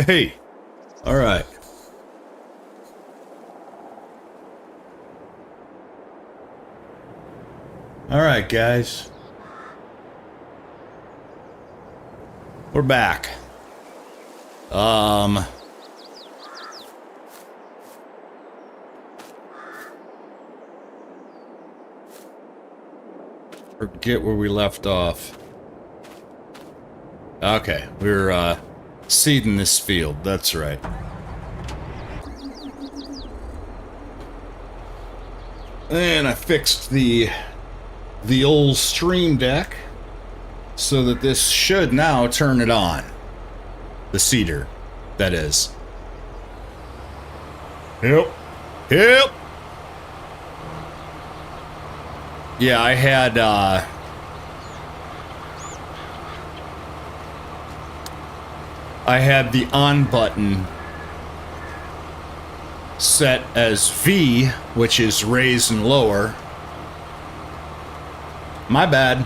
Hey, all right. All right, guys. We're back. Um, Forget where we left off. Okay, we're seeding this field. That's right. And I fixed the old stream deck so that this should now turn it on. The seeder, that is. Yep. Yep. Yeah, I had the on button set as V, which is raise and lower. My bad.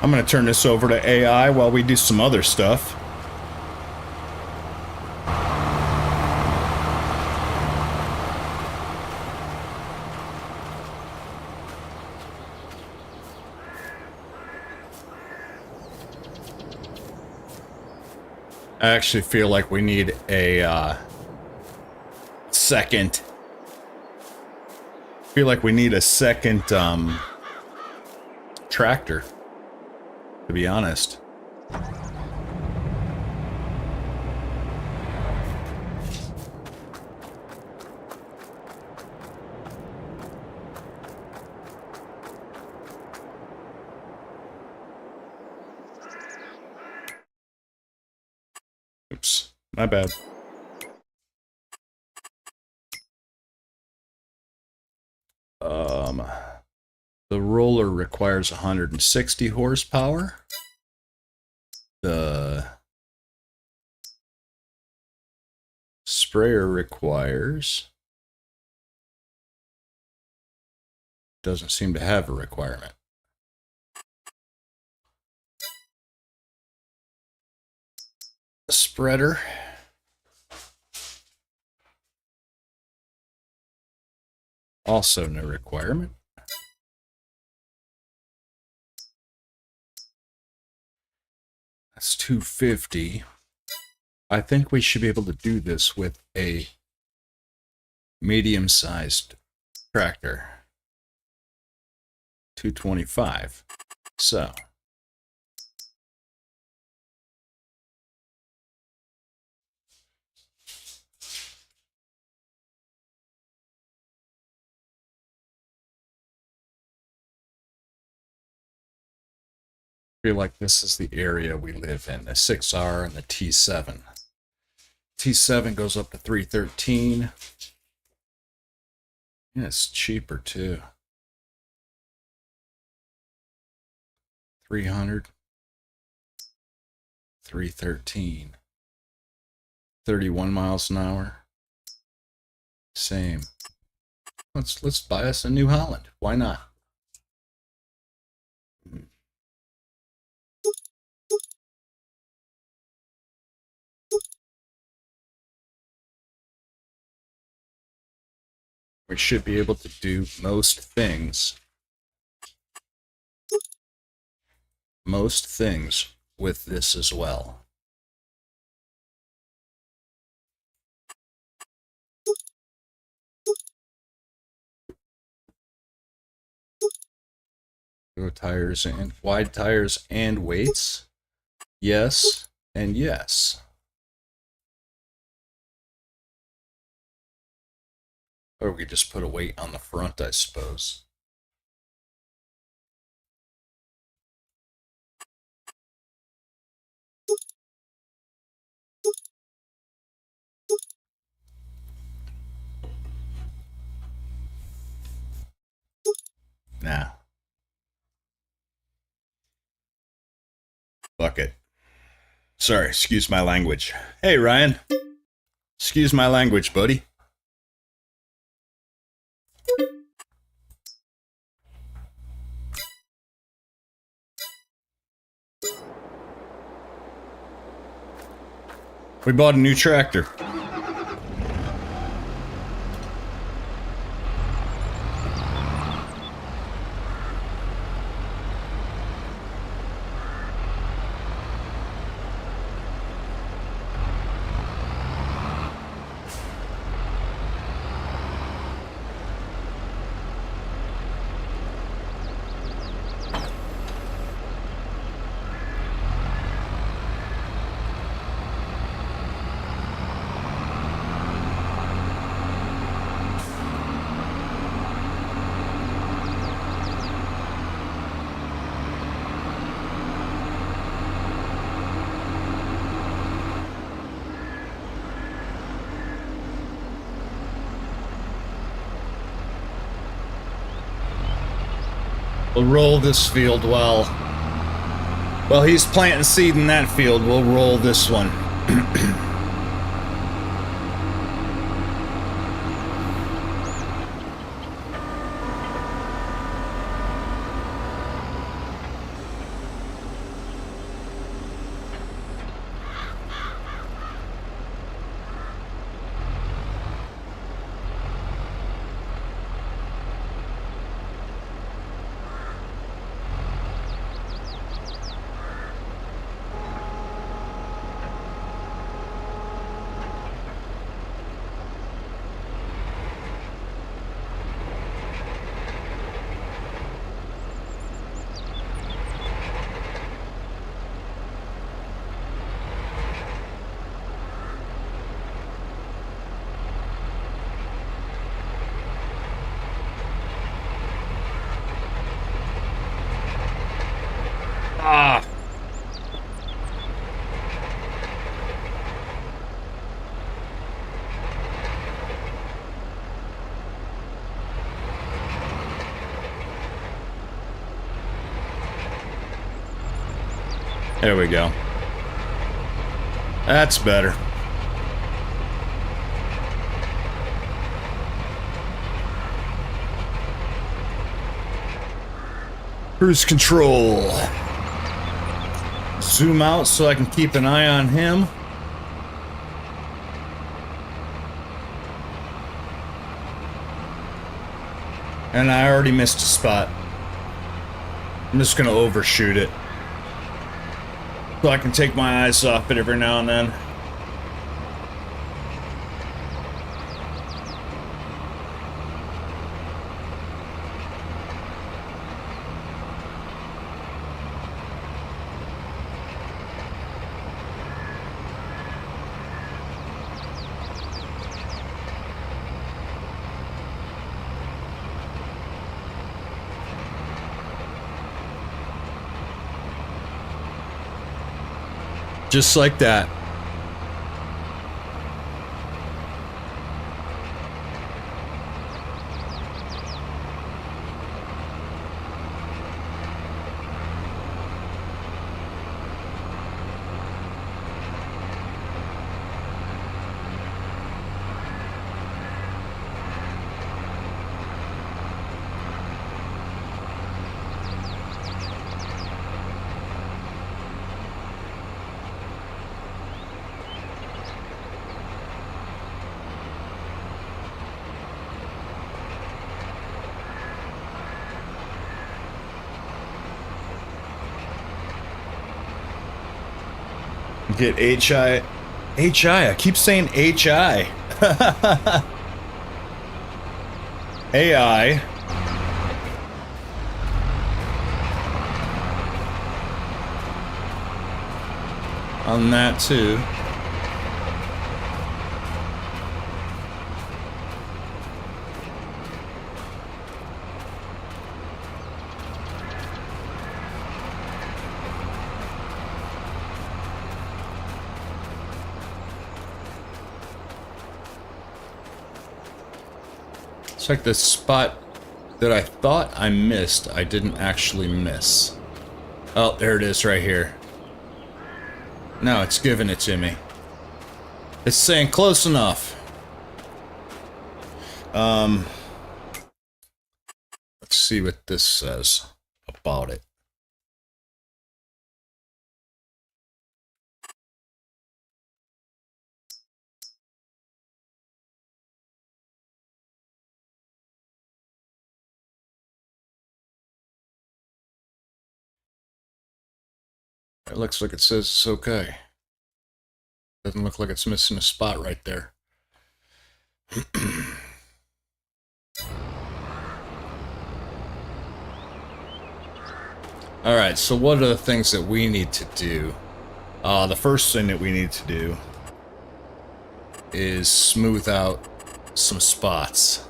I'm going to turn this over to AI while we do some other stuff. I actually feel like we need a second. Feel like we need a second tractor, to be honest. Oops, my bad. The roller requires 160 horsepower. The sprayer requires... doesn't seem to have a requirement. The spreader... also no requirement. That's 250. I think we should be able to do this with a medium-sized tractor. 225. So. I feel like this is the area we live in, the 6R and the T7. T7 goes up to 313. Yeah, it's cheaper too. 300. 313. 31 miles an hour. Same. Let's buy us a New Holland. Why not? We should be able to do most things. Most things with this as well. Go tires and wide tires and weights. Yes and yes. Or we could just put a weight on the front, I suppose. Nah. Fuck it. Sorry, excuse my language. Hey, Ryan. Excuse my language, buddy. We bought a new tractor. We'll roll this field while he's planting seed in that field. We'll roll this one. Ah. There we go. That's better. Cruise control. Zoom out so I can keep an eye on him. And I already missed a spot. I'm just gonna overshoot it, so I can take my eyes off it every now and then. Just like that. Get HI. I keep saying HI. AI. On that too. It's like the spot that I thought I missed, I didn't actually miss. Oh, there it is right here. Now it's giving it to me. It's saying close enough. Let's see what this says about it. It looks like it says it's okay. Doesn't look like it's missing a spot right there. Alright, so what are the things that we need to do? The first thing that we need to do is smooth out some spots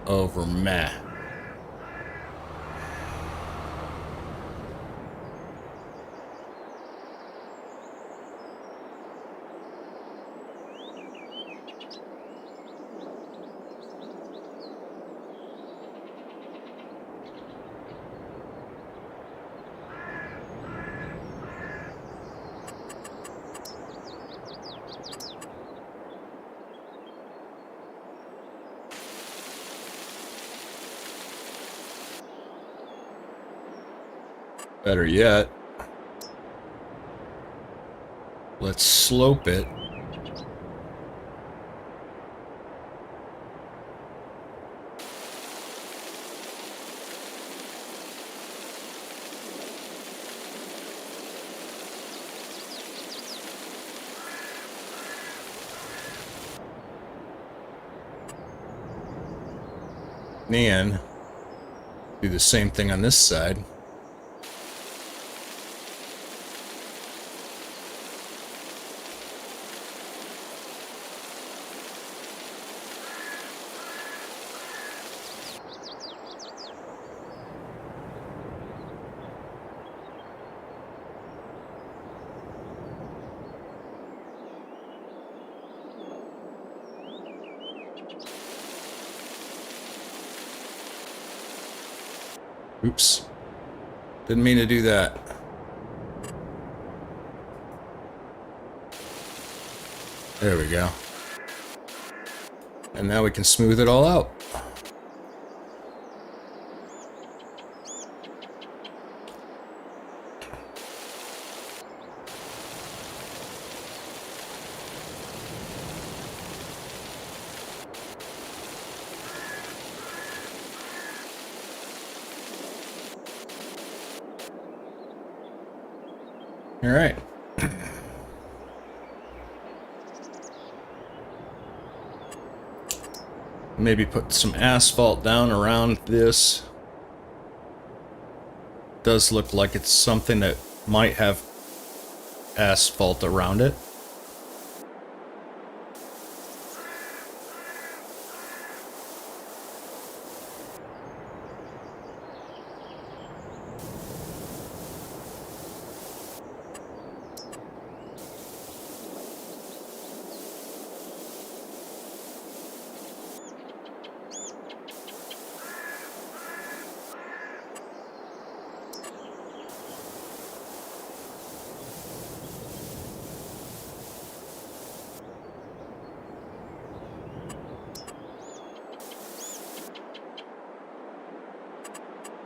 over meh. Better yet, let's slope it. And do the same thing on this side. Oops. Didn't mean to do that. There we go. And now we can smooth it all out. All right. Maybe put some asphalt down around this. Does look like it's something that might have asphalt around it.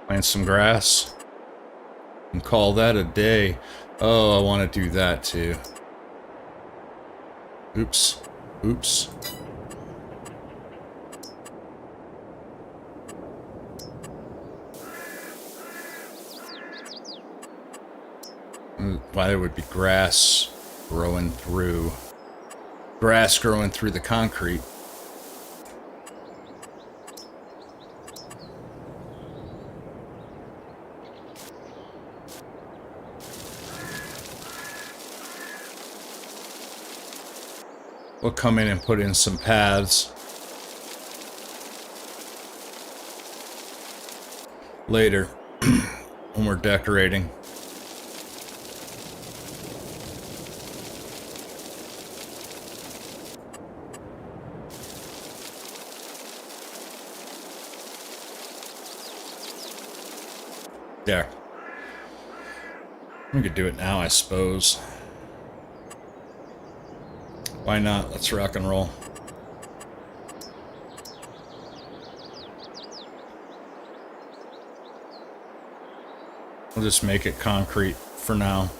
Plant some grass and call that a day. Oh, I want to do that too. Oops. Oops. Why there would be grass growing through the concrete. We'll come in and put in some paths later when we're decorating. Yeah. We could do it now, I suppose. Why not? Let's rock and roll. We'll just make it concrete for now.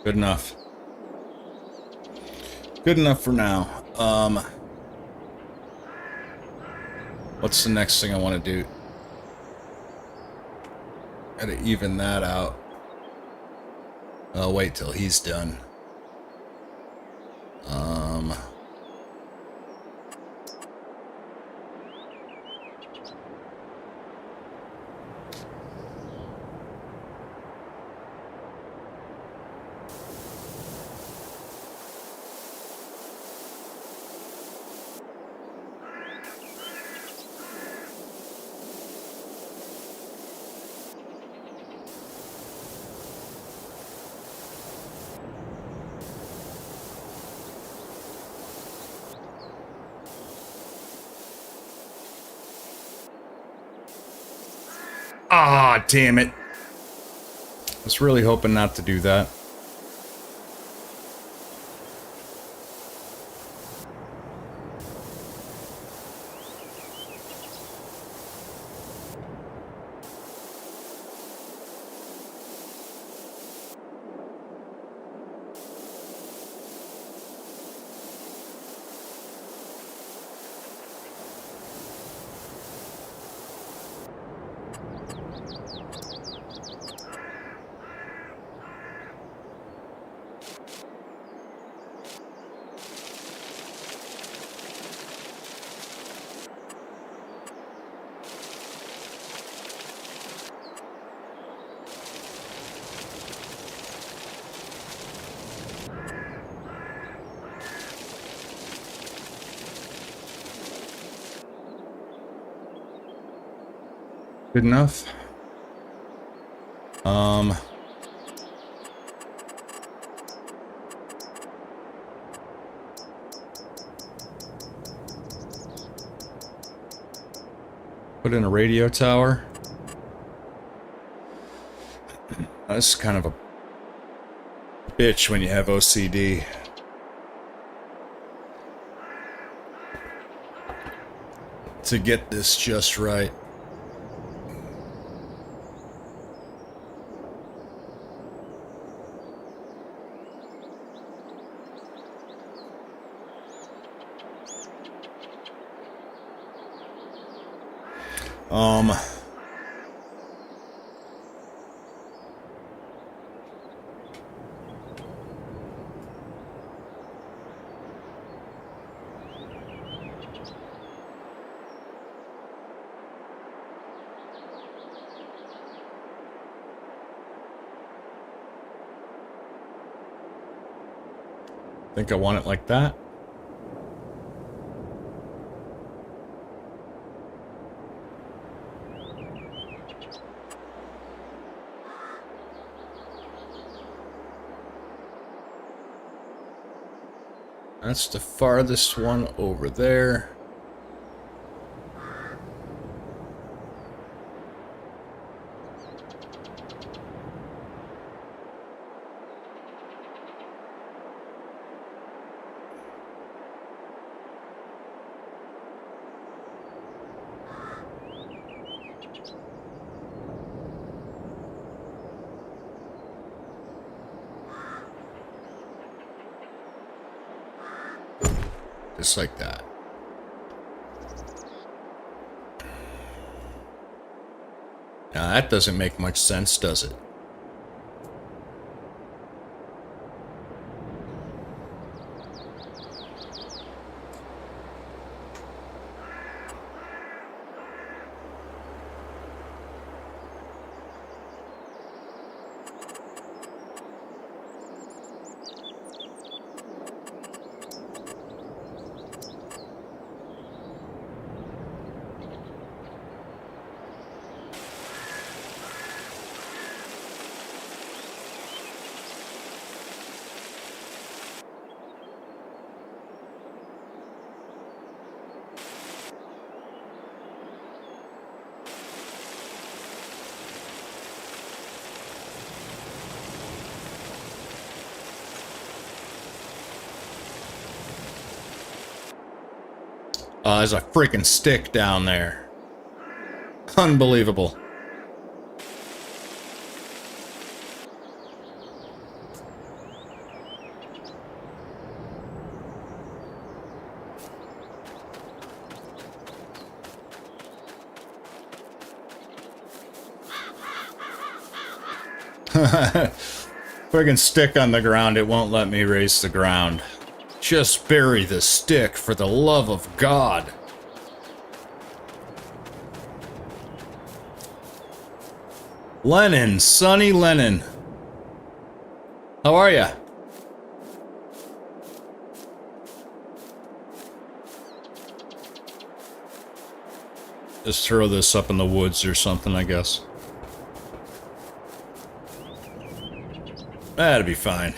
Good enough. Good enough for now. What's the next thing I want to do? Gotta even that out. I'll wait till he's done. Ah, damn it. I was really hoping not to do that. Good enough. Put in a radio tower. That's kind of a bitch when you have OCD. To get this just right. Think I want it like that. That's the farthest one over there. Just like that. Now that doesn't make much sense, does it? There's a freaking stick down there. Unbelievable. Friggin' stick on the ground, it won't let me raise the ground. Just bury the stick, for the love of God. Lennon, Sonny Lennon. How are ya? Just throw this up in the woods or something, I guess. That'll be fine.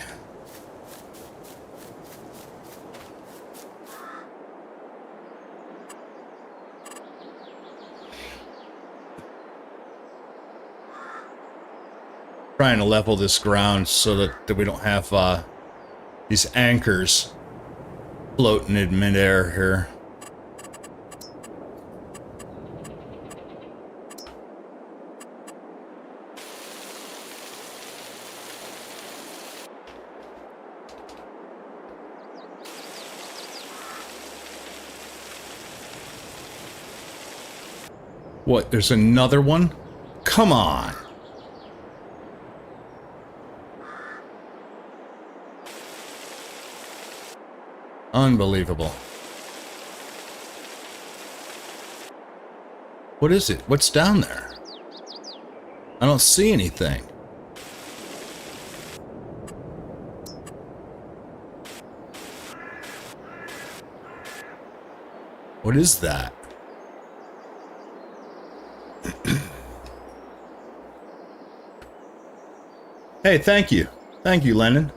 Trying to level this ground so that we don't have these anchors floating in midair here. What, there's another one? Come on! Unbelievable. What is it? What's down there? I don't see anything. What is that? Hey, thank you. Thank you, Lennon.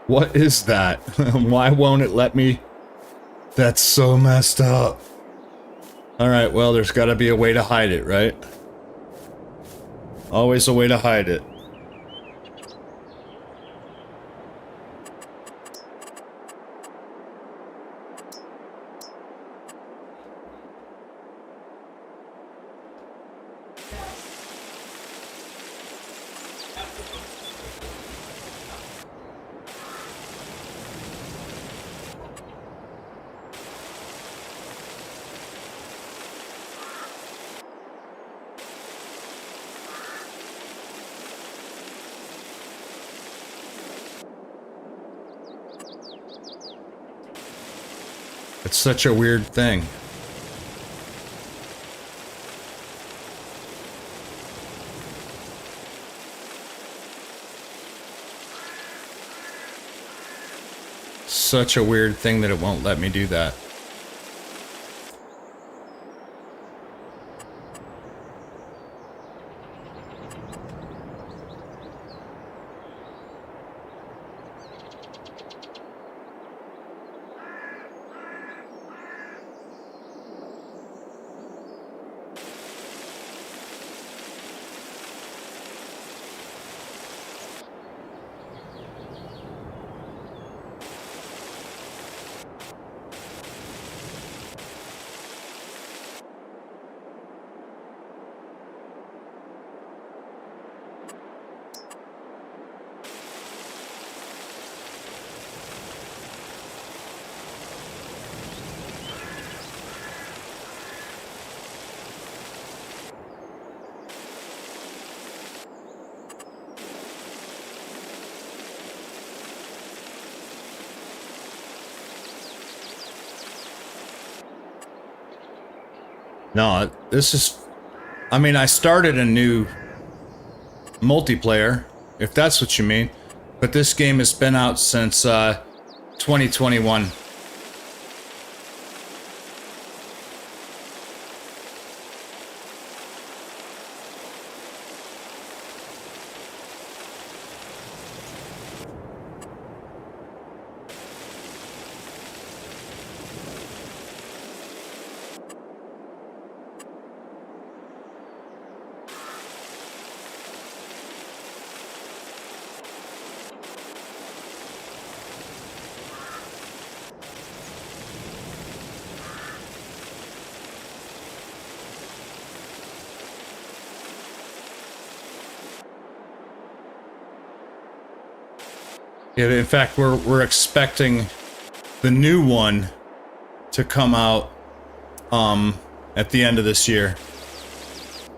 What is that? Why won't it let me? That's so messed up. Alright, well, there's gotta be a way to hide it, right? Always a way to hide it. It's such a weird thing. Such a weird thing that it won't let me do that. No, this is... I mean, I started a new multiplayer, if that's what you mean. But this game has been out since 2021. Yeah, in fact, we're expecting the new one to come out at the end of this year.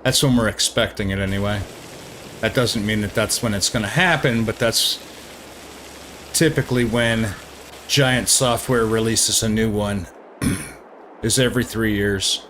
That's when we're expecting it anyway. That doesn't mean that that's when it's going to happen, but that's typically when Giant Software releases a new one. Is every 3 years.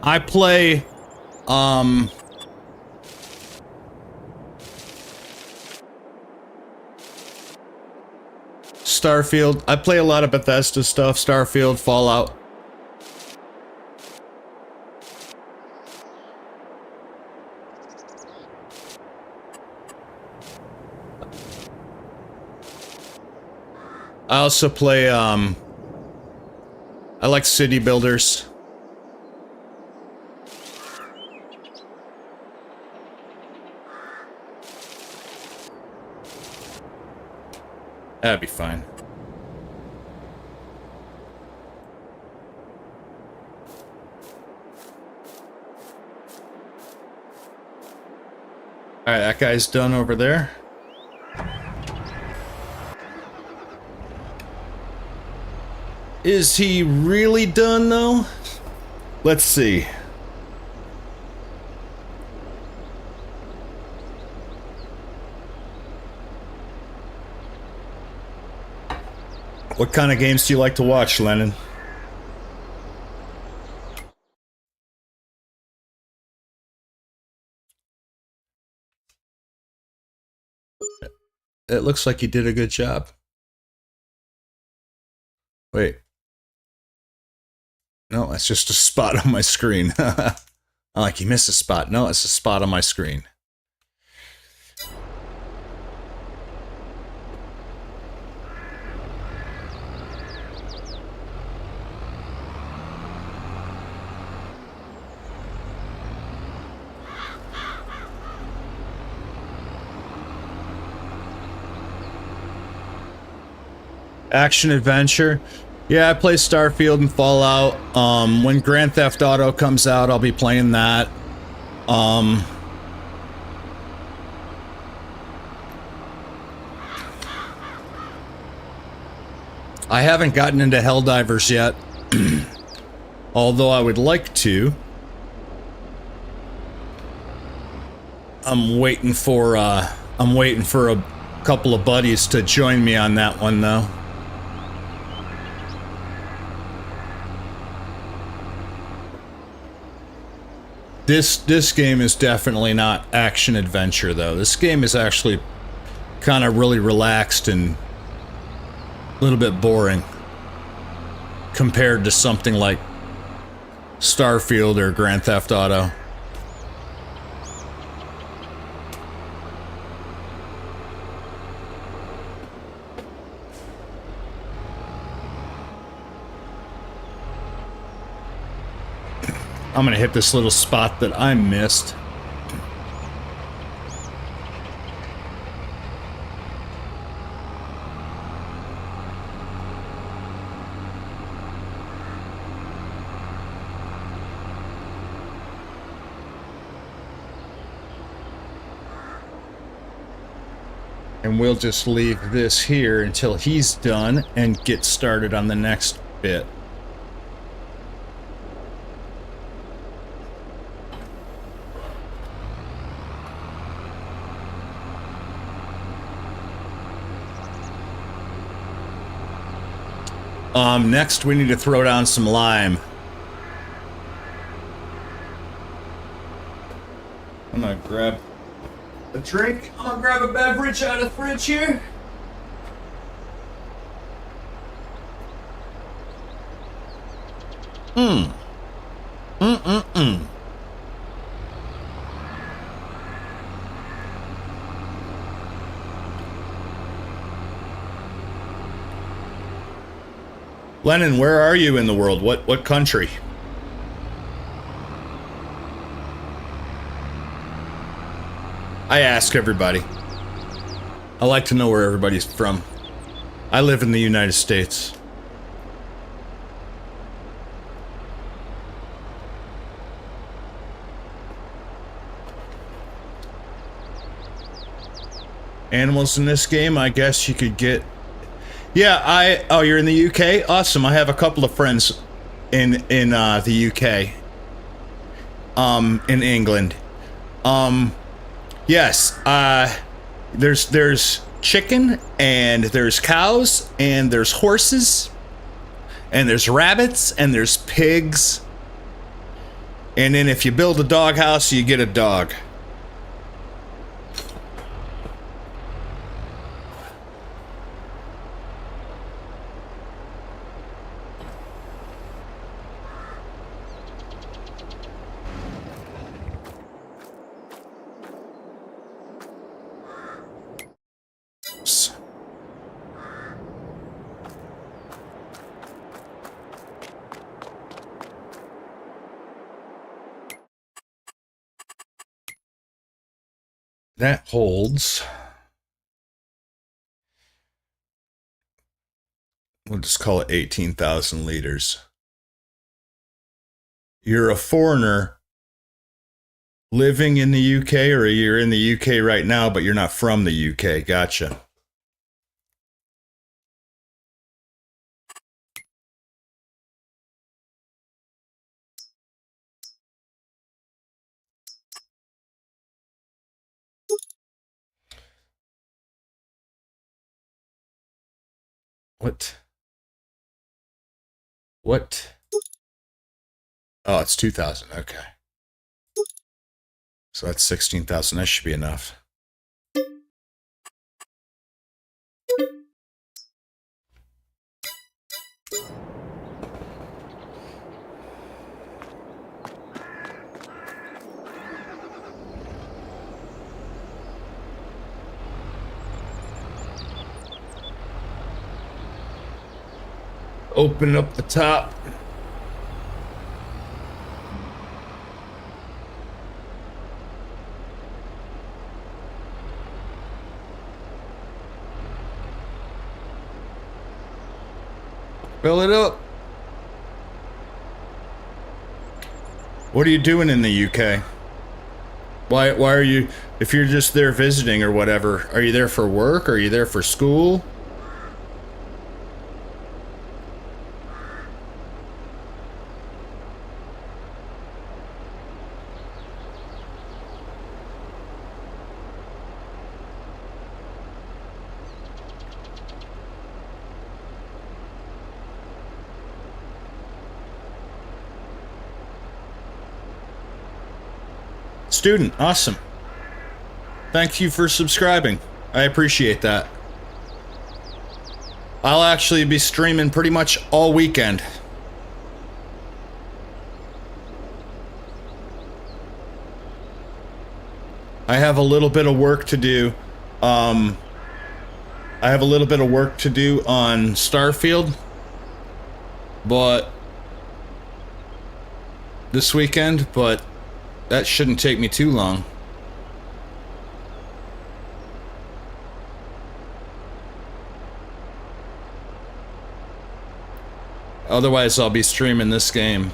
I play, Starfield. I play a lot of Bethesda stuff, Starfield, Fallout. I also play, I like City Builders. That'd be fine. Alright, that guy's done over there. Is he really done, though? Let's see. What kind of games do you like to watch, Lennon? It looks like you did a good job. Wait. No, that's just a spot on my screen. I'm like, you missed a spot. No, it's a spot on my screen. Action adventure. Yeah, I play Starfield and Fallout. When Grand Theft Auto comes out, I'll be playing that. I haven't gotten into Helldivers yet. Although I would like to. I'm waiting for a couple of buddies to join me on that one, though. This game is definitely not action adventure, though. This game is actually kind of really relaxed and a little bit boring compared to something like Starfield or Grand Theft Auto. I'm gonna hit this little spot that I missed. And we'll just leave this here until he's done and get started on the next bit. Next we need to throw down some lime. I'm gonna grab a drink. I'm gonna grab a beverage out of the fridge here. Lennon, where are you in the world? What country? I ask everybody. I like to know where everybody's from. I live in the United States. Animals in this game, I guess you could get... Yeah, oh, you're in the UK? Awesome. I have a couple of friends in the UK. In England. Yes, there's chicken, and there's cows, and there's horses, and there's rabbits, and there's pigs. And then if you build a doghouse, you get a dog. That holds. We'll just call it 18,000 liters. You're a foreigner living in the UK, or you're in the UK right now, but you're not from the UK. Gotcha. What? Oh, it's 2,000. Okay. So that's 16,000. That should be enough. Open up the top. Fill it up. What are you doing in the UK? Why are you, if you're just there visiting or whatever, are you there for work? Are you there for school? Student, awesome. Thank you for subscribing. I appreciate that. I'll actually be streaming pretty much all weekend. I have a little bit of work to do. I have a little bit of work to do on Starfield, but this weekend, but that shouldn't take me too long. Otherwise, I'll be streaming this game.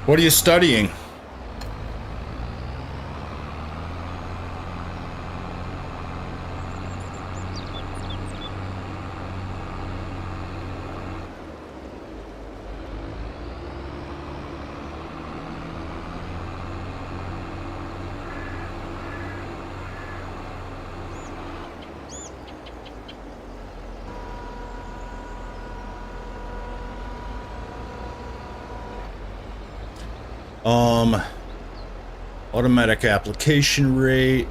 What are you studying? Automatic application rate.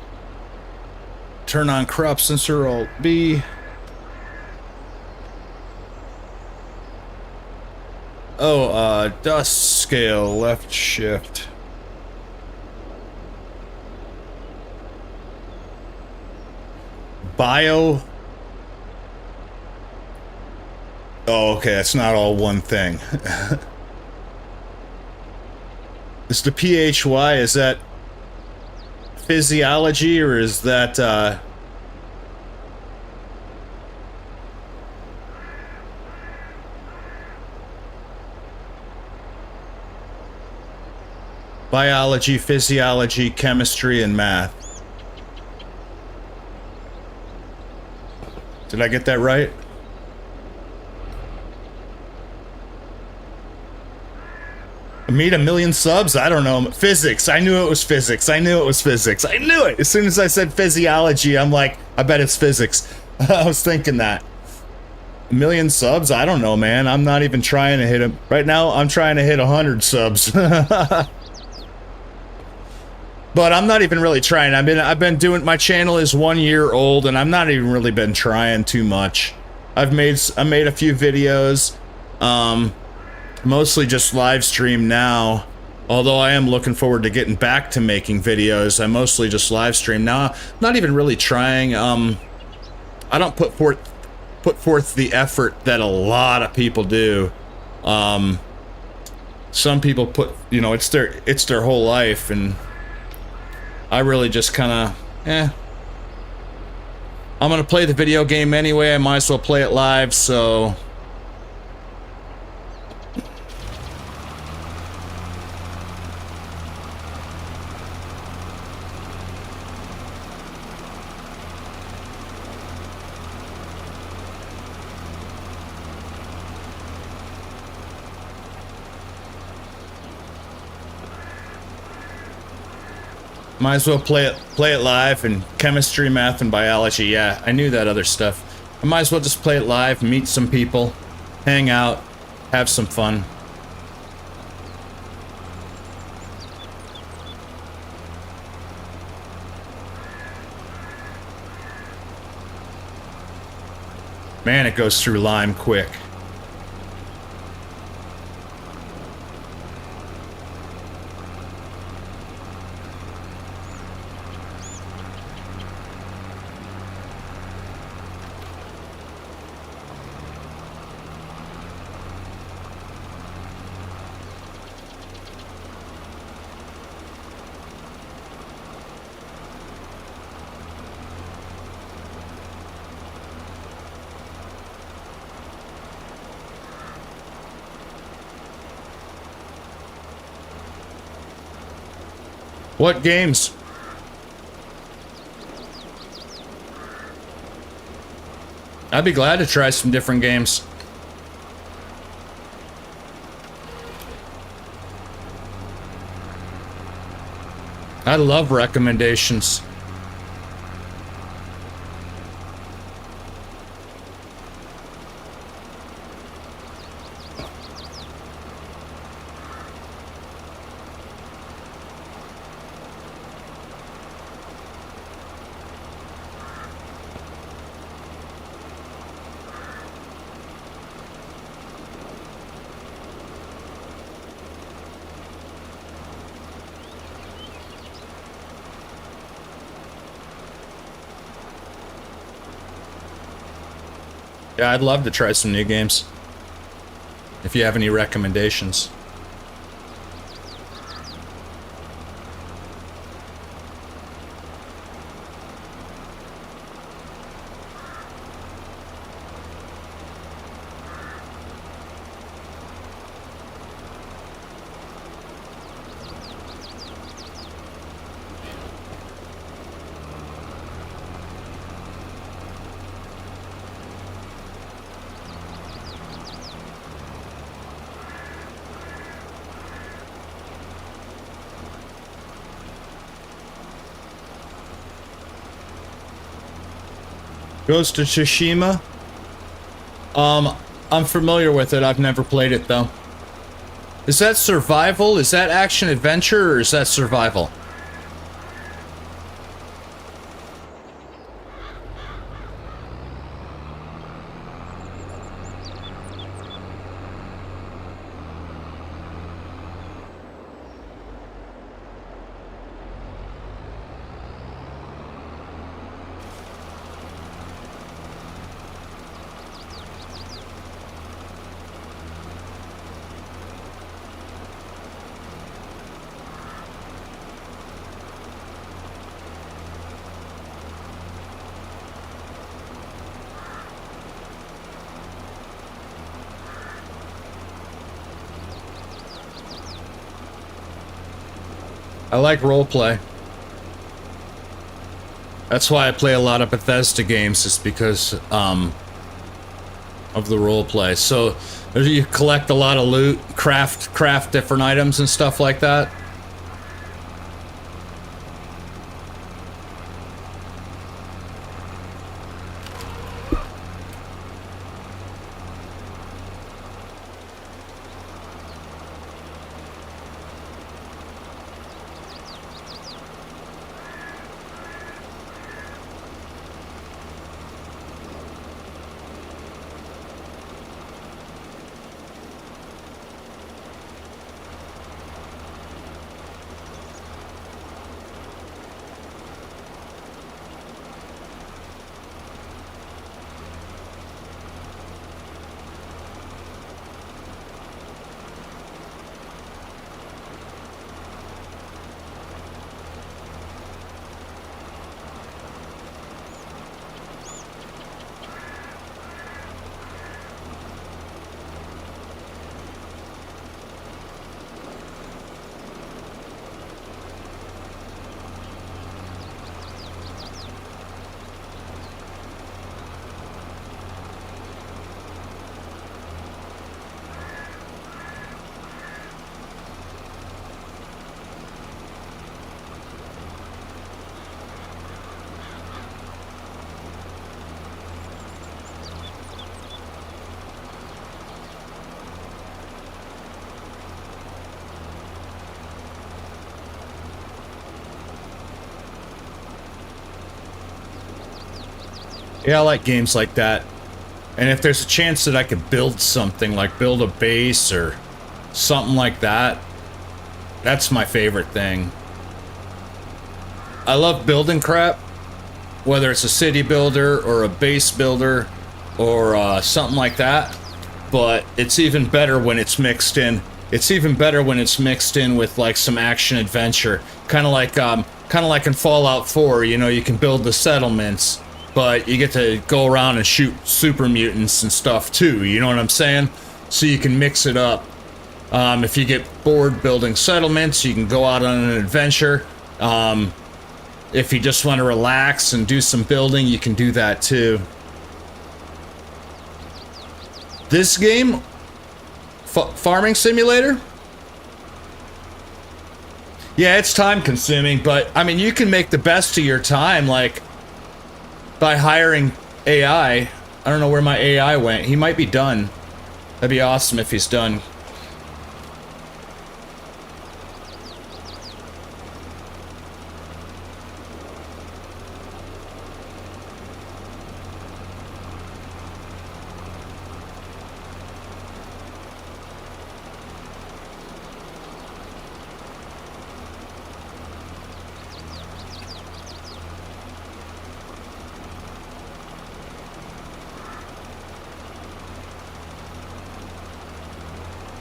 Turn on crop sensor, Alt B. Oh, dust scale, left shift. Bio. Oh, okay, it's not all one thing. Is the PHY, is that physiology or is that, biology, physiology, chemistry, and math? Did I get that right? Meet 1 million subs? I don't know. Physics. I knew it was physics. I knew it was physics. I knew it. As soon as I said physiology, I'm like, I bet it's physics. I was thinking that. 1 million subs? I don't know, man. I'm not even trying to hit him. Right now, I'm trying to hit 100 subs. But I'm not even really trying. I've been doing, my channel is 1 year old and I'm not even really been trying too much. I made a few videos. Mostly just live stream now, although I am looking forward to getting back to making videos. I mostly just live stream now. I'm not even really trying. I don't put forth the effort that a lot of people do. Some people put, you know, it's their whole life, and I really just kind of, I'm gonna play the video game anyway. I might as well play it live, so. Might as well play it live, and chemistry, math, and biology. Yeah, I knew that other stuff. I might as well just play it live, meet some people, hang out, have some fun. Man, it goes through Lime quick. What games? I'd be glad to try some different games. I love recommendations. Yeah, I'd love to try some new games. If you have any recommendations. Ghost of Tsushima. I'm familiar with it. I've never played it though. Is that survival? Is that action adventure, or is that survival? I like roleplay. That's why I play a lot of Bethesda games, is because of the roleplay. So you collect a lot of loot, craft different items and stuff like that. Yeah, I like games like that. And if there's a chance that I could build something, like build a base or something like that, that's my favorite thing. I love building crap, whether it's a city builder or a base builder or something like that. But it's even better when it's mixed in. It's even better when it's mixed in with like some action adventure, kind of like in Fallout 4. You know, you can build the settlements, but you get to go around and shoot super mutants and stuff too. You know what I'm saying? So you can mix it up. If you get bored building settlements, you can go out on an adventure. If you just want to relax and do some building, you can do that too. This game, Farming Simulator? Yeah, it's time consuming, but I mean, you can make the best of your time, like, by hiring AI. I don't know where my AI went. He might be done. That'd be awesome if he's done.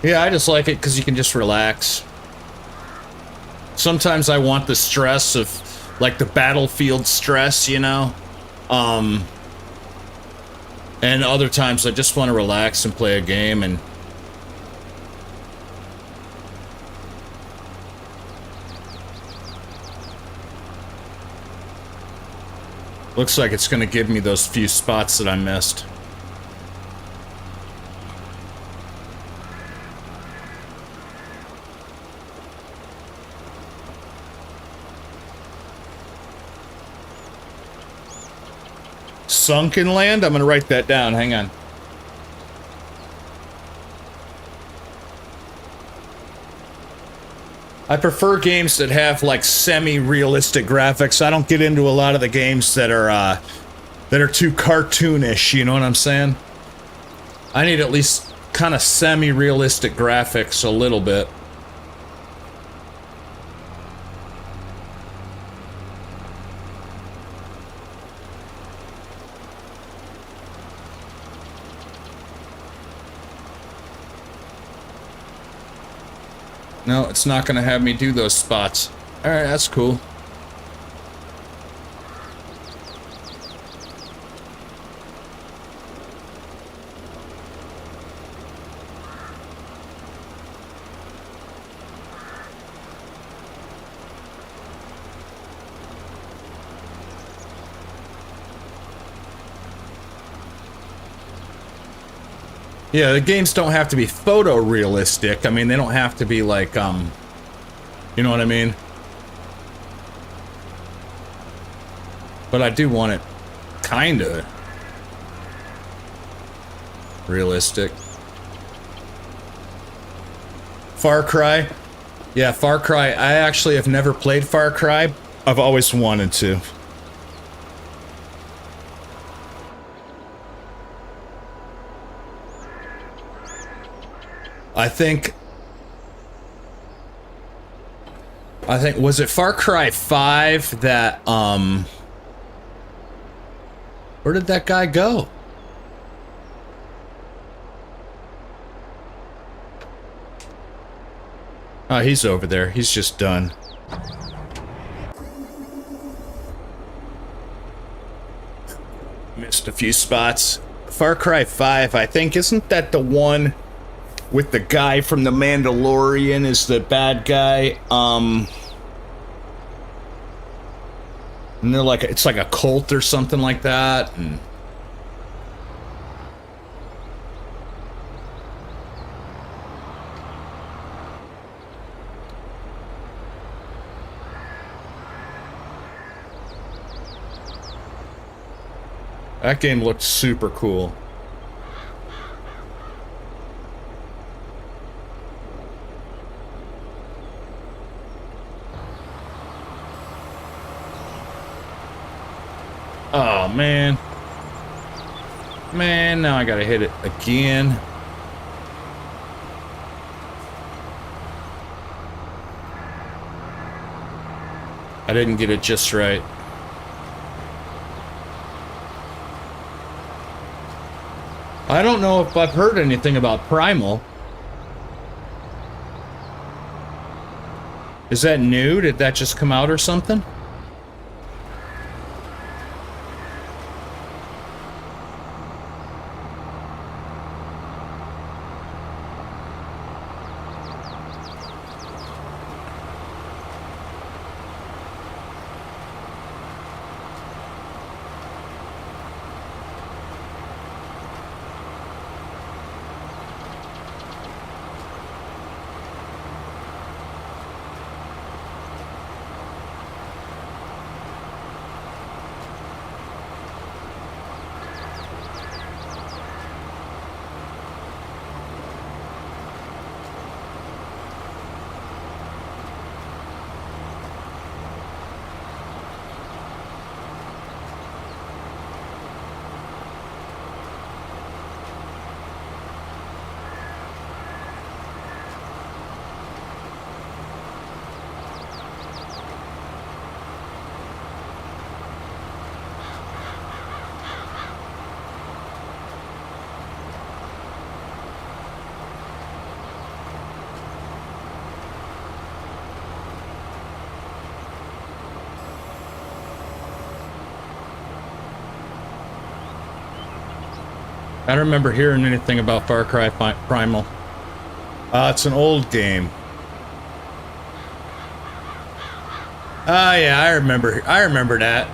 Yeah, I just like it because you can just relax. Sometimes I want the stress of, like, the battlefield stress, you know? And other times I just want to relax and play a game and... Looks like it's going to give me those few spots that I missed. Sunken Land? I'm gonna write that down. Hang on. I prefer games that have like semi-realistic graphics. I don't get into a lot of the games that are too cartoonish, you know what I'm saying? I need at least kind of semi-realistic graphics a little bit. No, it's not going to have me do those spots. Alright, that's cool. Yeah, the games don't have to be photorealistic. I mean, they don't have to be like, you know what I mean? But I do want it kinda realistic. Far Cry? Yeah, Far Cry. I actually have never played Far Cry. I've always wanted to. I think, was it Far Cry 5 that, where did that guy go? Oh, he's over there. He's just done. Missed a few spots. Far Cry 5, I think, isn't that the one with the guy from The Mandalorian is the bad guy? And they're like, it's like a cult or something like that. And that game looked super cool. Oh, man. Man, now I gotta hit it again. I didn't get it just right. I don't know if I've heard anything about Primal. Is that new? Did that just come out or something? I don't remember hearing anything about Far Cry Primal. It's an old game. Ah, yeah, I remember that.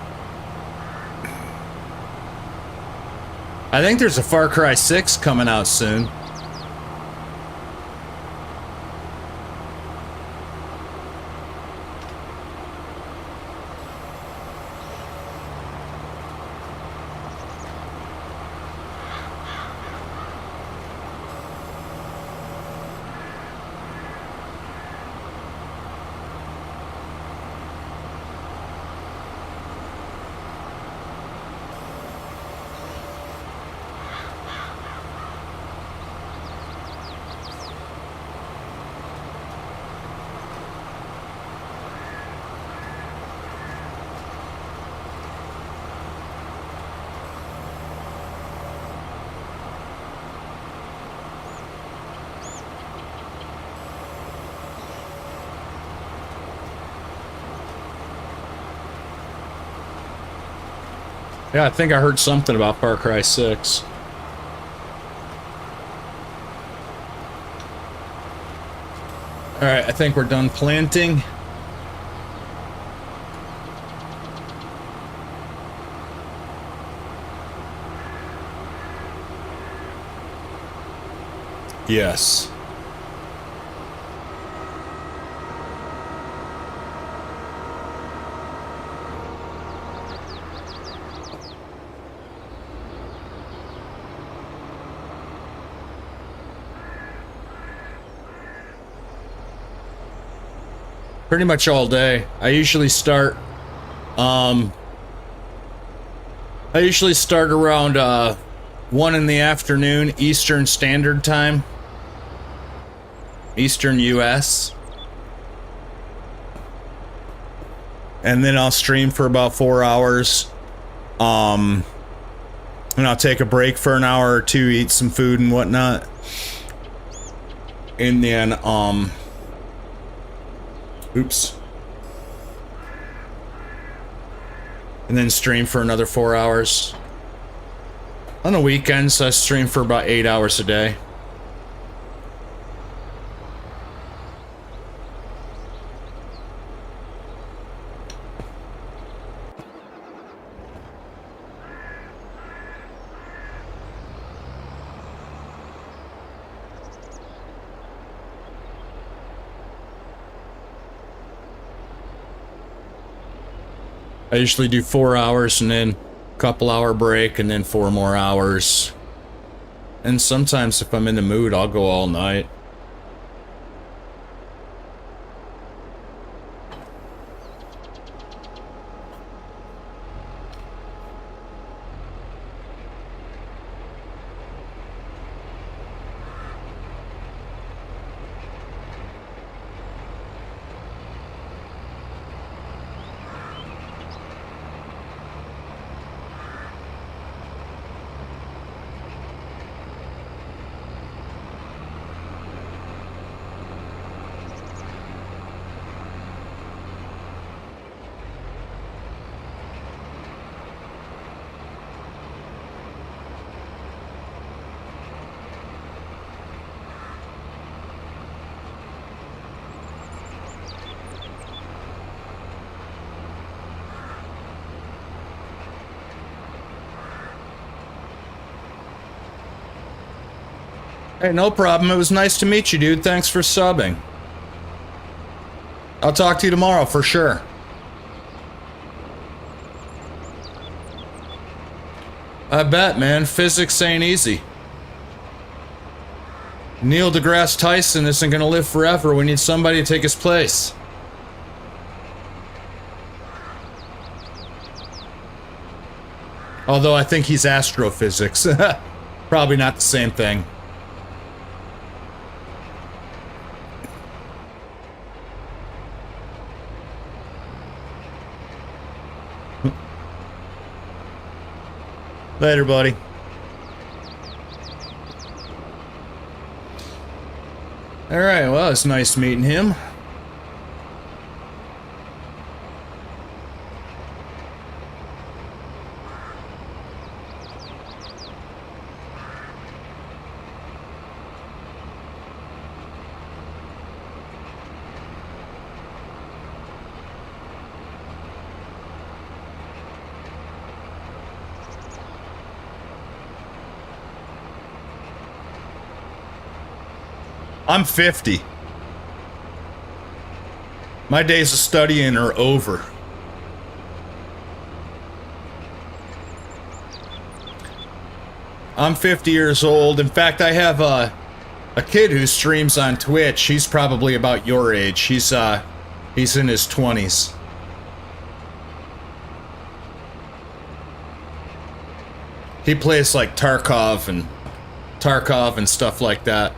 I think there's a Far Cry 6 coming out soon. Yeah, I think I heard something about Far Cry 6. Alright, I think we're done planting. Yes. Pretty much all day. I usually start around 1 in the afternoon Eastern Standard Time. Eastern US. And then I'll stream for about 4 hours. And I'll take a break for an hour or two, eat some food and whatnot. And then oops. And then stream for another 4 hours. On the weekends, I stream for about 8 hours a day. I usually do 4 hours and then a couple hour break and then 4 more hours. And sometimes if I'm in the mood, I'll go all night. Hey, no problem. It was nice to meet you, dude. Thanks for subbing. I'll talk to you tomorrow for sure. I bet, man. Physics ain't easy. Neil deGrasse Tyson isn't gonna live forever. We need somebody to take his place. Although I think he's astrophysics. Probably not the same thing. Later, buddy. Alright, well, it's nice meeting him. I'm 50. My days of studying are over. I'm 50 years old. In fact, I have a kid who streams on Twitch. He's probably about your age. He's in his 20s. He plays like Tarkov and stuff like that.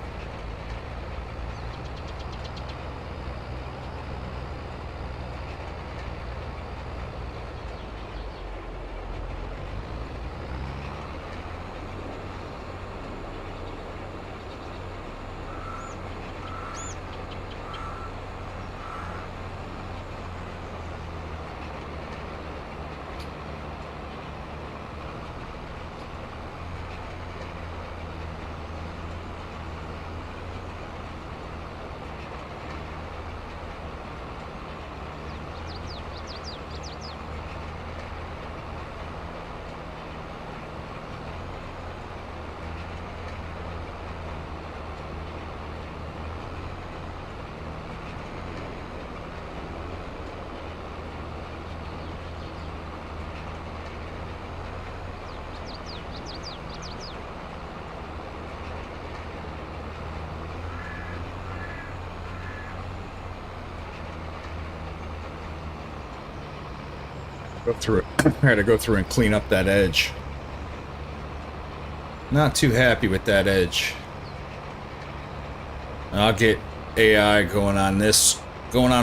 Go through it. I gotta go through and clean up that edge. Not too happy with that edge. I'll get AI going on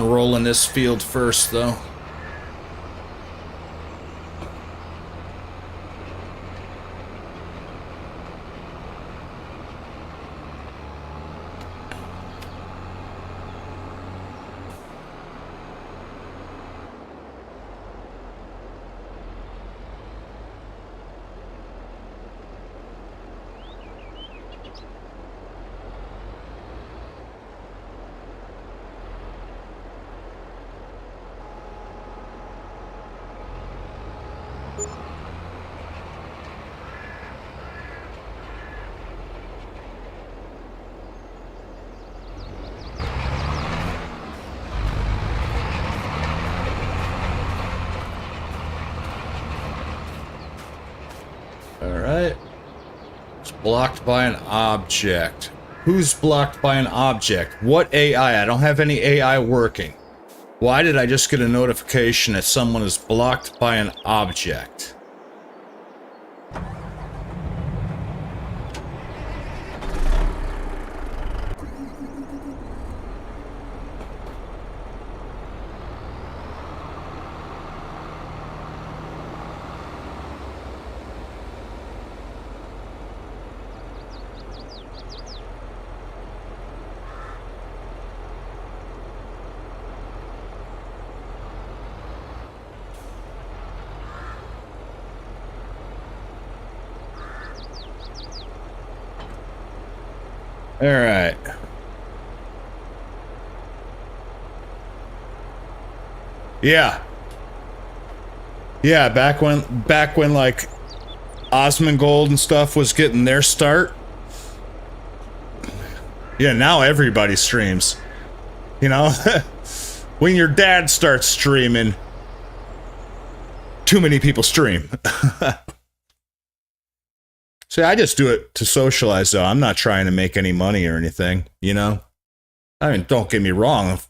rolling this field first, though. Alright. It's blocked by an object. Who's blocked by an object? What AI? I don't have any AI working. Why did I just get a notification that someone is blocked by an object? All right. Yeah. Yeah, back when like Osmongold and stuff was getting their start. Yeah, now everybody streams. You know, when your dad starts streaming, too many people stream. See, I just do it to socialize, though. I'm not trying to make any money or anything, you know? I mean, don't get me wrong. If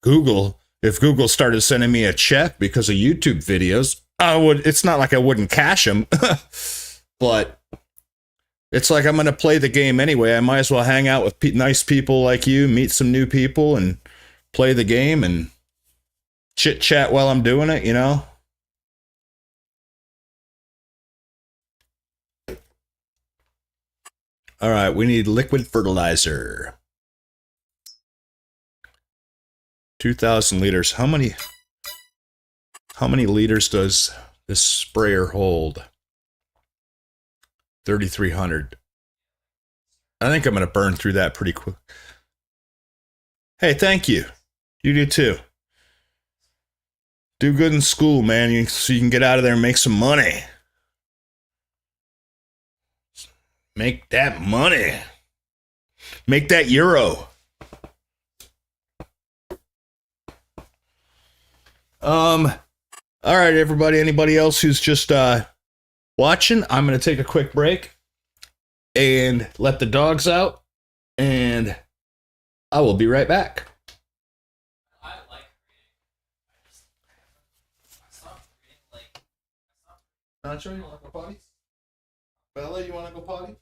Google started sending me a check because of YouTube videos, it's not like I wouldn't cash them. But it's like I'm going to play the game anyway. I might as well hang out with nice people like you, meet some new people, and play the game and chit-chat while I'm doing it, you know? All right, we need liquid fertilizer. 2,000 liters. How many liters does this sprayer hold? 3,300. I think I'm going to burn through that pretty quick. Hey, thank you. You do too. Do good in school, man, so you can get out of there and make some money. Make that money. Make that euro. All right, everybody. Anybody else who's just watching? I'm going to take a quick break and let the dogs out, and I will be right back. I like reading. I stopped reading. Nacho, you want to go potty? Bella, you want to go potty?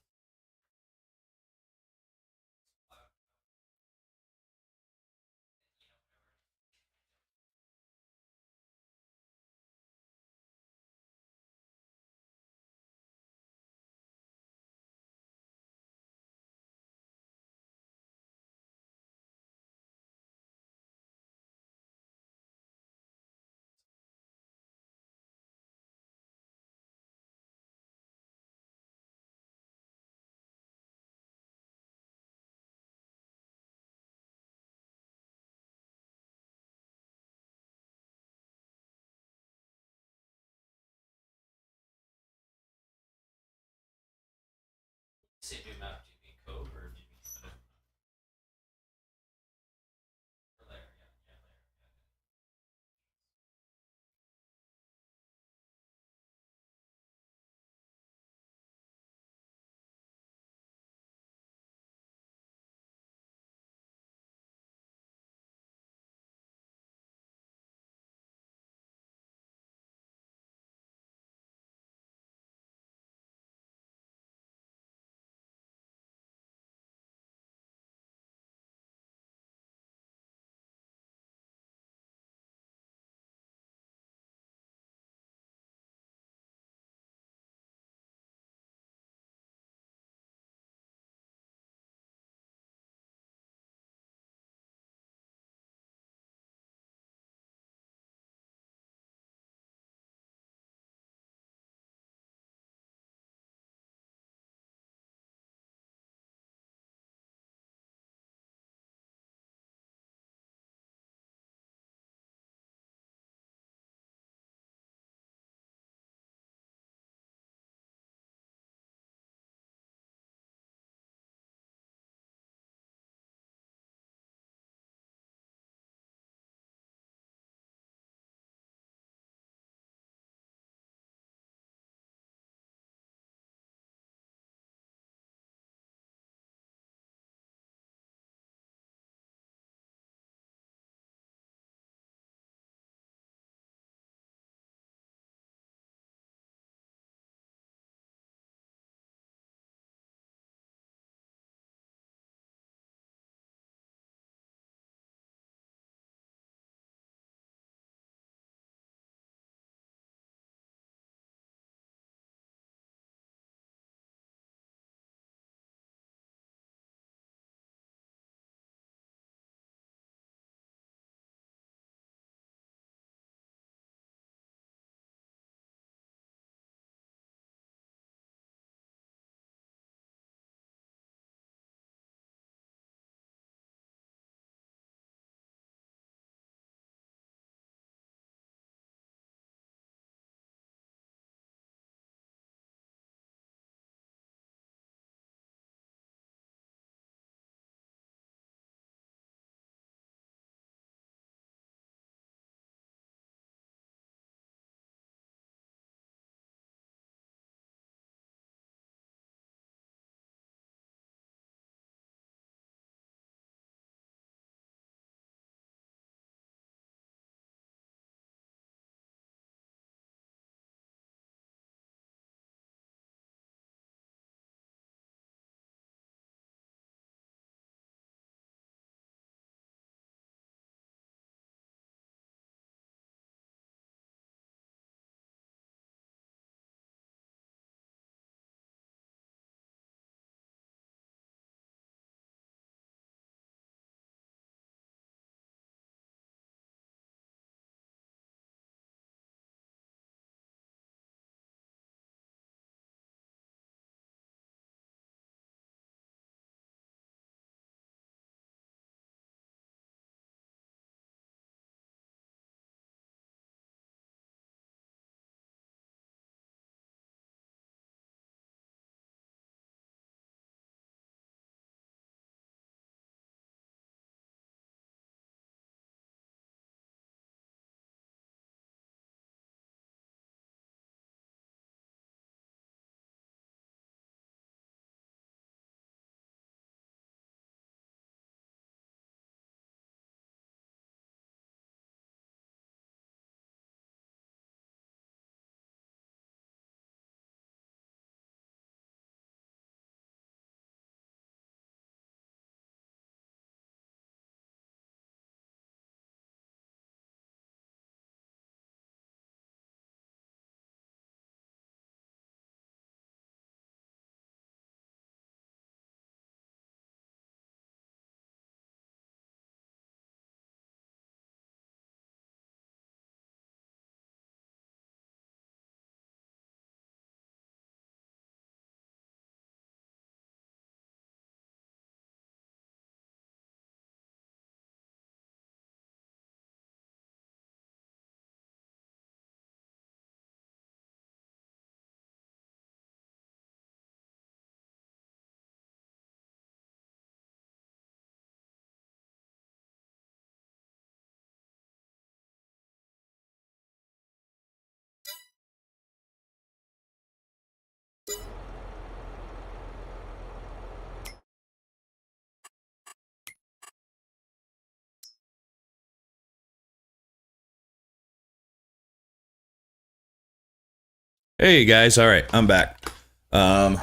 Hey guys, alright, I'm back. Let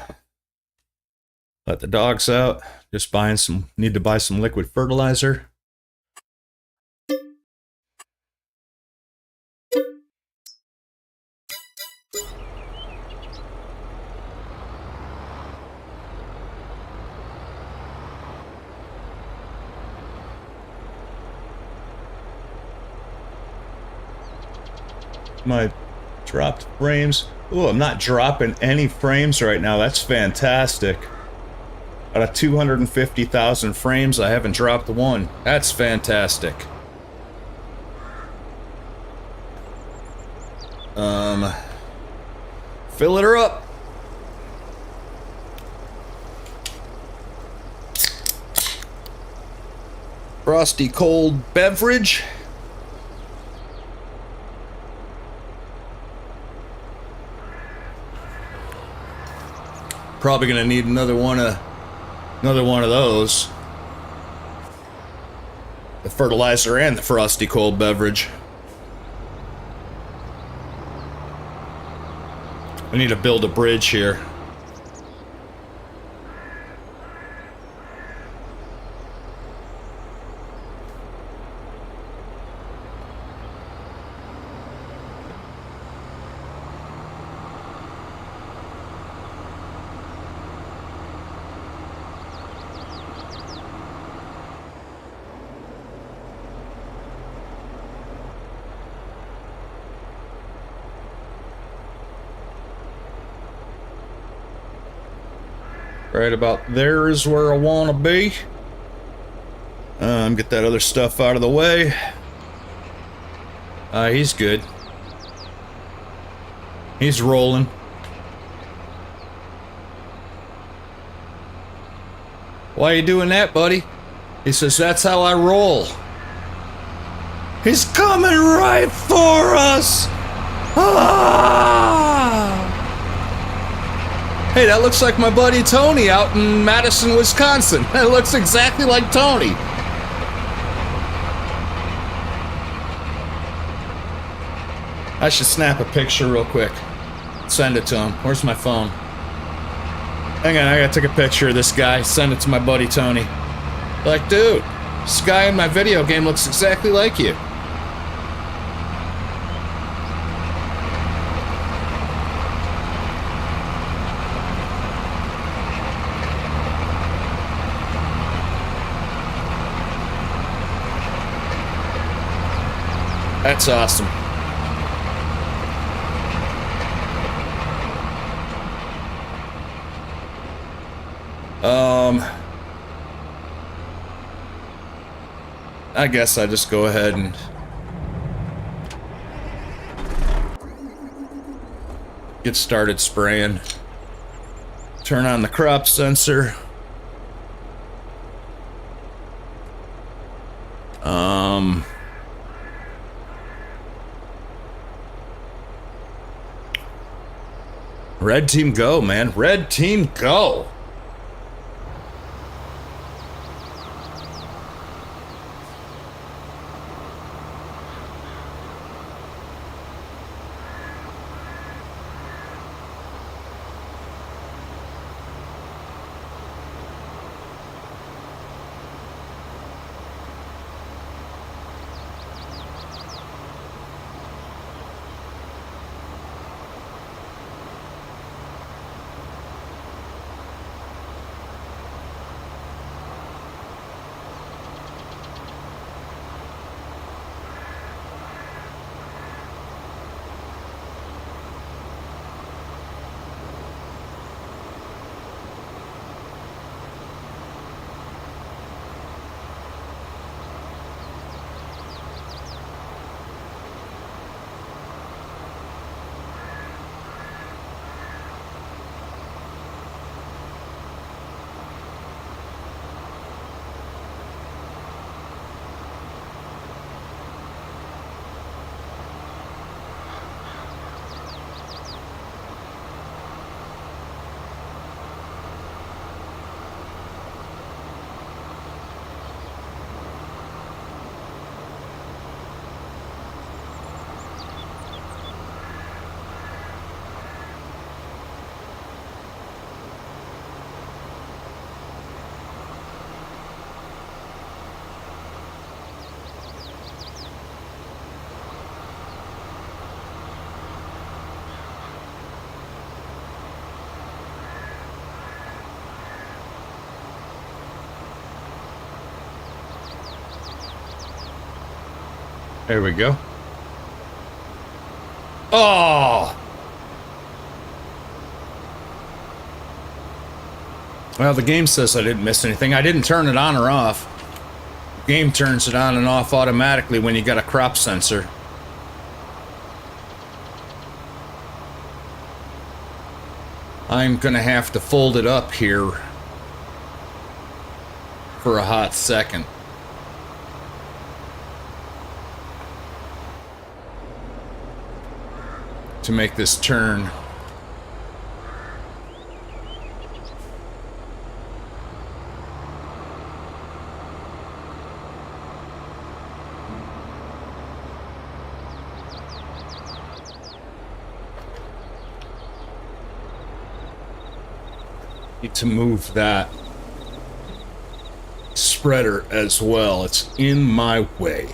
the dogs out. Just need to buy some liquid fertilizer. My dropped frames. Oh, I'm not dropping any frames right now. That's fantastic. Out of 250,000 frames, I haven't dropped one. That's fantastic. Fill her up. Frosty cold beverage. Probably gonna need another one of those. The fertilizer and the frosty cold beverage. I need to build a bridge here. Right about there is where I want to be. Get that other stuff out of the way. He's good. He's rolling. Why are you doing that, buddy? He says, that's how I roll. He's coming right for us! Ah! Hey, that looks like my buddy Tony out in Madison, Wisconsin. That looks exactly like Tony. I should snap a picture real quick. Send it to him. Where's my phone? Hang on, I gotta take a picture of this guy. Send it to my buddy Tony. Like, dude, this guy in my video game looks exactly like you. That's awesome. I guess I just go ahead and get started spraying. Turn on the crop sensor. Red team go, man. Red team go. There we go. Oh! Well, the game says I didn't miss anything. I didn't turn it on or off. The game turns it on and off automatically when you got a crop sensor. I'm gonna have to fold it up here for a hot second. To make this turn. Need to move that spreader as well. It's in my way.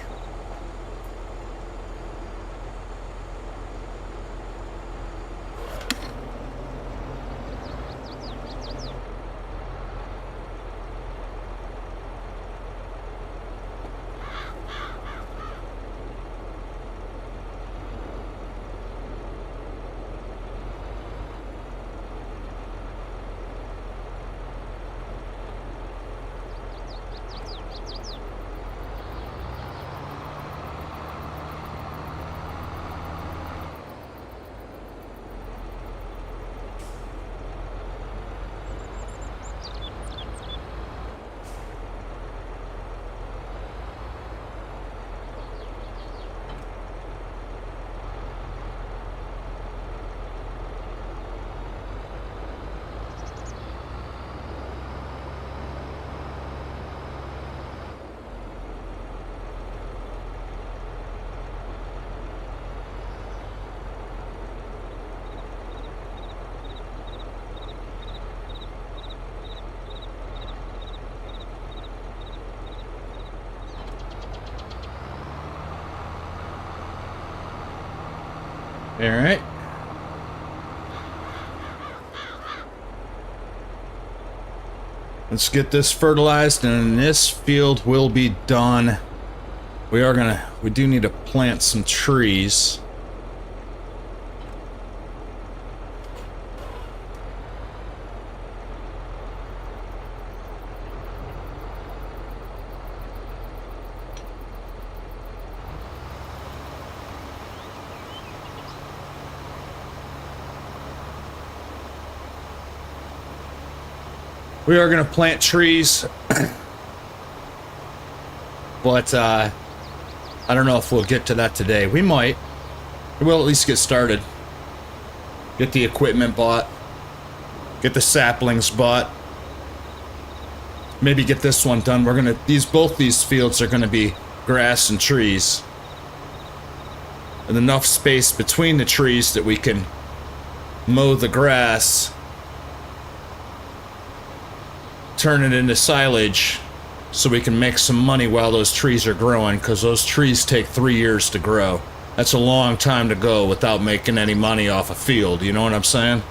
All right. Let's get this fertilized and this field will be done. We do need to plant some trees. We are going to plant trees, but I don't know if we'll get to that today. We might. We'll at least get started. Get the equipment bought. Get the saplings bought. Maybe get this one done. We're going to, both these fields are going to be grass and trees. And enough space between the trees that we can mow the grass, turn it into silage so we can make some money while those trees are growing, because those trees take 3 years to grow. That's a long time to go without making any money off a field, you know what I'm saying?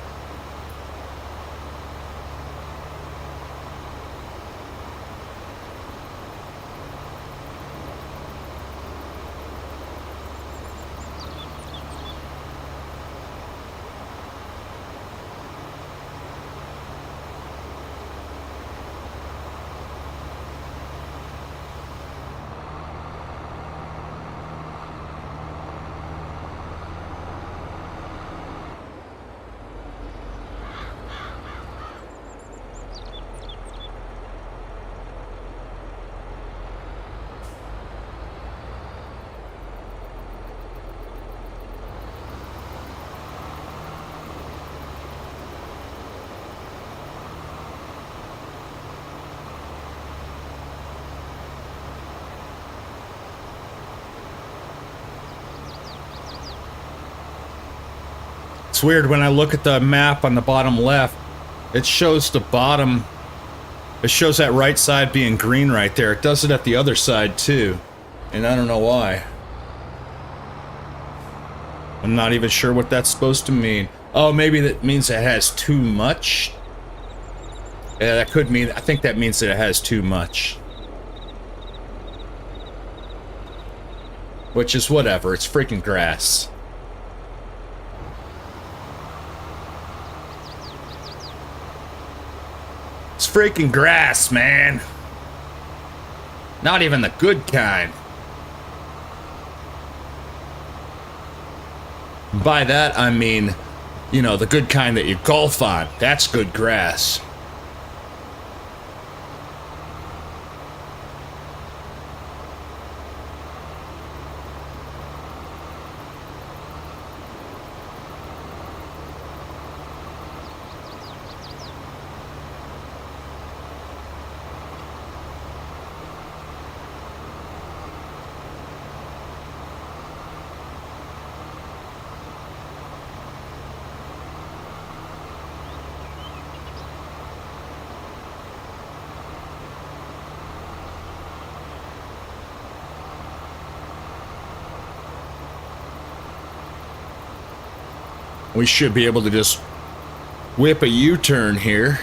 It's weird when I look at the map on the bottom left, it shows the bottom, it shows that right side being green right there. It does it at the other side too, and I don't know why. I'm not even sure what that's supposed to mean. Oh, maybe that means it has too much? Yeah, that could mean, I think that means that it has too much. Which is whatever, it's freaking grass. It's freaking grass, man. Not even the good kind. By that, I mean, you know, the good kind that you golf on. That's good grass. We should be able to just whip a U-turn here.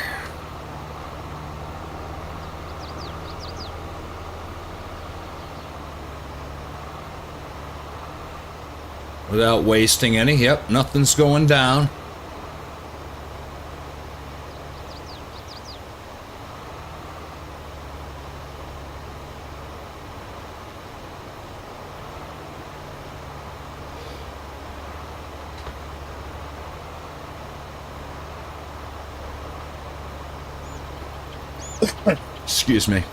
Without wasting any. Yep, nothing's going down. Excuse me.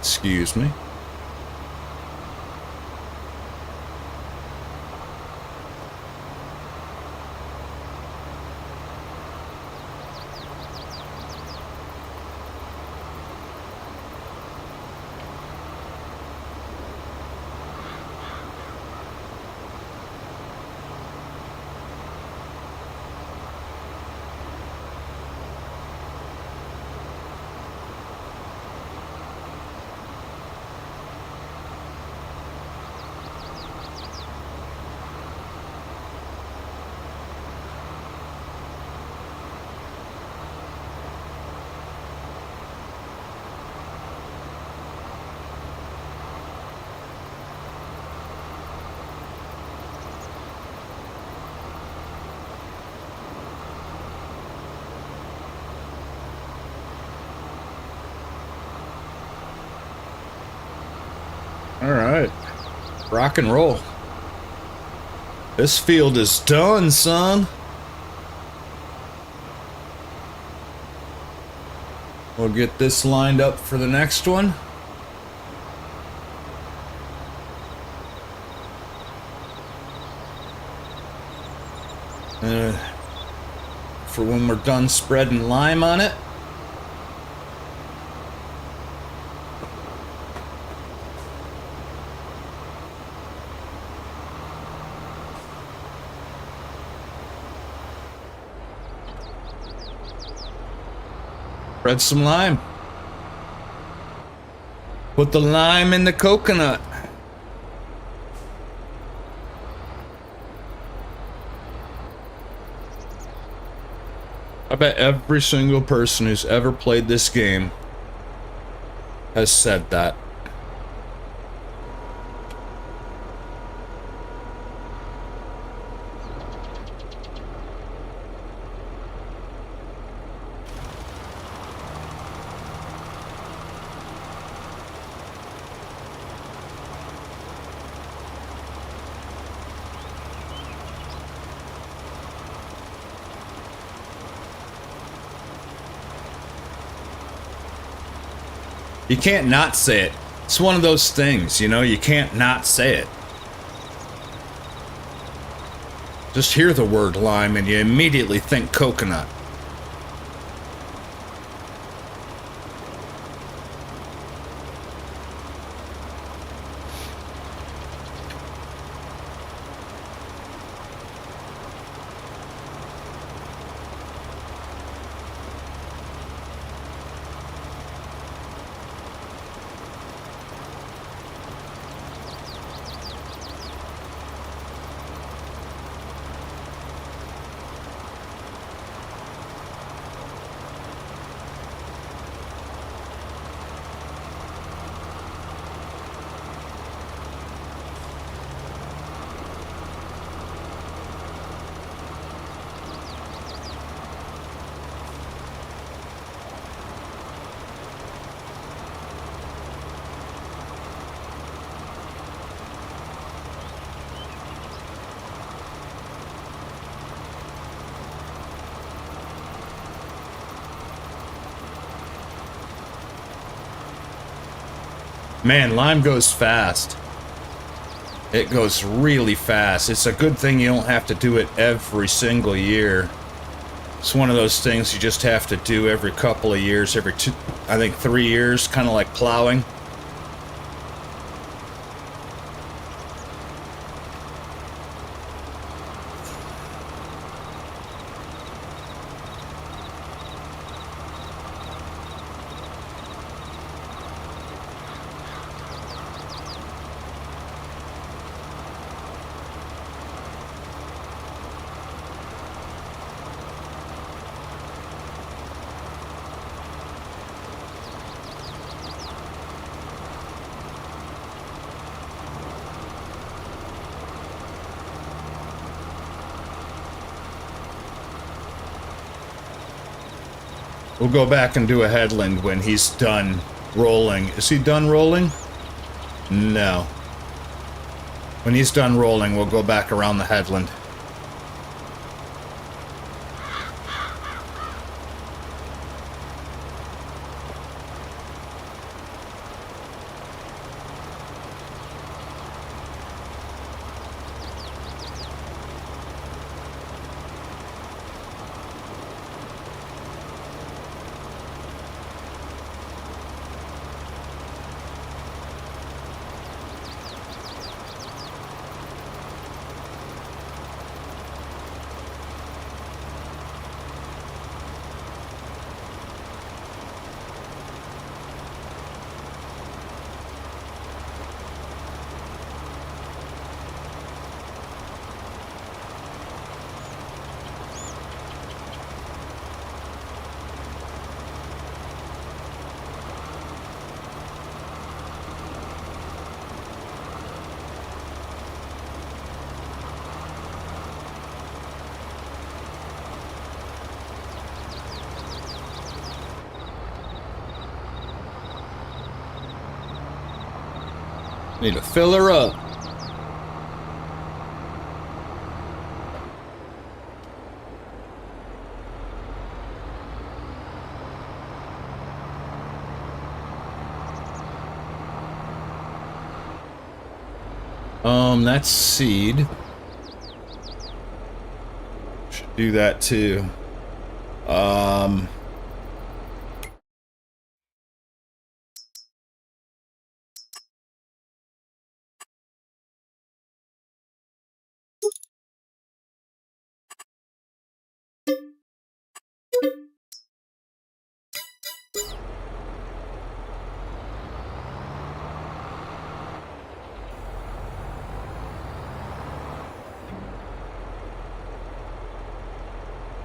Excuse me. All right, rock and roll. This field is done, son. We'll get this lined up for the next one. For when we're done spreading lime on it. Spread some lime. Put the lime in the coconut. I bet every single person who's ever played this game has said that. You can't not say it. It's one of those things, you know, you can't not say it. Just hear the word lime and you immediately think coconut. Man, lime goes fast. It goes really fast. It's a good thing you don't have to do it every single year. It's one of those things you just have to do every couple of years, every 3 years, kind of like plowing. We'll go back and do a headland when he's done rolling. Is he done rolling? No. When he's done rolling, we'll go back around the headland. Need to fill her up. That's seed. Should do that too.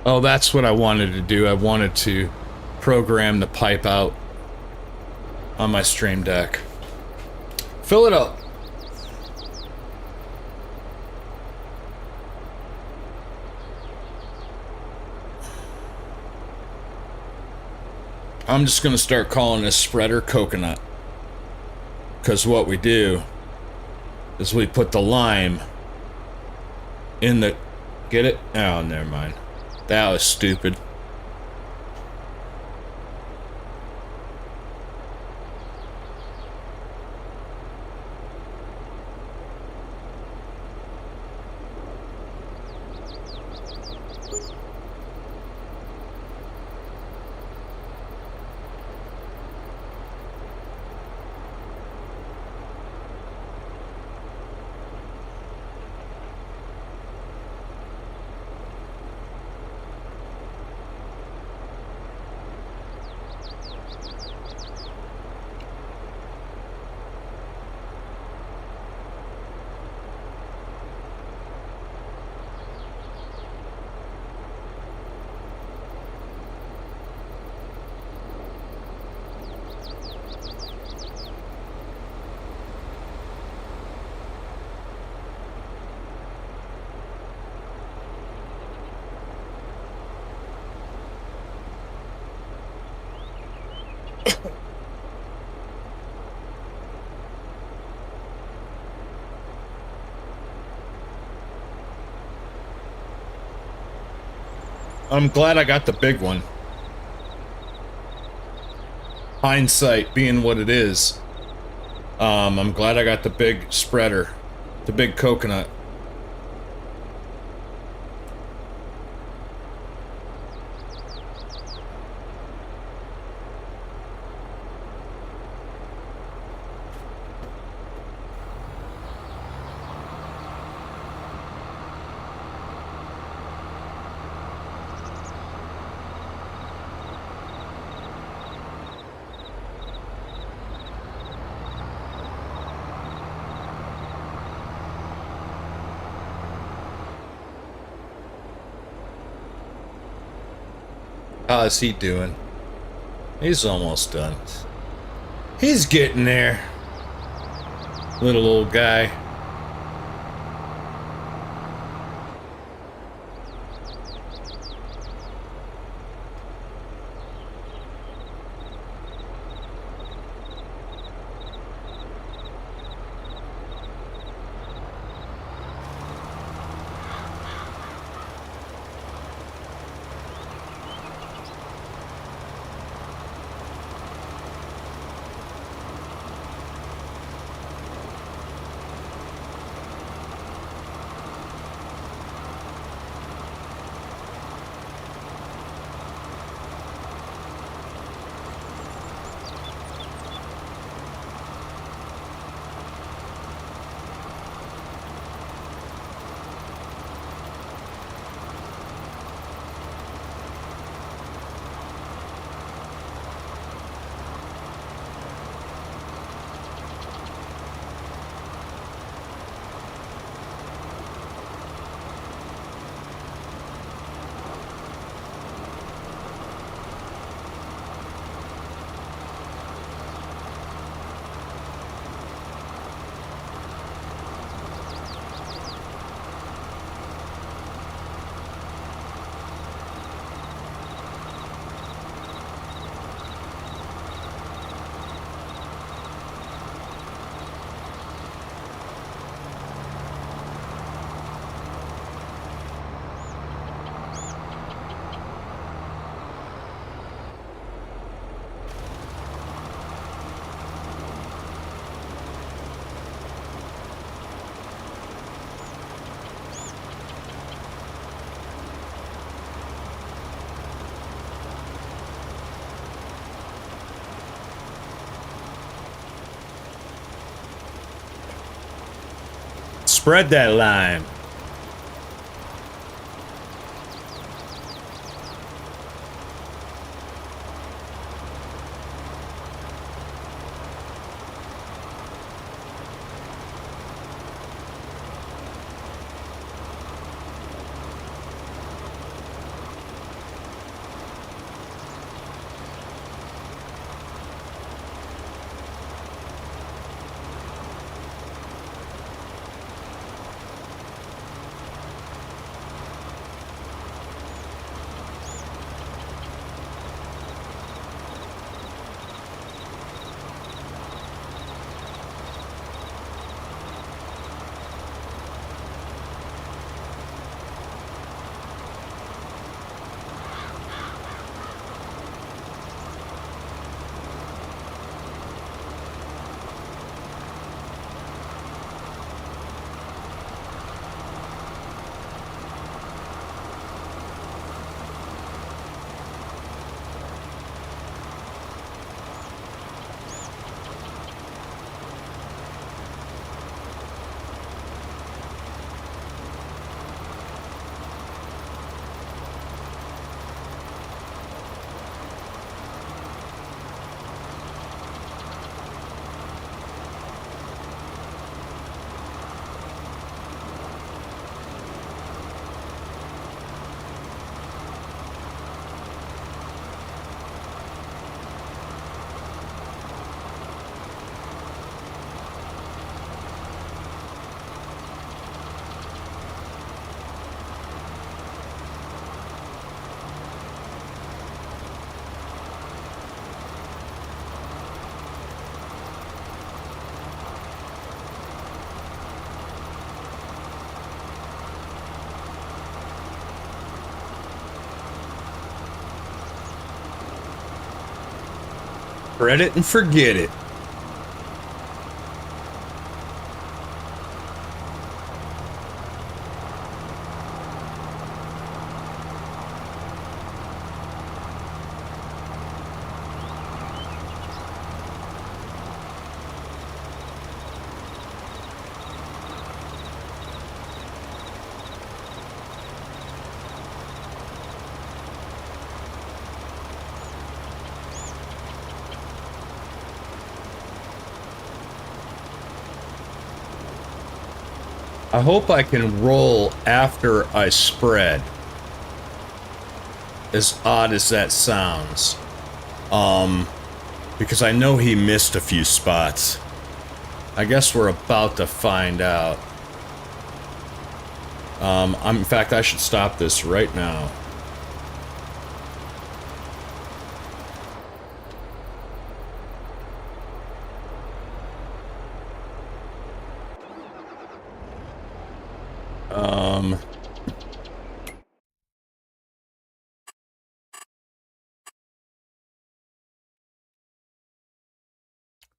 Oh, that's what I wanted to do. I wanted to program the pipe out on my stream deck. Fill it up. I'm just going to start calling this spreader coconut. Because what we do is we put the lime in the... Get it? Oh, never mind. That was stupid. I'm glad I got the big one. Hindsight being what it is. I'm glad I got the big spreader. The big coconut. How's he doing? He's almost done. He's getting there. Little old guy. Spread that lime. Spread it and forget it. I hope I can roll after I spread. As odd as that sounds. Because I know he missed a few spots. I guess we're about to find out. In fact, I should stop this right now.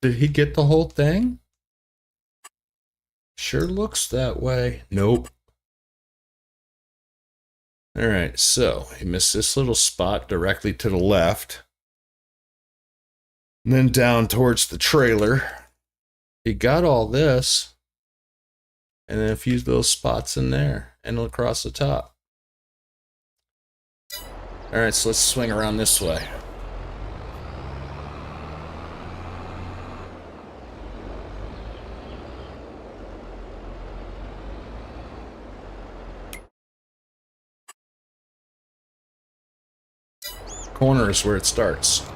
Did he get the whole thing? Sure looks that way. Nope. Alright, so he missed this little spot directly to the left. And then down towards the trailer. He got all this. And then a few little spots in there. And across the top. Alright, so let's swing around this way. Corner is where it starts.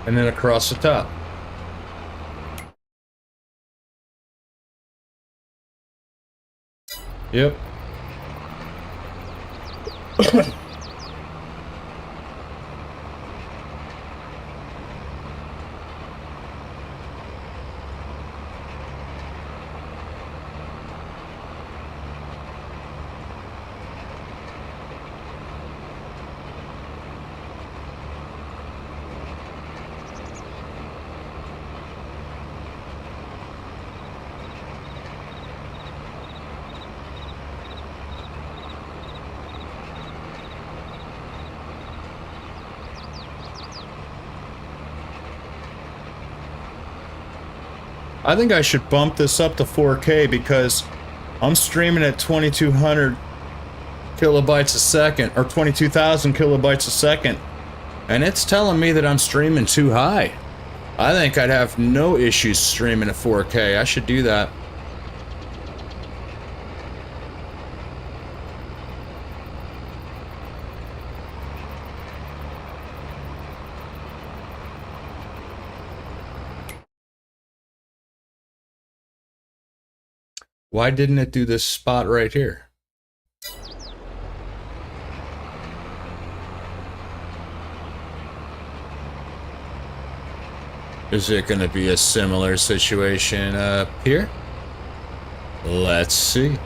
And then across the top. Yep. I think I should bump this up to 4K because I'm streaming at 2200 kilobytes a second, or 22,000 kilobytes a second, and it's telling me that I'm streaming too high. I think I'd have no issues streaming at 4K. I should do that. Why didn't it do this spot right here? Is it going to be a similar situation up here? Let's see.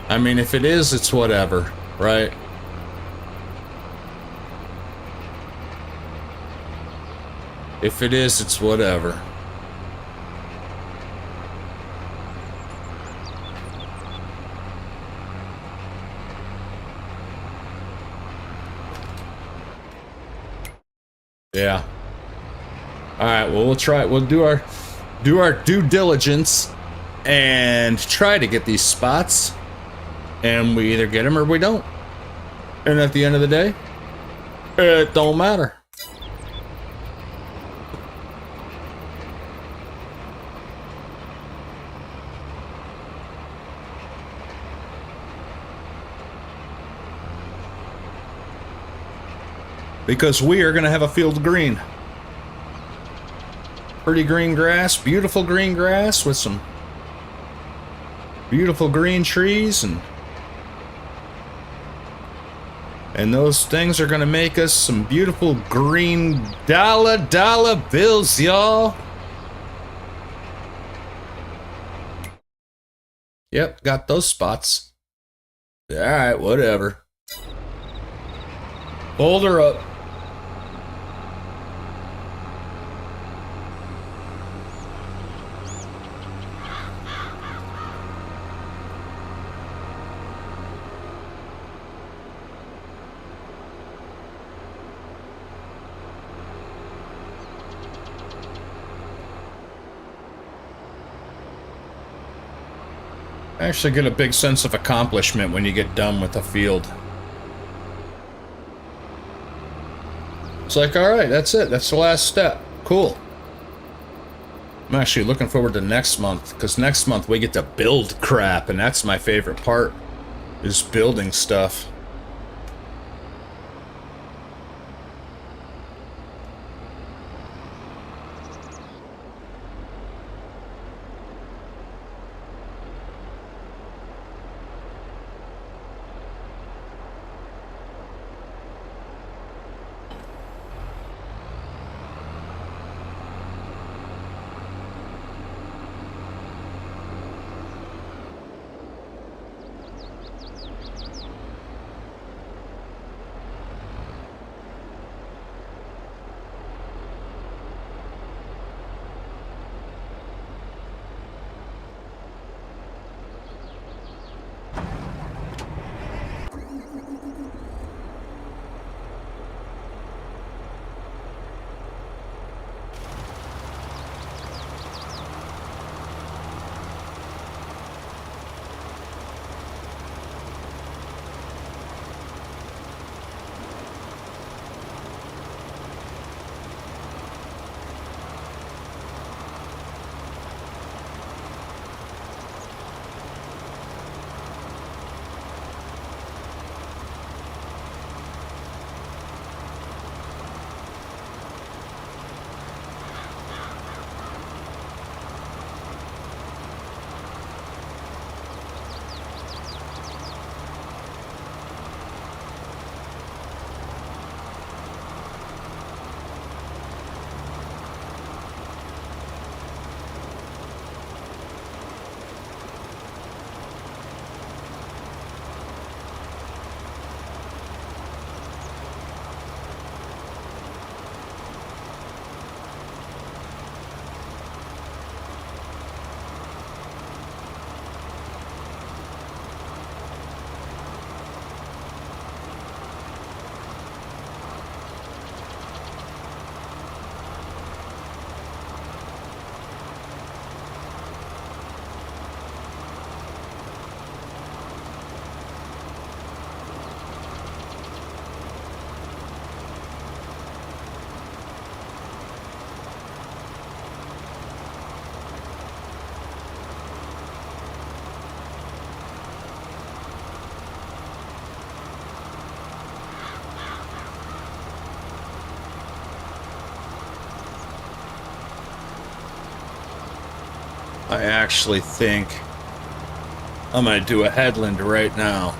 I mean, if it is, it's whatever, right? If it is, it's whatever. Yeah. All right. Well, we'll try. We'll do our due diligence and try to get these spots, and we either get them or we don't. And at the end of the day, it don't matter. because we are going to have a field of green. Pretty green grass, beautiful green grass with some beautiful green trees, and those things are going to make us some beautiful green dollar bills, y'all. Yep, got those spots. Alright, whatever. Hold her up. I actually get a big sense of accomplishment when you get done with a field. It's like, alright, that's it. That's the last step. Cool. I'm actually looking forward to next month, because next month we get to build crap, and that's my favorite part, is building stuff. I actually think I'm gonna do a headland right now.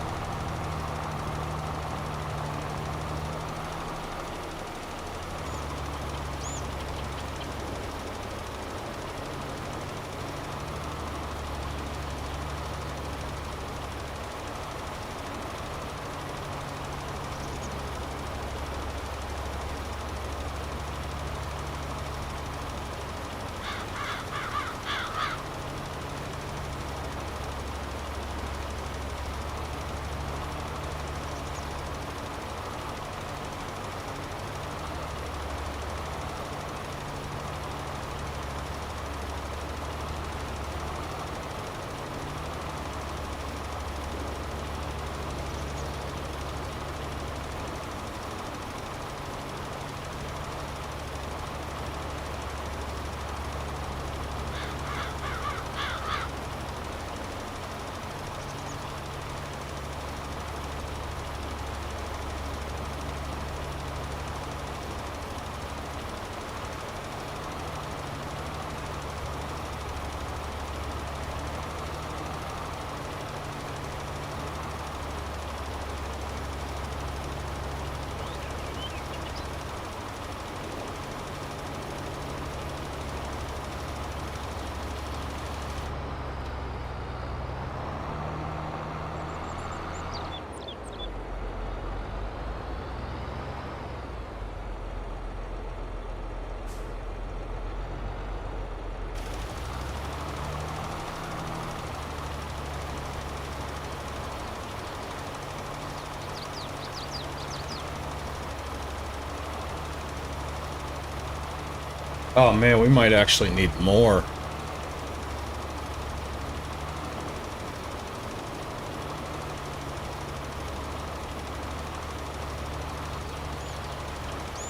Oh man, we might actually need more.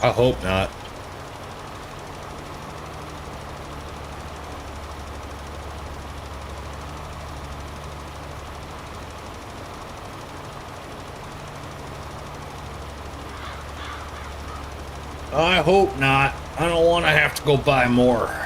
I hope not. I hope not. I don't want to have to go buy more.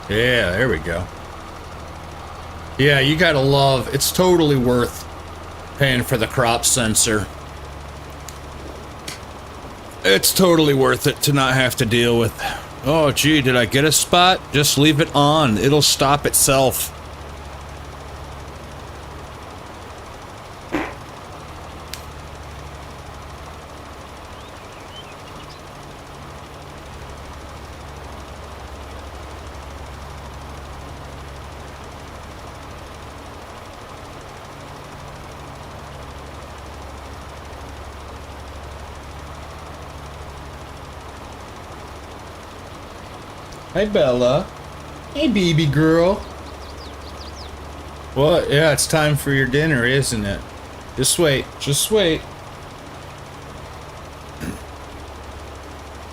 Yeah, there we go. Yeah, you gotta love, it's totally worth paying for the crop sensor. It's totally worth it to not have to deal with, oh gee, did I get a spot? Just leave it on, it'll stop itself. Hey, Bella. Hey, baby girl. What? Yeah, it's time for your dinner, isn't it? Just wait. Just wait.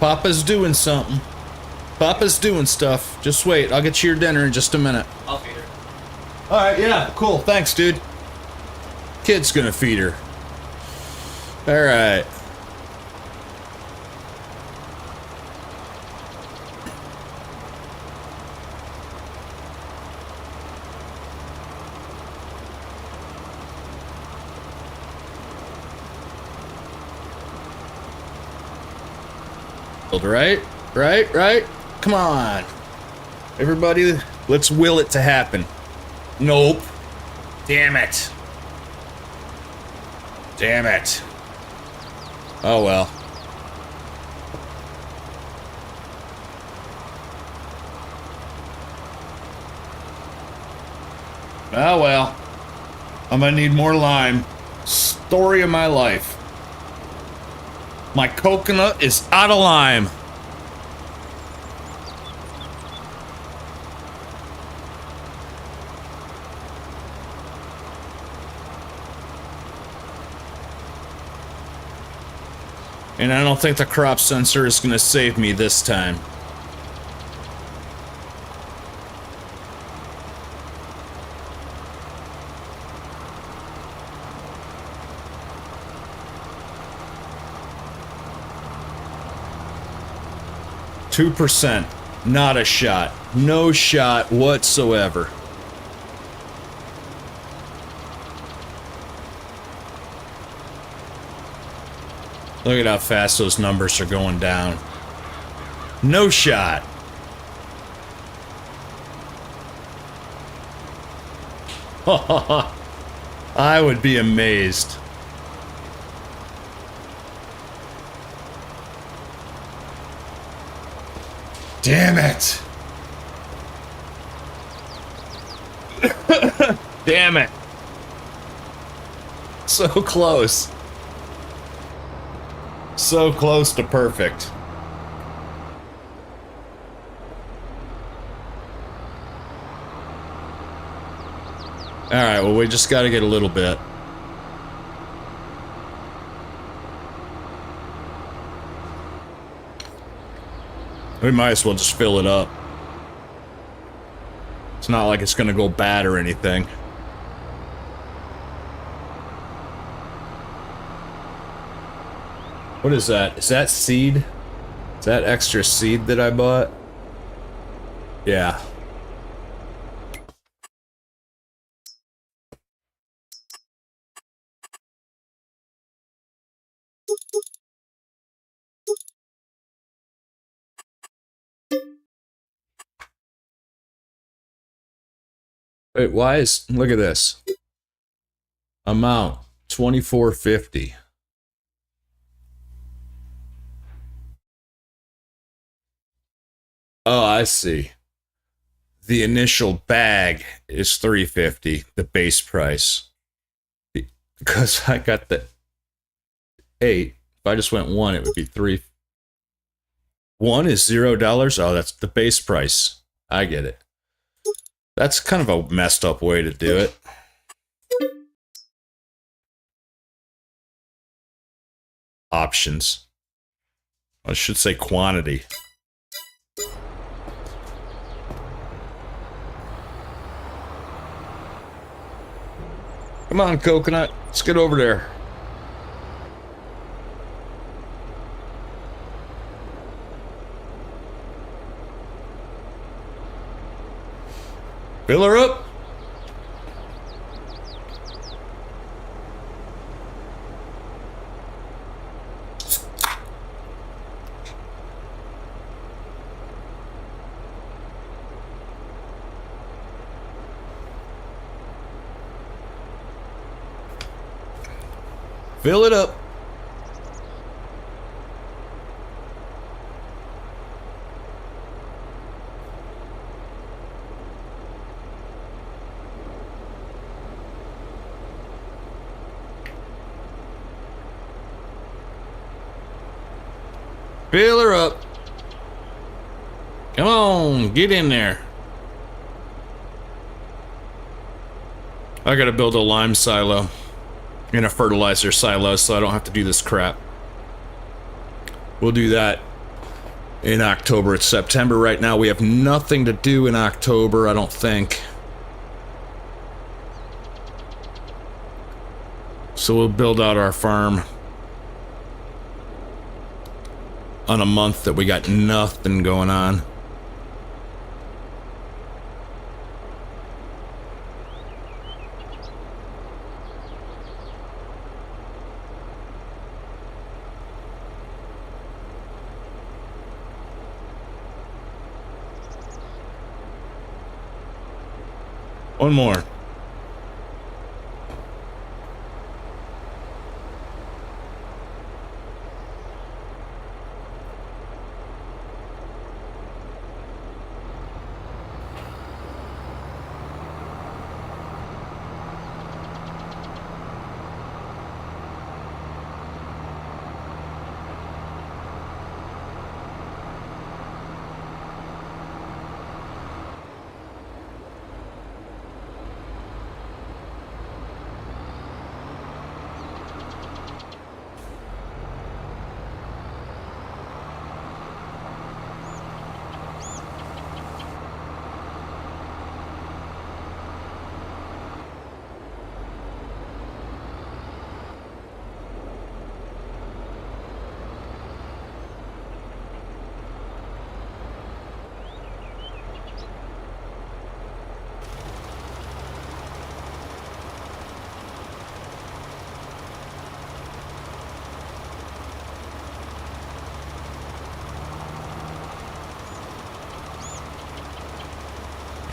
Papa's doing something. Papa's doing stuff. Just wait. I'll get you your dinner in just a minute. I'll feed her. Alright, yeah, cool. Thanks, dude. Kid's gonna feed her. Alright. Right? Come on. Everybody, let's will it to happen. Nope. Damn it. Damn it. Oh well. Oh well. I'm gonna need more lime. Story of my life. My coconut is out of lime. And I don't think the crop sensor is gonna save me this time. %, not a shot. No shot whatsoever. Look at how fast those numbers are going down. No shot. I would be amazed. Damn it. Damn it. So close. So close to perfect. Alright, well, we just gotta get a little bit. We might as well just fill it up. It's not like it's gonna go bad or anything. What is that? Is that seed? Is that extra seed that I bought? Yeah. Wait, why is... Look at this. Amount, $24.50. Oh, I see. The initial bag is $3.50, the base price. Because I got the 8. If I just went 1, it would be 3. 1 is $0? Oh, that's the base price. I get it. That's kind of a messed up way to do it. Options. I should say quantity. Come on, coconut. Let's get over there. Fill her up. Fill it up. Fill her up. Come on, get in there. I gotta build a lime silo and a fertilizer silo so I don't have to do this crap. We'll do that in October. It's September right now. We have nothing to do in October, I don't think. So we'll build out our farm on a month that we got nothing going on. One more.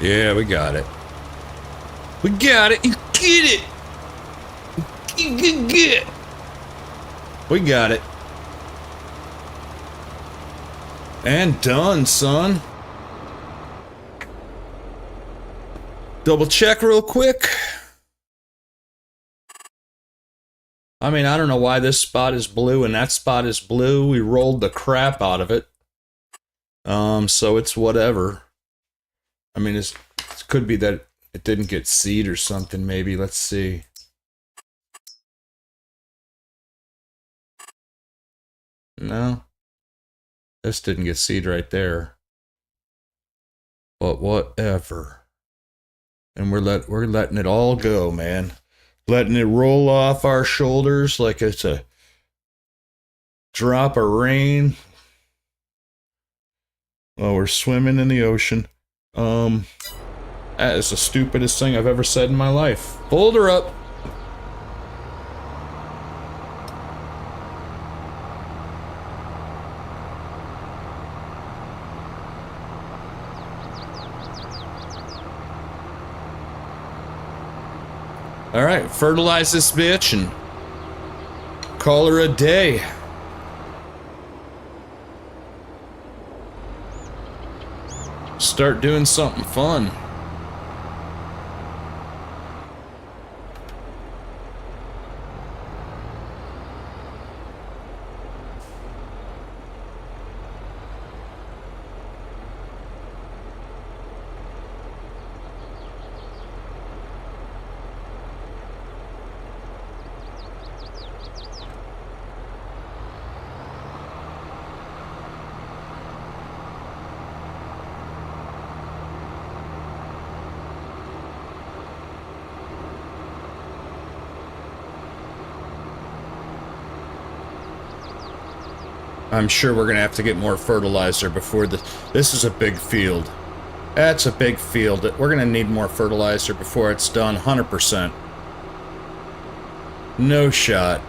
Yeah, we got it. We got it. You get it. You get it. We got it. And done, son. Double check real quick. I mean, I don't know why this spot is blue and that spot is blue. We rolled the crap out of it. So it's whatever. I mean, it could be that it didn't get seed or something, maybe. Let's see. No. This didn't get seed right there. But whatever. And we're letting it all go, man. Letting it roll off our shoulders like it's a drop of rain. Oh, we're swimming in the ocean. That is the stupidest thing I've ever said in my life. Hold her up. Alright, fertilize this bitch and call her a day. Start doing something fun. I'm sure we're gonna have to get more fertilizer before this is a big field. That's a big field. We're gonna need more fertilizer before it's done, 100%. No shot.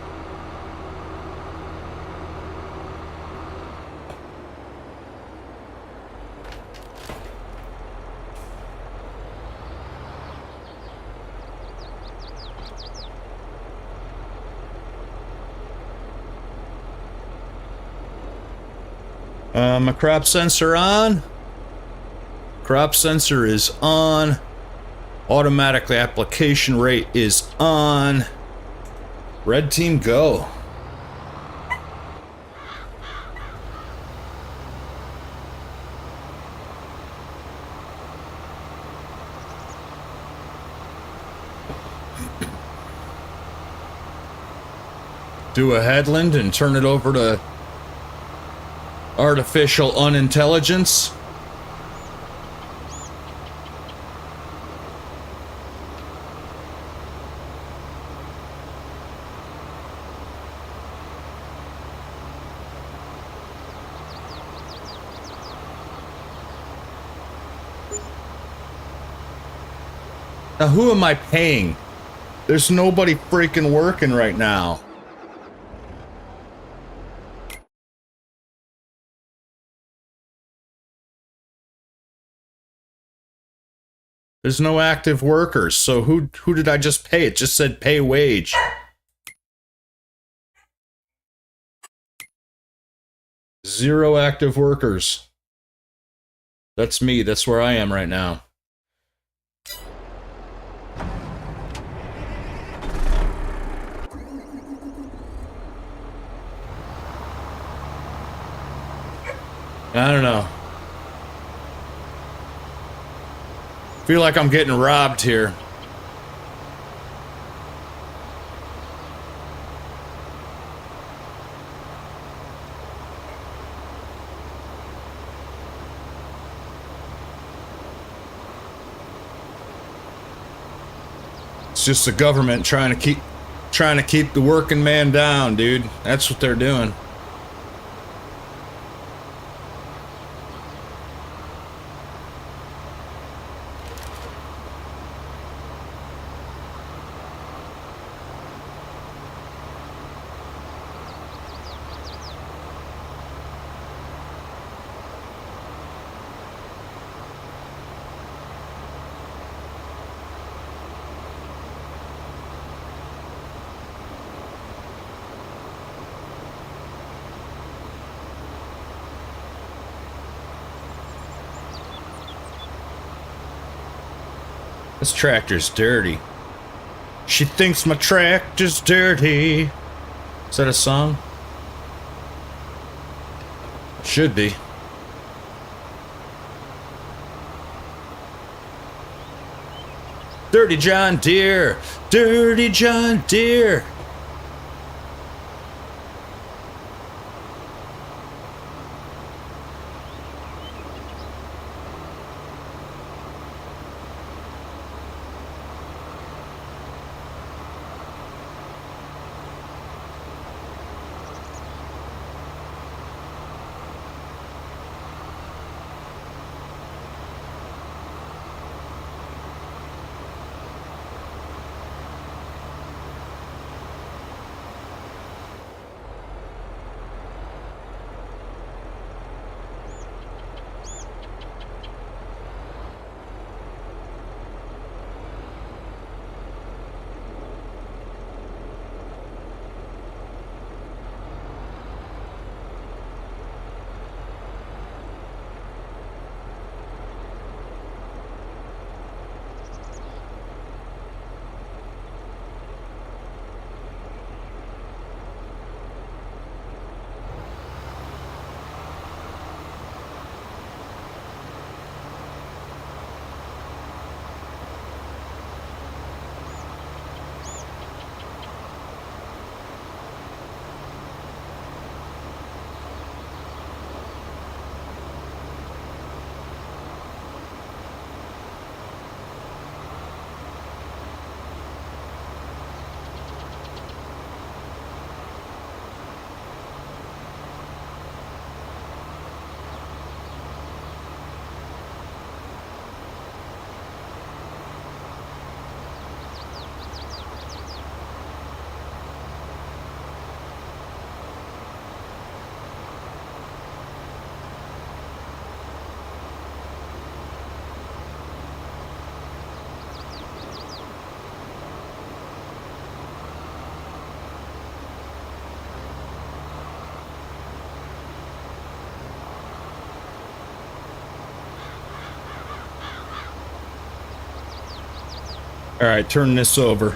My crop sensor on. Crop sensor is on. Automatically application rate is on. Red team go. Do a headland and turn it over to artificial unintelligence. Now who am I paying? There's nobody freaking working right now. There's no active workers, so who did I just pay? It just said pay wage. Zero active workers. That's me, that's where I am right now. I don't know. Feel like I'm getting robbed here. It's just the government trying to keep the working man down, dude. That's what they're doing. This tractor's dirty. She thinks my tractor's dirty. Is that a song? Should be. Dirty John Deere. Dirty John Deere. All right, turn this over.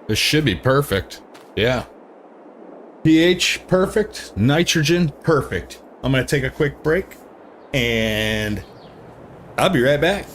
This should be perfect. Yeah. pH perfect, nitrogen perfect. I'm gonna take a quick break and I'll be right back.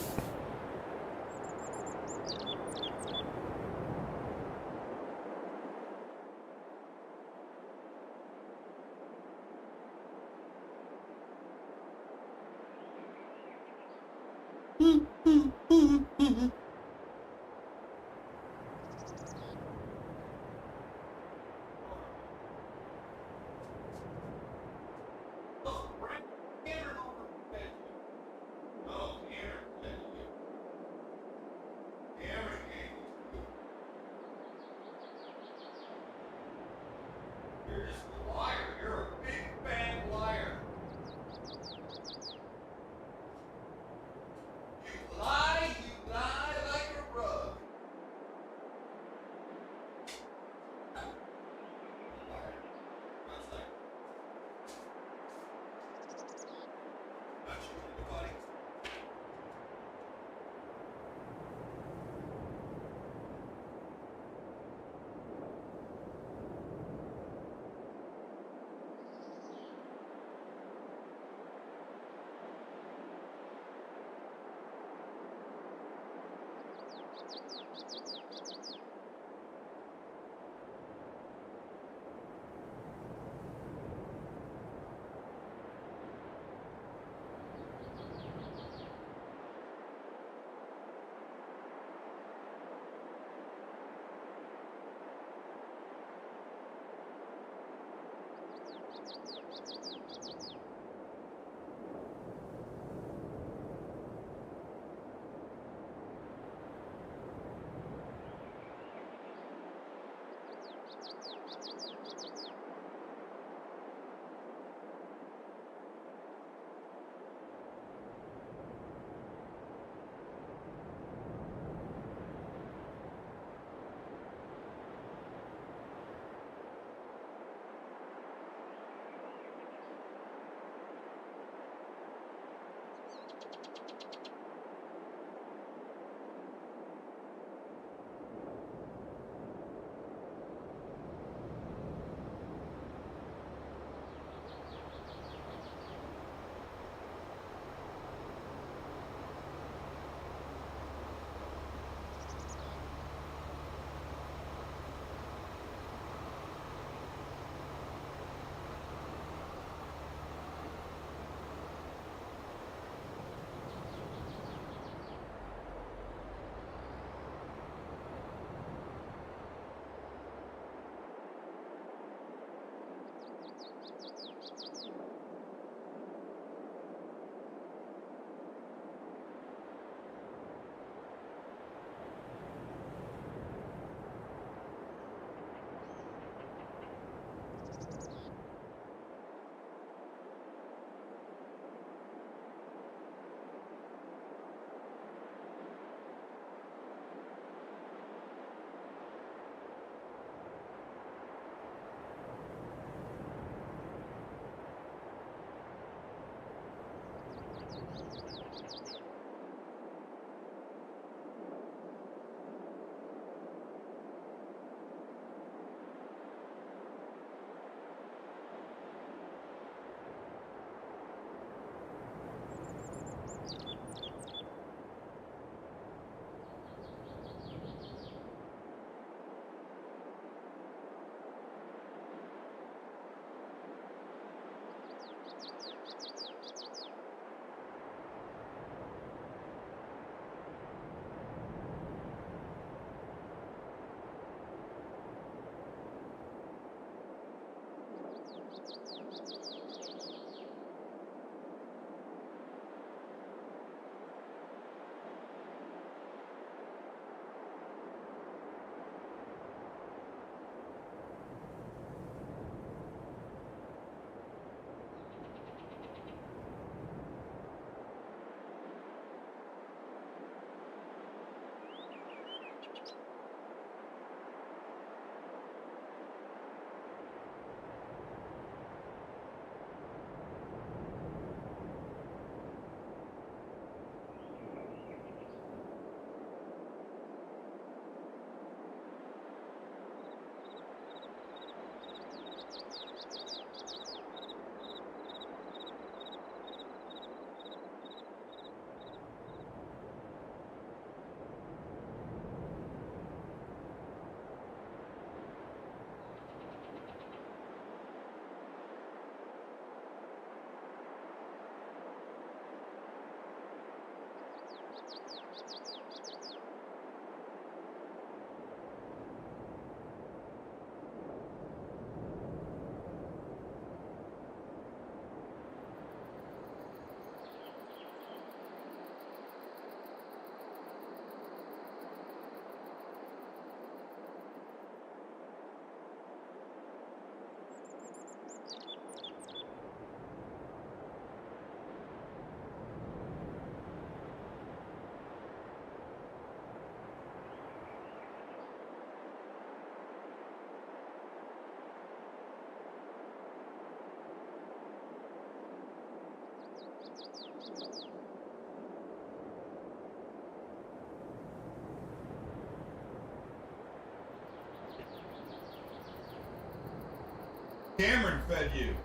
Cameron fed you.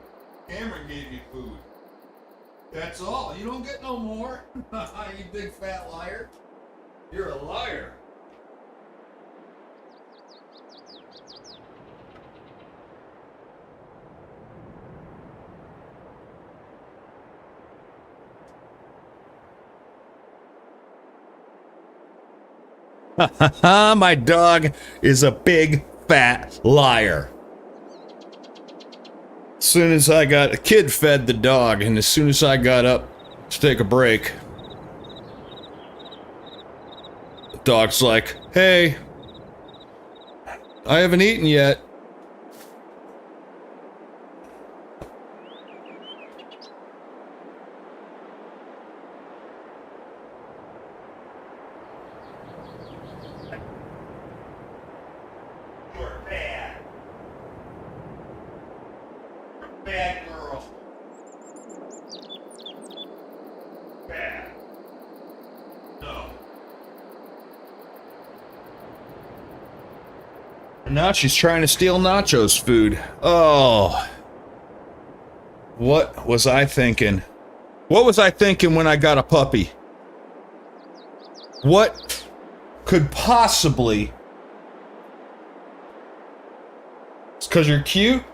Cameron gave you food. That's all. You don't get no more. You big fat liar. You're a liar. My dog is a big fat liar. As soon as I got a kid fed the dog, and as soon as I got up to take a break, the dog's like, "Hey, I haven't eaten yet." Bad girl. Bad. No. And now she's trying to steal Nacho's food. Oh. What was I thinking? What was I thinking when I got a puppy? What could possibly... It's 'cause you're cute?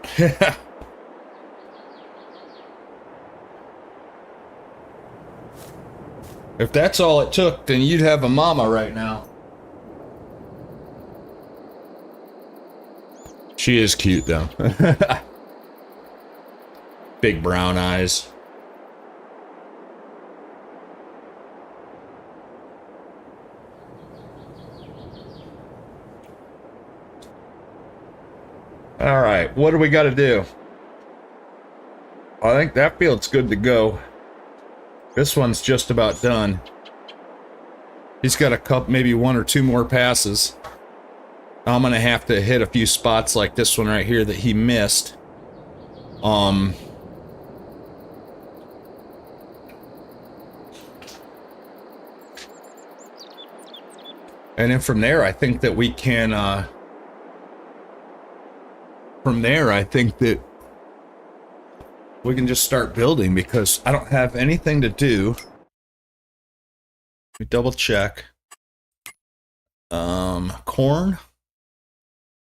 If that's all it took, then you'd have a mama right now. She is cute, though. Big brown eyes. All right, what do we got to do? I think that field's good to go. This one's just about done. He's got a couple, maybe one or two more passes. I'm gonna have to hit a few spots like this one right here that he missed. And then from there, I think that we can, from there, I think that we can just start building because I don't have anything to do. Let me double check. Corn.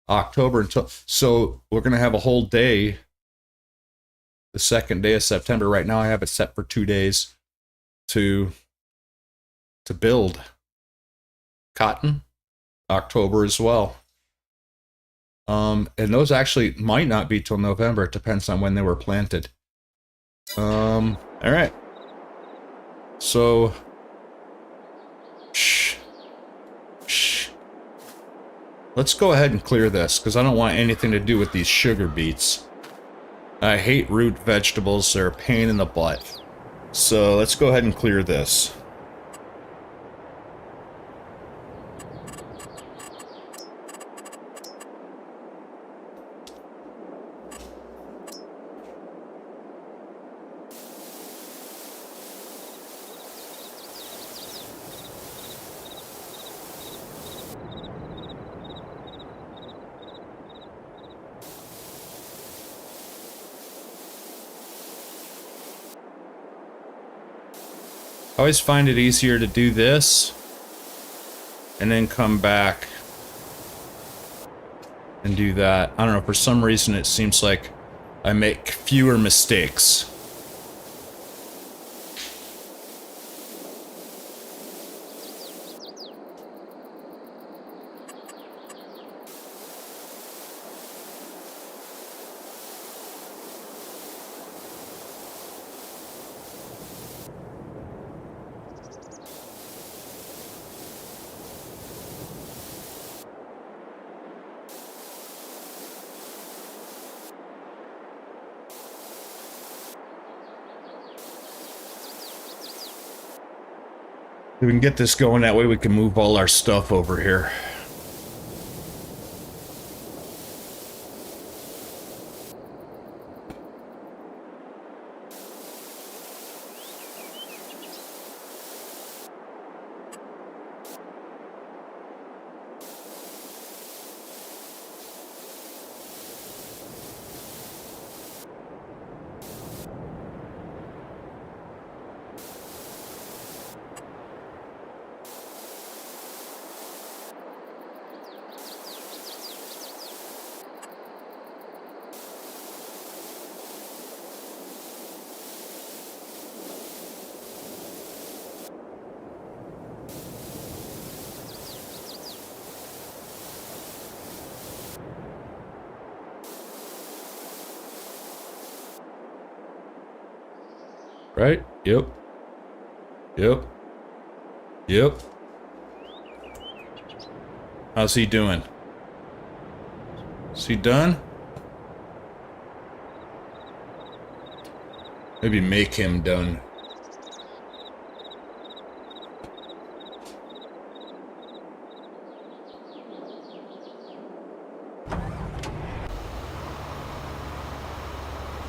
October until, so we're gonna have a whole day the 2nd day of September. Right now I have it set for 2 days to build cotton. October as well. And those actually might not be till November. It depends on when they were planted. All right. So, shh. Let's go ahead and clear this, because I don't want anything to do with these sugar beets. I hate root vegetables. They're a pain in the butt. So let's go ahead and clear this. I always find it easier to do this and then come back and do that. I don't know, for some reason it seems like I make fewer mistakes. We can get this going, that way we can move all our stuff over here. Right? Yep. Yep. Yep. How's he doing? Is he done? Maybe make him done.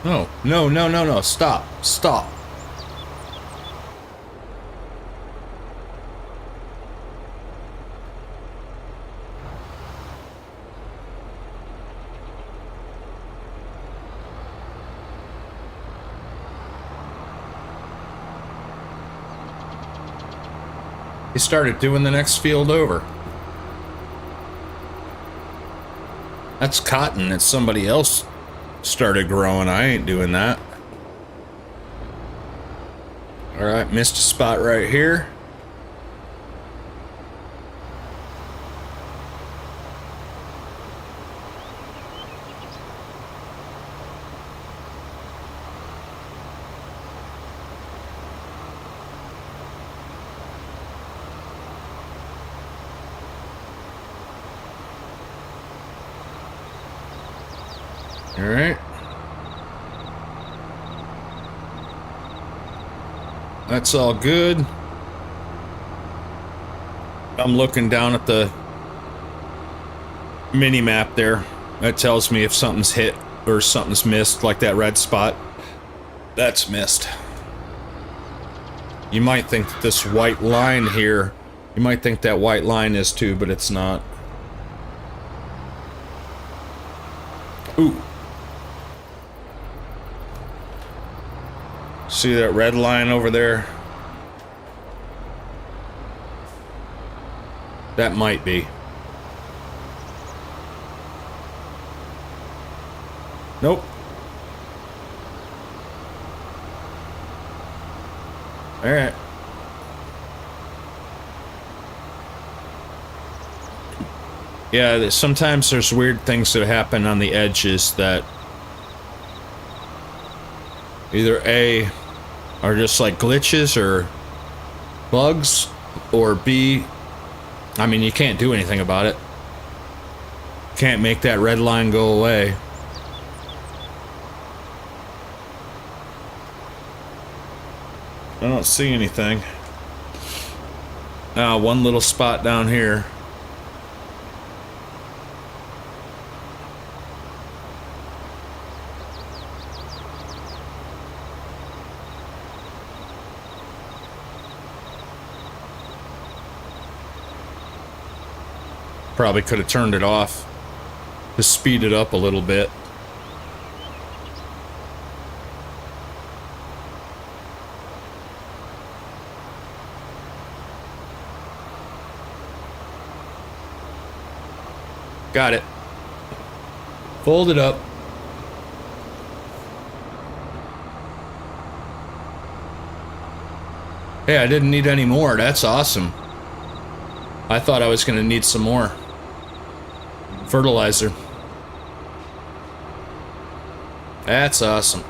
No, no, no, no, no. Stop. Stop. He started doing the next field over. That's cotton that somebody else started growing. I ain't doing that. Alright, missed a spot right here. Alright. That's all good. I'm looking down at the mini map there. That tells me if something's hit or something's missed, like that red spot. That's missed. You might think that this white line here, you might think that white line is too, but it's not. Ooh. See that red line over there? That might be. Nope. Alright. Yeah, sometimes there's weird things that happen on the edges that either A, are just like glitches or bugs, or B, I mean, you can't do anything about it. Can't make that red line go away. I don't see anything. Now, one little spot down here. Probably could have turned it off to speed it up a little bit. Got it. Fold it up. Hey, I didn't need any more. That's awesome. I thought I was going to need some more fertilizer. That's awesome.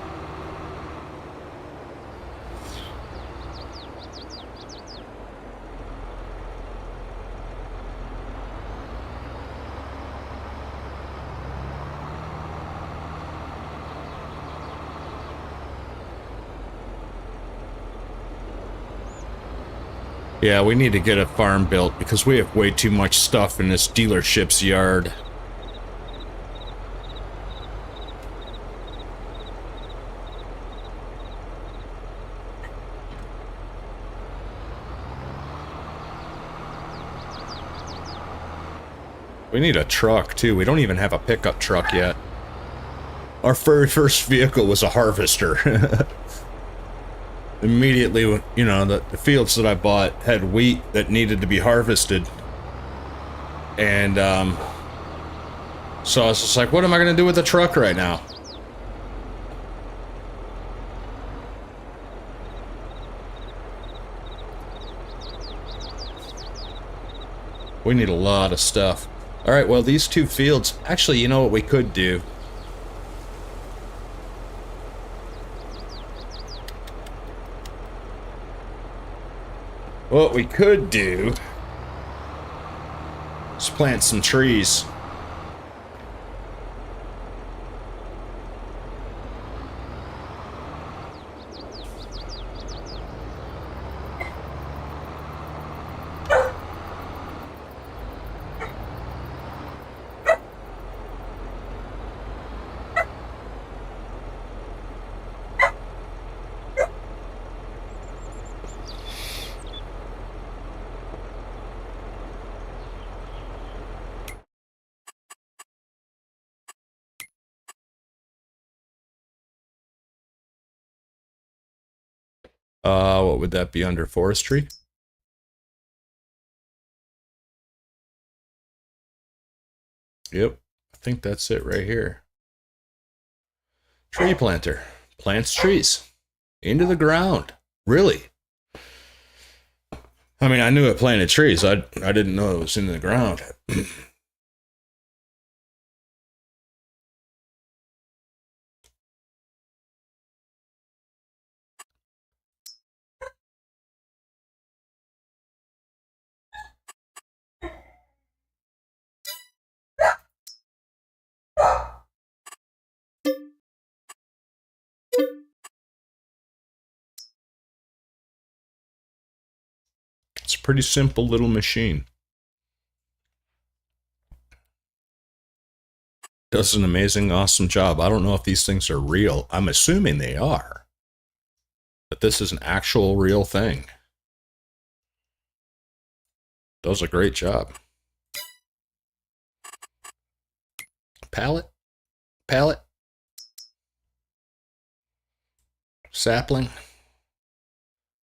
Yeah, we need to get a farm built because we have way too much stuff in this dealership's yard. We need a truck, too. We don't even have a pickup truck yet. Our very first vehicle was a harvester. Immediately, you know, the fields that I bought had wheat that needed to be harvested. And, so I was just like, what am I going to do with the truck right now? We need a lot of stuff. Alright, well, these two fields... Actually, you know what we could do? What we could do is plant some trees. What would that be under forestry? Yep, I think that's it right here. Tree planter. Plants trees. Into the ground. Really? I mean, I knew it planted trees. I didn't know it was in the ground. It's a pretty simple little machine. Does an amazing, awesome job. I don't know if these things are real. I'm assuming they are. But this is an actual real thing. Does a great job. Pallet. Pallet. Sapling.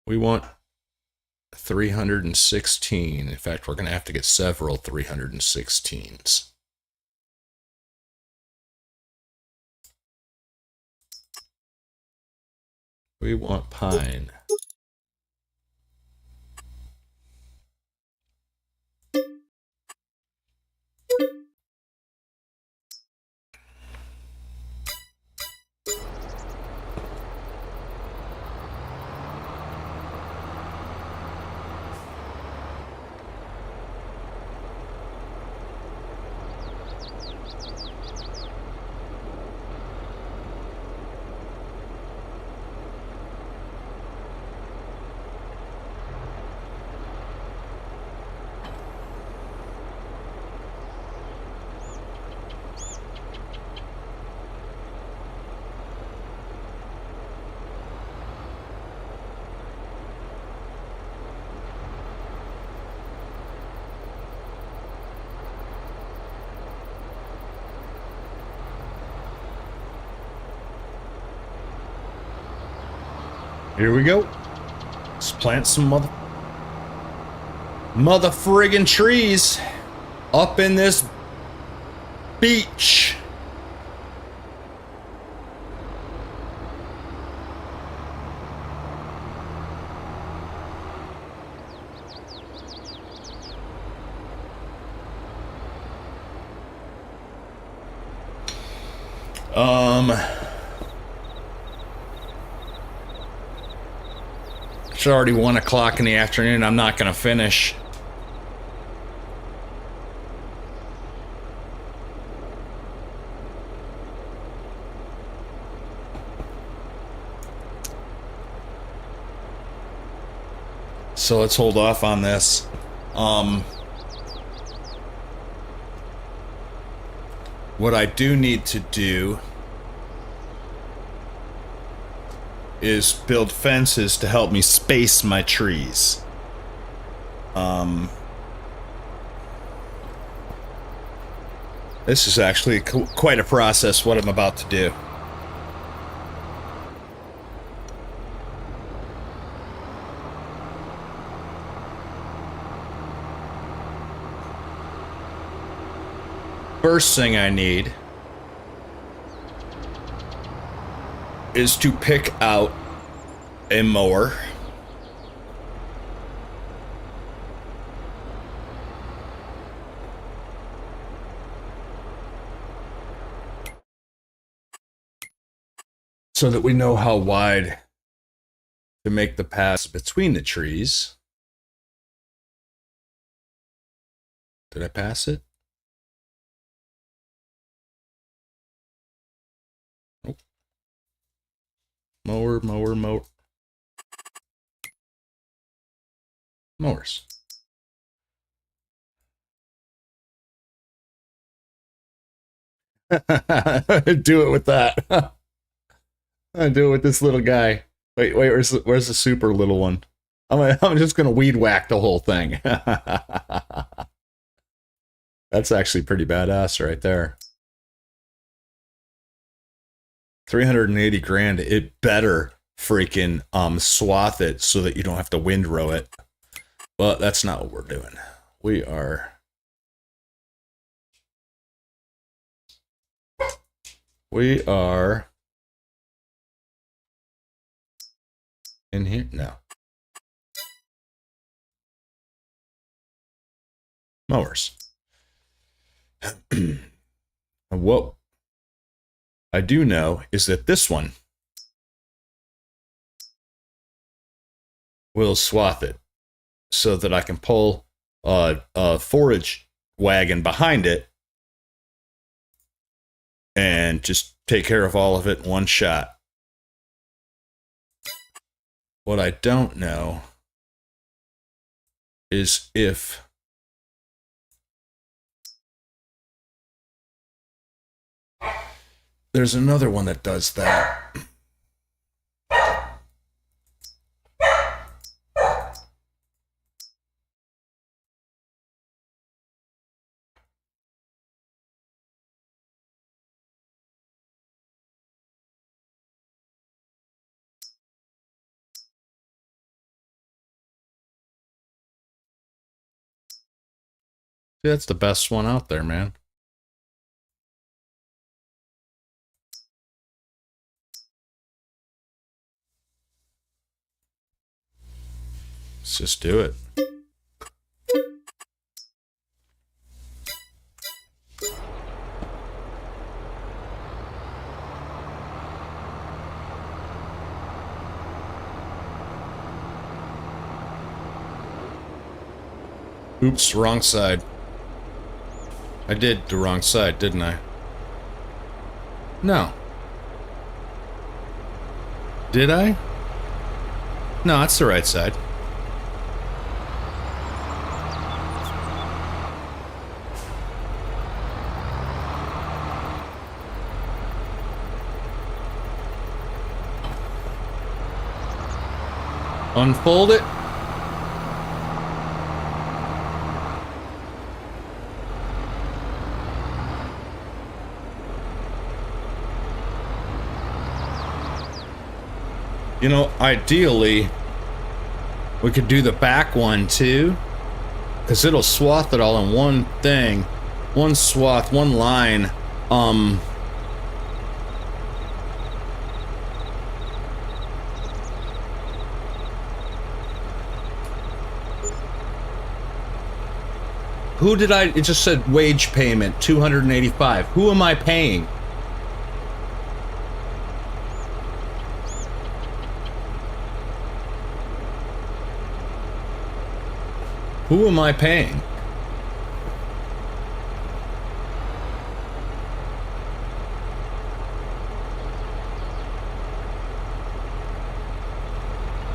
We want 316. In fact, we're going to have to get several 316s. We want pine. Here we go. Let's plant some mother friggin' trees up in this beach. It's already 1 o'clock in the afternoon. I'm not gonna finish. So let's hold off on this. What I do need to do is build fences to help me space my trees. This is actually quite a process, what I'm about to do. First thing I need is to pick out a mower. So that we know how wide to make the paths between the trees. Did I pass it? Nope. Mower. Mowers. Do it with that. I do it with this little guy. Wait, where's the super little one? I'm just gonna weed whack the whole thing. That's actually pretty badass right there. 380 grand. It better freaking swath it so that you don't have to windrow it. But that's not what we're doing. We are in here now. Mowers. And what I do know is that this one will swath it so that I can pull a forage wagon behind it and just take care of all of it in one shot. What I don't know is if there's another one that does that. See, that's the best one out there, man. Let's just do it. Oops, wrong side. I did the wrong side, didn't I? No. Did I? No, that's the right side. Unfold it. You know, ideally, we could do the back one too, because it'll swath it all in one thing. One swath, one line. Who did I... It just said wage payment, $285. Who am I paying? Who am I paying?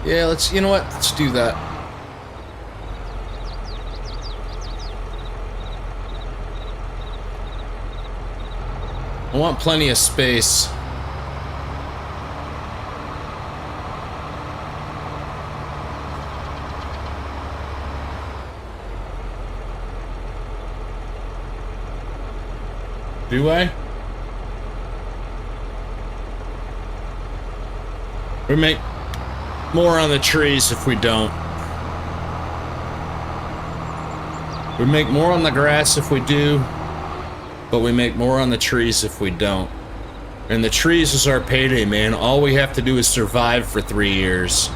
Yeah, let's... You know what? Let's do that. I want plenty of space. Do I? We make more on the trees if we don't. We make more on the grass if we do. But we make more on the trees if we don't. And the trees is our payday, man. All we have to do is survive for 3 years.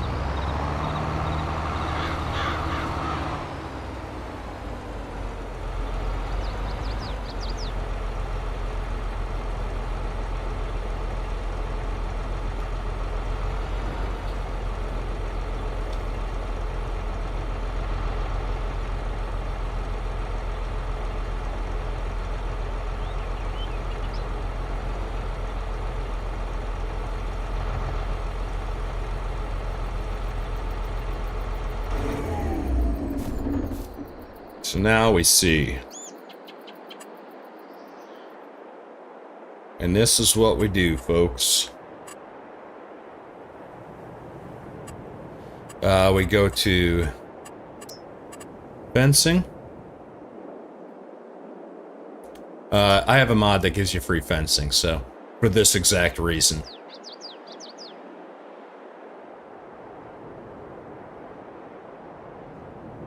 So now we see. And this is what we do, folks. We go to fencing. I have a mod that gives you free fencing, so for this exact reason.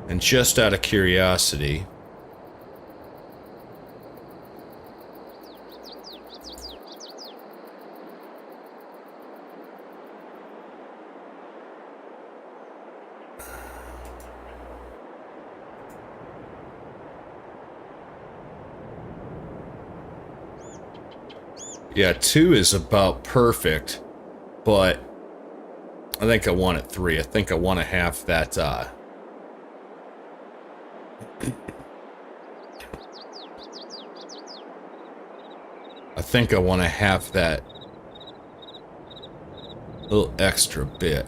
And just out of curiosity, yeah, 2 is about perfect, but I think I want it 3. I think I want to have that, I think I want to have that little extra bit.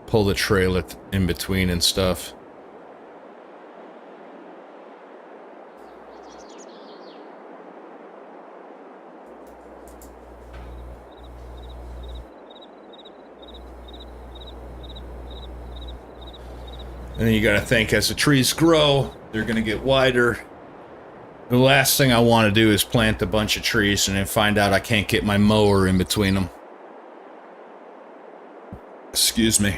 Pull the trailer in between and stuff. And then you gotta think, as the trees grow, they're gonna get wider. The last thing I want to do is plant a bunch of trees and then find out I can't get my mower in between them. Excuse me.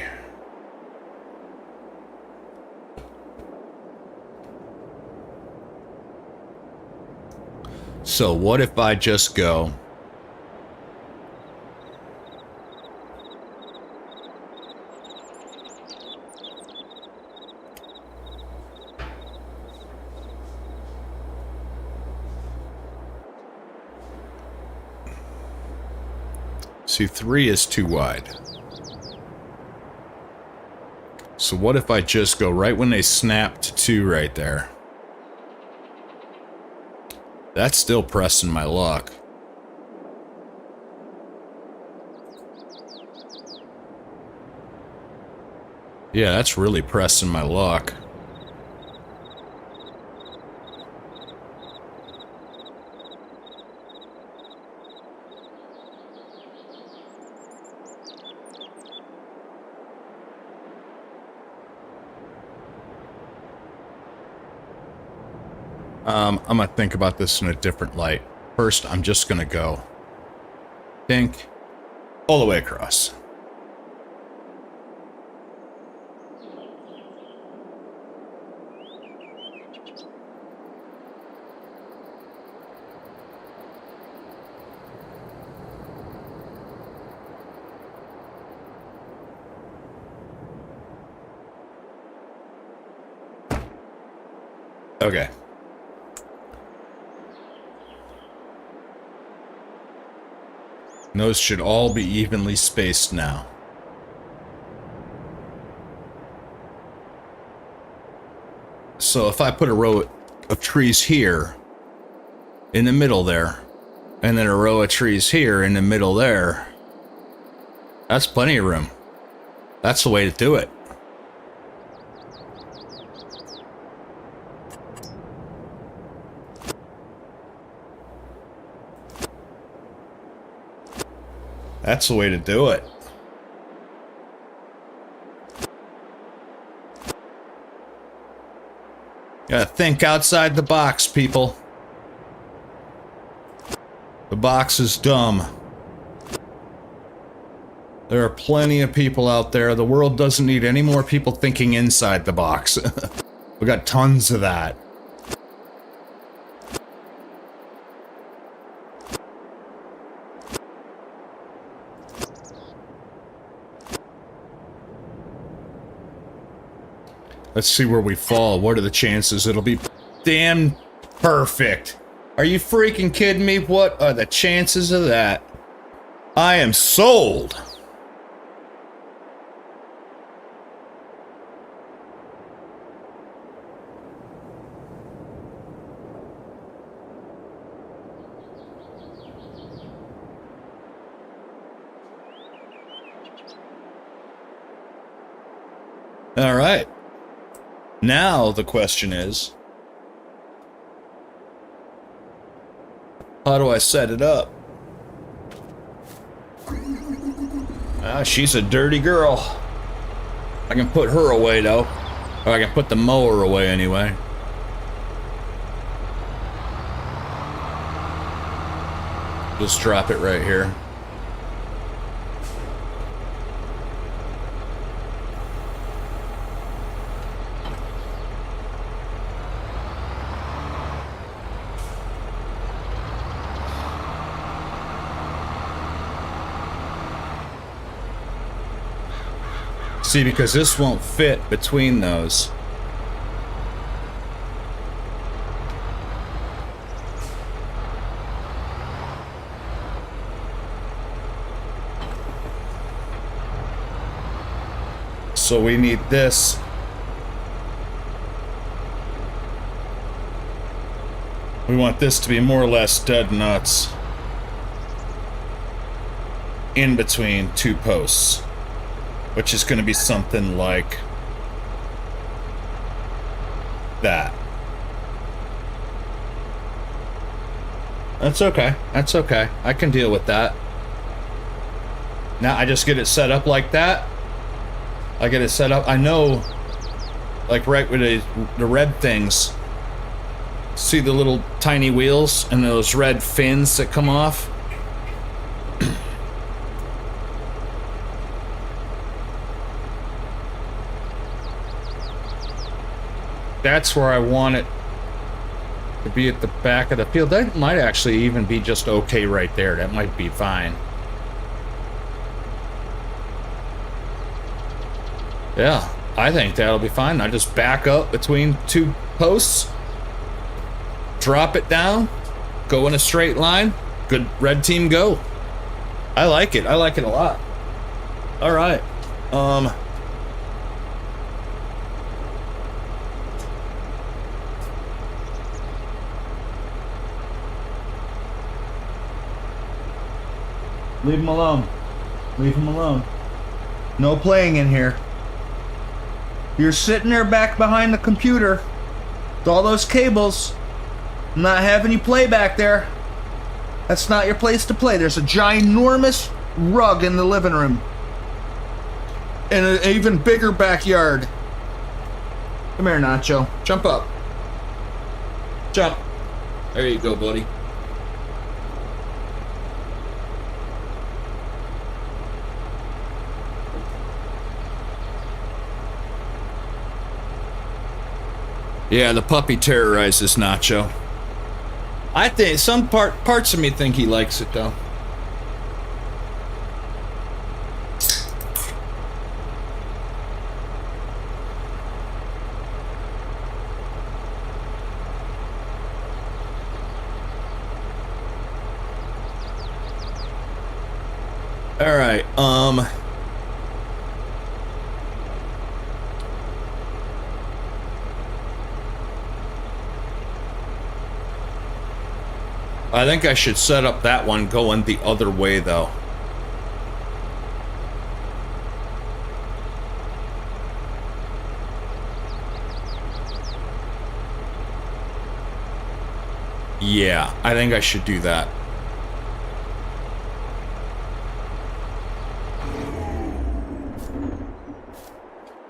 So what if I just go... See, 3 is too wide. So what if I just go right when they snap to 2 right there? That's still pressing my luck. Yeah, that's really pressing my luck. I'm gonna think about this in a different light. First, I'm just gonna go. Think. All the way across. Okay. And those should all be evenly spaced now. So if I put a row of trees here, in the middle there, and then a row of trees here in the middle there, that's plenty of room. That's the way to do it. That's the way to do it. Gotta think outside the box, people. The box is dumb. There are plenty of people out there. The world doesn't need any more people thinking inside the box. We got tons of that. Let's see where we fall. What are the chances it'll be damn perfect? Are you freaking kidding me? What are the chances of that? I am sold. All right. Now the question is, how do I set it up? Ah, she's a dirty girl. I can put her away though. Or I can put the mower away anyway. Just drop it right here. See, because this won't fit between those. So we need this. We want this to be more or less dead nuts in between two posts. Which is going to be something like that. That's okay. That's okay. I can deal with that. Now I just get it set up like that. I get it set up. I know, like right with the red things. See the little tiny wheels and those red fins that come off? That's where I want it to be, at the back of the field. That might actually even be just okay right there. That might be fine. Yeah, I think that'll be fine. I just back up between two posts, drop it down, go in a straight line. Good red team go. I like it. I like it a lot. All right. Leave him alone. Leave him alone. No playing in here. You're sitting there back behind the computer with all those cables. I'm not having you play back there. That's not your place to play. There's a ginormous rug in the living room. And an even bigger backyard. Come here, Nacho. Jump up. Jump. There you go, buddy. Yeah, the puppy terrorizes Nacho. I think some parts of me think he likes it though. All right, I think I should set up that one going the other way, though. Yeah, I think I should do that.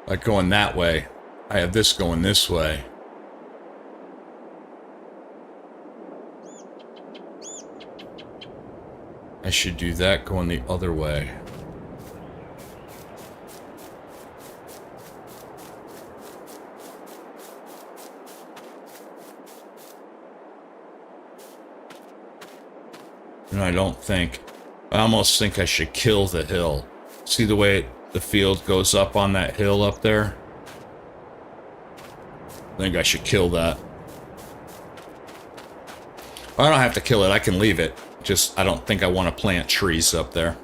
Like going that way. I have this going this way. I should do that going the other way. And I don't think. I almost think I should kill the hill. See the way the field goes up on that hill up there? I think I should kill that. I don't have to kill it, I can leave it. Just, I don't think I want to plant trees up there.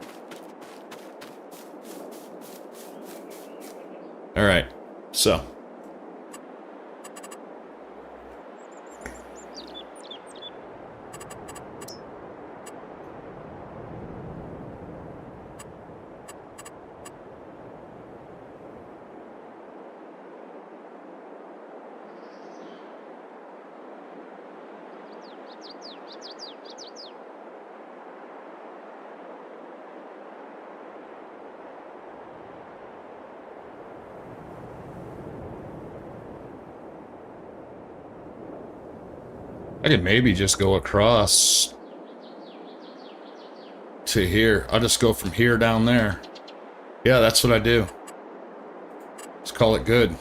Alright, so. I could maybe just go across to here. I'll just go from here down there. Yeah, that's what I do. Let's call it good.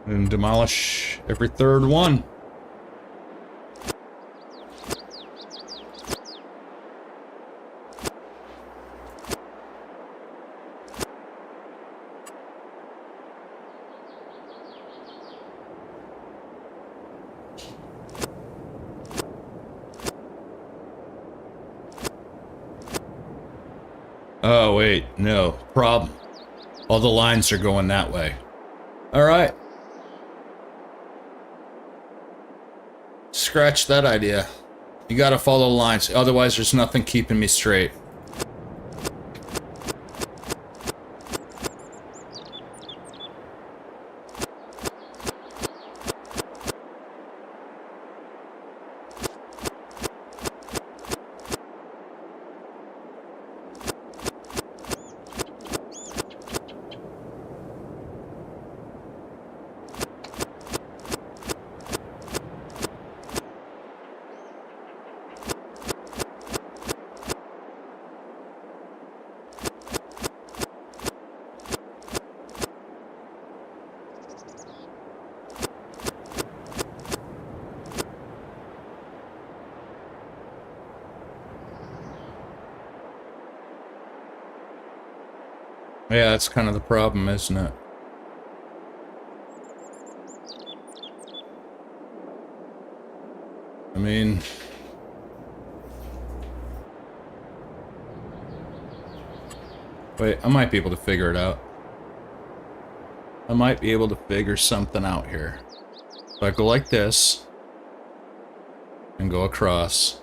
And demolish every third one. Oh, wait, no, problem. All the lines are going that way. All right. Scratch that idea. You gotta follow lines, otherwise there's nothing keeping me straight. Yeah, that's kind of the problem, isn't it? I mean... Wait, I might be able to figure it out. I might be able to figure something out here. If I go like this, and go across.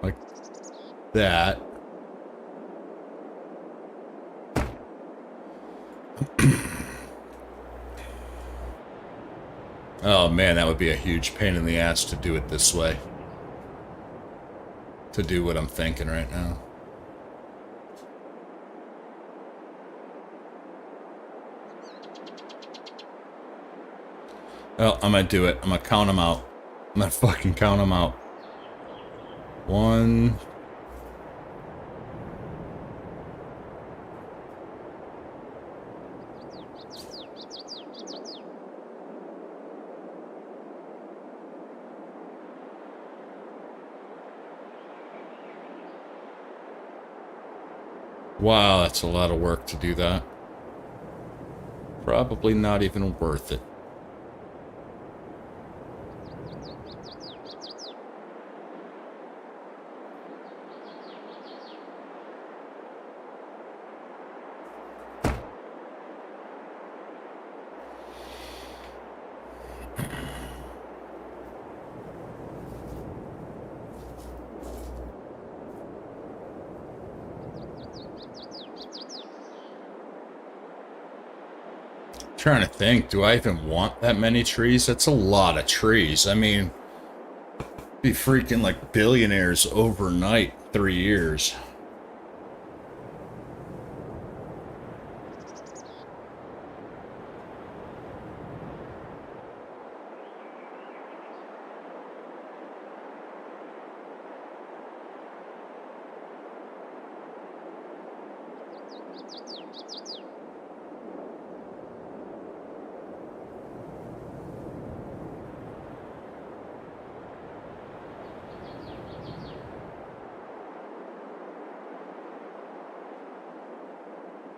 Like that. Oh man, that would be a huge pain in the ass to do it this way. To do what I'm thinking right now. Well, I'm gonna do it. I'm gonna count them out. I'm gonna fucking count them out. 1... Wow, that's a lot of work to do that. Probably not even worth it. Trying to think, do I even want that many trees? That's a lot of trees. I mean, be freaking like billionaires overnight, 3 years.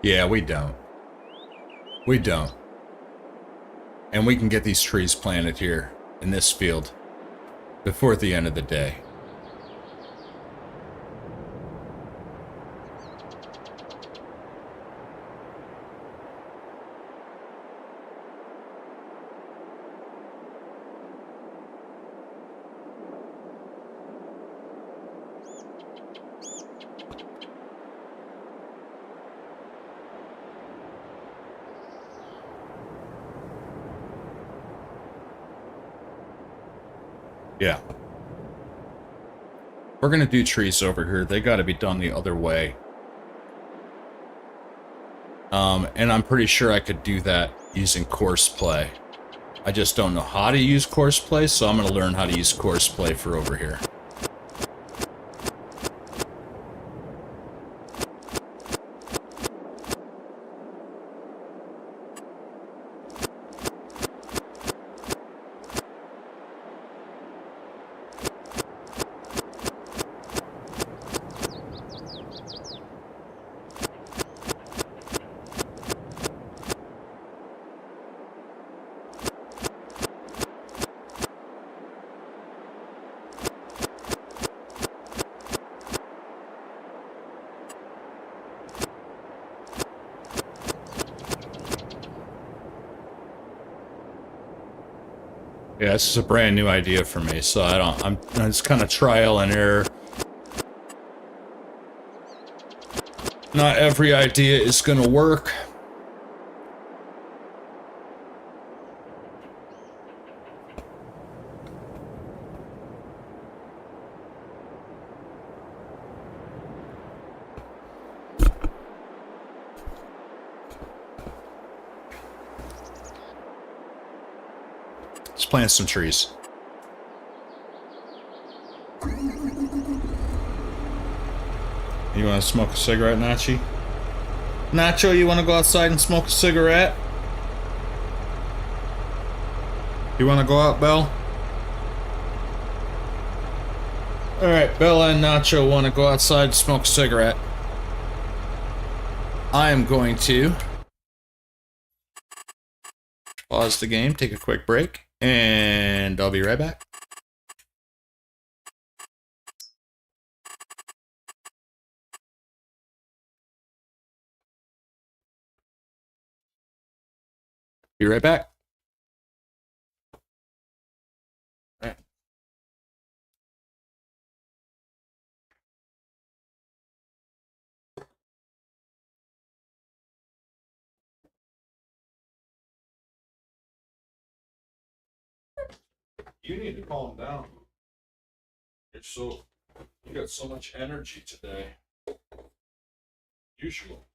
Yeah, we don't. We don't. And we can get these trees planted here, in this field, before the end of the day. Yeah. We're gonna do trees over here. They gotta be done the other way. And I'm pretty sure I could do that using courseplay. I just don't know how to use courseplay, so I'm gonna learn how to use courseplay for over here. Yeah, this is a brand new idea for me, so I'm just kind of trial and error. Not every idea is gonna work. Let's plant some trees. You want to smoke a cigarette, Nachi? Nacho, you want to go outside and smoke a cigarette? You want to go out, Belle? Alright, Bella and Nacho want to go outside and smoke a cigarette. I am going to pause the game, take a quick break, and I'll be right back. Be right back. All right. You need to calm down. You got so much energy today. Usual.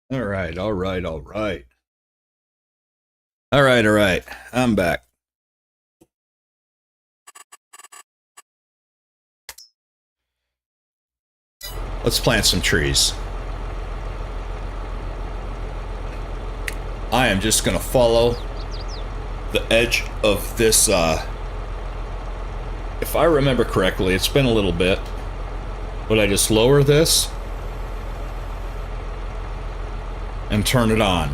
All right, all right, all right. All right, all right. I'm back. Let's plant some trees. I am just gonna follow the edge of this, if I remember correctly, it's been a little bit, but I just lower this and turn it on.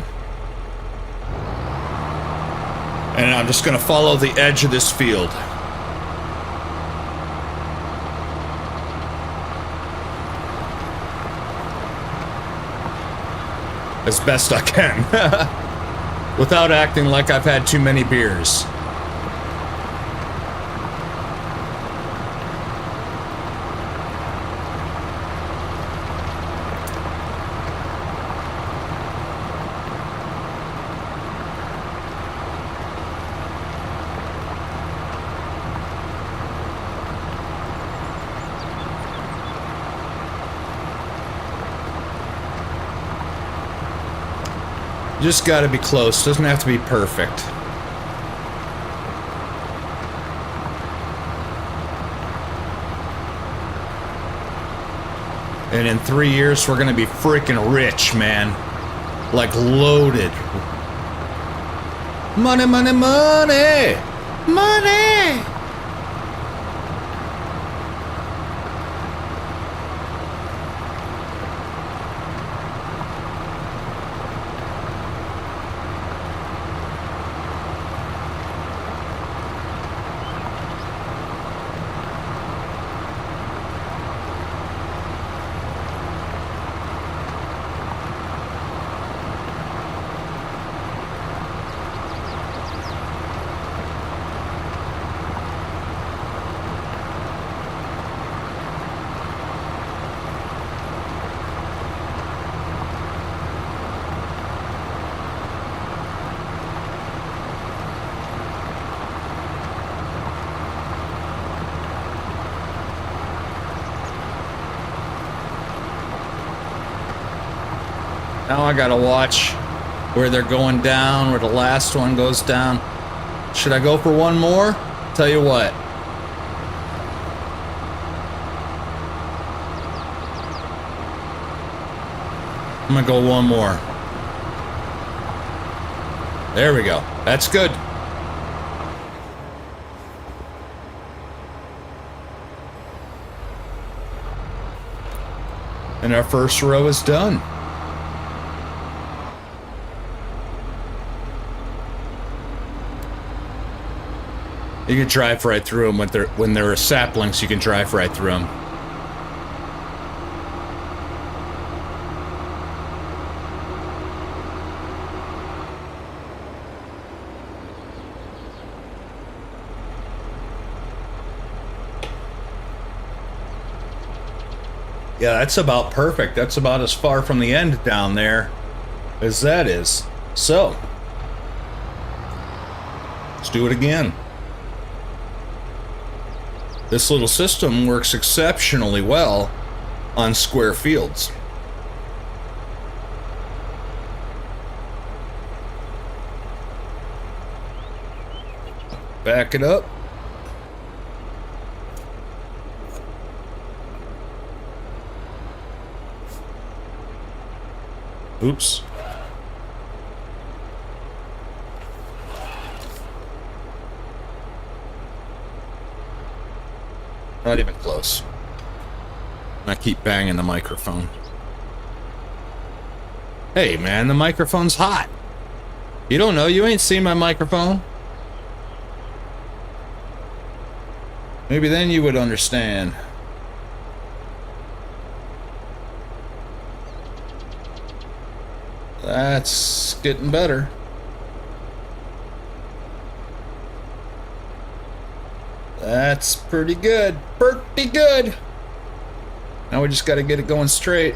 And I'm just gonna follow the edge of this field. As best I can. Without acting like I've had too many beers. Just gotta be close, doesn't have to be perfect. And in 3 years, we're gonna be freaking rich, man. Like loaded. Money, money, money! Money! Now I gotta watch where they're going down, where the last one goes down. Should I go for one more? Tell you what. I'm gonna go one more. There we go. That's good. And our first row is done. You can drive right through them when they're saplings. You can drive right through them. Yeah, that's about perfect. That's about as far from the end down there as that is. So, let's do it again. This little system works exceptionally well on square fields. Back it up. Oops. Not even close. I keep banging the microphone. Hey man, the microphone's hot. You don't know, you ain't seen my microphone. Maybe then you would understand. That's getting better. That's pretty good. Pretty good. Now we just got to get it going straight.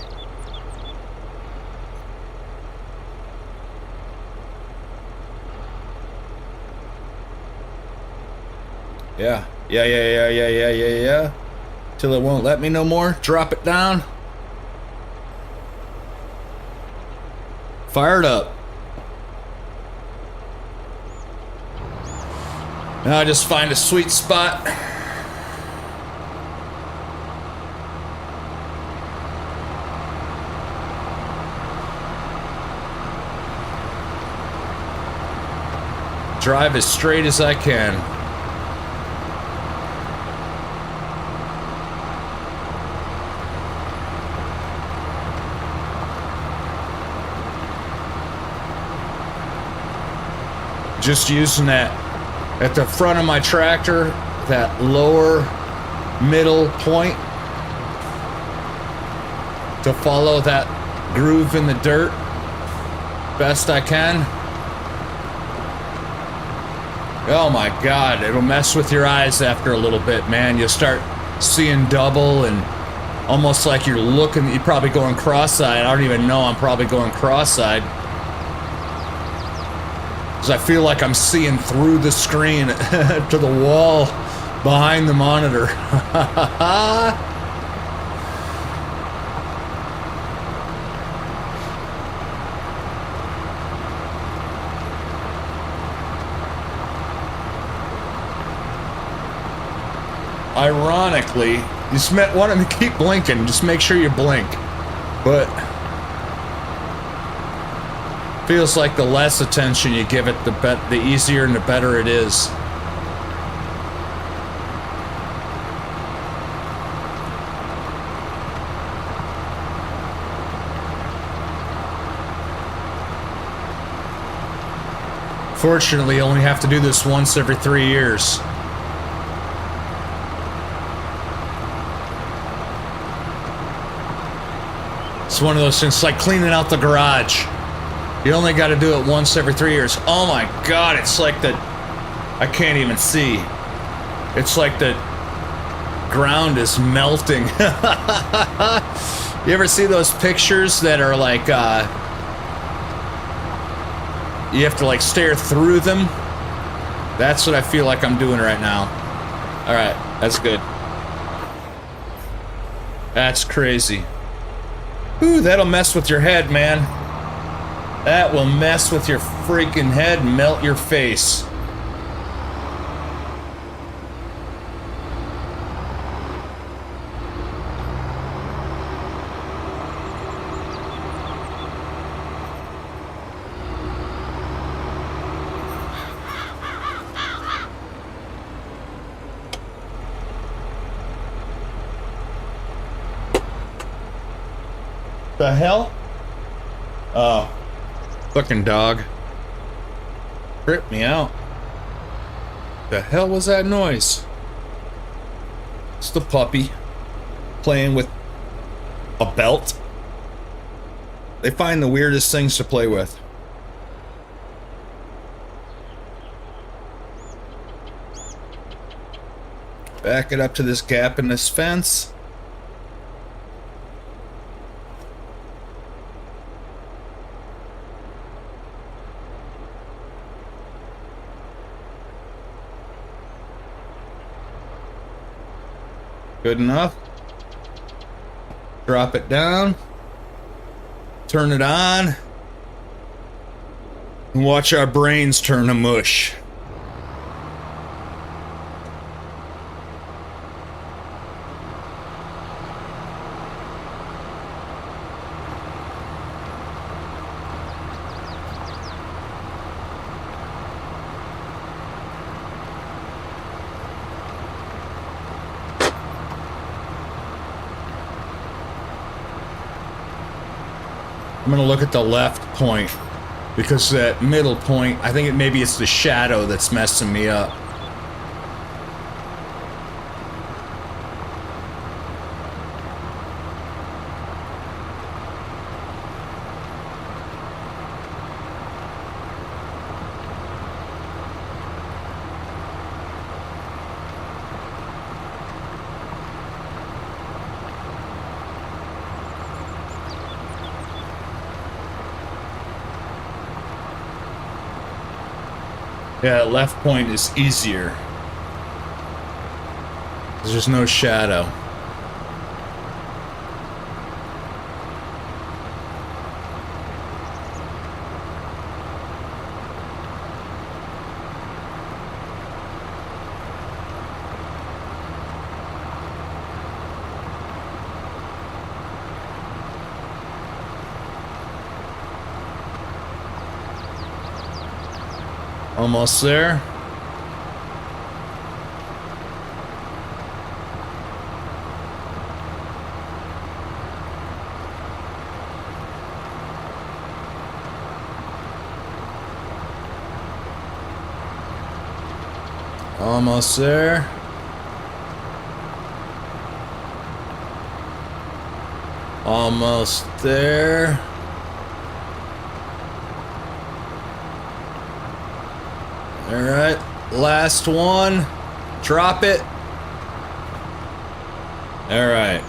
Yeah. Yeah. Till it won't let me no more. Drop it down. Fired up. Now I just find a sweet spot. Drive as straight as I can. Just using that at the front of my tractor, that lower middle point to follow that groove in the dirt best I can. Oh my God, it'll mess with your eyes after a little bit, man. You'll start seeing double and almost like you're probably going cross-eyed. I don't even know I'm probably going cross-eyed. Because I feel like I'm seeing through the screen to the wall behind the monitor. Ironically, you just want him to keep blinking. Just make sure you blink. But feels like the less attention you give it, the easier and the better it is. Fortunately, you only have to do this once every 3 years. It's one of those things, like cleaning out the garage. You only got to do it once every 3 years. Oh my God, it's like I can't even see. It's like the ground is melting. You ever see those pictures that are like, you have to like stare through them? That's what I feel like I'm doing right now. All right, that's good. That's crazy. Ooh, that'll mess with your head, man. That will mess with your freaking head and melt your face. The hell? Oh. Fucking dog. Tripped me out. The hell was that noise? It's the puppy playing with a belt. They find the weirdest things to play with. Back it up to this gap in this fence. Good enough. Drop it down. Turn it on. And watch our brains turn to mush. I'm gonna look at the left point because that middle point, I think maybe it's the shadow that's messing me up. Yeah, left point is easier. There's no shadow. Almost there. Almost there. Almost there. All right, last one. Drop it. All right.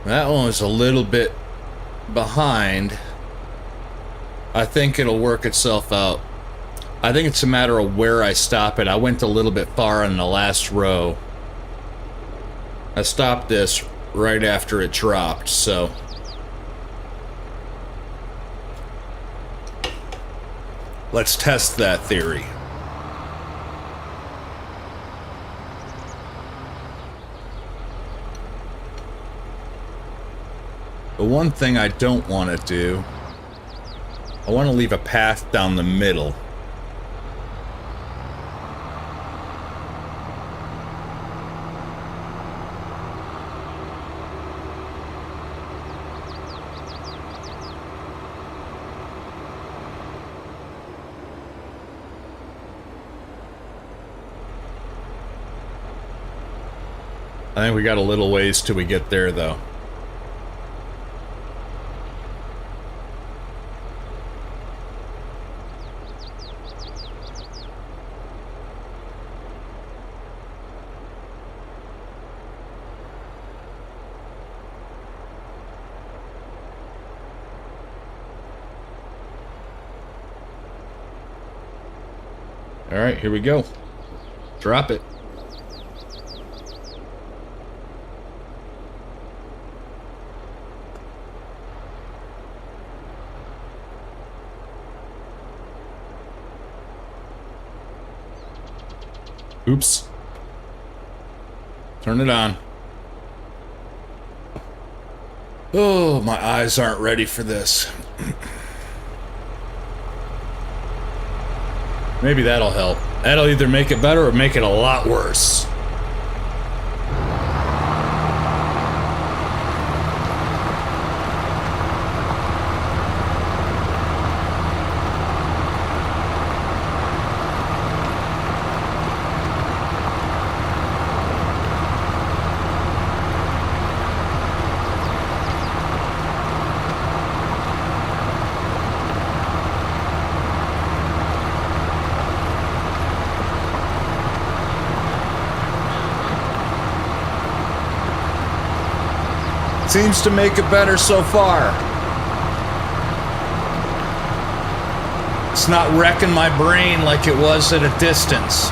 That one was a little bit behind. I think it'll work itself out. I think it's a matter of where I stop it. I went a little bit far in the last row. I stopped this right after it dropped, so. Let's test that theory. The one thing I don't want to do, I want to leave a path down the middle. I think we got a little ways till we get there, though. All right, here we go. Drop it. Oops. Turn it on. Oh, my eyes aren't ready for this. Maybe that'll help. That'll either make it better or make it a lot worse. Seems to make it better so far. It's not wrecking my brain like it was at a distance.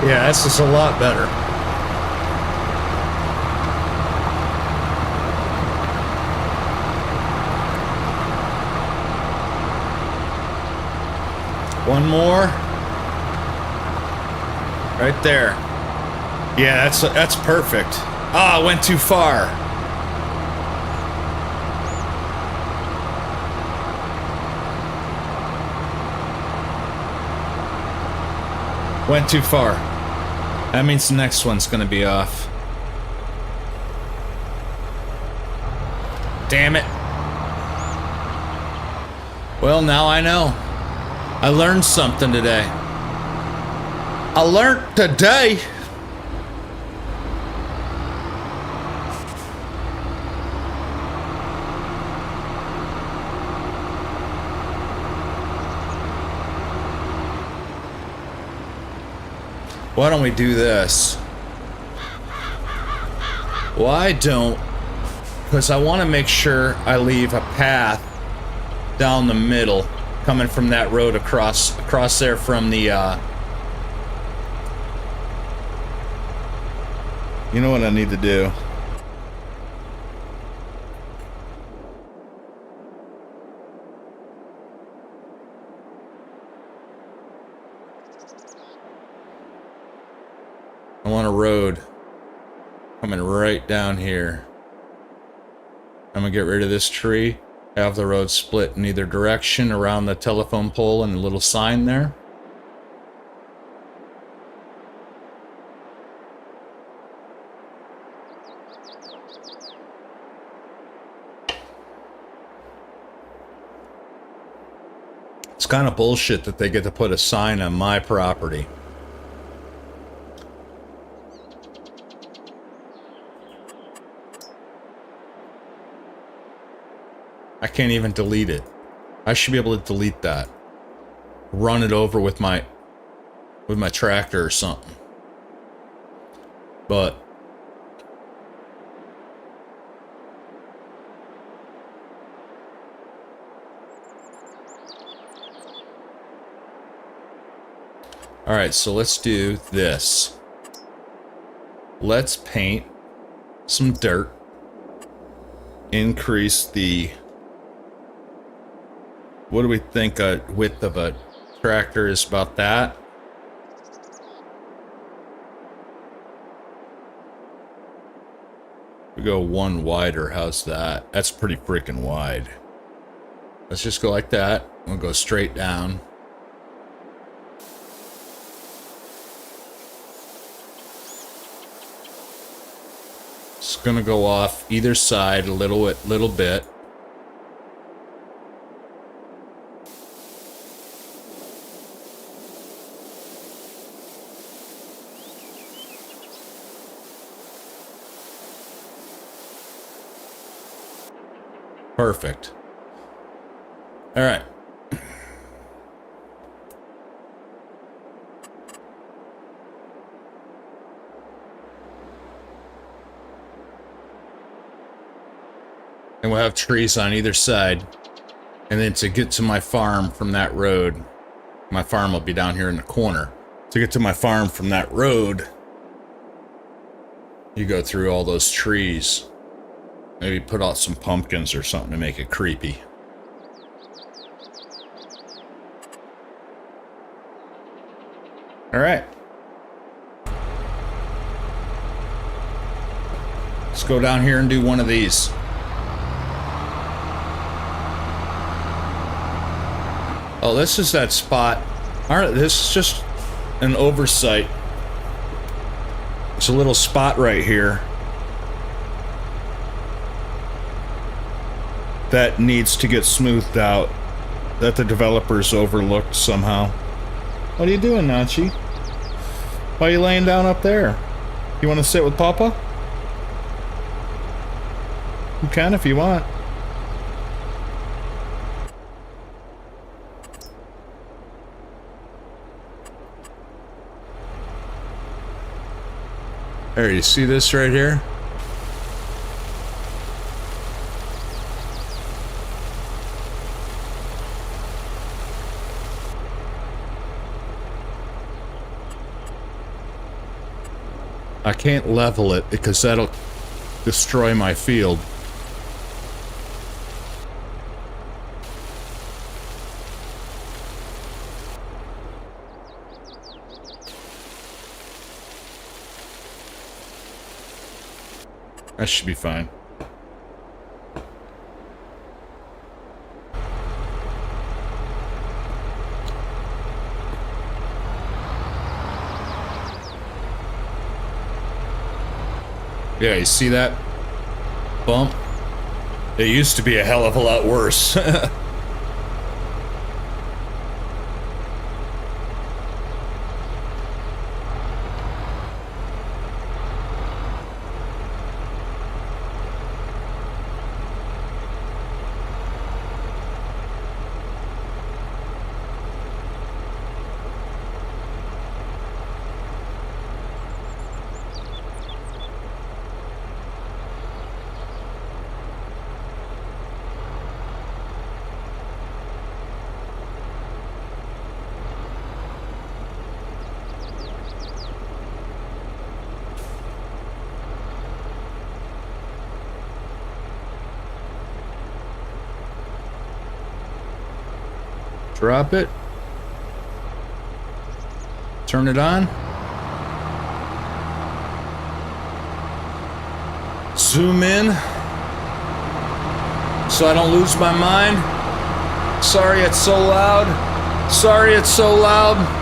Yeah, this is a lot better. One more. Right there. Yeah, that's perfect. Ah, I went too far. Went too far. That means the next one's gonna be off. Damn it. Well, now I know. I learned something today. I learned today. Why don't we do this? Why don't... Because I want to make sure I leave a path down the middle, coming from that road across there from the, You know what I need to do? I want a road coming right down here. I'm gonna get rid of this tree, have the road split in either direction around the telephone pole and a little sign there. It's kind of bullshit that they get to put a sign on my property. I can't even delete it. I should be able to delete that. Run it over with my tractor or something. But all right, so let's do this. Let's paint some dirt. Increase the... What do we think a width of a tractor is? About that? We go one wider, how's that? That's pretty freaking wide. Let's just go like that. We'll go straight down. It's gonna go off either side a little bit. Perfect. All right. And we'll have trees on either side. And then to get to my farm from that road, my farm will be down here in the corner. To get to my farm from that road, you go through all those trees. Maybe put out some pumpkins or something to make it creepy. All right. Let's go down here and do one of these. Oh, this is that spot. All right, this is just an oversight. It's a little spot right here that needs to get smoothed out, that the developers overlooked somehow. What are you doing, Nachi? Why are you laying down up there? You want to sit with Papa? You can if you want. There, you see this right here? I can't level it because that'll destroy my field. That should be fine. Yeah, you see that bump? It used to be a hell of a lot worse. Drop it. Turn it on. Zoom in so I don't lose my mind. Sorry it's so loud. Sorry it's so loud.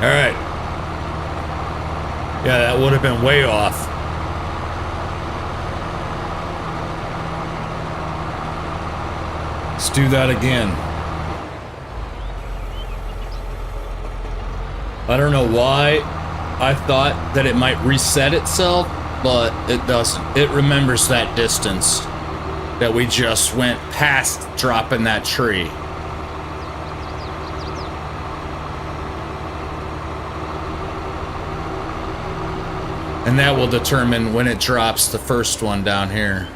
All right. Yeah, that would have been way off. Let's do that again. I don't know why I thought that it might reset itself, but it doesn't. It remembers that distance that we just went past dropping that tree. And that will determine when it drops the first one down here.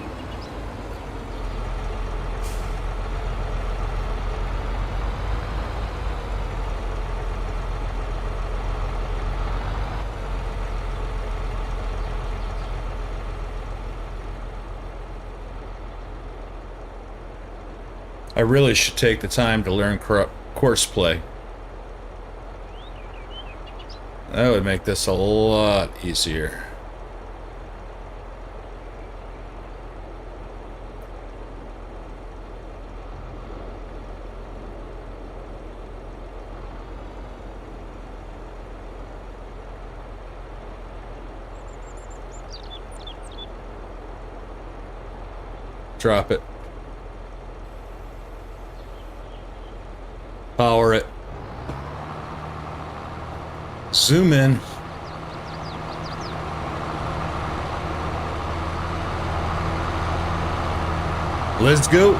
I really should take the time to learn crossplay. That would make this a lot easier. Drop it. Power it. Zoom in. Let's go.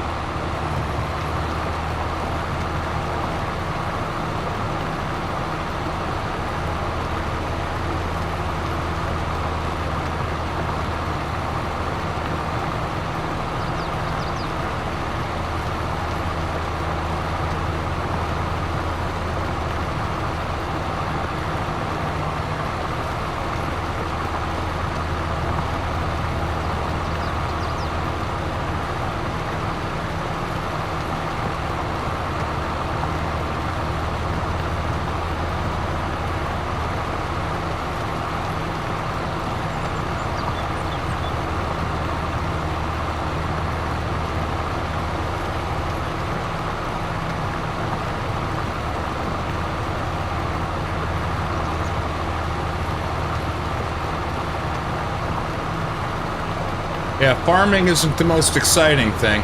Yeah, farming isn't the most exciting thing.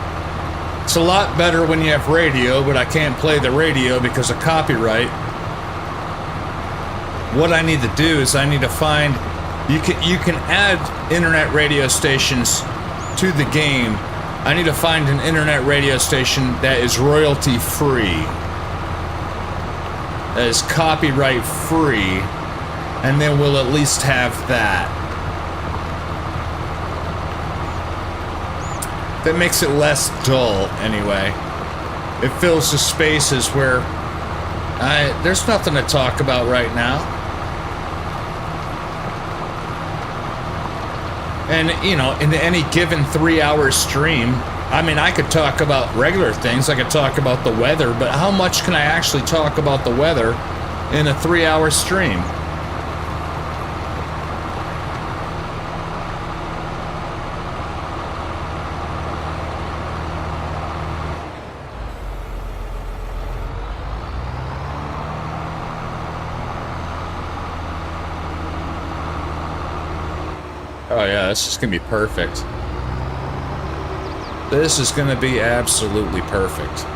It's a lot better when you have radio, but I can't play the radio because of copyright. What I need to do is I need to find... You can add internet radio stations to the game. I need to find an internet radio station that is royalty free. That is copyright free. And then we'll at least have that. That makes it less dull, anyway. It fills the spaces where there's nothing to talk about right now. And, you know, in any given 3-hour stream, I mean, I could talk about regular things. I could talk about the weather, but how much can I actually talk about the weather in a 3-hour stream? Oh yeah, this is gonna be perfect. This is gonna be absolutely perfect.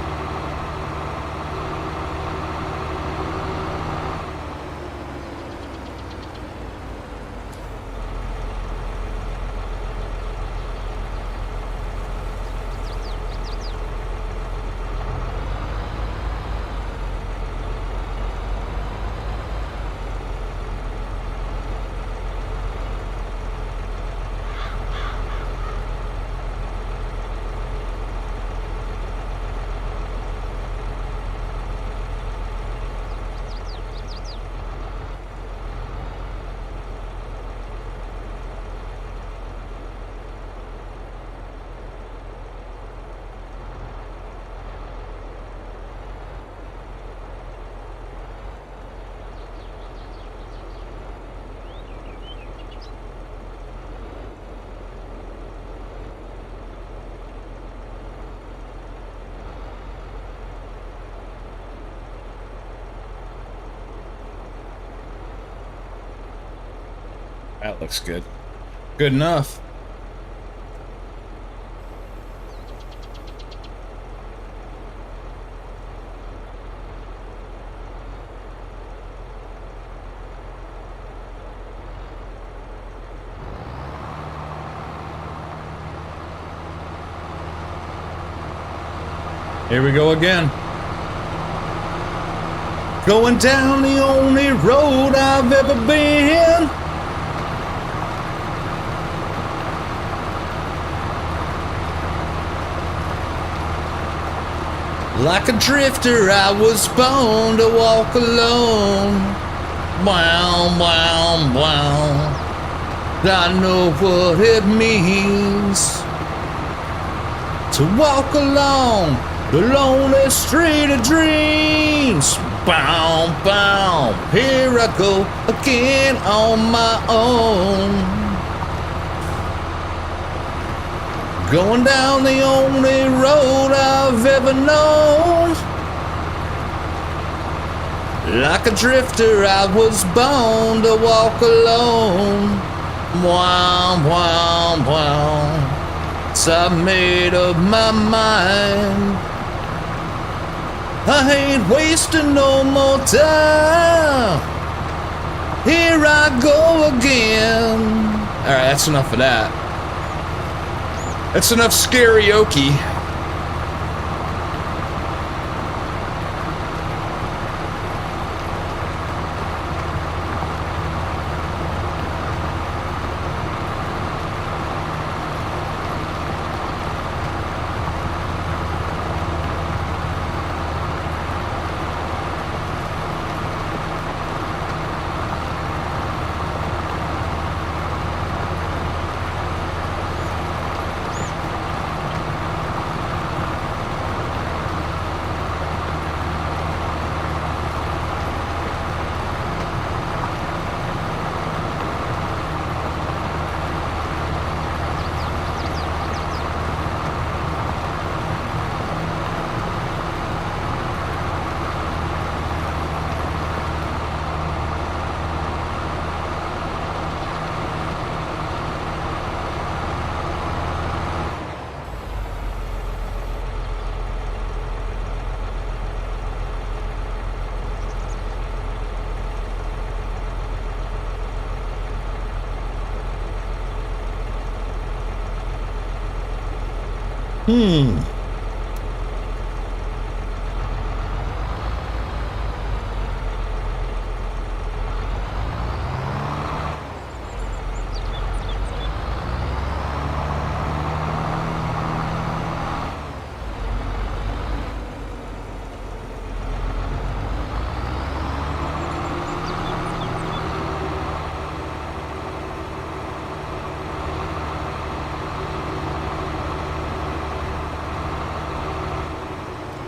That looks good. Good enough. Here we go again. Going down the only road I've ever been. Like a drifter, I was born to walk alone. Wow, wow, wow. I know what it means to walk along the lonely street of dreams. Bow, bow, here I go again on my own. Going down the only road I've ever known. Like a drifter, I was born to walk alone. Wow, wow, wow. So I made up my mind. I ain't wasting no more time. Here I go again. Alright, that's enough of that. That's enough karaoke.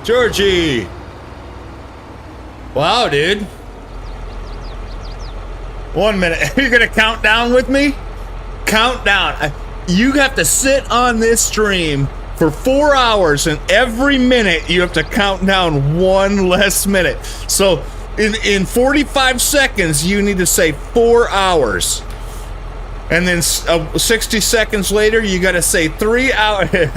Georgie! Wow, dude. 1 minute. You're gonna count down with me? Count down. You have to sit on this stream for 4 hours, and every minute you have to count down one less minute. So in 45 seconds, you need to say 4 hours. And then 60 seconds later, you gotta say 3 hours.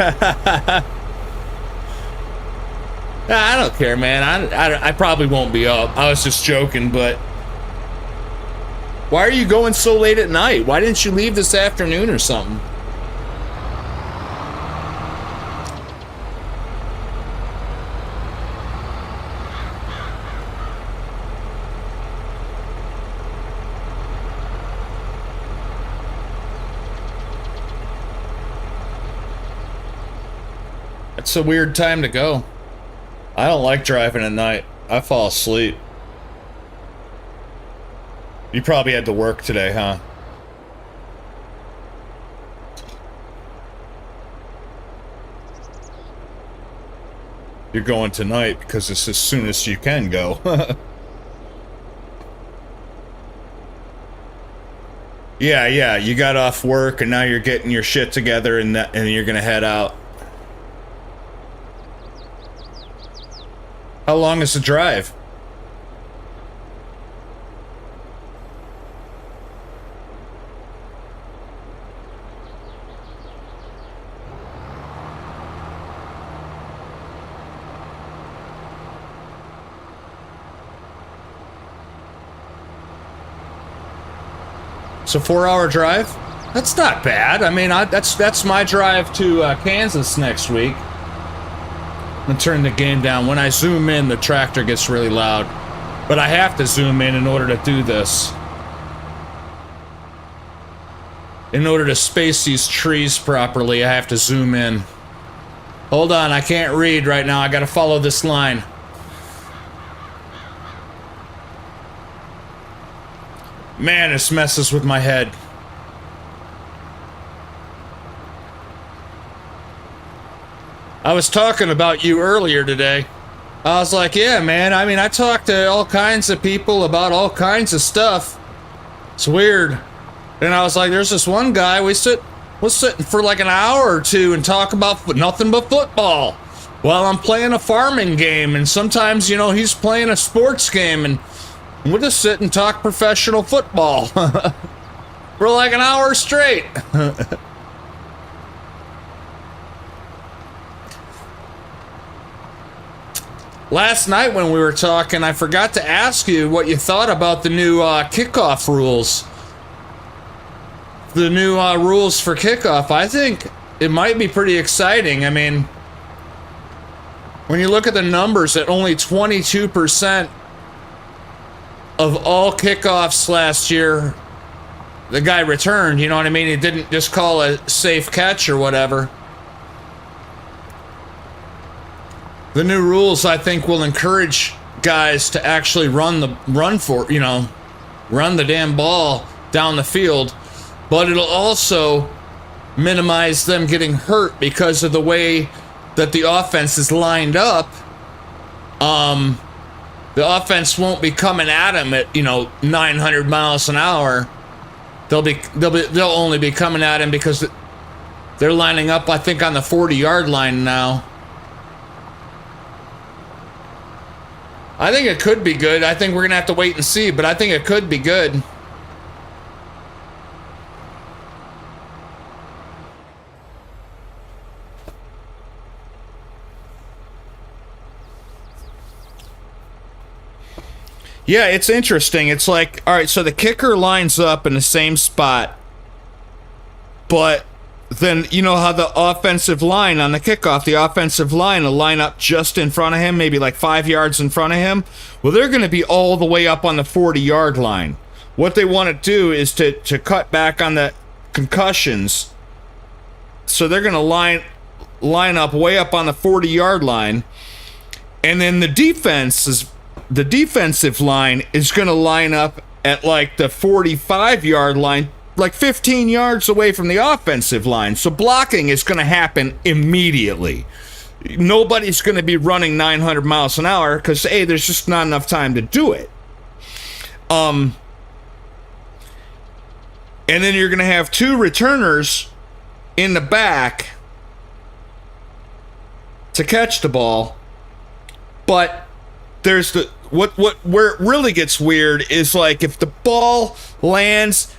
I don't care, man. I probably won't be up. I was just joking, but why are you going so late at night? Why didn't you leave this afternoon or something? It's a weird time to go. I don't like driving at night. I fall asleep. You probably had to work today, huh? You're going tonight because it's as soon as you can go. Yeah, you got off work and now you're getting your shit together and you're gonna head out. How long is the drive? It's a 4-hour drive? That's not bad. I mean, that's my drive to Kansas next week. I'm gonna turn the game down. When I zoom in, the tractor gets really loud. But I have to zoom in order to do this. In order to space these trees properly, I have to zoom in. Hold on, I can't read right now. I gotta follow this line. Man, this messes with my head. I was talking about you earlier today. I was like, yeah, man, I mean, I talk to all kinds of people about all kinds of stuff. It's weird. And I was like, there's this one guy, we're sitting for like an hour or two and talk about nothing but football. While I'm playing a farming game, and sometimes, you know, he's playing a sports game, and we'll just sit and talk professional football for like an hour straight. Last night when we were talking, I forgot to ask you what you thought about the new kickoff rules. The new rules for kickoff. I think it might be pretty exciting. I mean, when you look at the numbers, at only 22% of all kickoffs last year, the guy returned, you know what I mean? He didn't just call a safe catch or whatever. The new rules, I think, will encourage guys to actually run the damn ball down the field, but it'll also minimize them getting hurt because of the way that the offense is lined up. The offense won't be coming at them at 900 miles an hour. They'll only be coming at him because they're lining up, I think, on the 40-yard line now. I think it could be good. I think we're going to have to wait and see, but I think it could be good. Yeah, it's interesting. It's like, all right, so the kicker lines up in the same spot, but then you know how the offensive line on the kickoff, the offensive line will line up just in front of him, maybe like 5 yards in front of him. Well, they're going to be all the way up on the 40-yard line. What they want to do is to cut back on the concussions. So they're going to line up way up on the 40-yard line. And then the defensive line is going to line up at like the 45-yard line, like 15 yards away from the offensive line. So blocking is going to happen immediately. Nobody's going to be running 900 miles an hour because, hey, there's just not enough time to do it. And then you're going to have 2 returners in the back to catch the ball. But there's where it really gets weird is like if the ball lands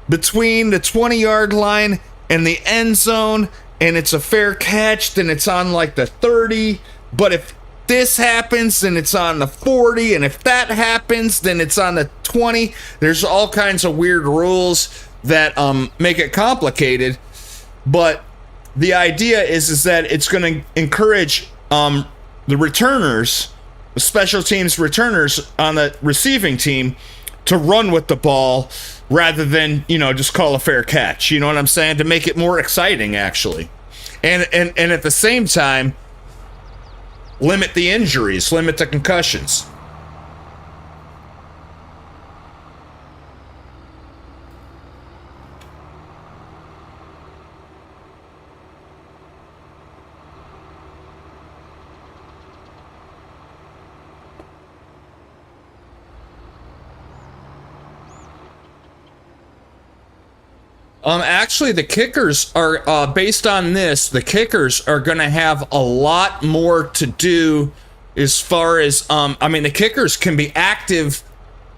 between the 20-yard line and the end zone and it's a fair catch, then it's on like the 30. But if this happens, then it's on the 40. And if that happens, then it's on the 20. There's all kinds of weird rules that make it complicated. But the idea is that it's going to encourage the returners, the special teams returners on the receiving team to run with the ball rather than, just call a fair catch. You know what I'm saying? To make it more exciting, actually. And at the same time, limit the injuries, limit the concussions. Actually, the kickers are, based on this, the kickers are going to have a lot more to do as far as, the kickers can be active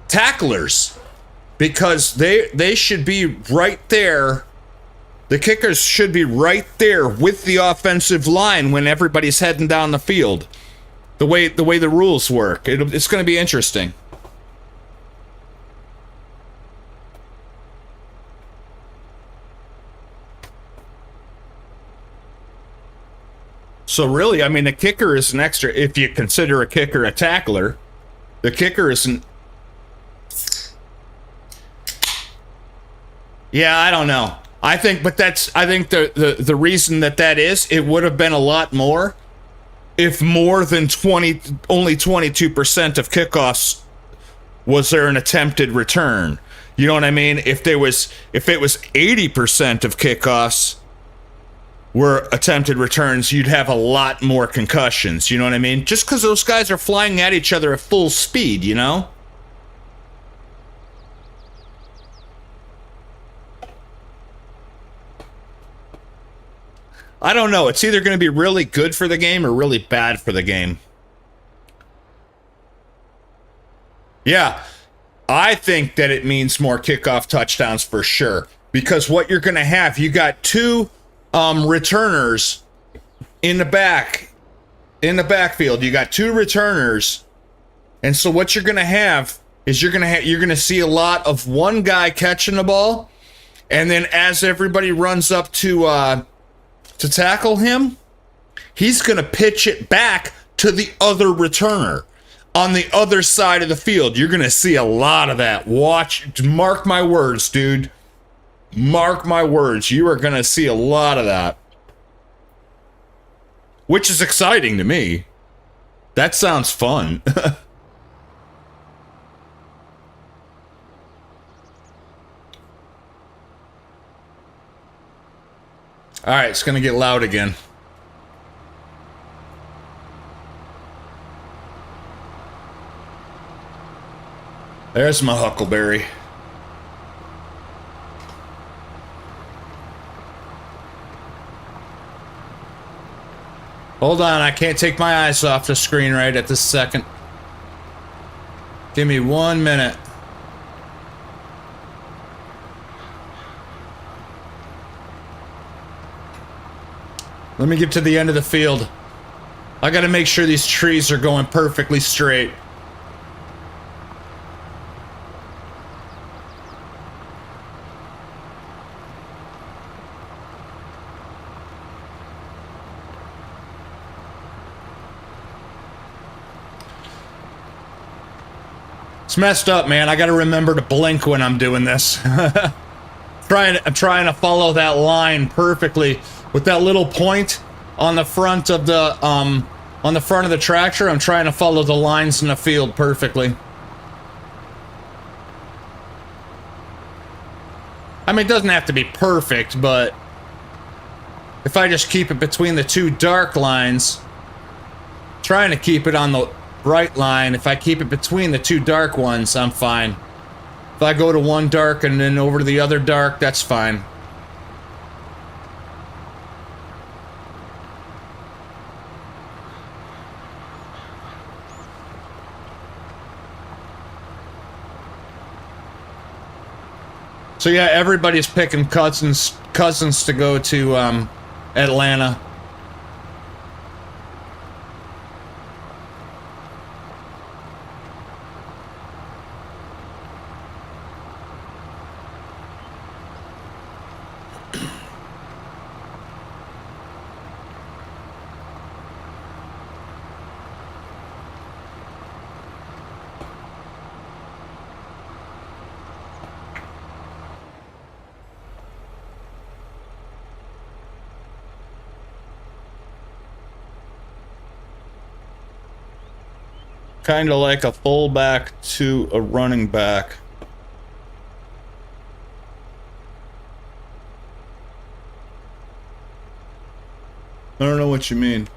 tacklers because they should be right there. The kickers should be right there with the offensive line when everybody's heading down the field. The way the rules work. It's going to be interesting. So really, the kicker is an extra, if you consider a kicker a tackler, the kicker isn't. Yeah, I don't know. I think the reason that is, it would have been a lot more if more than only 22% of kickoffs was there an attempted return. You know what I mean? If it was 80% of kickoffs were attempted returns, you'd have a lot more concussions. You know what I mean? Just because those guys are flying at each other at full speed, you know? I don't know. It's either going to be really good for the game or really bad for the game. Yeah, I think that it means more kickoff touchdowns for sure. Because what you're going to have, you got 2 returners in the backfield. You got 2 returners, and so what you're gonna have is you're gonna see a lot of one guy catching the ball, and then as everybody runs up to tackle him, he's gonna pitch it back to the other returner on the other side of the field. You're gonna see a lot of that. Mark my words, dude. Mark my words, you are going to see a lot of that. Which is exciting to me. That sounds fun. Alright, it's going to get loud again. There's my huckleberry. Hold on, I can't take my eyes off the screen right at this second. Give me 1 minute. Let me get to the end of the field. I gotta make sure these trees are going perfectly straight. It's messed up, man. I gotta remember to blink when I'm doing this. I'm trying to follow that line perfectly with that little point on the front of the tractor. I'm trying to follow the lines in the field perfectly. I mean, it doesn't have to be perfect, but if I just keep it between the two dark lines, trying to keep it on the right line, if I keep it between the two dark ones, I'm fine. If I go to one dark and then over to the other dark, that's fine. So yeah, everybody's picking Cousins to go to Atlanta. Kind of like a fullback to a running back. I don't know what you mean.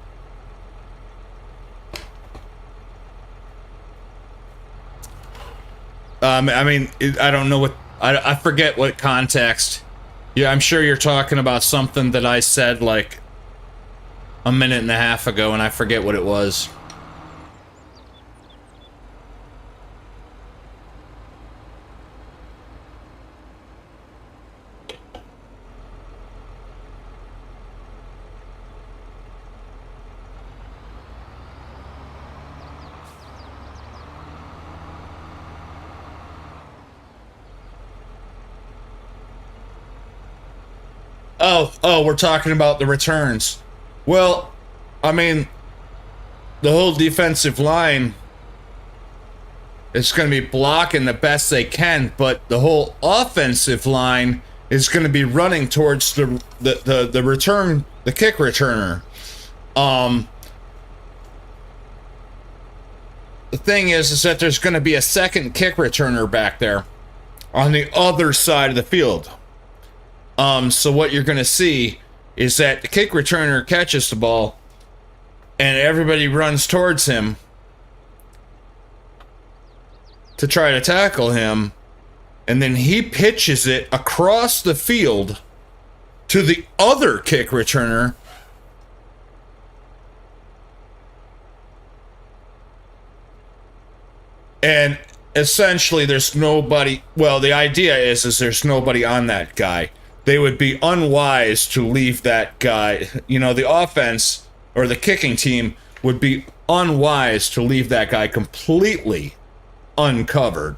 I mean, I don't know what... I forget what context. Yeah, I'm sure you're talking about something that I said like a minute and a half ago, and I forget what it was. Oh, we're talking about the returns. Well, I mean, the whole defensive line is going to be blocking the best they can, but the whole offensive line is going to be running towards the return, the kick returner. The thing is that there's going to be a second kick returner back there on the other side of the field. So what you're going to see is that the kick returner catches the ball and everybody runs towards him to try to tackle him, and then he pitches it across the field to the other kick returner, and essentially there's nobody. Well, the idea is there's nobody on that guy. They would be unwise to leave that guy. You know, the offense or the kicking team would be unwise to leave that guy completely uncovered.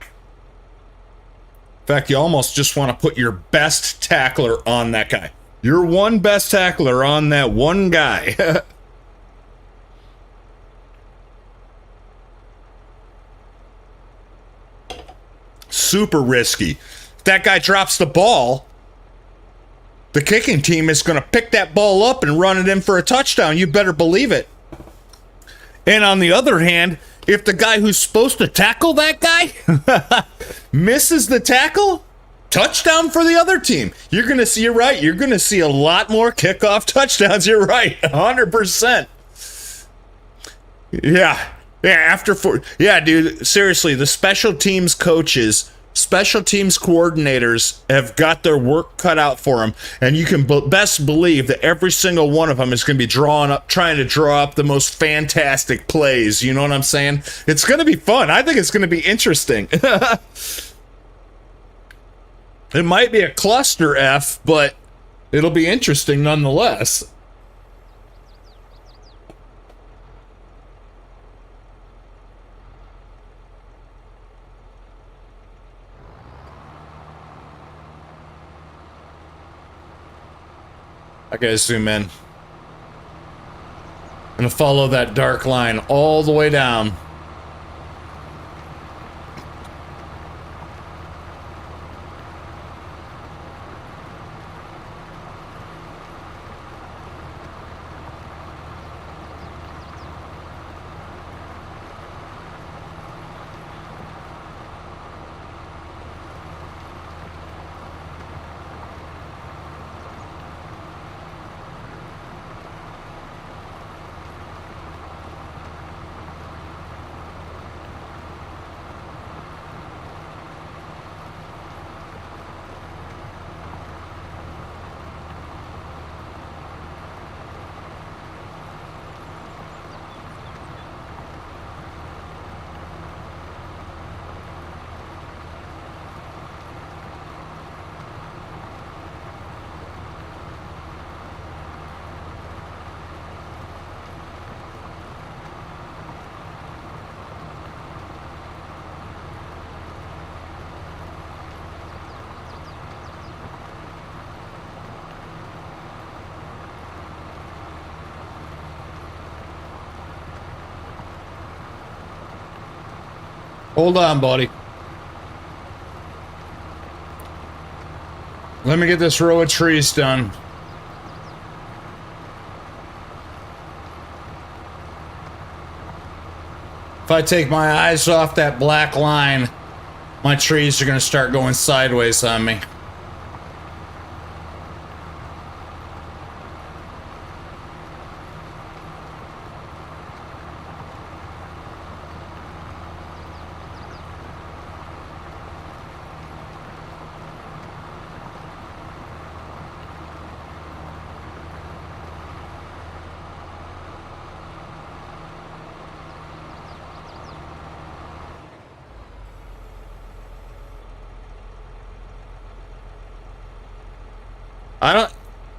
In fact, you almost just want to put your best tackler on that guy. Your one best tackler on that one guy. Super risky. That guy drops the ball, the kicking team is going to pick that ball up and run it in for a touchdown. You better believe it. And on the other hand, if the guy who's supposed to tackle that guy misses the tackle, touchdown for the other team. You're going to see, you're right, you're going to see a lot more kickoff touchdowns. You're right, 100%. Yeah, dude, seriously, the special teams coaches, special teams coordinators have got their work cut out for them, and you can best believe that every single one of them is going to be trying to draw up the most fantastic plays. You know what I'm saying? It's going to be fun. I think it's going to be interesting. It might be a cluster F, but it'll be interesting nonetheless. I gotta zoom in. I'm gonna follow that dark line all the way down. Hold on, buddy. Let me get this row of trees done. If I take my eyes off that black line, my trees are going to start going sideways on me.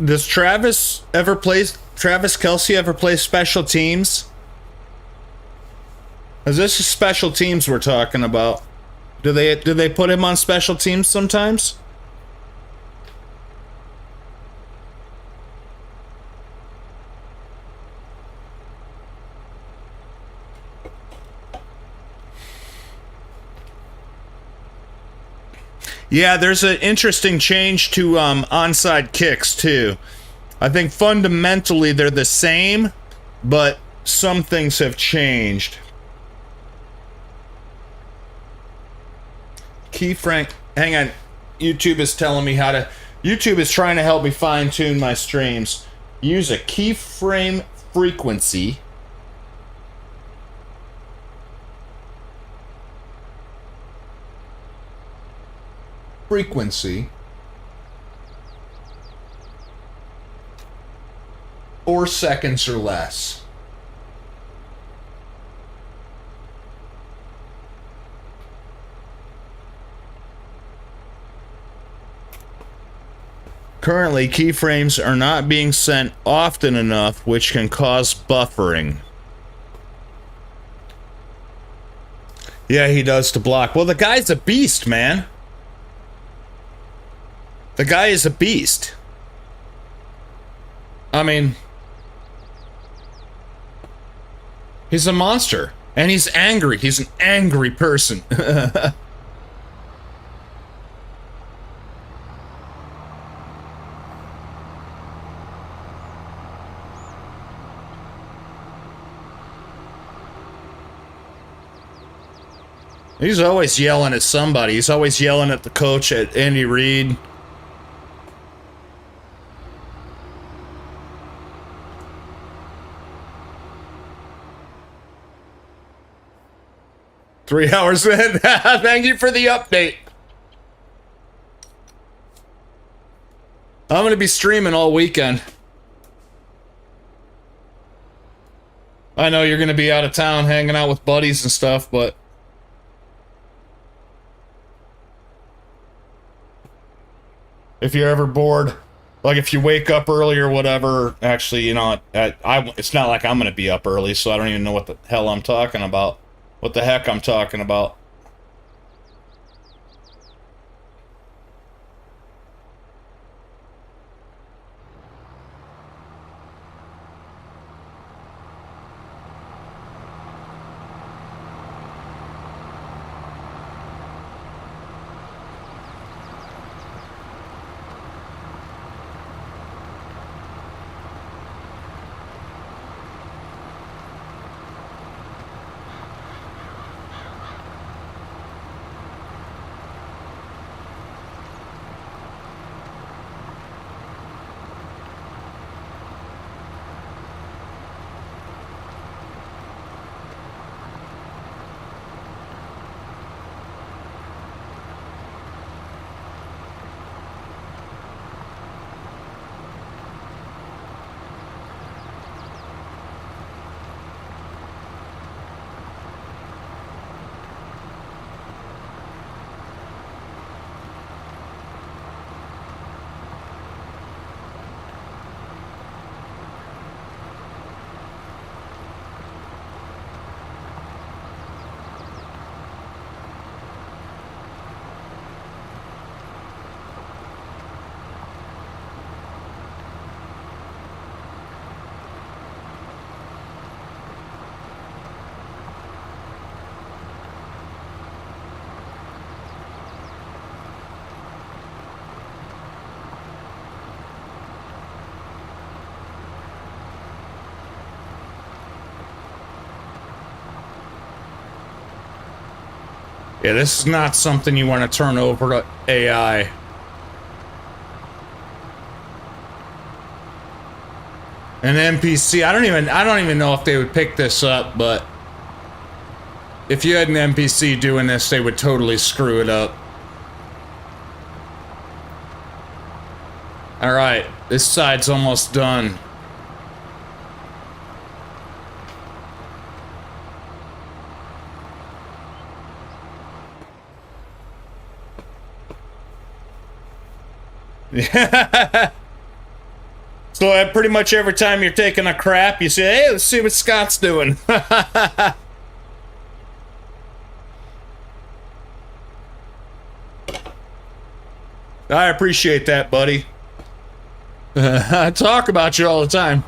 Does Travis Kelce ever play special teams? Is this special teams we're talking about? Do they put him on special teams sometimes? Yeah, there's an interesting change to onside kicks too. I think fundamentally they're the same, but some things have changed. Keyframe, hang on. YouTube is telling me how to. YouTube is trying to help me fine tune my streams. Use a keyframe frequency. Frequency. 4 seconds or less. Currently, keyframes are not being sent often enough, which can cause buffering. Yeah, he does to block. Well, the guy's a beast, man. The guy is a beast. I mean, he's a monster. And he's angry. He's an angry person. He's always yelling at somebody. He's always yelling at the coach, at Andy Reid. Three hours in. Thank you for the update. I'm going to be streaming all weekend. I know you're going to be out of town hanging out with buddies and stuff, but if you're ever bored, like if you wake up early or whatever, actually, you know, it's not like I'm going to be up early, so I don't even know what the hell I'm talking about. What the heck I'm talking about. Yeah, this is not something you want to turn over to AI. An NPC, I don't even know if they would pick this up, but if you had an NPC doing this, they would totally screw it up. All right, this side's almost done. Yeah. So pretty much every time you're taking a crap, you say, hey, let's see what Scott's doing. I appreciate that, buddy. I talk about you all the time.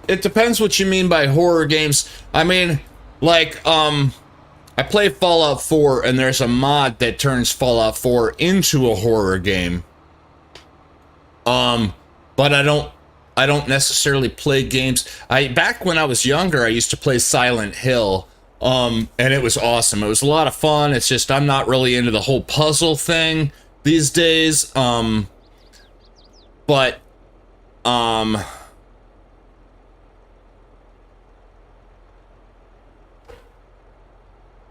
It depends what you mean by horror games. I mean, like, I play Fallout 4, and there's a mod that turns Fallout 4 into a horror game. But I don't necessarily play games. Back when I was younger, I used to play Silent Hill, and it was awesome. It was a lot of fun. It's just I'm not really into the whole puzzle thing these days.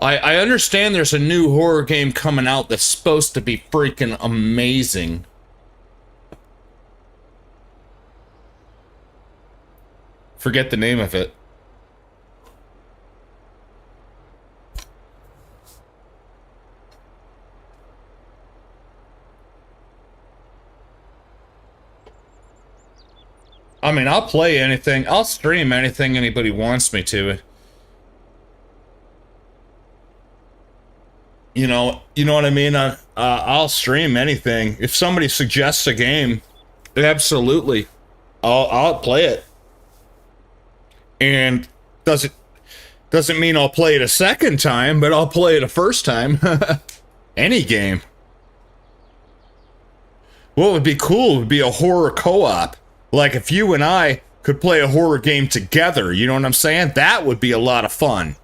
I understand there's a new horror game coming out that's supposed to be freaking amazing. Forget the name of it. I mean, I'll play anything. I'll stream anything anybody wants me to. You know what I mean? I'll stream anything. If somebody suggests a game, absolutely, I'll play it. And doesn't mean I'll play it a second time, but I'll play it a first time. Any game. What would be cool would be a horror co-op. Like if you and I could play a horror game together, you know what I'm saying? That would be a lot of fun.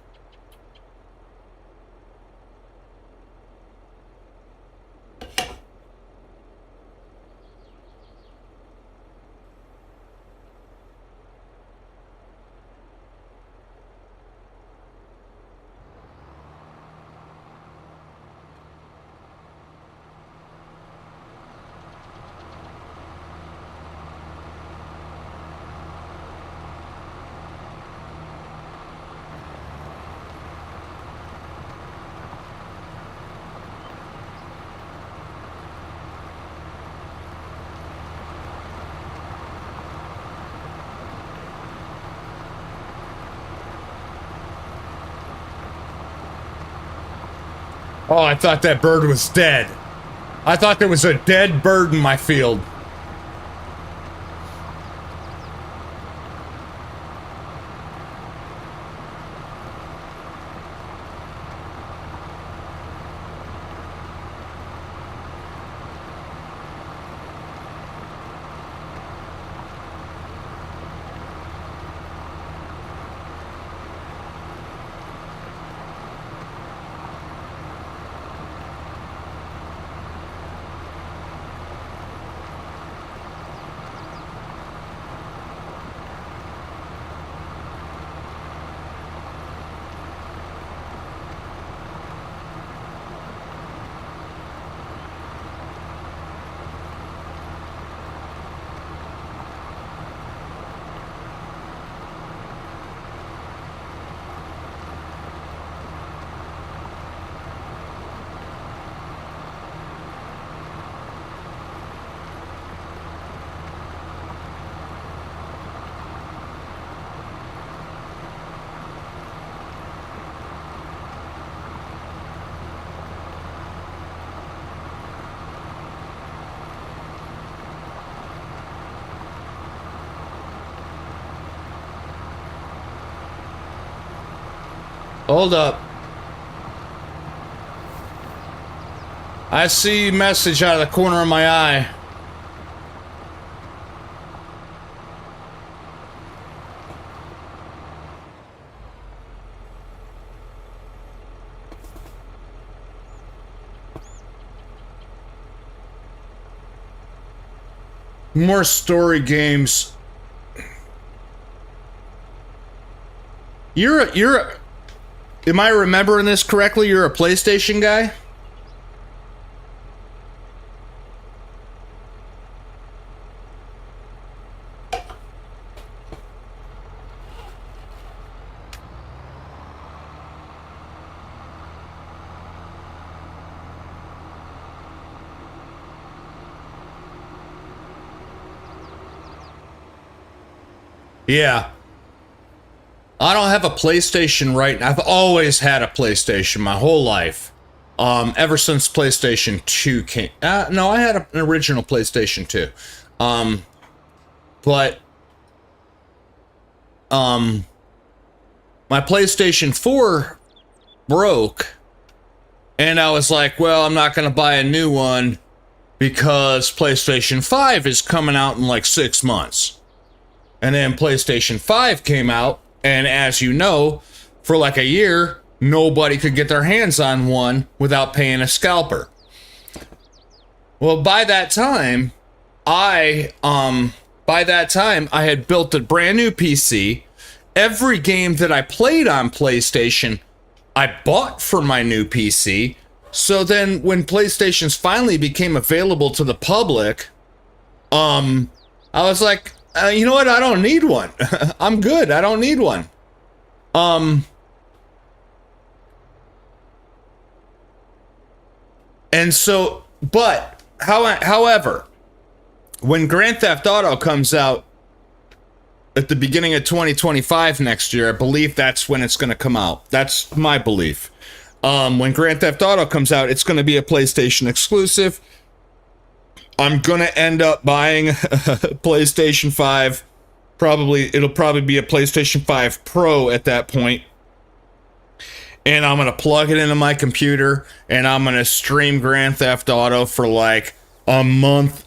Oh, I thought that bird was dead. I thought there was a dead bird in my field. Hold up. I see message out of the corner of my eye. More story games. Am I remembering this correctly? You're a PlayStation guy? Yeah. I don't have a PlayStation right now. I've always had a PlayStation my whole life. Ever since PlayStation 2 came. No, I had an original PlayStation 2. But my PlayStation 4 broke. And I was like, well, I'm not going to buy a new one because PlayStation 5 is coming out in like 6 months. And then PlayStation 5 came out, and as you know, for like a year, nobody could get their hands on one without paying a scalper. Well, by that time, I had built a brand new PC. Every game that I played on PlayStation, I bought for my new PC. So then when PlayStations finally became available to the public, I was like, you know what? I don't need one. I'm good. I don't need one. And so, but, however, when Grand Theft Auto comes out at the beginning of 2025 next year, I believe that's when it's going to come out. That's my belief. When Grand Theft Auto comes out, it's going to be a PlayStation exclusive. I'm going to end up buying a PlayStation 5. It'll probably be a PlayStation 5 Pro at that point. And I'm going to plug it into my computer, and I'm going to stream Grand Theft Auto for like a month,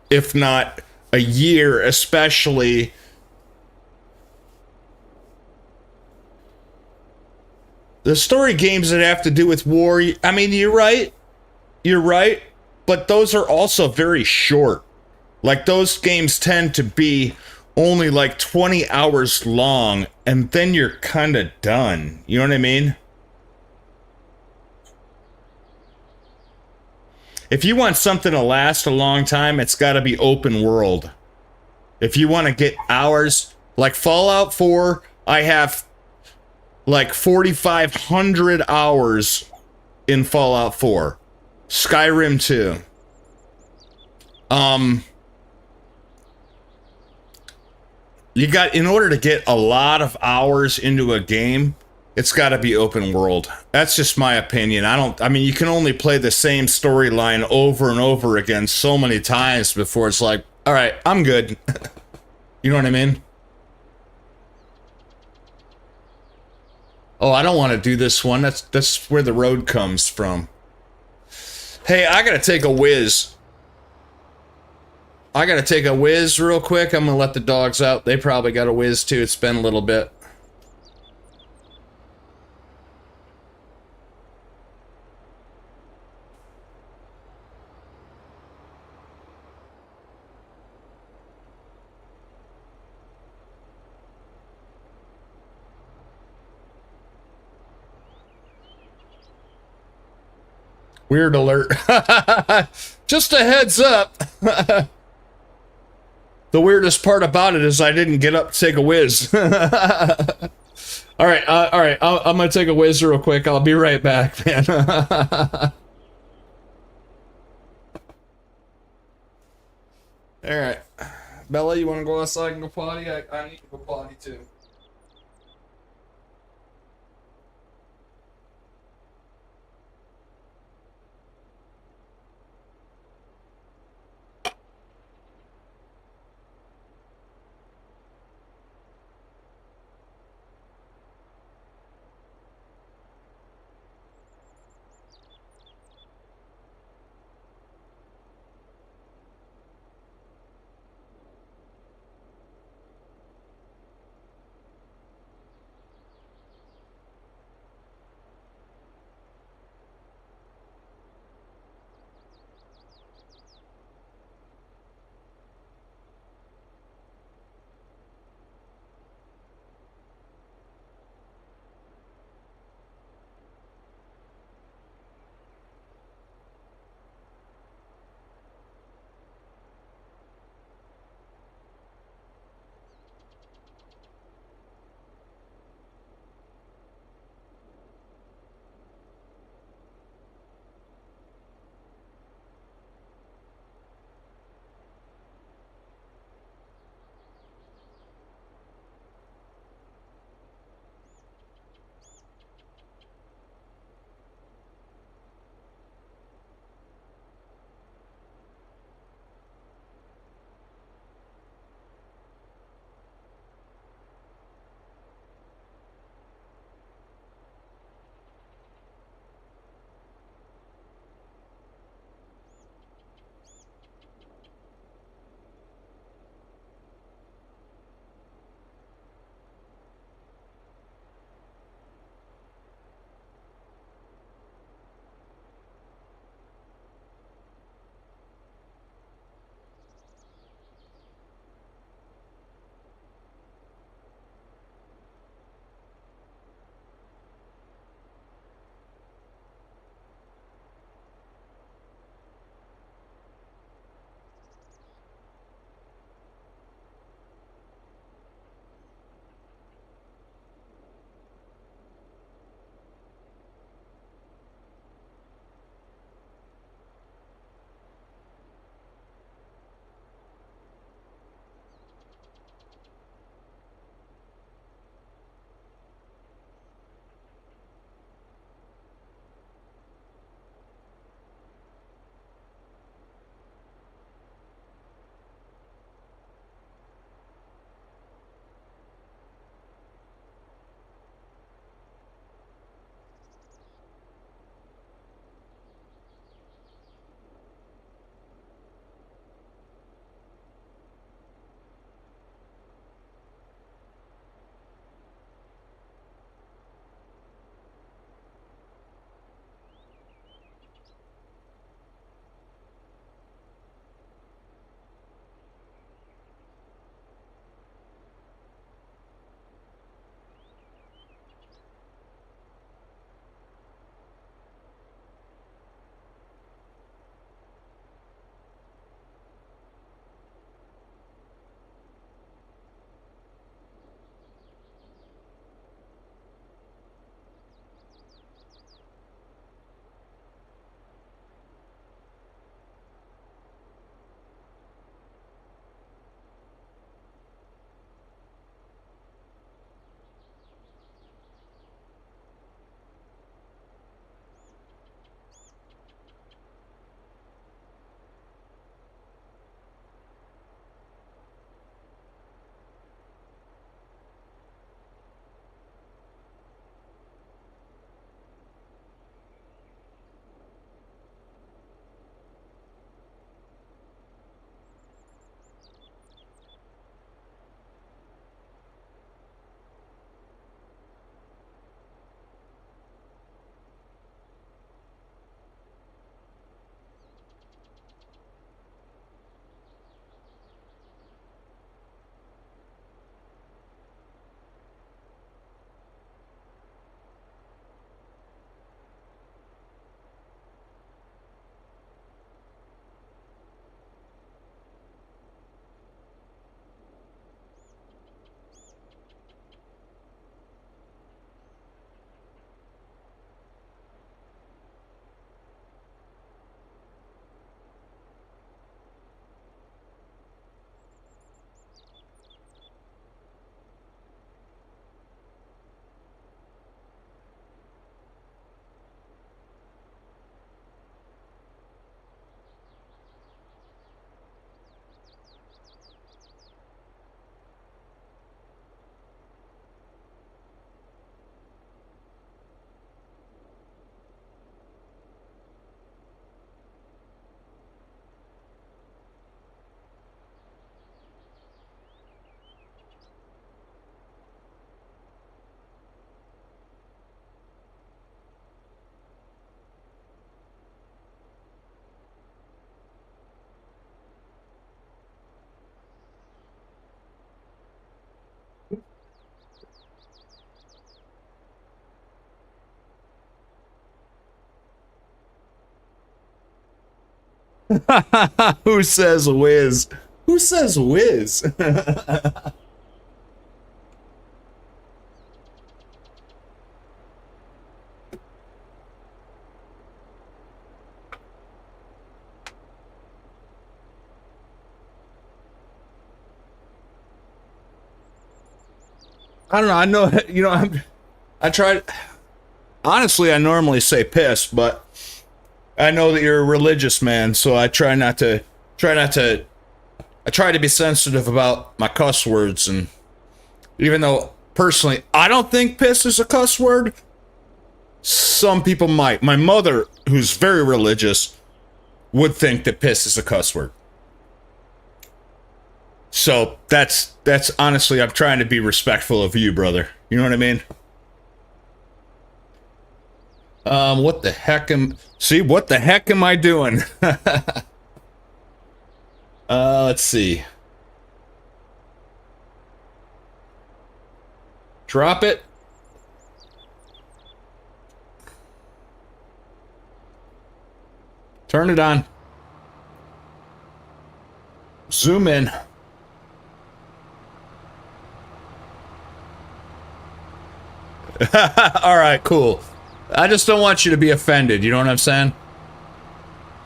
if not a year, especially. The story games that have to do with war, I mean, you're right. You're right. But those are also very short. Like, those games tend to be only like 20 hours long, and then you're kind of done. You know what I mean? If you want something to last a long time, it's got to be open world. If you want to get hours, like Fallout 4, I have like 4,500 hours in Fallout 4. Skyrim 2. In order to get a lot of hours into a game, it's got to be open world. That's just my opinion. I mean, you can only play the same storyline over and over again so many times before it's like, all right, I'm good. You know what I mean? Oh, I don't want to do this one. That's where the road comes from. Hey, I gotta take a whiz. I gotta take a whiz real quick. I'm gonna let the dogs out. They probably got a whiz too. It's been a little bit. Weird alert. Just a heads up. The weirdest part about it is I didn't get up to take a whiz. All right. I'm gonna take a whiz real quick. I'll be right back, man. All right, Bella, you want to go outside and go potty? I need to go potty too. Who says whiz? Who says whiz? I don't know. I know, you know, I tried. Honestly, I normally say piss, but I know that you're a religious man, so I try to be sensitive about my cuss words, and even though personally I don't think piss is a cuss word, some people might. My mother, who's very religious, would think that piss is a cuss word. So that's honestly, I'm trying to be respectful of you, brother. You know what I mean? What the heck what the heck am I doing? Let's see. Drop it. Turn it on. Zoom in. All right, cool. I just don't want you to be offended, you know what I'm saying?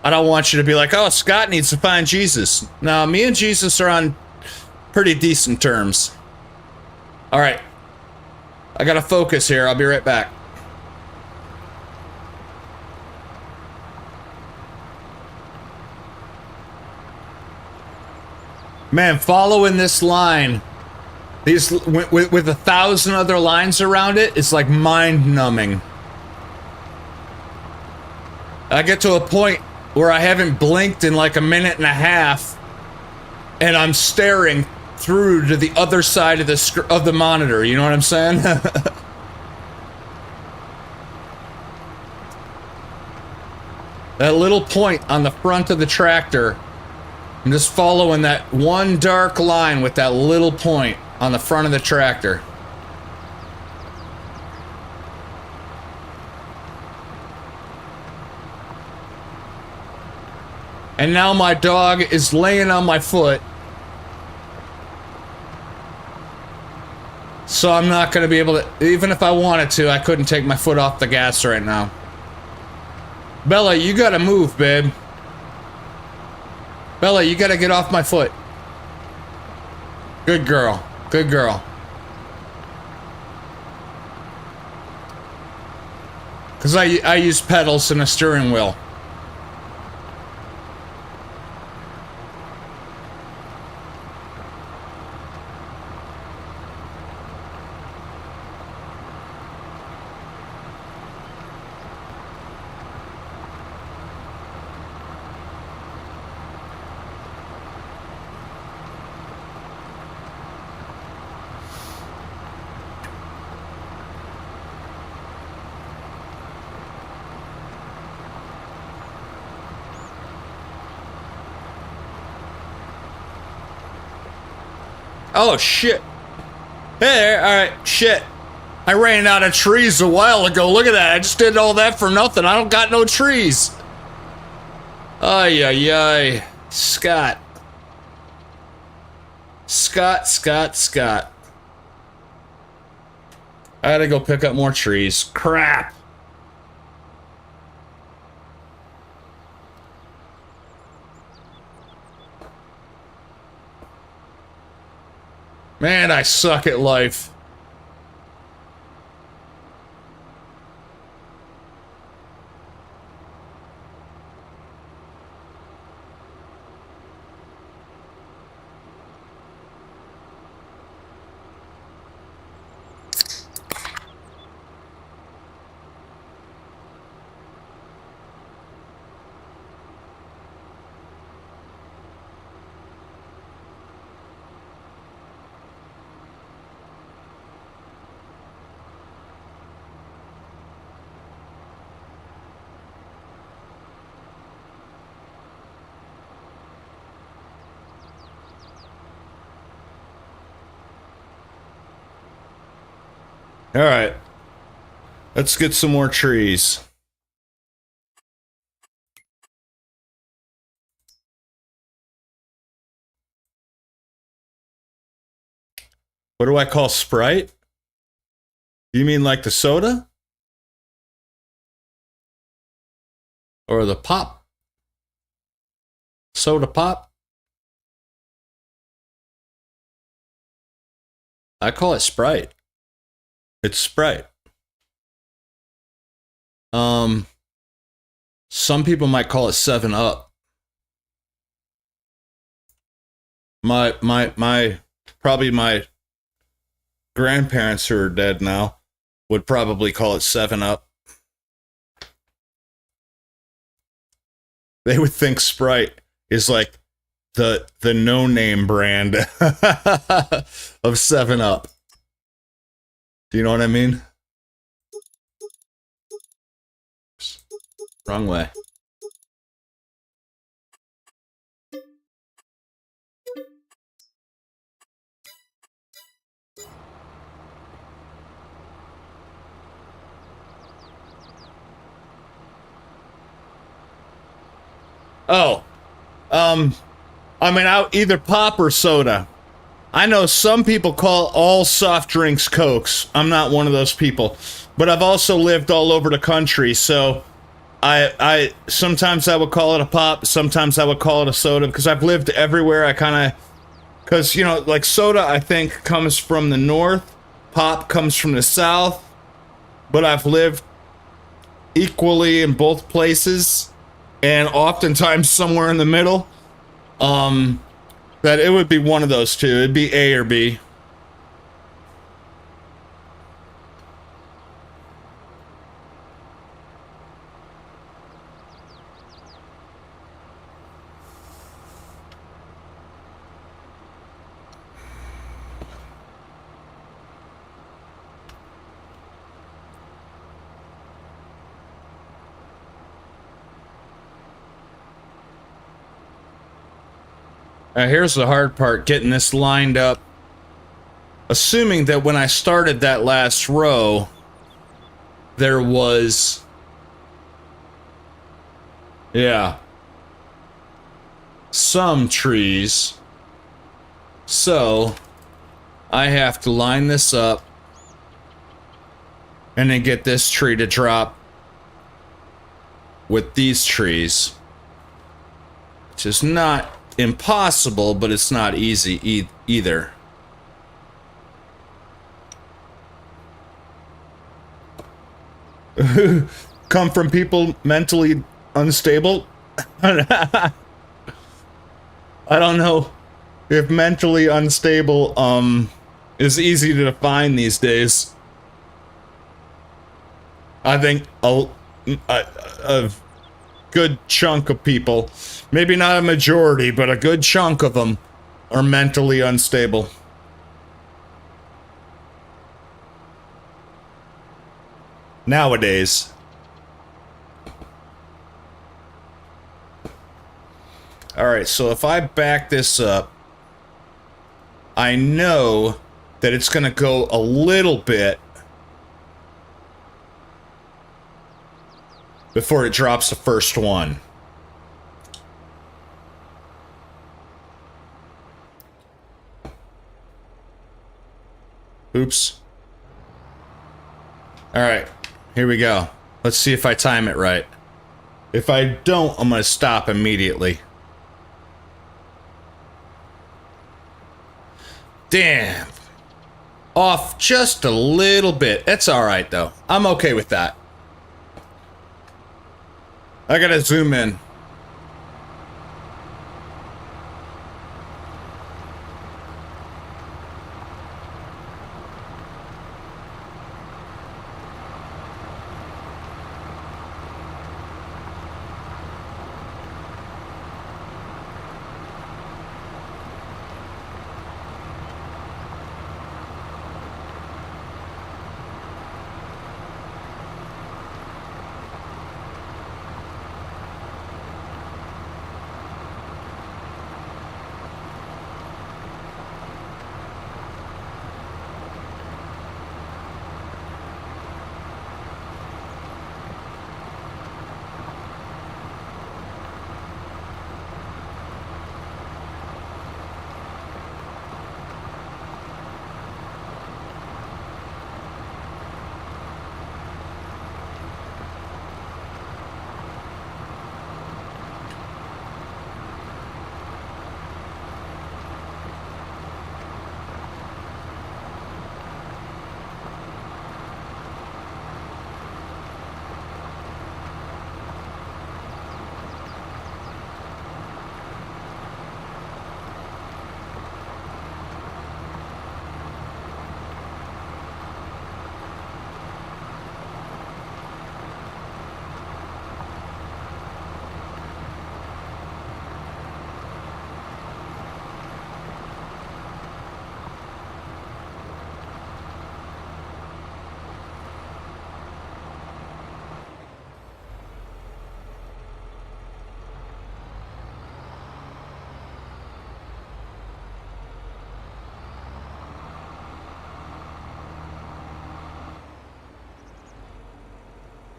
I don't want you to be like, oh, Scott needs to find Jesus. No, me and Jesus are on pretty decent terms. All right. I gotta focus here. I'll be right back. Man, following this line, these with 1,000 other lines around it, it's like mind-numbing. I get to a point where I haven't blinked in like a minute and a half, and I'm staring through to the other side of the monitor. You know what I'm saying? That little point on the front of the tractor. I'm just following that one dark line with that little point on the front of the tractor. And now my dog is laying on my foot. So I'm not going to be able to, even if I wanted to, I couldn't take my foot off the gas right now. Bella, you gotta move, babe. Bella, you gotta get off my foot. Good girl. Good girl. Because I use pedals and a steering wheel. Oh, shit. Hey, alright, shit. I ran out of trees a while ago. Look at that. I just did all that for nothing. I don't got no trees. Ay, ay, ay. Scott. Scott. I gotta go pick up more trees. Crap. Man, I suck at life. All right. Let's get some more trees. What do I call Sprite? You mean like the soda? Or the pop? Soda pop? I call it Sprite. It's Sprite. Some people might call it 7-Up. Probably my grandparents who are dead now would probably call it 7-Up. They would think Sprite is like the no-name brand of 7-Up. Do you know what I mean? Wrong way. Oh, I mean, either pop or soda. I know some people call all soft drinks Cokes. I'm not one of those people, but I've also lived all over the country, so I sometimes I would call it a pop, sometimes I would call it a soda, because I've lived everywhere. I kind of, because, you know, like soda, I think, comes from the north, pop comes from the south, but I've lived equally in both places, and oftentimes somewhere in the middle. That it would be one of those two. It'd be A or B. Here's the hard part, getting this lined up. Assuming that when I started that last row, there was... yeah. Some trees. So, I have to line this up and then get this tree to drop with these trees. Which is not impossible, but it's not easy either. Come from people mentally unstable? I don't know if mentally unstable is easy to define these days. I think a good chunk of people, maybe not a majority, but a good chunk of them are mentally unstable. Nowadays. Alright, so if I back this up, I know that it's going to go a little bit before it drops the first one. Oops. Alright, here we go. Let's see if I time it right. If I don't, I'm going to stop immediately. Damn. Off just a little bit. That's alright, though. I'm okay with that. I gotta zoom in.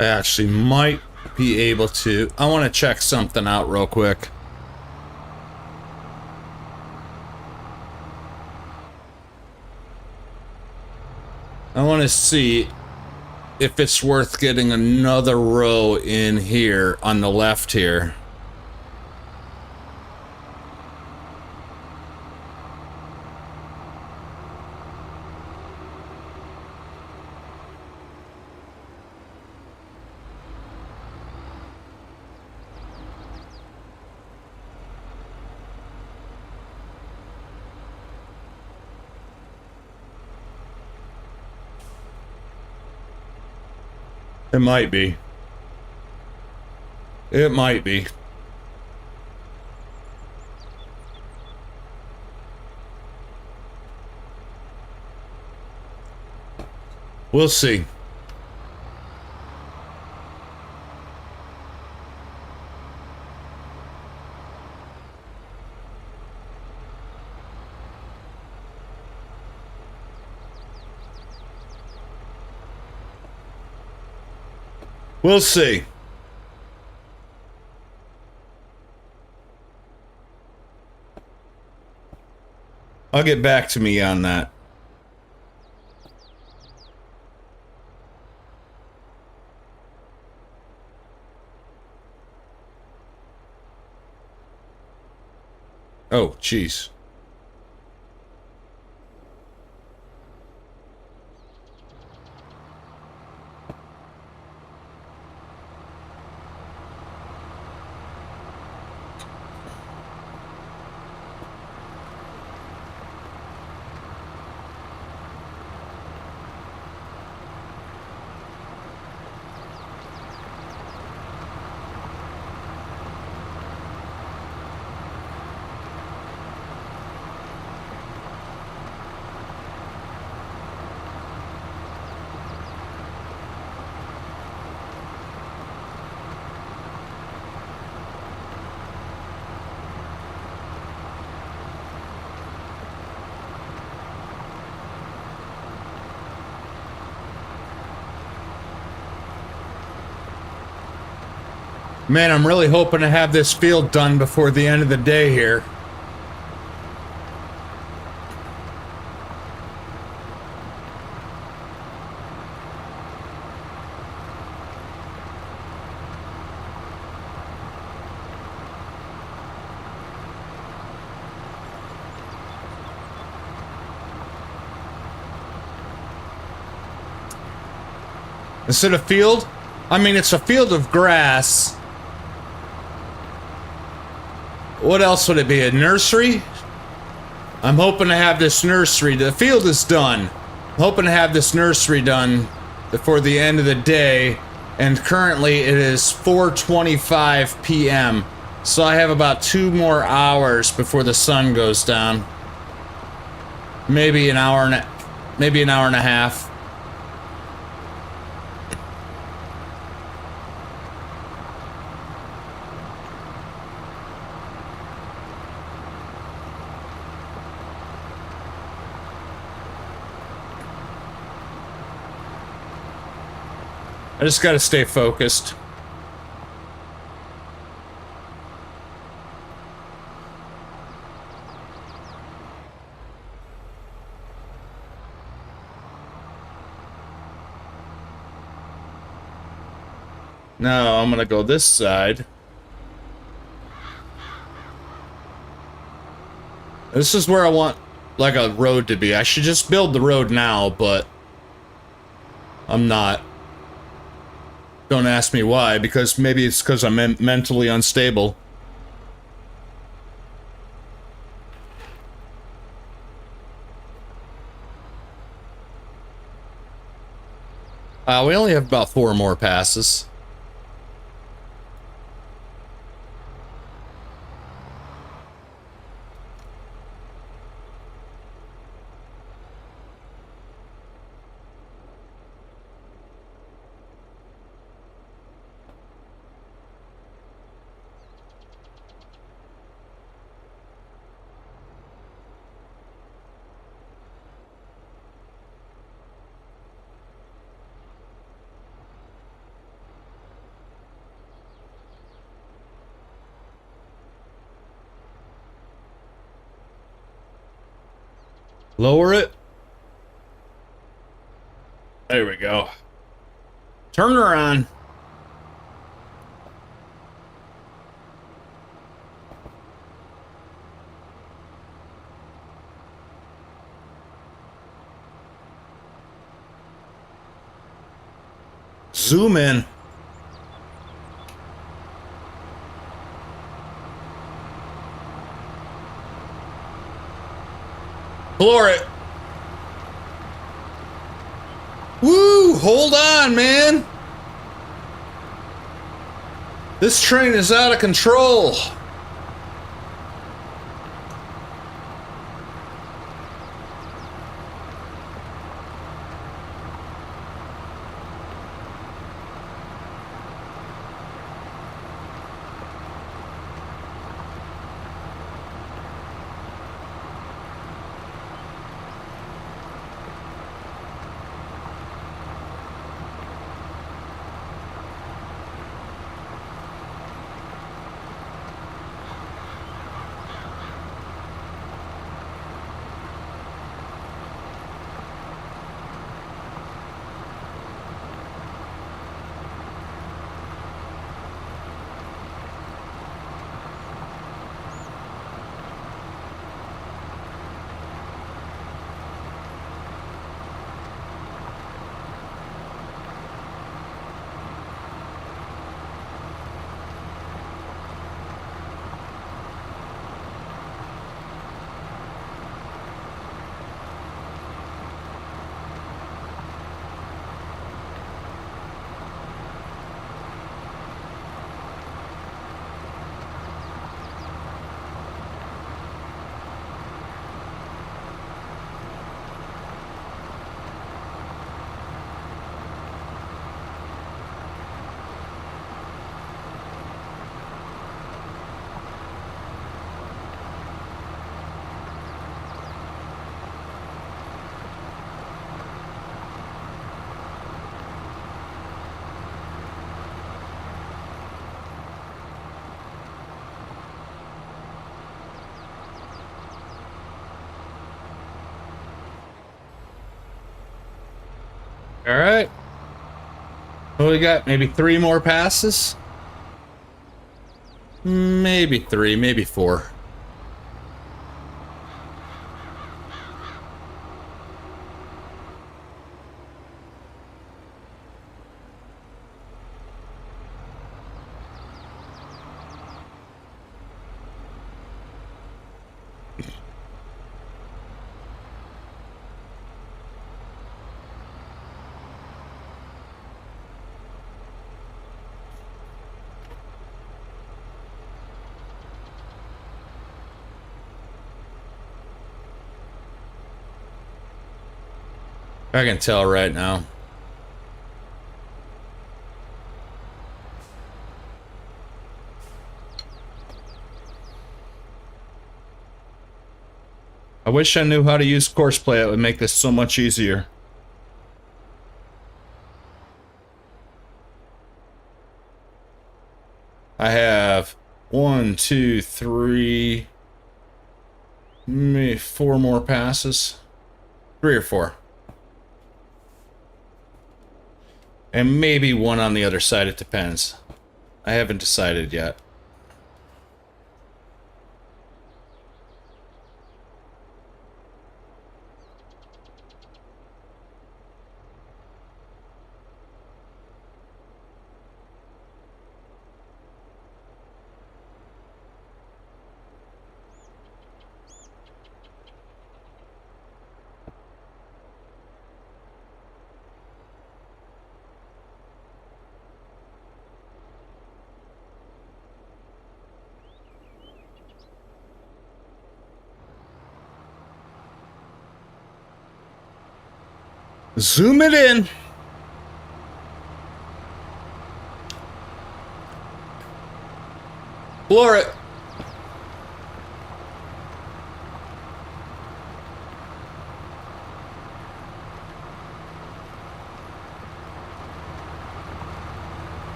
I actually might be able to. I want to check something out real quick. I want to see if it's worth getting another row in here on the left here. It might be. It might be. We'll see. We'll see. I'll get back to me on that. Oh, jeez. Man, I'm really hoping to have this field done before the end of the day here. Instead of field, I mean, it's a field of grass. What else would it be? A nursery? I'm hoping to have this nursery. The field is done. I'm hoping to have this nursery done before the end of the day. And currently it is 4:25 p.m. So I have about 2 more hours before the sun goes down. Maybe an hour and a half. I just gotta stay focused. Now I'm gonna go this side. This is where I want like a road to be. I should just build the road now, but I'm not. Don't ask me why, because maybe it's because I'm mentally unstable. We only have about 4 more passes. Lower it. There we go. Turn her on. Zoom in. Floor it. Woo! Hold on, man. This train is out of control. All right. What we got? Maybe 3 more passes? Maybe 3, maybe 4. I can tell right now. I wish I knew how to use crossplay. It would make this so much easier. I have 1, 2, 3, maybe 4 more passes. 3 or 4. And maybe 1 on the other side, it depends. I haven't decided yet. Zoom it in. Floor it.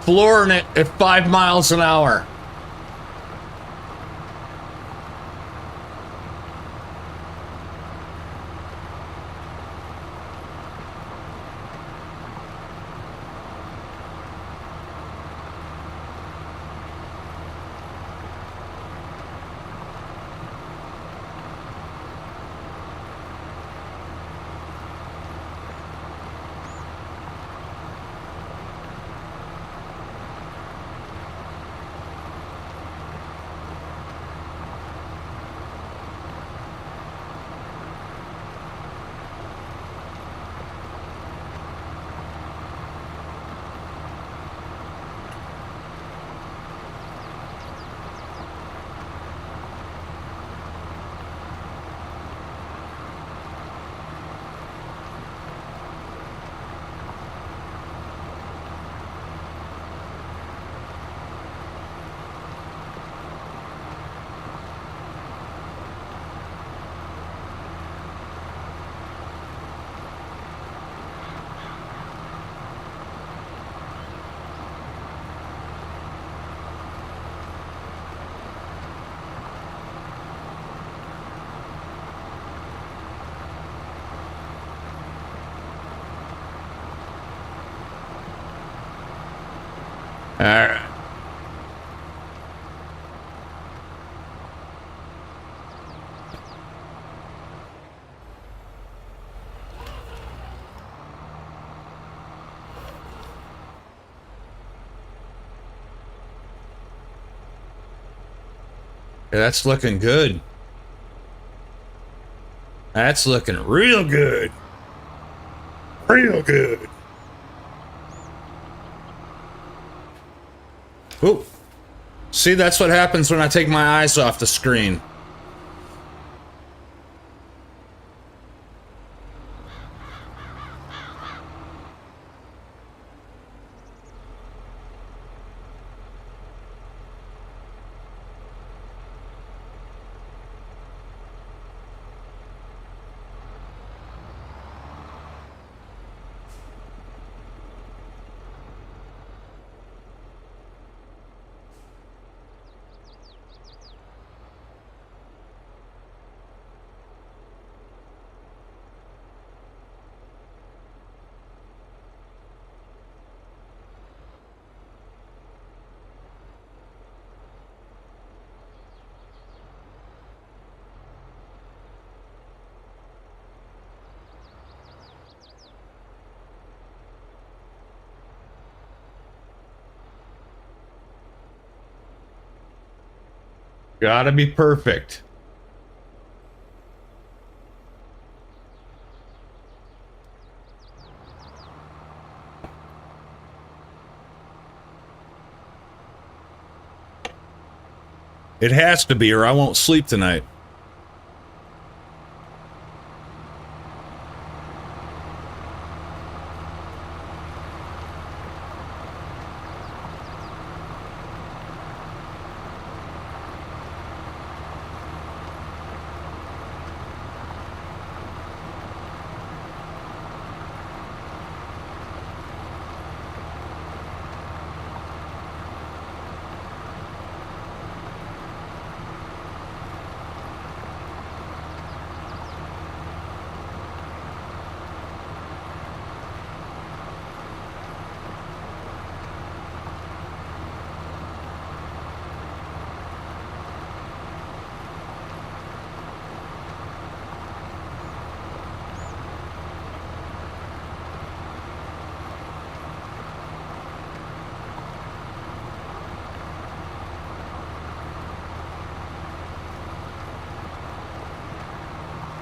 Flooring it at 5 miles an hour. All right. Yeah, that's looking good. That's looking real good. Real good. Ooh. See, that's what happens when I take my eyes off the screen. Gotta be perfect. It has to be, or I won't sleep tonight.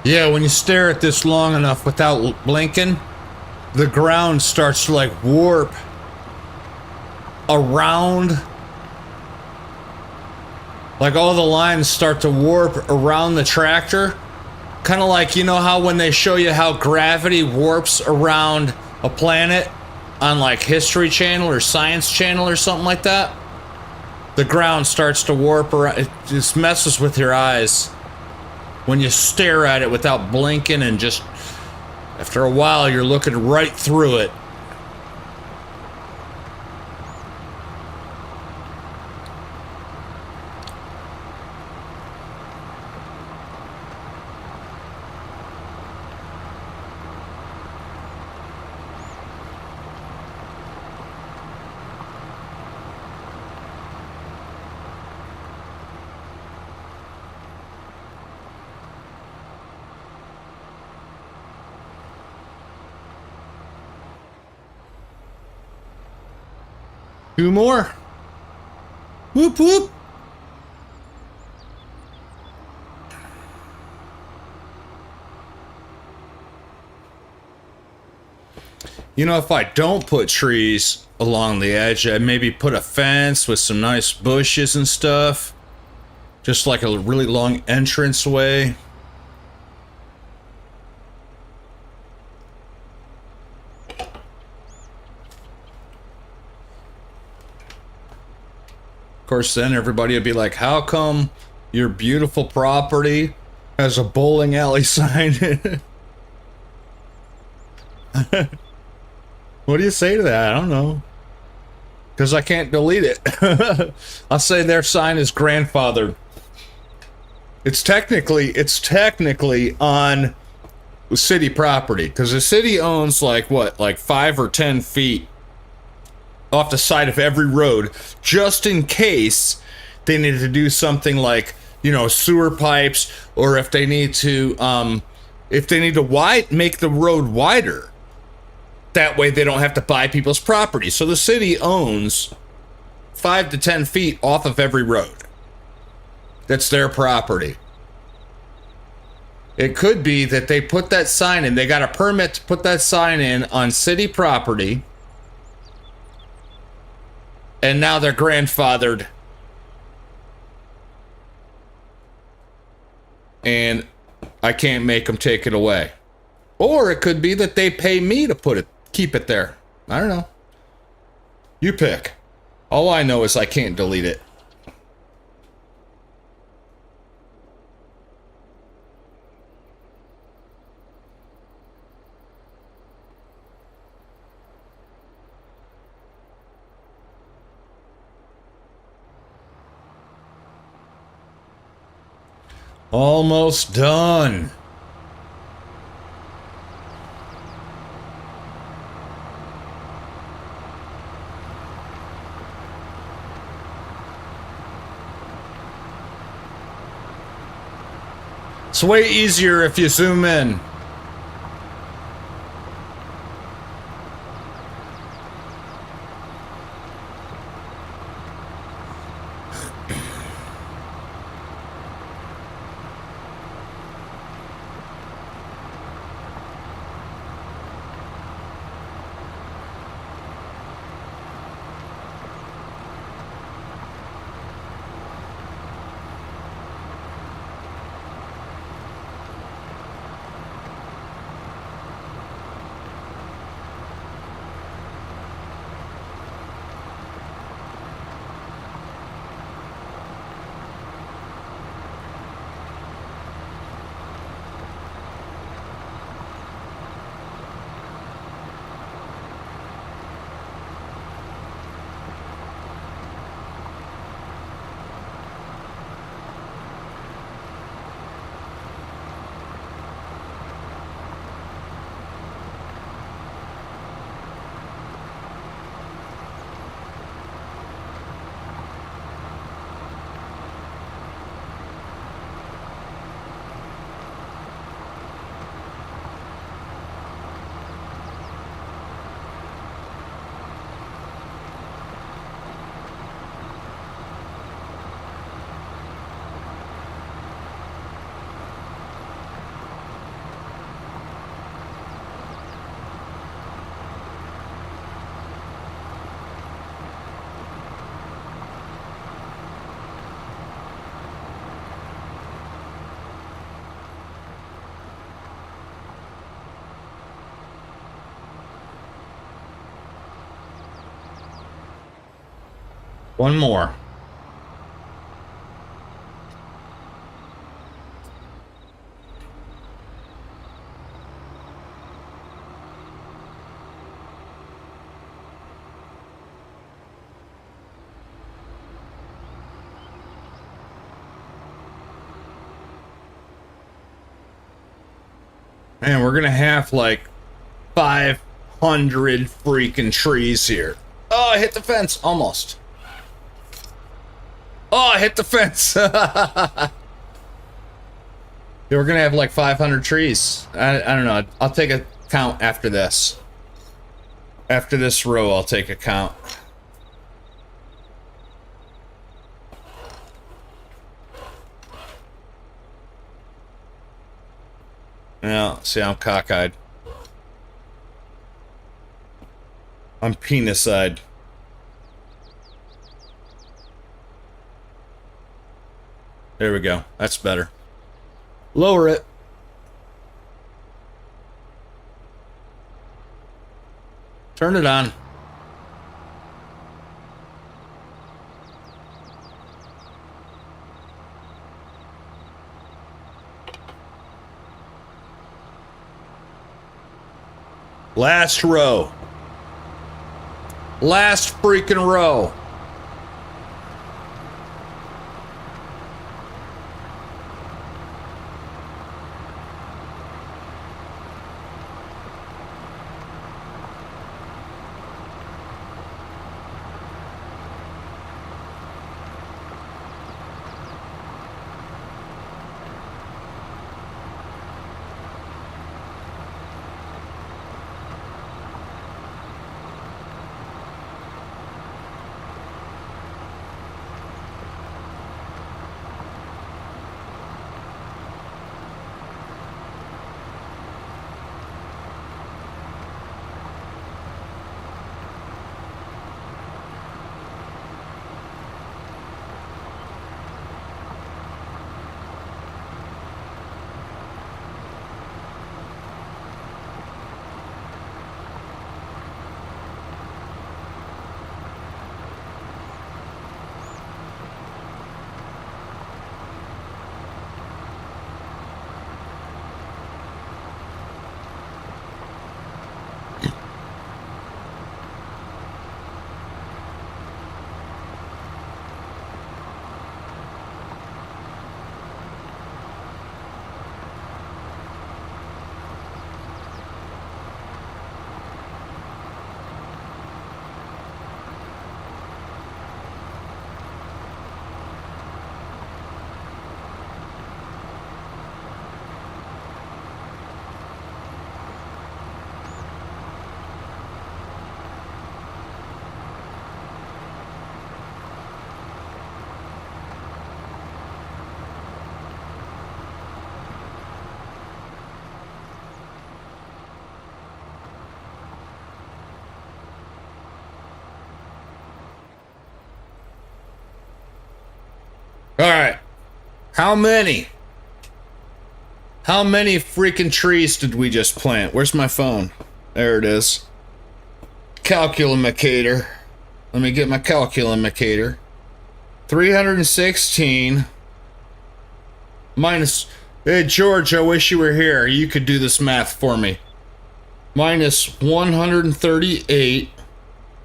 Yeah, when you stare at this long enough without blinking, the ground starts to like warp around. Like all the lines start to warp around the tractor. Kind of like, you know how when they show you how gravity warps around a planet on like History Channel or Science Channel or something like that? The ground starts to warp around. It just messes with your eyes when you stare at it without blinking, and just after a while you're looking right through it. 2 more. Whoop whoop. You know, if I don't put trees along the edge, I'd maybe put a fence with some nice bushes and stuff. Just like a really long entranceway. Of course, then everybody would be like, how come your beautiful property has a bowling alley sign in it? What do you say to that? I don't know. Because I can't delete it. I'll say their sign is grandfathered. It's technically on city property. Because the city owns like what? Like 5 or 10 feet off the side of every road. Just in case they need to do something like, you know, sewer pipes. Or if they need to make the road wider. That way they don't have to buy people's property. So the city owns 5 to 10 feet off of every road. That's their property. It could be that they put that sign in. They got a permit to put that sign in on city property. And now they're grandfathered. And I can't make them take it away. Or it could be that they pay me to keep it there. I don't know. You pick. All I know is I can't delete it. Almost done. It's way easier if you zoom in. One more. Man, we're gonna have like 500 freaking trees here. Oh, I hit the fence, almost. Oh, I hit the fence. Yeah, we're gonna have like 500 trees. I don't know. I'll take a count after this. After this row, I'll take a count. Yeah, see, I'm cockeyed. I'm penis-eyed. There we go. That's better. Lower it. Turn it on. Last row. Last freaking row. All right. How many? How many freaking trees did we just plant? Where's my phone? There it is. Calculimator. Let me get my calculimator. 316 minus... Hey, George, I wish you were here. You could do this math for me. Minus 138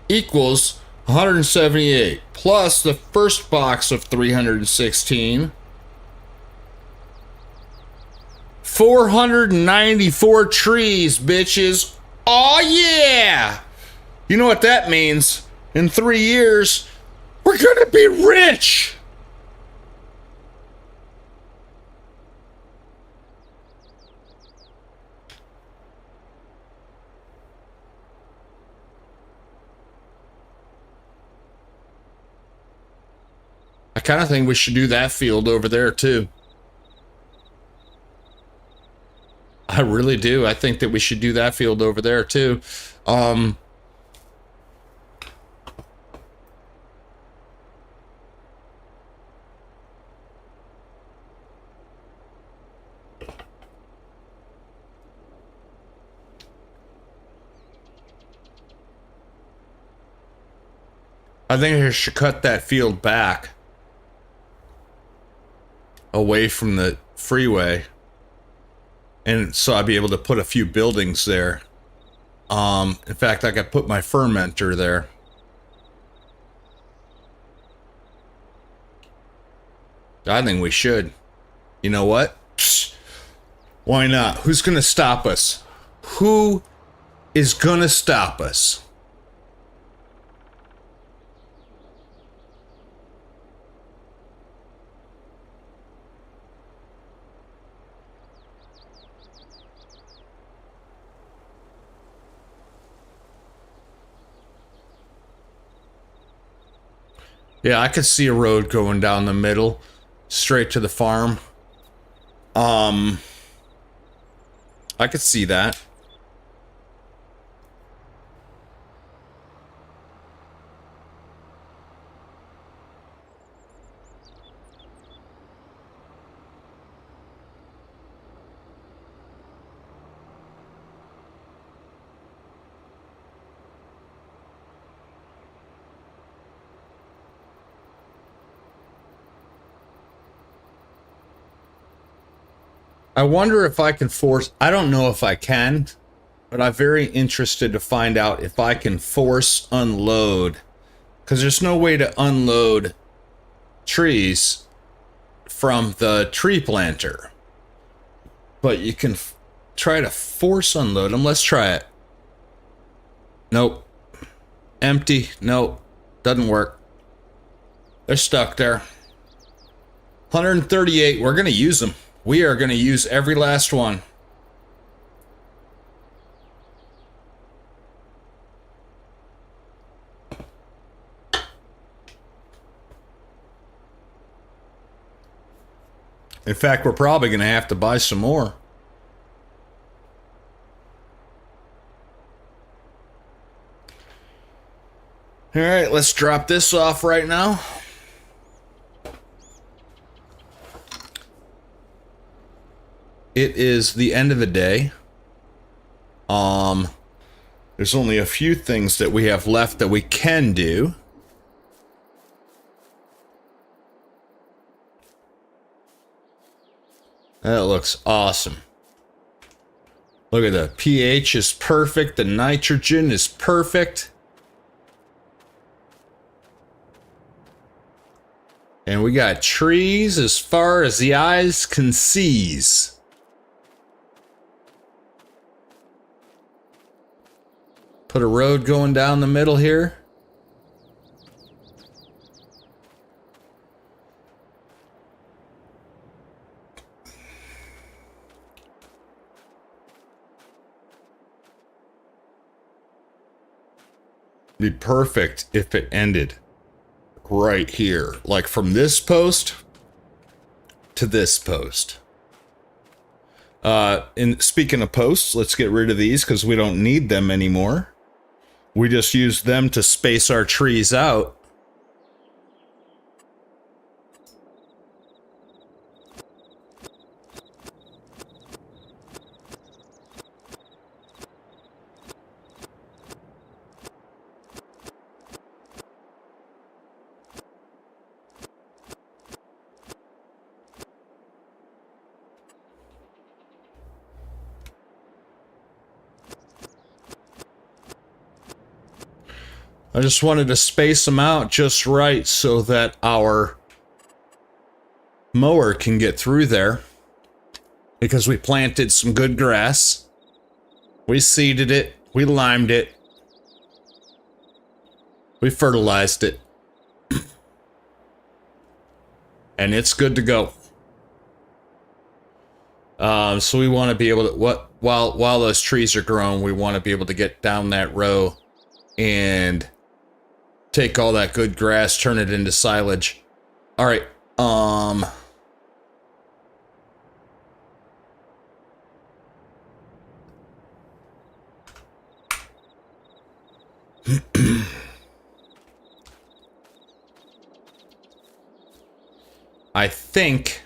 equals 178. Plus the first box of 316. 494 trees, bitches. Oh yeah! You know what that means? In 3 years, we're gonna be rich! I kind of think we should do that field over there too. I really do. I think that we should do that field over there too. I think I should cut that field back away from the freeway, and so I'd be able to put a few buildings there. In fact, I could put my fermenter there. I think we should. You know what? Psst. Why not? Who's gonna stop us? Who is gonna stop us? Yeah, I could see a road going down the middle, straight to the farm. I could see that. I wonder if I can force... I don't know if I can, but I'm very interested to find out if I can force unload. Because there's no way to unload trees from the tree planter. But you can try to force unload them. Let's try it. Nope. Empty. Nope. Doesn't work. They're stuck there. 138. We're going to use them. We are going to use every last one. In fact, we're probably going to have to buy some more. All right, let's drop this off right now. It is the end of the day. There's only a few things that we have left that we can do. That looks awesome. Look at the pH is perfect. The nitrogen is perfect. And we got trees as far as the eyes can seize. Put a road going down the middle here. Be perfect if it ended right here, like from this post to this post. Speaking of posts, let's get rid of these because we don't need them anymore. We just use them to space our trees out. I just wanted to space them out just right so that our mower can get through there. Because we planted some good grass. We seeded it. We limed it. We fertilized it. And it's good to go. So we want to be able to... While those trees are grown, we want to be able to get down that row and take all that good grass, turn it into silage. All right. I think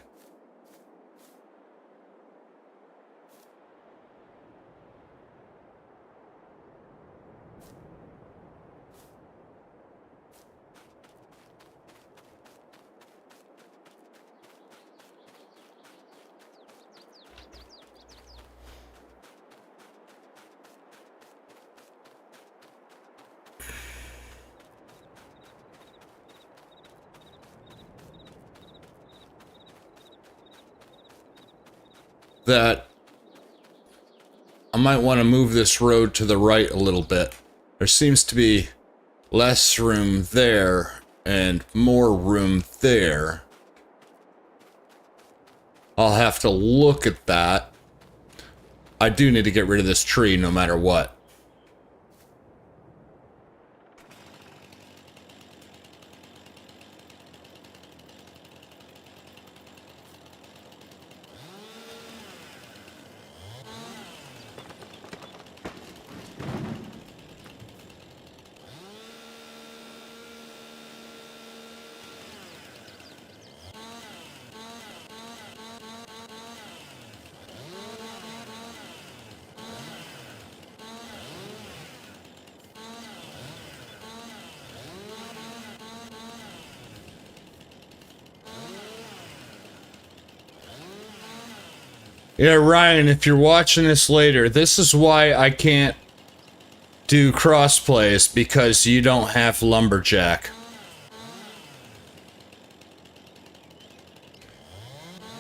that I might want to move this road to the right a little bit. There seems to be less room there and more room there. I'll have to look at that. I do need to get rid of this tree no matter what. Yeah, Ryan, if you're watching this later, this is why I can't do crossplays, because you don't have Lumberjack.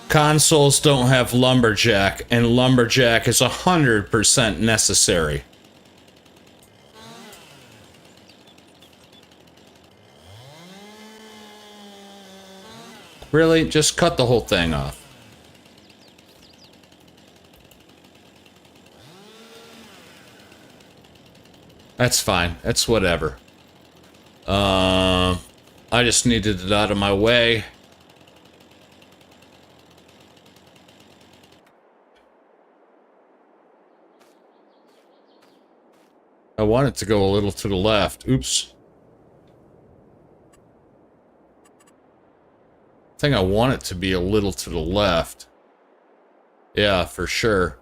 Consoles don't have Lumberjack, and Lumberjack is 100% necessary. Really? Just cut the whole thing off. That's fine. That's whatever. I just needed it out of my way. I want it to go a little to the left. Oops. I think I want it to be a little to the left. Yeah, for sure.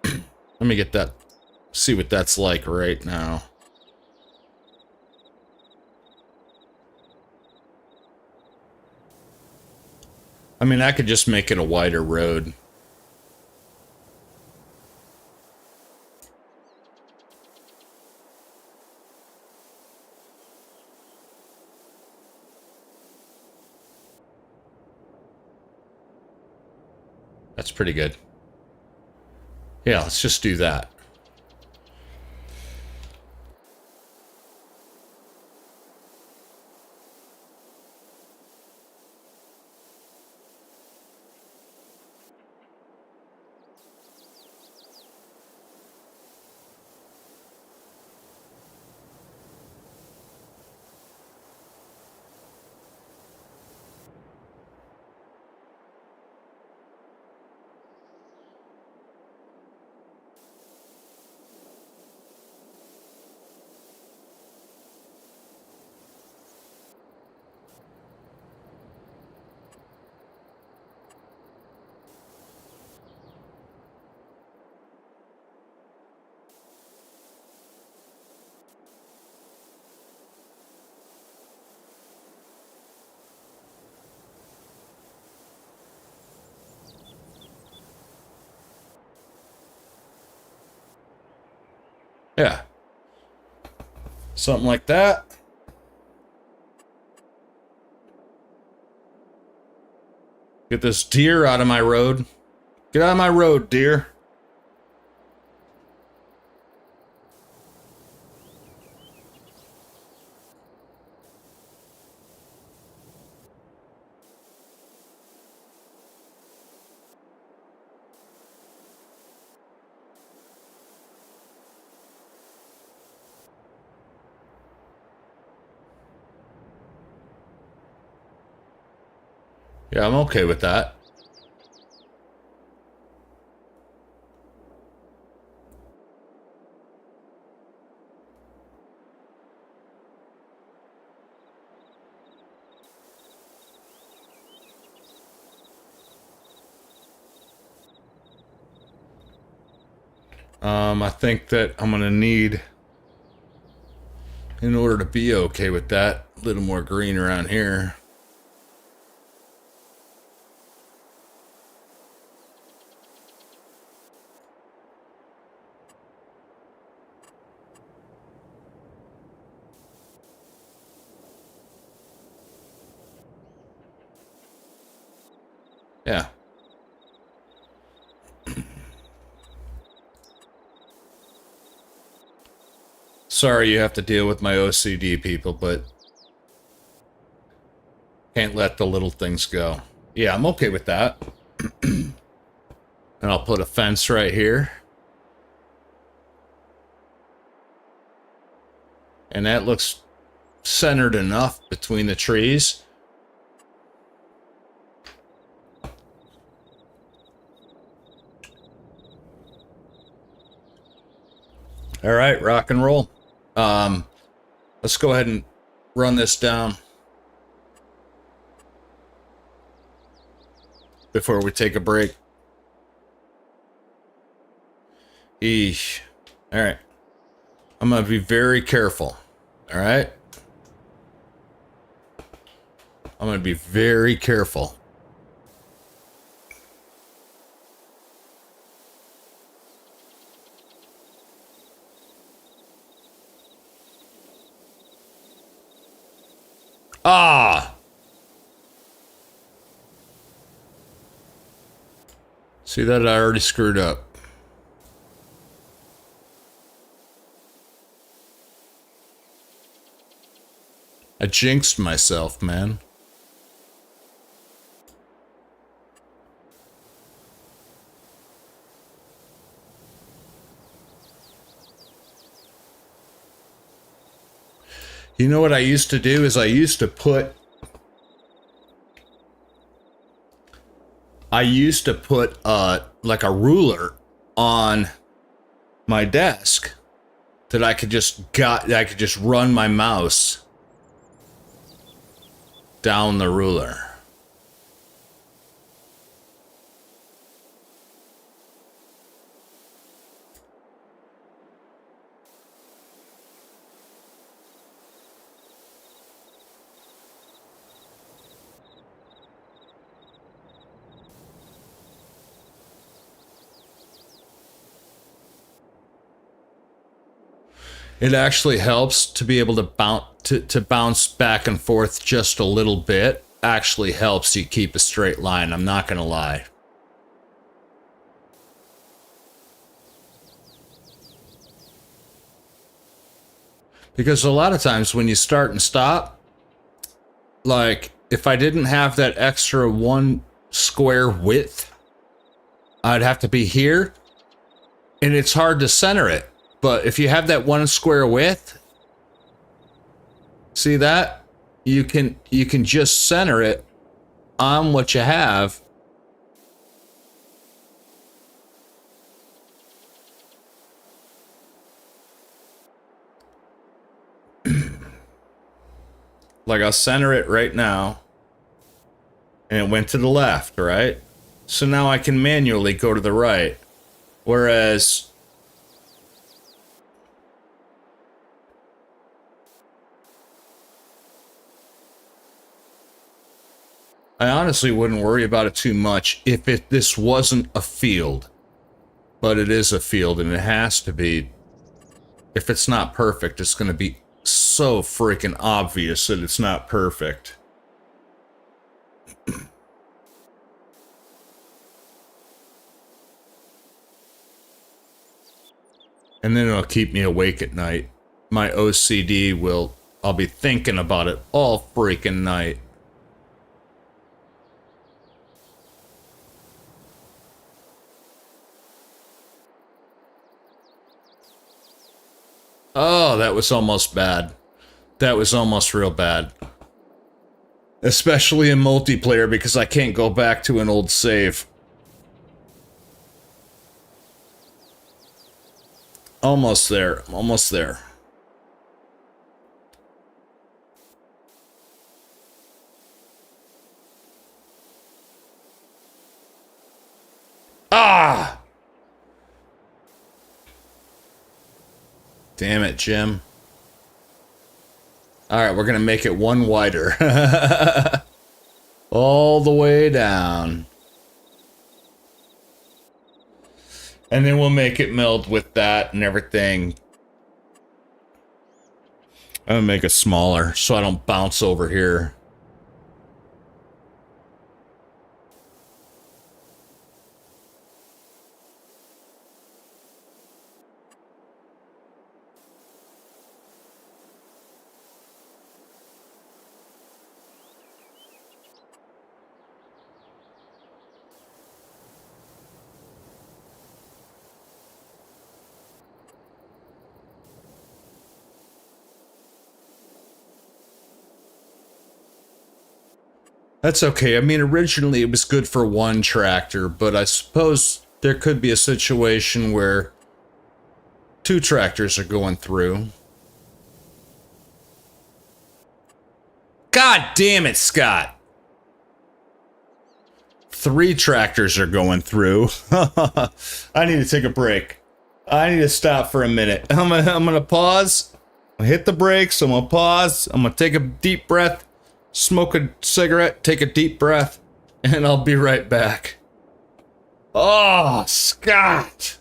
Let me get that. See what that's like right now. I mean, I could just make it a wider road. That's pretty good. Yeah, let's just do that. Yeah. Something like that. Get this deer out of my road. Get out of my road, deer. Yeah, I'm okay with that. I think that I'm gonna need, in order to be okay with that, a little more green around here. Yeah. Sorry you have to deal with my OCD, people, but can't let the little things go. Yeah, I'm okay with that. And I'll put a fence right here. And that looks centered enough between the trees. All right, rock and roll. Let's go ahead and run this down before we take a break. Eesh. All right. I'm going to be very careful. All right? I'm going to be very careful. See that I already screwed up. I jinxed myself, man. You know what I used to do is I used to put like a ruler on my desk that I could just run my mouse down the ruler. It actually helps to be able to bounce back and forth just a little bit. Actually helps you keep a straight line, I'm not gonna lie. Because a lot of times when you start and stop, like if I didn't have that extra 1 square width, I'd have to be here, and it's hard to center it. But if you have that 1 square width, see that? You can just center it on what you have. Like I'll center it right now. And it went to the left, right? So now I can manually go to the right. Whereas I honestly wouldn't worry about it too much if this wasn't a field. But it is a field, and it has to be. If it's not perfect, it's going to be so freaking obvious that it's not perfect. And then it'll keep me awake at night. My OCD will... I'll be thinking about it all freaking night. Oh, that was almost bad. That was almost real bad. Especially in multiplayer, because I can't go back to an old save. Almost there. Almost there. Ah! Damn it, Jim. Alright, we're gonna make it 1 wider. All the way down. And then we'll make it meld with that and everything. I'm gonna make it smaller so I don't bounce over here. That's okay. I mean, originally it was good for 1 tractor, but I suppose there could be a situation where 2 tractors are going through. God damn it, Scott! 3 tractors are going through. I need to take a break. I need to stop for a minute. I'm gonna pause. Hit the brakes. I'm gonna pause. I'm gonna take a deep breath. Smoke a cigarette, take a deep breath, and I'll be right back. Oh, Scott!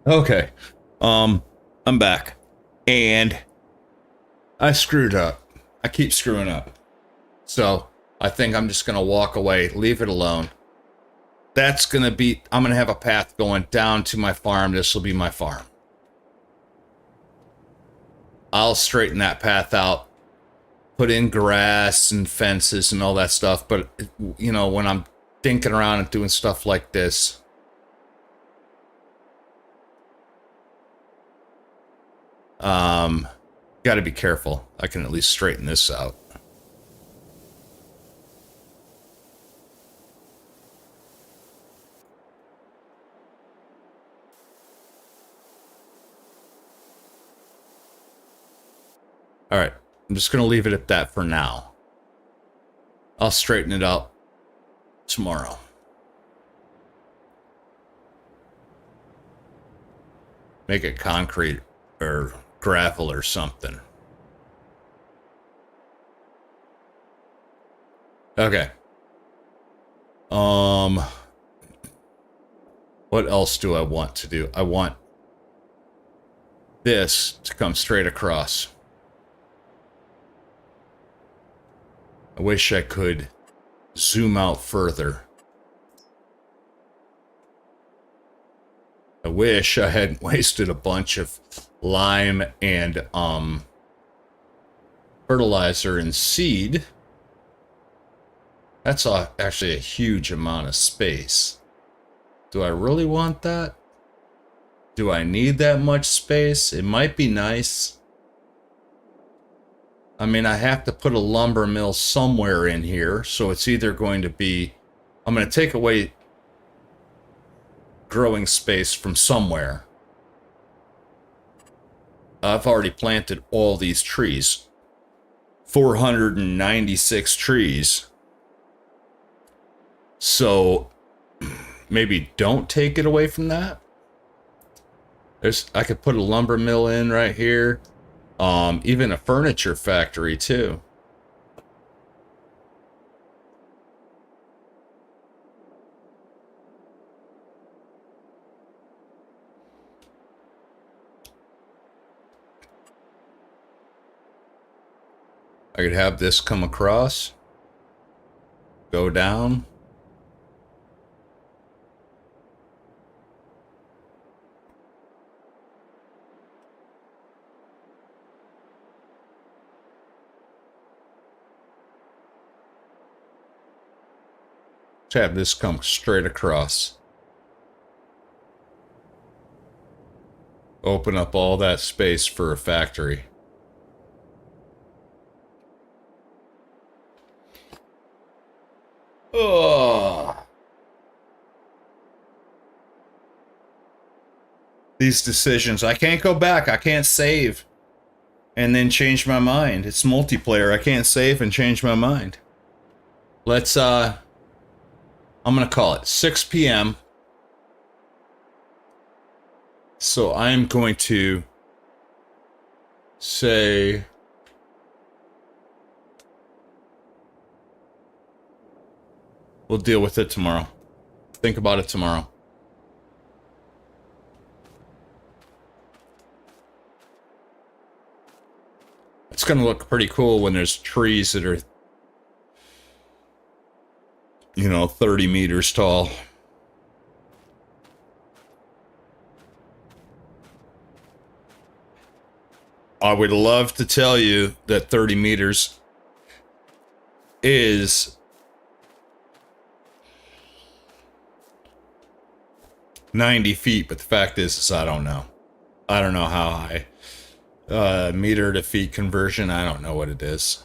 Okay. I'm back. And I screwed up. I keep screwing up. So I think I'm just gonna walk away, leave it alone. That's gonna be, I'm gonna have a path going down to my farm. This will be my farm. I'll straighten that path out, put in grass and fences and all that stuff. But, you know, when I'm dinking around and doing stuff like this, gotta be careful. I can at least straighten this out. All right, I'm just gonna leave it at that for now. I'll straighten it out tomorrow. Make it concrete or gravel or something. Okay. What else do I want to do? I want this to come straight across. I wish I could zoom out further. I wish I hadn't wasted a bunch of lime and fertilizer and seed. That's actually a huge amount of space. Do I really want that? Do I need that much space? It might be nice. I mean, I have to put a lumber mill somewhere in here, so it's either going to be, I'm going to take away growing space from somewhere. I've already planted all these trees. 496 trees. So maybe don't take it away from that. I could put a lumber mill in right here. Even a furniture factory too. I could have this come across, go down. To have this come straight across. Open up all that space for a factory. Oh. These decisions, I can't go back. I can't save and then change my mind. It's multiplayer. I can't save and change my mind. Let's I'm gonna call it 6 p.m. So I'm going to say we'll deal with it tomorrow. Think about it tomorrow. It's gonna look pretty cool when there's trees that are, you know, 30 meters tall. I would love to tell you that 30 meters is 90 feet, but the fact is I don't know. I don't know how high. Meter to feet conversion, I don't know what it is.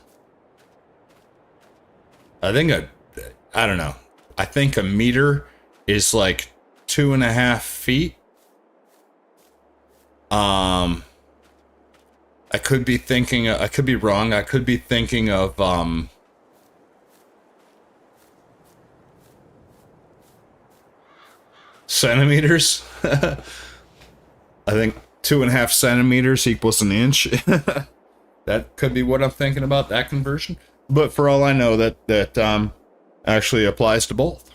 I don't know. I think a meter is like 2.5 feet. I could be thinking, I could be wrong. I could be thinking of, centimeters. I think 2.5 centimeters equals an inch. That could be what I'm thinking about, that conversion. But for all I know, that actually applies to both.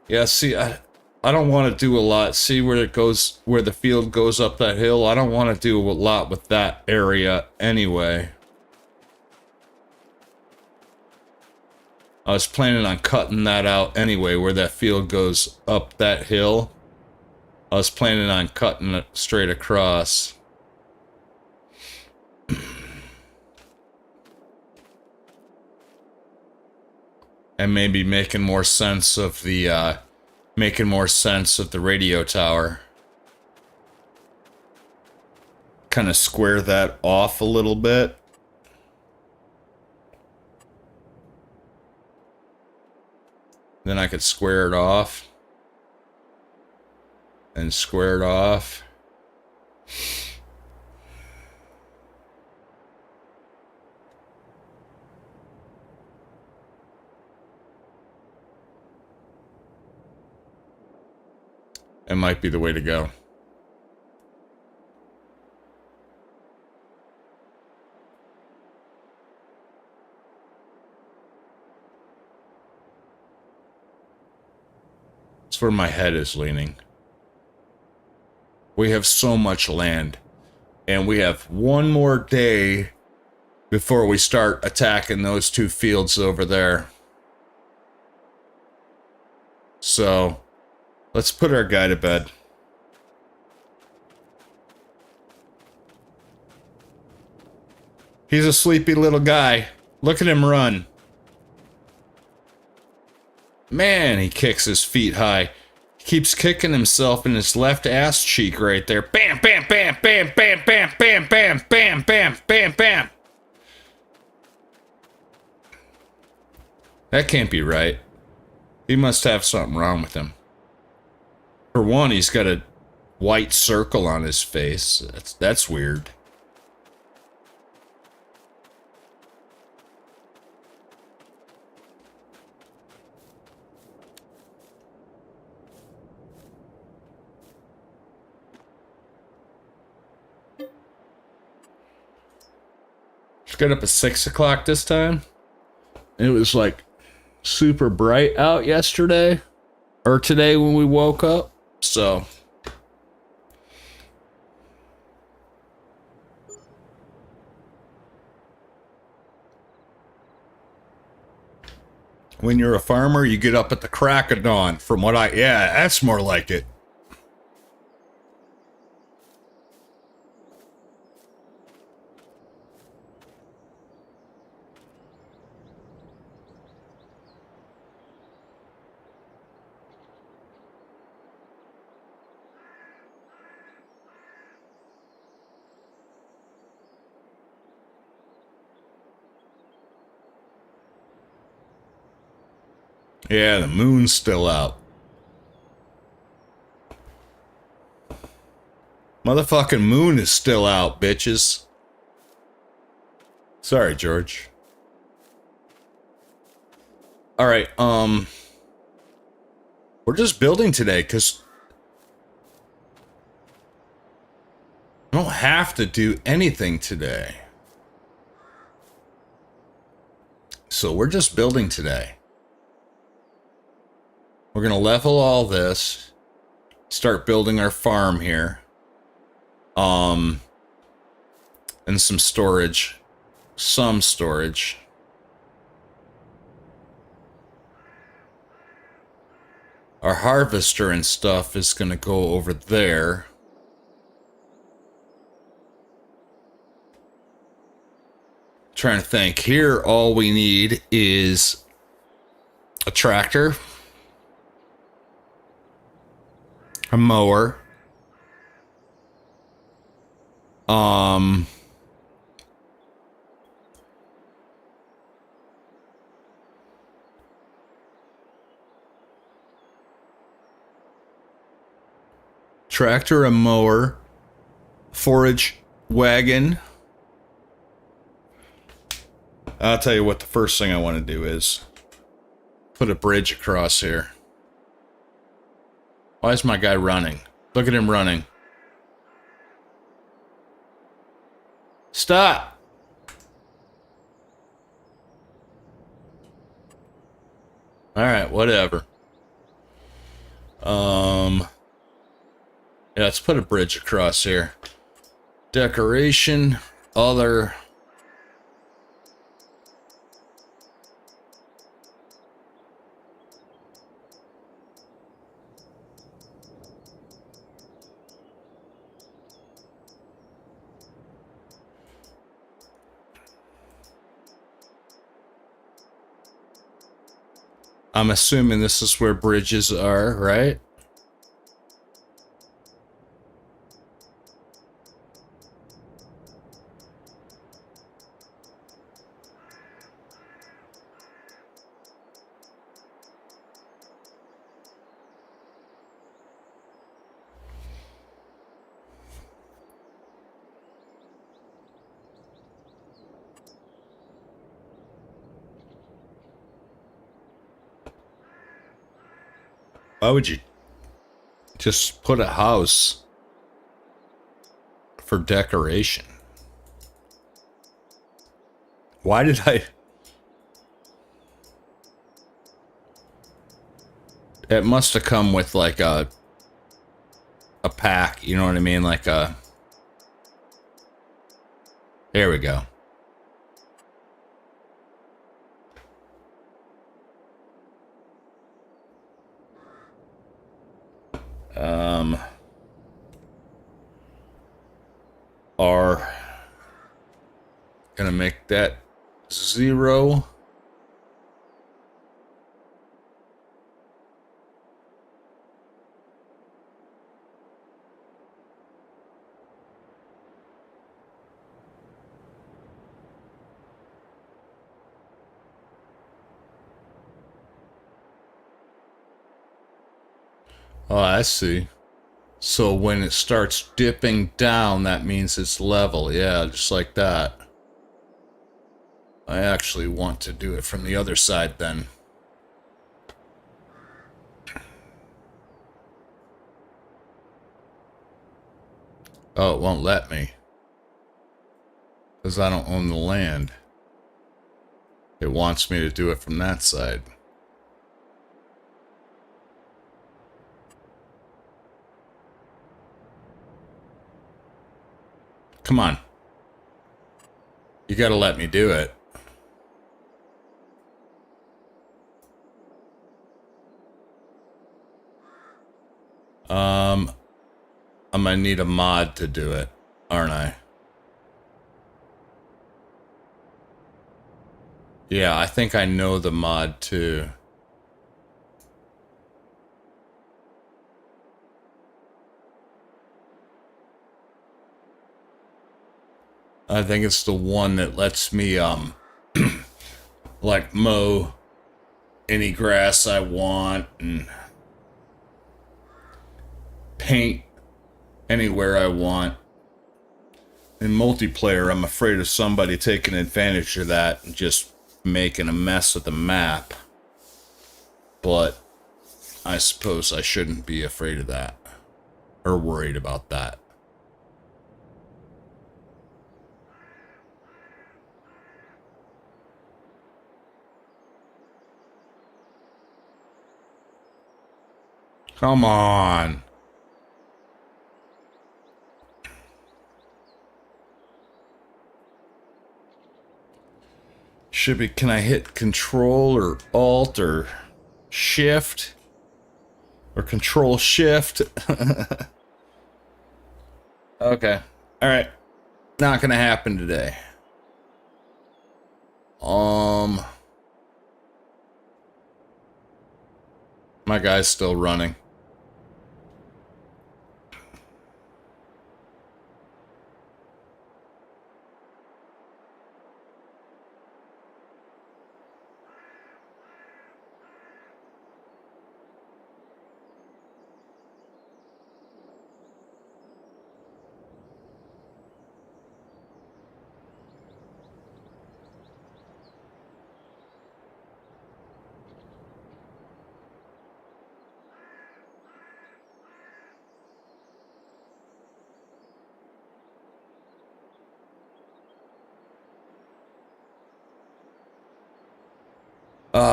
Yeah, see, I don't want to do a lot. See where it goes, where the field goes up that hill? I don't want to do a lot with that area anyway. I was planning on cutting that out anyway, where that field goes up that hill. I was planning on cutting it straight across. And maybe making more sense of the radio tower. Kind of square that off a little bit. Then I could square it off. And square it off. It might be the way to go. It's where my head is leaning. We have so much land. And we have one more day before we start attacking those two fields over there. So, let's put our guy to bed. He's a sleepy little guy. Look at him run. Man, he kicks his feet high. He keeps kicking himself in his left ass cheek right there. Bam, bam, bam, bam, bam, bam, bam, bam, bam, bam, bam, bam. That can't be right. He must have something wrong with him. For one, he's got a white circle on his face. That's weird. Got up at 6 o'clock this time. It was like super bright out yesterday or today when we woke up. So when you're a farmer, you get up at the crack of dawn. From what yeah, that's more like it. Yeah, the moon's still out. Motherfucking moon is still out, bitches. Sorry, George. Alright, we're just building today, because I don't have to do anything today. So we're just building today. We're going to level all this, start building our farm here. And some storage. Some storage. Our harvester and stuff is going to go over there. Trying to think. Here, all we need is a tractor. A mower. Tractor, a mower, forage wagon. I'll tell you what, the first thing I want to do is put a bridge across here. Why is my guy running? Look at him running. Stop! Alright, whatever. Yeah, let's put a bridge across here. Decoration, other. I'm assuming this is where bridges are, right? Why would you just put a house for decoration? Why did I... It must have come with like a pack, you know what I mean? Like a... There we go. R. Gonna make that 0. Oh, I see. So when it starts dipping down, that means it's level. Yeah, just like that. I actually want to do it from the other side then. Oh, it won't let me. Because I don't own the land. It wants me to do it from that side. Come on. You gotta let me do it. I'm gonna need a mod to do it, aren't I? Yeah, I think I know the mod too. I think it's the one that lets me, like mow any grass I want and paint anywhere I want. In multiplayer, I'm afraid of somebody taking advantage of that and just making a mess of the map. But I suppose I shouldn't be afraid of that or worried about that. Come on. Should be, can I hit Control or Alt or Shift? Or Control Shift? Okay. Alright. Not gonna happen today. My guy's still running.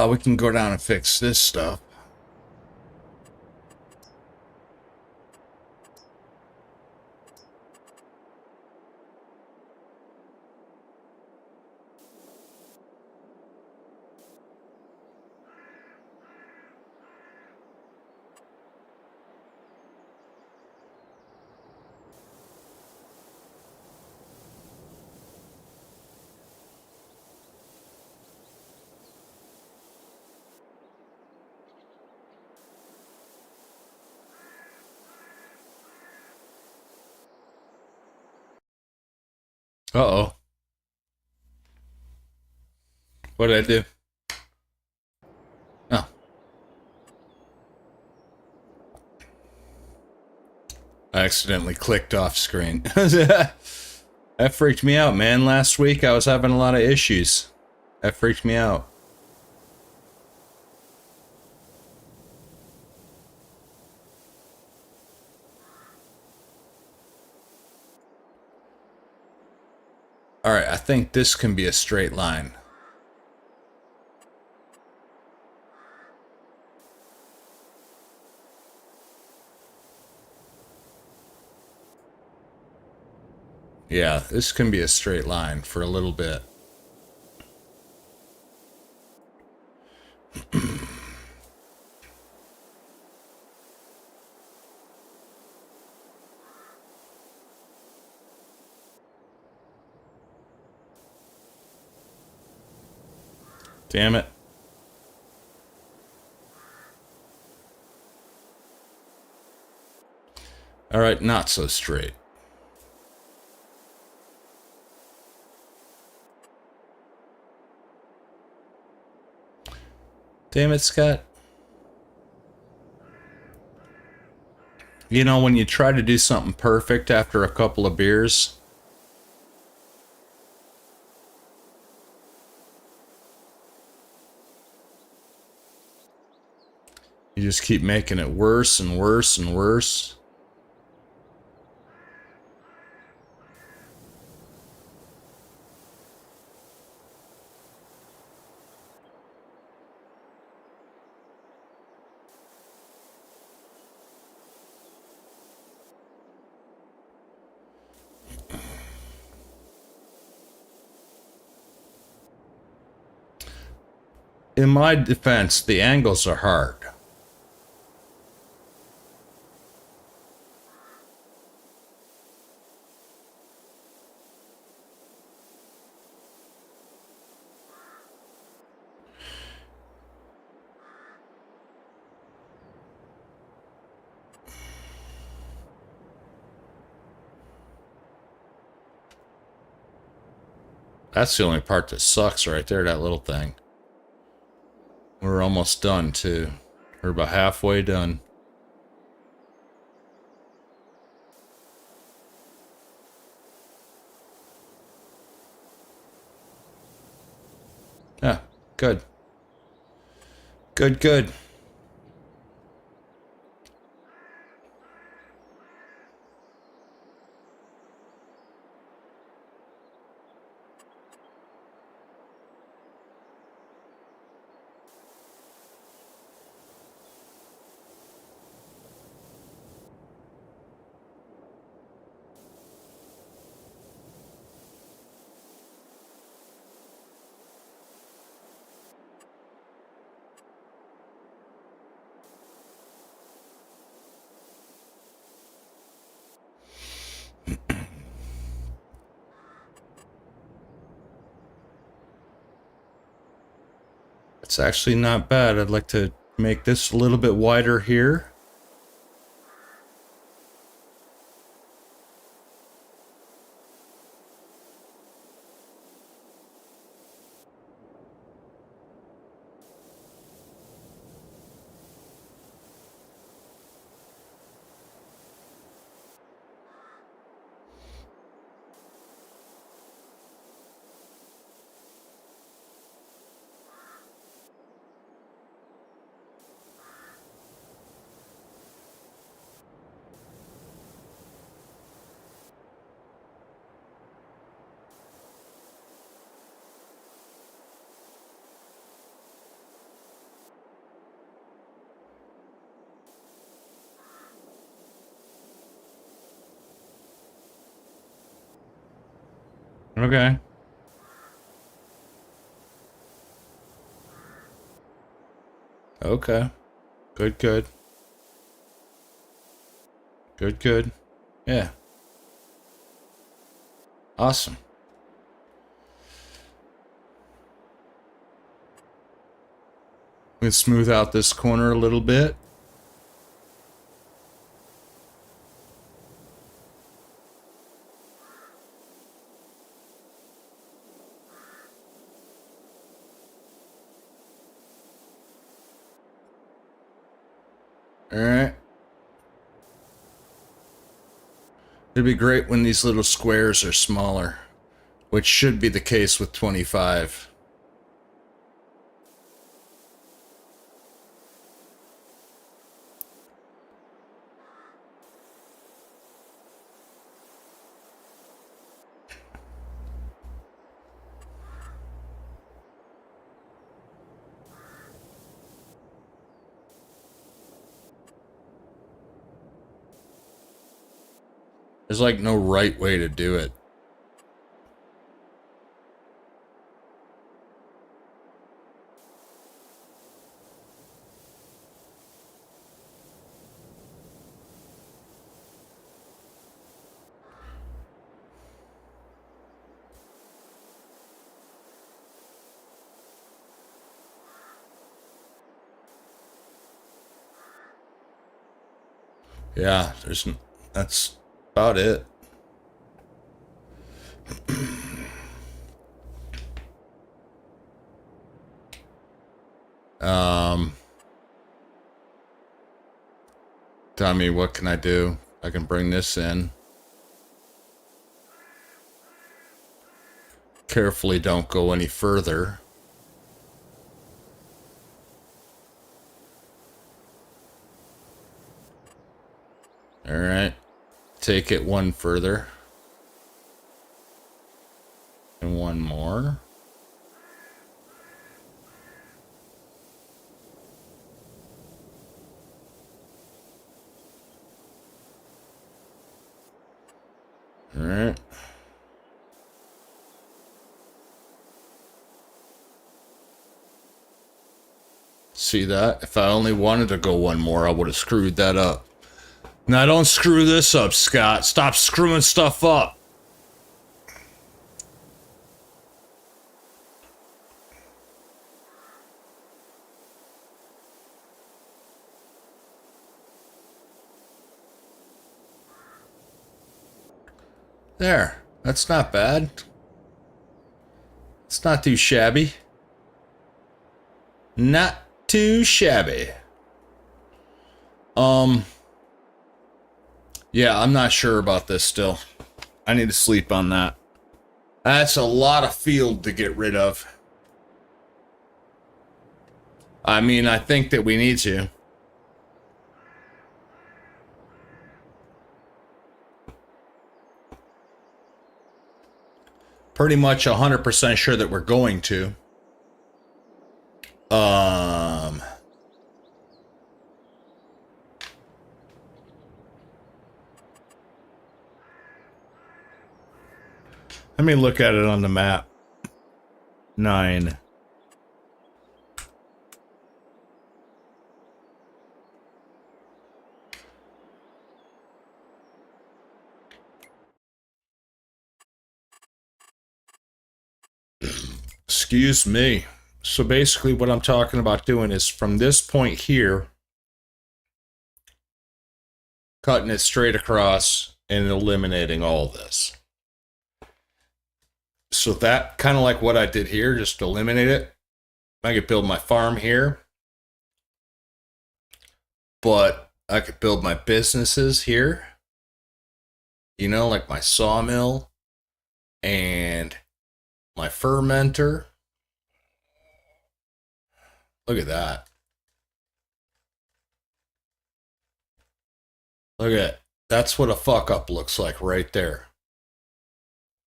We can go down and fix this stuff. Uh-oh. What did I do? Oh. I accidentally clicked off screen. That freaked me out, man. Last week I was having a lot of issues. That freaked me out. Alright, I think this can be a straight line. Yeah, this can be a straight line for a little bit. Damn it. Alright, not so straight. Damn it, Scott. You know, when you try to do something perfect after a couple of beers, you just keep making it worse and worse and worse. In my defense, the angles are hard. That's the only part that sucks right there, that little thing. We're almost done, too. We're about halfway done. Yeah, good. Good, good. It's actually not bad. I'd like to make this a little bit wider here. Okay. Okay. Good, good. Good, good. Yeah. Awesome. Let's smooth out this corner a little bit. Alright. It'd be great when these little squares are smaller, which should be the case with 25. There's like no right way to do it. Yeah, that's about it. Tell me, what can I do? I can bring this in. Carefully don't go any further. Alright. Take it one further. And one more. Alright. See that? If I only wanted to go one more, I would have screwed that up. Now don't screw this up, Scott. Stop screwing stuff up. There. That's not bad. It's not too shabby. Not too shabby. Yeah, I'm not sure about this still. I need to sleep on that. That's a lot of field to get rid of. I mean, I think that we need to. Pretty much 100% sure that we're going to. Let me look at it on the map. 9. Excuse me. So basically what I'm talking about doing is from this point here, cutting it straight across and eliminating all this. So that kind of like what I did here, just eliminate it. I could build my farm here, but I could build my businesses here, you know, like my sawmill and my fermenter. Look at that. Look at it. That's what a fuck up looks like right there.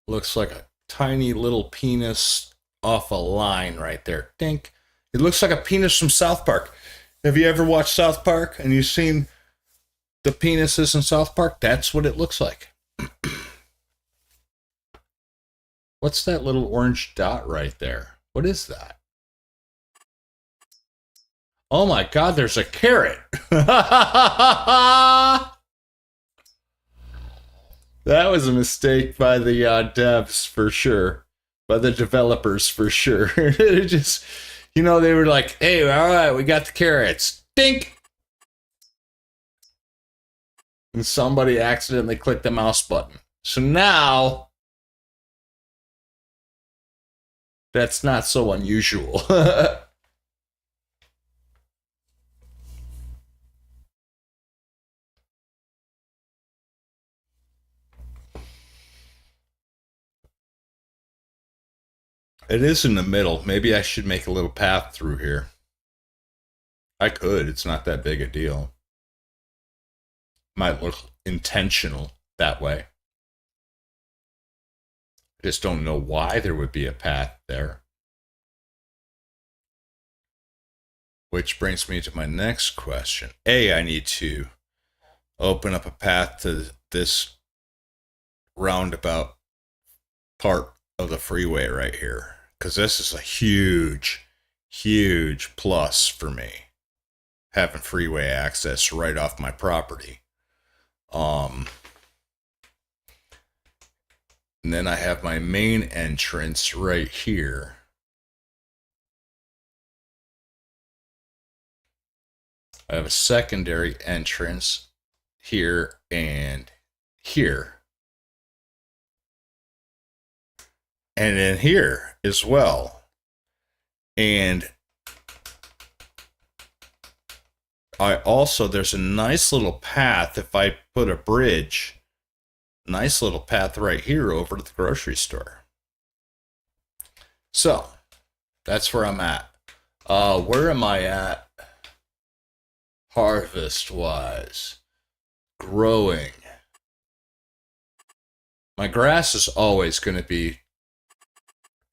Looks like a tiny little penis off a line right there. Dink. It looks like a penis from South Park. Have you ever watched South Park and you've seen the penises in South Park? That's what it looks like. What's that little orange dot right there? What is that? Oh my God, there's a carrot. That was a mistake by the devs for sure. By the developers for sure. It just, you know, they were like, hey, all right, we got the carrots. Dink! And somebody accidentally clicked the mouse button. So now, that's not so unusual. It is in the middle. Maybe I should make a little path through here. I could. It's not that big a deal. Might look intentional that way. I just don't know why there would be a path there. Which brings me to my next question. I need to open up a path to this roundabout part of the freeway right here, because this is a huge plus for me, having freeway access right off my property. And then I have my main entrance right here. I have a secondary entrance here and here. And in here as well. And there's a nice little path if I put a bridge, nice little path right here over to the grocery store. So, that's where I'm at. Where am I at harvest-wise? Growing. My grass is always going to be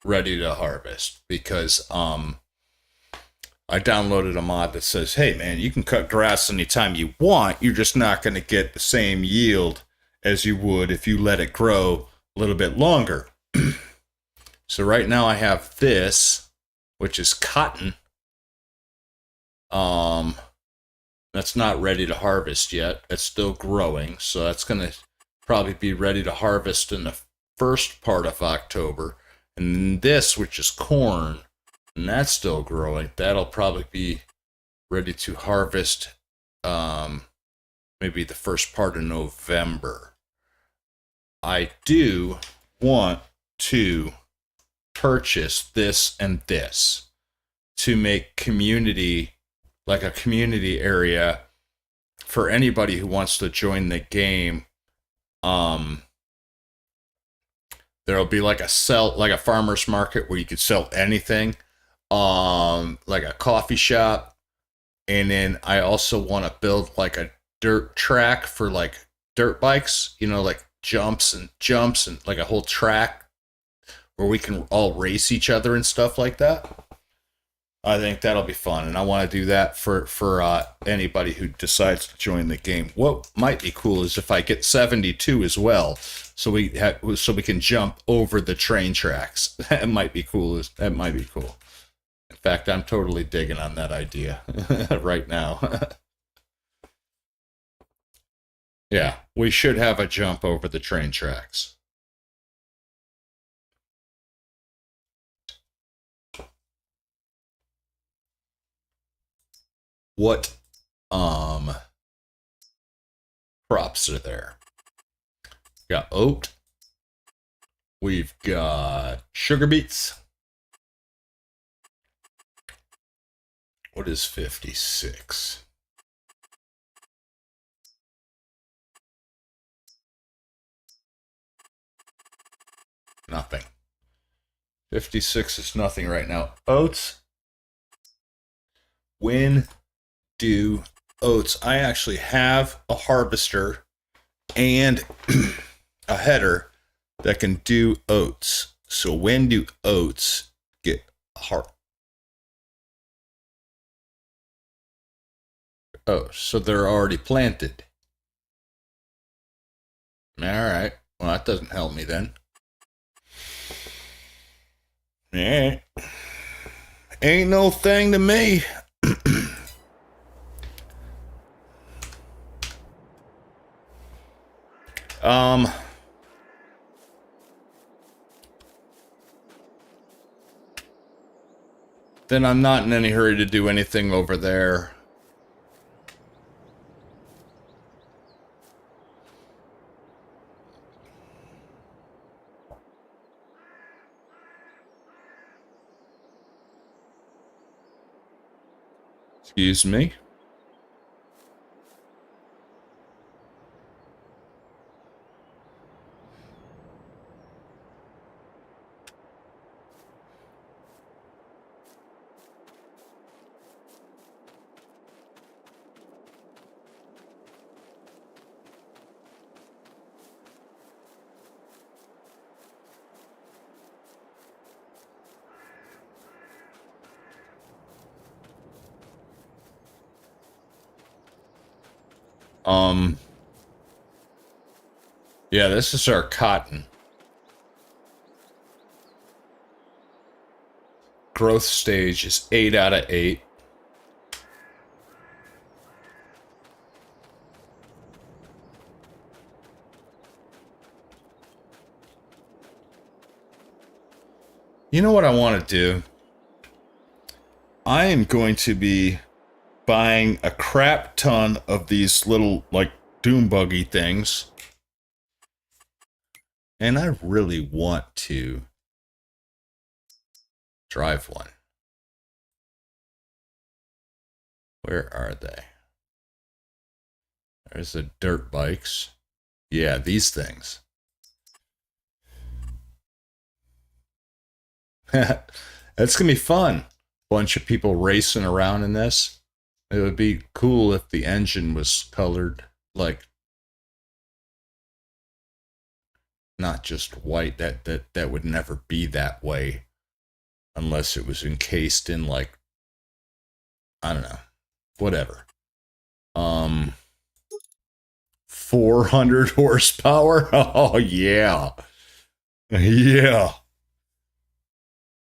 ready to harvest because I downloaded a mod that says, hey man, you can cut grass anytime you want, you're just not going to get the same yield as you would if you let it grow a little bit longer. So right now I have this, which is cotton. That's not ready to harvest yet. It's still growing, so that's going to probably be ready to harvest in the first part of October. And this, which is corn, and that's still growing, that'll probably be ready to harvest maybe the first part of November. I do want to purchase this and this to make community, like a community area for anybody who wants to join the game. There'll be like a farmer's market where you could sell anything, like a coffee shop. And then I also want to build like a dirt track for like dirt bikes, like jumps and like a whole track where we can all race each other and stuff like that. I think that'll be fun, and I want to do that for anybody who decides to join the game. What might be cool is if I get 72 as well, so we can jump over the train tracks. That might be cool. In fact, I'm totally digging on that idea right now. Yeah, we should have a jump over the train tracks. What crops are there? We've got oat. We've got sugar beets. What is 56? Nothing. 56 is nothing right now. Oats. When do oats? I actually have a harvester and a header that can do oats. So when do oats get harvested? Oh, so they're already planted. All right. Well, that doesn't help me then. Yeah. Ain't no thing to me. Then I'm not in any hurry to do anything over there. Excuse me. Yeah, this is our cotton. Growth stage is 8 out of 8. You know what I want to do? I am going to be buying a crap ton of these little, like, doom buggy things. And I really want to drive one. Where are they? There's the dirt bikes. Yeah, these things. That's gonna be fun. Bunch of people racing around in this. It would be cool if the engine was colored, like, not just white. That would never be that way unless it was encased in, like, I don't know, whatever. 400 horsepower. Oh yeah, yeah.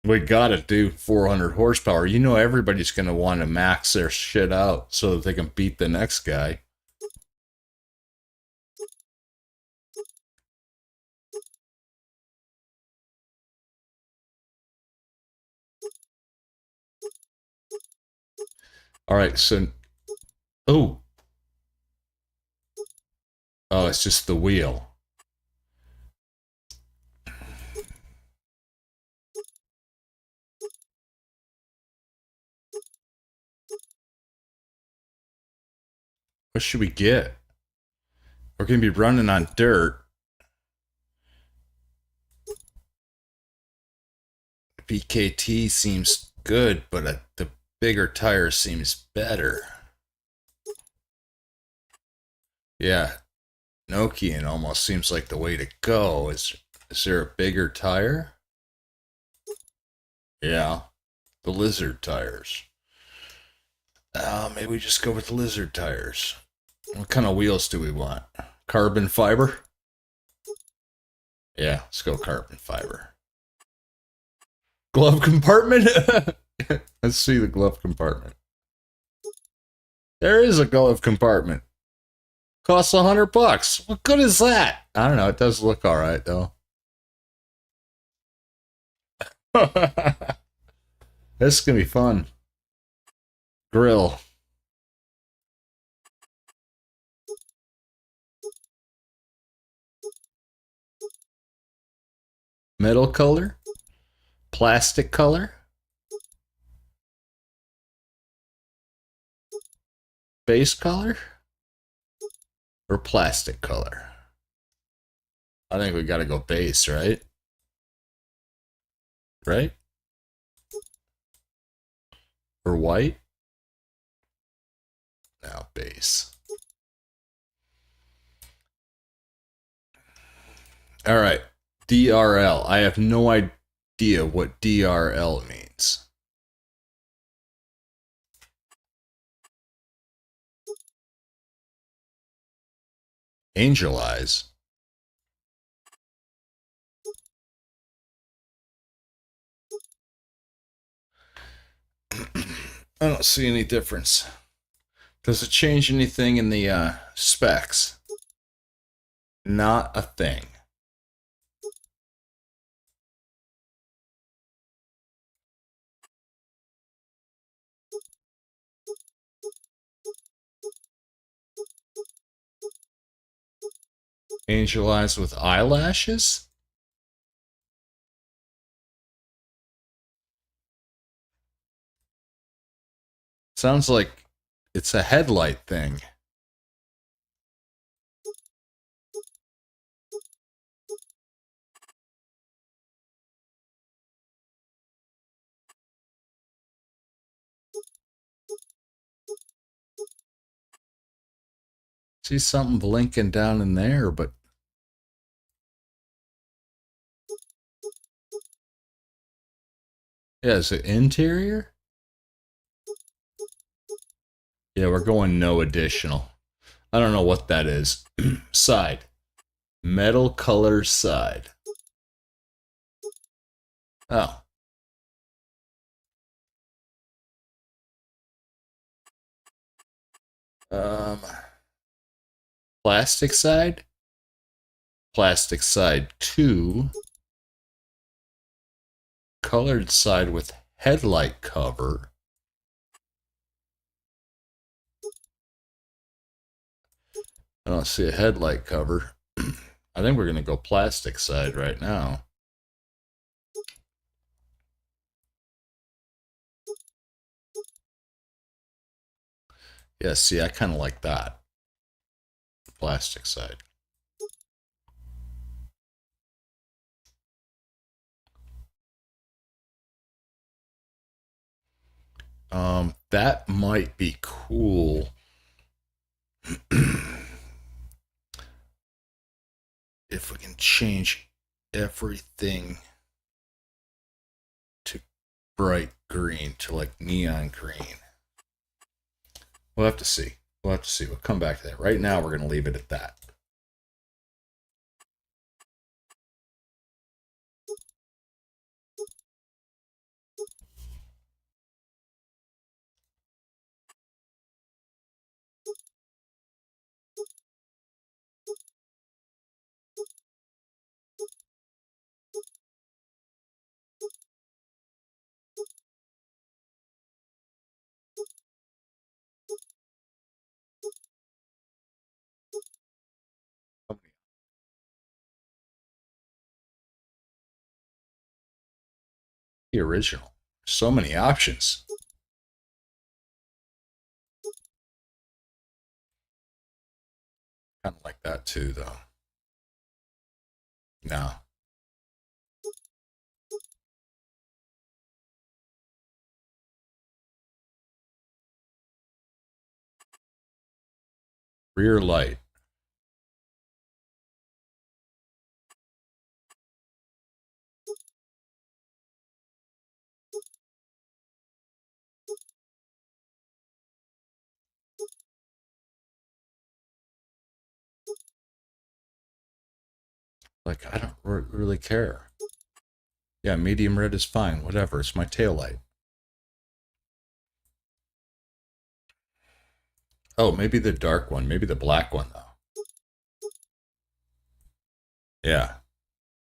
We gotta do 400 horsepower. You know, everybody's gonna want to max their shit out so that they can beat the next guy. All right, so oh, it's just the wheel. What should we get? We're gonna be running on dirt. BKT seems good, but the bigger tire seems better. Yeah, Nokian almost seems like the way to go. Is there a bigger tire? Yeah, the lizard tires. Maybe we just go with the lizard tires. What kind of wheels do we want? Carbon fiber? Yeah, let's go carbon fiber. Glove compartment? Let's see the glove compartment. There is a glove compartment. Costs $100. What good is that? I don't know. It does look all right though. This is gonna be fun. Grill. Metal color. Plastic color. Base color. Or plastic color. I think we gotta go base, right? Right? Or white? Now base. All right. DRL. I have no idea what DRL means. Angel eyes. I don't see any difference. Does it change anything in the specs? Not a thing. Angel eyes with eyelashes? Sounds like it's a headlight thing. See something blinking down in there, but yeah, is it interior? Yeah, we're going no additional. I don't know what that is. Side. Metal color side. Oh. Plastic side. Plastic side 2. Colored side with headlight cover. I don't see a headlight cover. I think we're going to go plastic side right now. Yeah, see, I kind of like that. Plastic side. That might be cool. If we can change everything to bright green, to like neon green. We'll have to see. We'll have to see. We'll come back to that. Right now, we're going to leave it at that. The original. So many options. Kind of like that too, though. No. Rear light. Like, I don't really care. Yeah, medium red is fine. Whatever. It's my tail light. Oh, maybe the dark one. Maybe the black one, though. Yeah.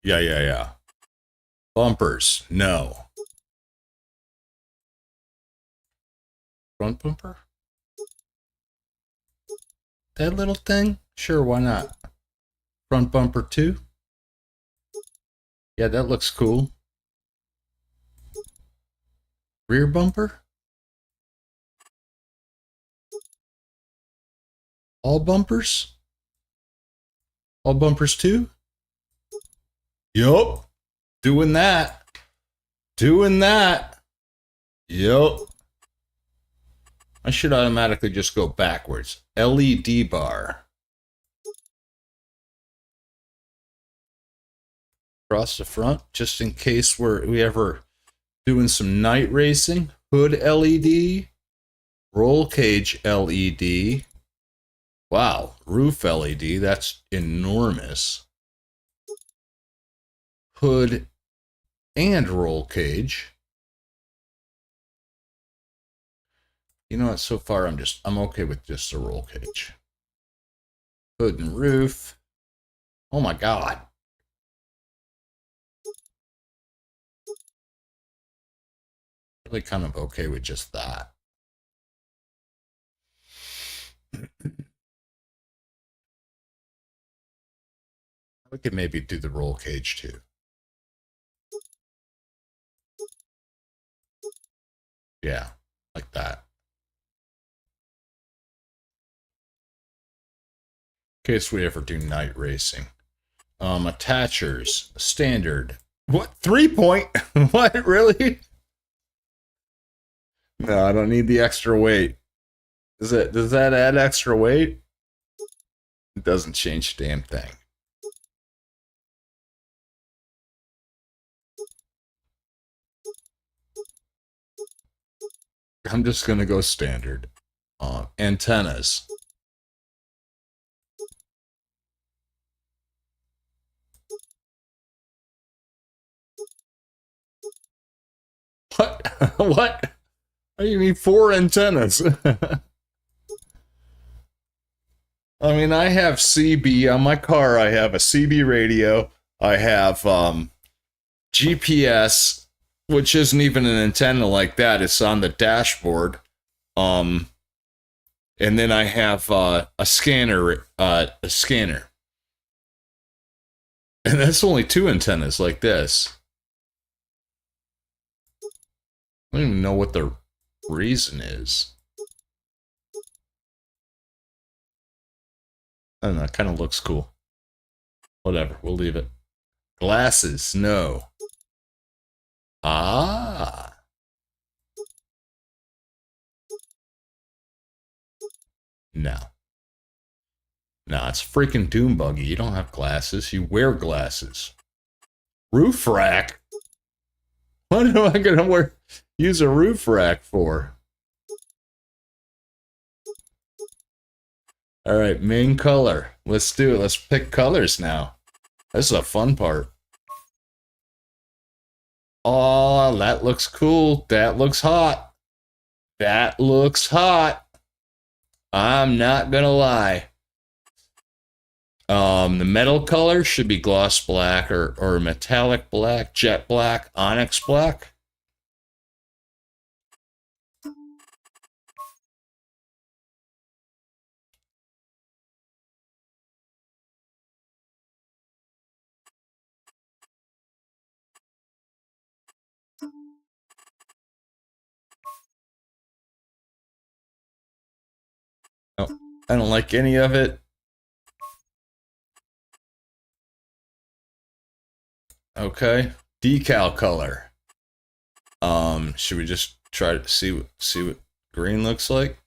Yeah. Bumpers. No. Front bumper? That little thing? Sure, why not? Front bumper too? Yeah, that looks cool. Rear bumper? All bumpers? All bumpers too? Yup. Doing that. Doing that. Yup. I should automatically just go backwards. LED bar. Across the front, just in case we ever doing some night racing. Hood LED. Roll cage LED. Wow, roof LED, that's enormous. Hood and roll cage. You know what, so far I'm okay with just the roll cage. Hood and roof. Oh my God. Really kind of okay with just that. We could maybe do the roll cage too. Yeah, like that. In case we ever do night racing. Attachers, standard. What, 3-point? What, really? No, I don't need the extra weight. Does that add extra weight? It doesn't change a damn thing. I'm just gonna go standard. Antennas. What? You need 4 antennas. I mean, I have CB on my car. I have a CB radio. I have GPS, which isn't even an antenna like that. It's on the dashboard. And then I have a scanner. And that's only 2 antennas like this. I don't even know what the reason is. I don't know, it kind of looks cool. Whatever, we'll leave it. Glasses, no. Ah. No. No, it's freaking Doom Buggy. You don't have glasses, you wear glasses. Roof rack? What am I gonna use a roof rack for? Alright, main color. Let's do it. Let's pick colors now. This is a fun part. Oh, that looks cool. That looks hot. That looks hot. I'm not gonna lie. The metal color should be gloss black or metallic black, jet black, onyx black. No, I don't like any of it. Okay, decal color. Should we just try to see what green looks like?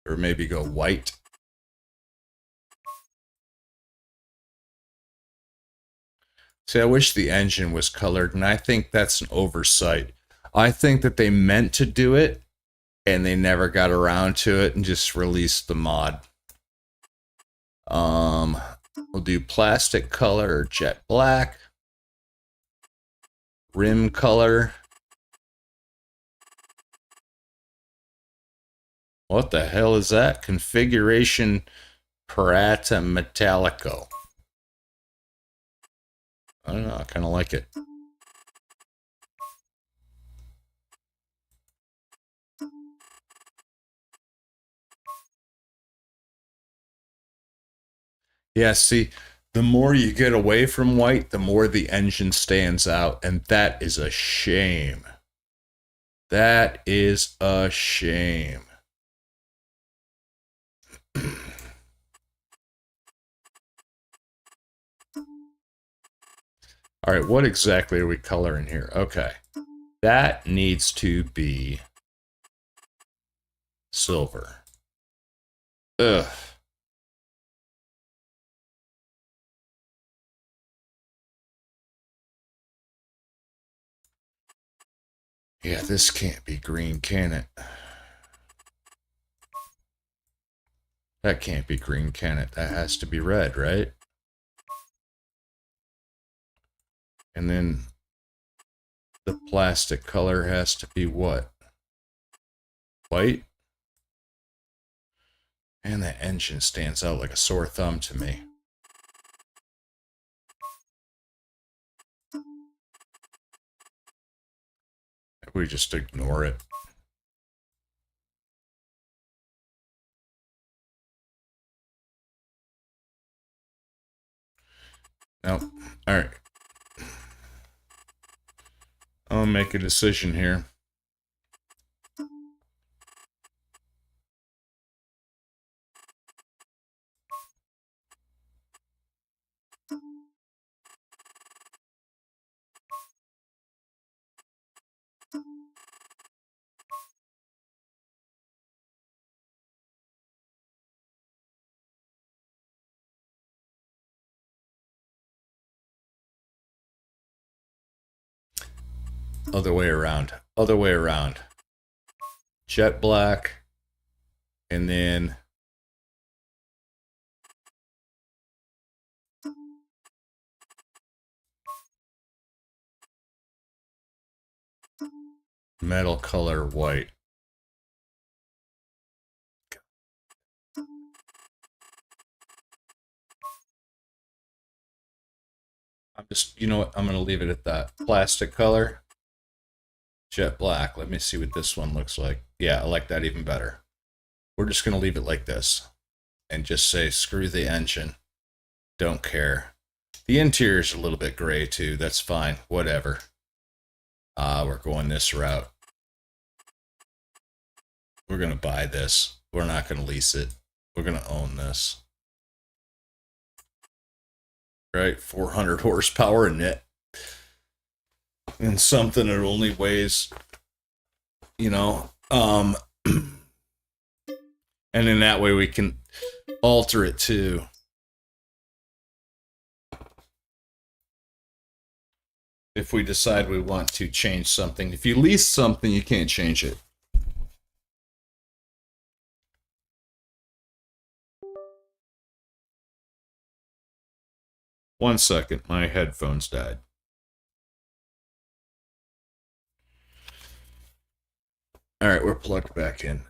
Or maybe go white. See, I wish the engine was colored, and I think that's an oversight. I think that they meant to do it, and they never got around to it and just released the mod. We'll do plastic color or jet black. Rim color. What the hell is that? Configuration Parata Metallico. I don't know, I kind of like it. Yeah, see, the more you get away from white, the more the engine stands out, and that is a shame. That is a shame. All right, what exactly are we coloring here? Okay. That needs to be silver. Ugh. Yeah, this can't be green, can it? That can't be green, can it? That has to be red, right? And then the plastic color has to be what? White? And that engine stands out like a sore thumb to me. We just ignore it. Nope. Alright. I'll make a decision here. Other way around. Other way around. Jet black. And then Metal color white. I'm just, you know what? I'm going to leave it at that. Plastic color. Jet black. Let me see what this one looks like. Yeah, I like that even better. We're just going to leave it like this. And just say, screw the engine. Don't care. The interior's a little bit gray too. That's fine. Whatever. We're going this route. We're going to buy this. We're not going to lease it. We're going to own this. Right? 400 horsepower in it. And something that only weighs, you know, and in that way we can alter it too. If we decide we want to change something. If you lease something, you can't change it. One second, my headphones died. All right, we're plugged back in.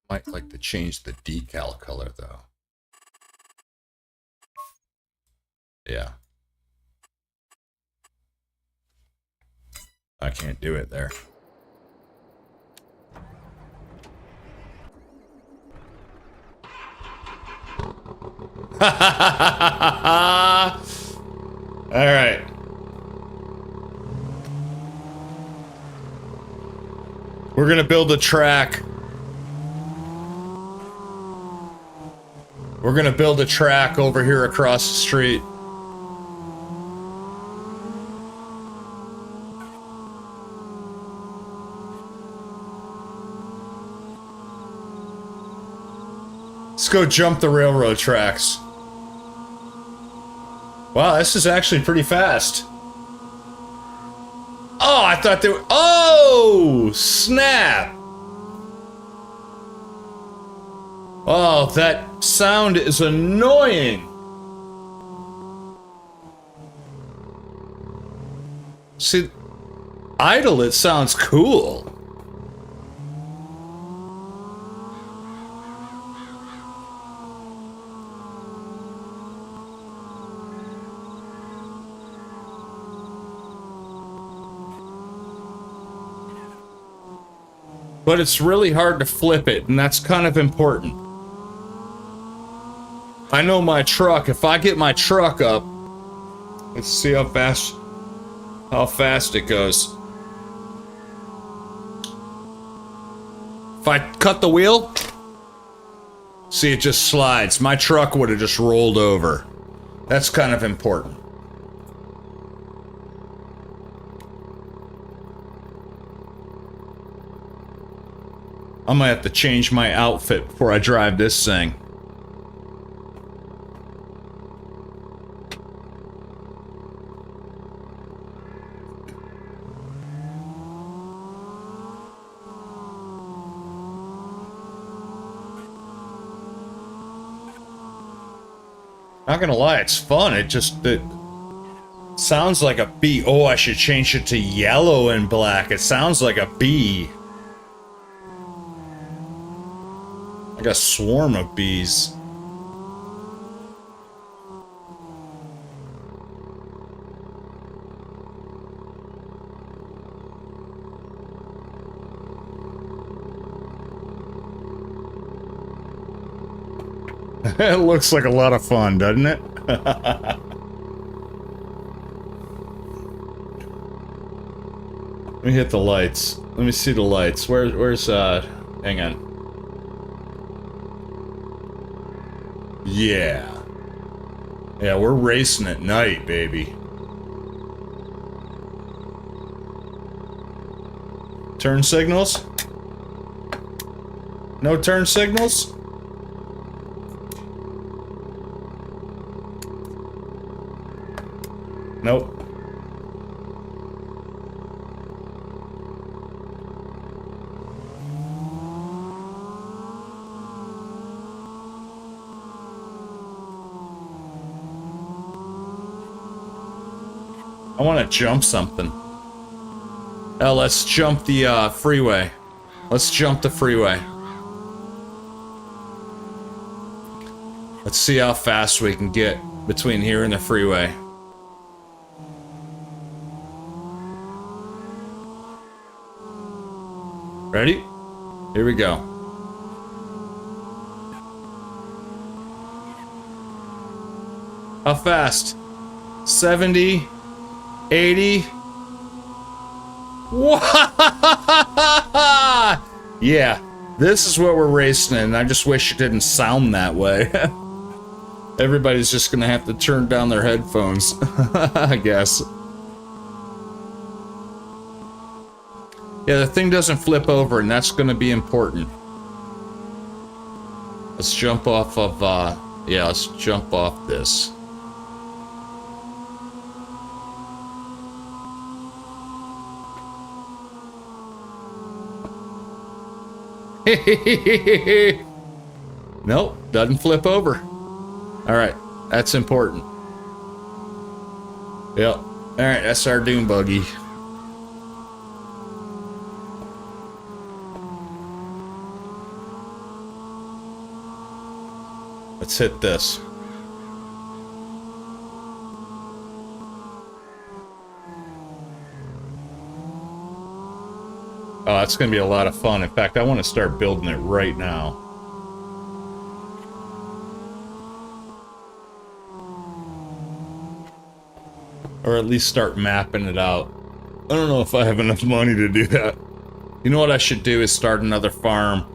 Might like to change the decal color though. Yeah. I can't do it there. All right. We're gonna build a track. We're gonna build a track over here across the street. Let's go jump the railroad tracks. Wow, this is actually pretty fast. Oh, I thought they were... Oh, snap. Oh, that sound is annoying. See, idle, it sounds cool. But it's really hard to flip it, and that's kind of important. I know my truck, if I get my truck up, let's see how fast it goes. If I cut the wheel, see, it just slides. My truck would have just rolled over. That's kind of important. I'm gonna have to change my outfit before I drive this thing. Not gonna lie, it's fun. It sounds like a bee. Oh, I should change it to yellow and black. It sounds like a bee. Like a swarm of bees. It looks like a lot of fun, doesn't it? Let me hit the lights. Let me see the lights. Where's hang on. Yeah. Yeah, we're racing at night, baby. Turn signals? No turn signals? Nope. I want to jump something. Oh, let's jump the freeway. Let's jump the freeway. Let's see how fast we can get between here and the freeway. Ready? Here we go. How fast? 70? 80? Yeah, this is what we're racing in. I just wish it didn't sound that way. Everybody's just gonna have to turn down their headphones, I guess. Yeah, the thing doesn't flip over, and that's gonna be important. Let's jump off of, yeah, let's jump off this. Nope, doesn't flip over. Alright, that's important. Yep. Alright, that's our dune buggy. Let's hit this. Oh, that's gonna be a lot of fun. In fact, I want to start building it right now. Or at least start mapping it out. I don't know if I have enough money to do that. You know what I should do is start another farm.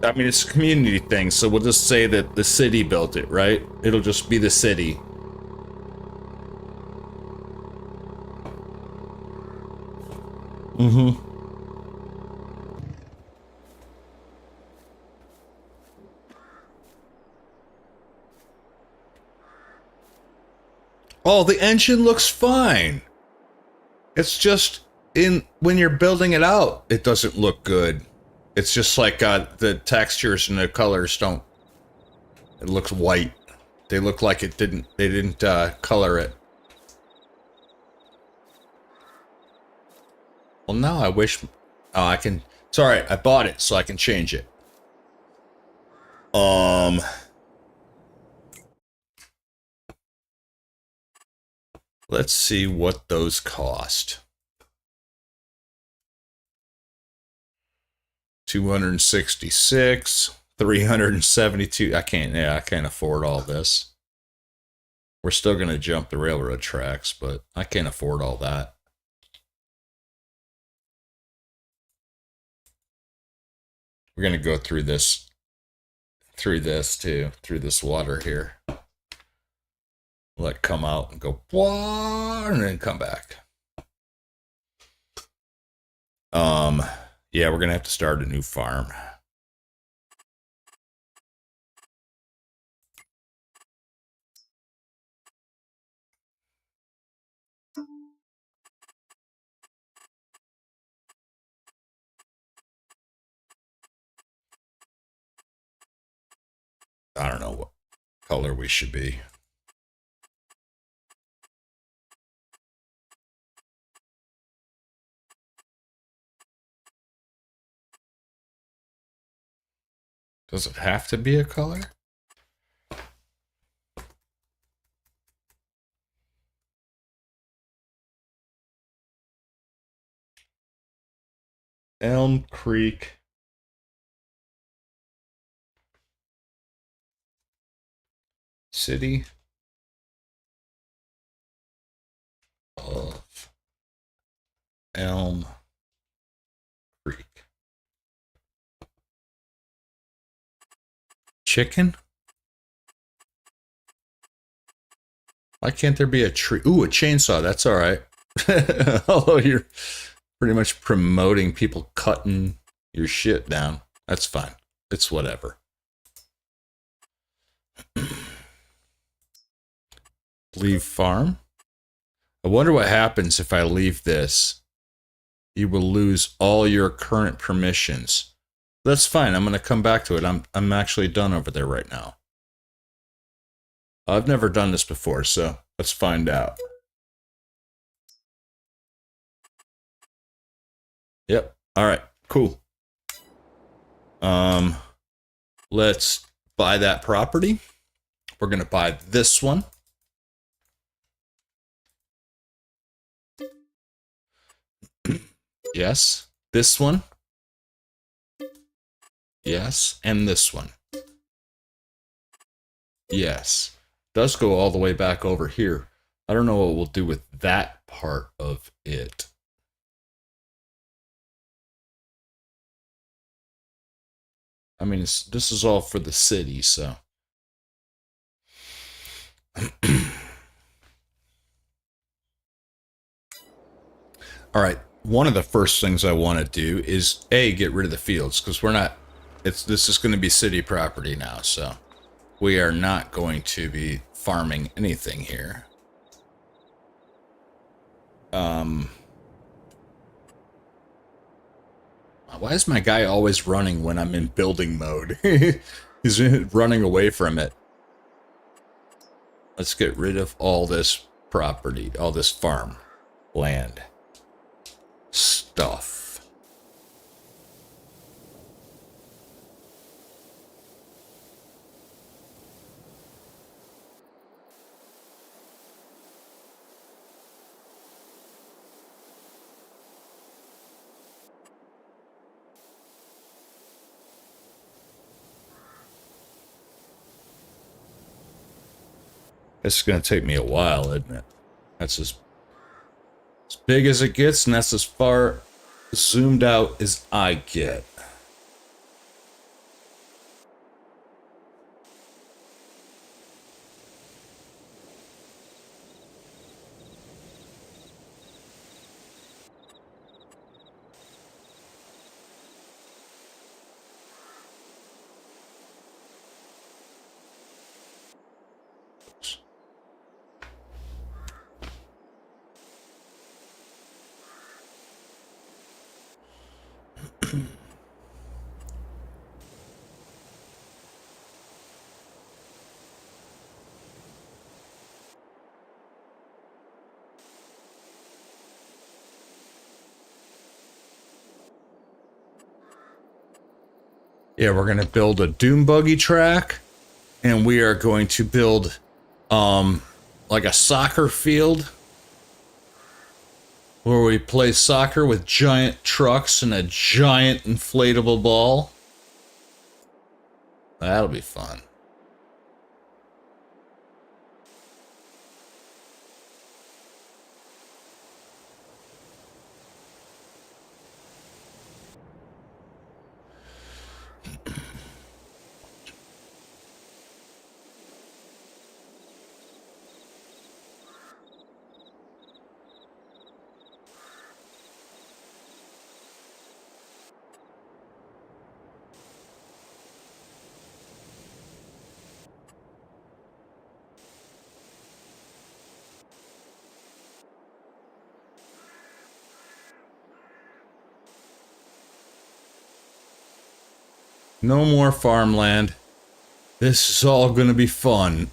I mean, it's a community thing, so we'll just say that the city built it, right? It'll just be the city. Mm-hmm. Oh, the engine looks fine. It's just when you're building it out, it doesn't look good. It's just like the textures and the colors don't. It looks white. They look like it didn't. They didn't color it. Well, now I wish. Oh, I can. It's all right. I bought it, so I can change it. Let's see what those cost. 266, 372. I can't afford all this. We're still going to jump the railroad tracks, but I can't afford all that. We're going to go through this too, through this water here. Let it come out and go, and then come back. Yeah, we're gonna have to start a new farm. I don't know what color we should be. Does it have to be a color? Elmcreek. City of Elm Creek. Chicken? Why can't there be a tree? Ooh, a chainsaw. That's all right. Although you're pretty much promoting people cutting your shit down. That's fine. It's whatever. Leave farm. I wonder what happens if I leave this. You will lose all your current permissions. That's fine. I'm going to come back to it. I'm actually done over there right now. I've never done this before, so let's find out. Yep. All right. Cool. Let's buy that property. We're going to buy this one. Yes. This one. Yes. And this one. Yes. Does go all the way back over here. I don't know what we'll do with that part of it. I mean, this is all for the city, so. All right. One of the first things I want to do is get rid of the fields, because we're not. This is going to be city property now, so we are not going to be farming anything here. Why is my guy always running when I'm in building mode? He's running away from it. Let's get rid of all this property, all this farm land stuff. It's going to take me a while, isn't it? That's as big as it gets, and that's as far zoomed out as I get. Yeah, we're going to build a dune buggy track, and we are going to build like a soccer field where we play soccer with giant trucks and a giant inflatable ball. That'll be fun. No more farmland. This is all gonna be fun.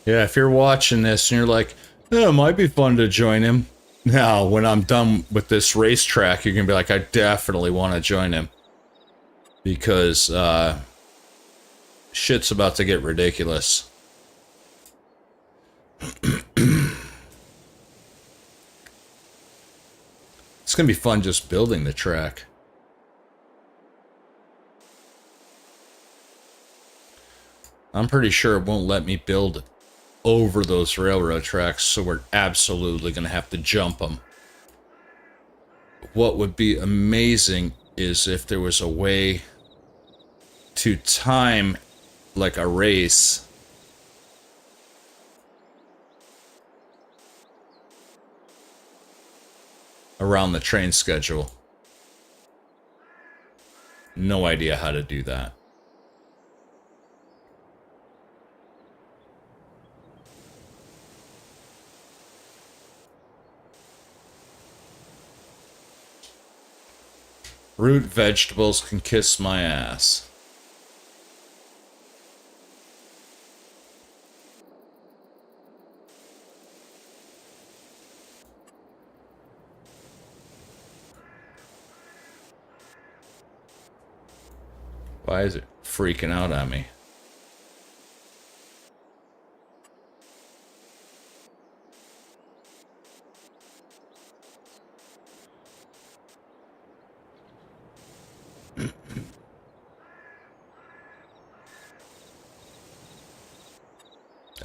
Yeah, if you're watching this and you're like, oh, it might be fun to join him. Now, when I'm done with this racetrack, you're gonna be like, I definitely want to join him. Because, shit's about to get ridiculous. It's gonna be fun just building the track. I'm pretty sure it won't let me build over those railroad tracks, so we're absolutely gonna have to jump them. What would be amazing is if there was a way to time like a race around the train schedule. No idea how to do that. Root vegetables can kiss my ass. Why is it freaking out on me?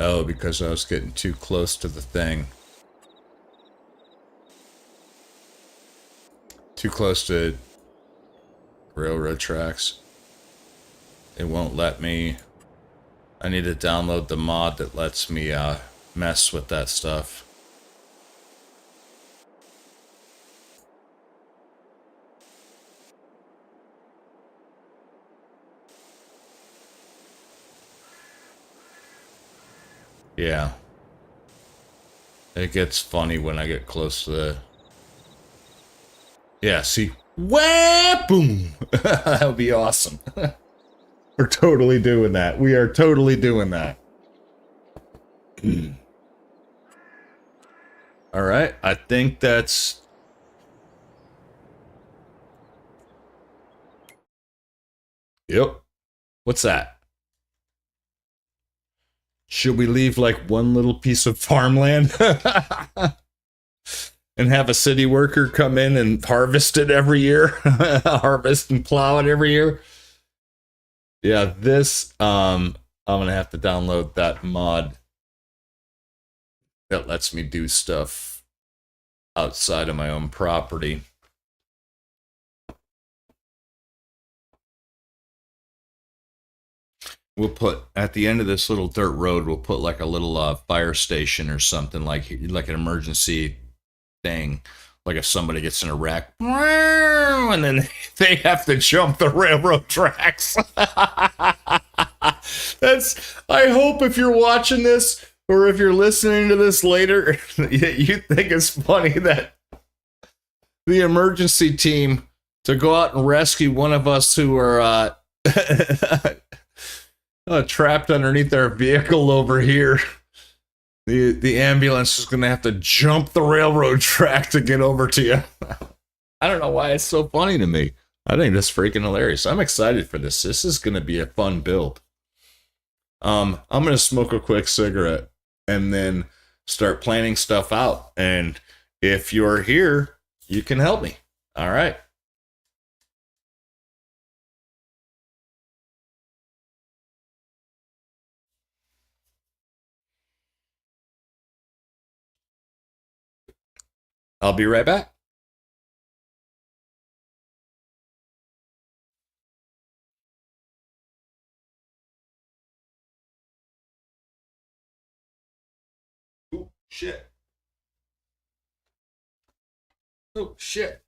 Oh, because I was getting too close to the thing. Too close to railroad tracks. It won't let me. I need to download the mod that lets me mess with that stuff. Yeah. It gets funny when I get close to the... Yeah, see? Wah! Boom! That would be awesome. We're totally doing that. We are totally doing that. Alright, I think that's... Yep. What's that? Should we leave like one little piece of farmland? And have a city worker come in and harvest it every year? Harvest and plow it every year? Yeah, this, I'm gonna have to download that mod that lets me do stuff outside of my own property. We'll put, at the end of this little dirt road, we'll put like a little fire station or something, like an emergency thing. Like if somebody gets in a wreck, and then they have to jump the railroad tracks. That's, I hope if you're watching this, or if you're listening to this later, you think it's funny that the emergency team to go out and rescue one of us who are trapped underneath our vehicle over here. The ambulance is going to have to jump the railroad track to get over to you. I don't know why it's so funny to me. I think that's freaking hilarious. I'm excited for this. This is going to be a fun build. I'm going to smoke a quick cigarette and then start planning stuff out. And if you're here, you can help me. All right. I'll be right back. Oh, shit. Oh, shit.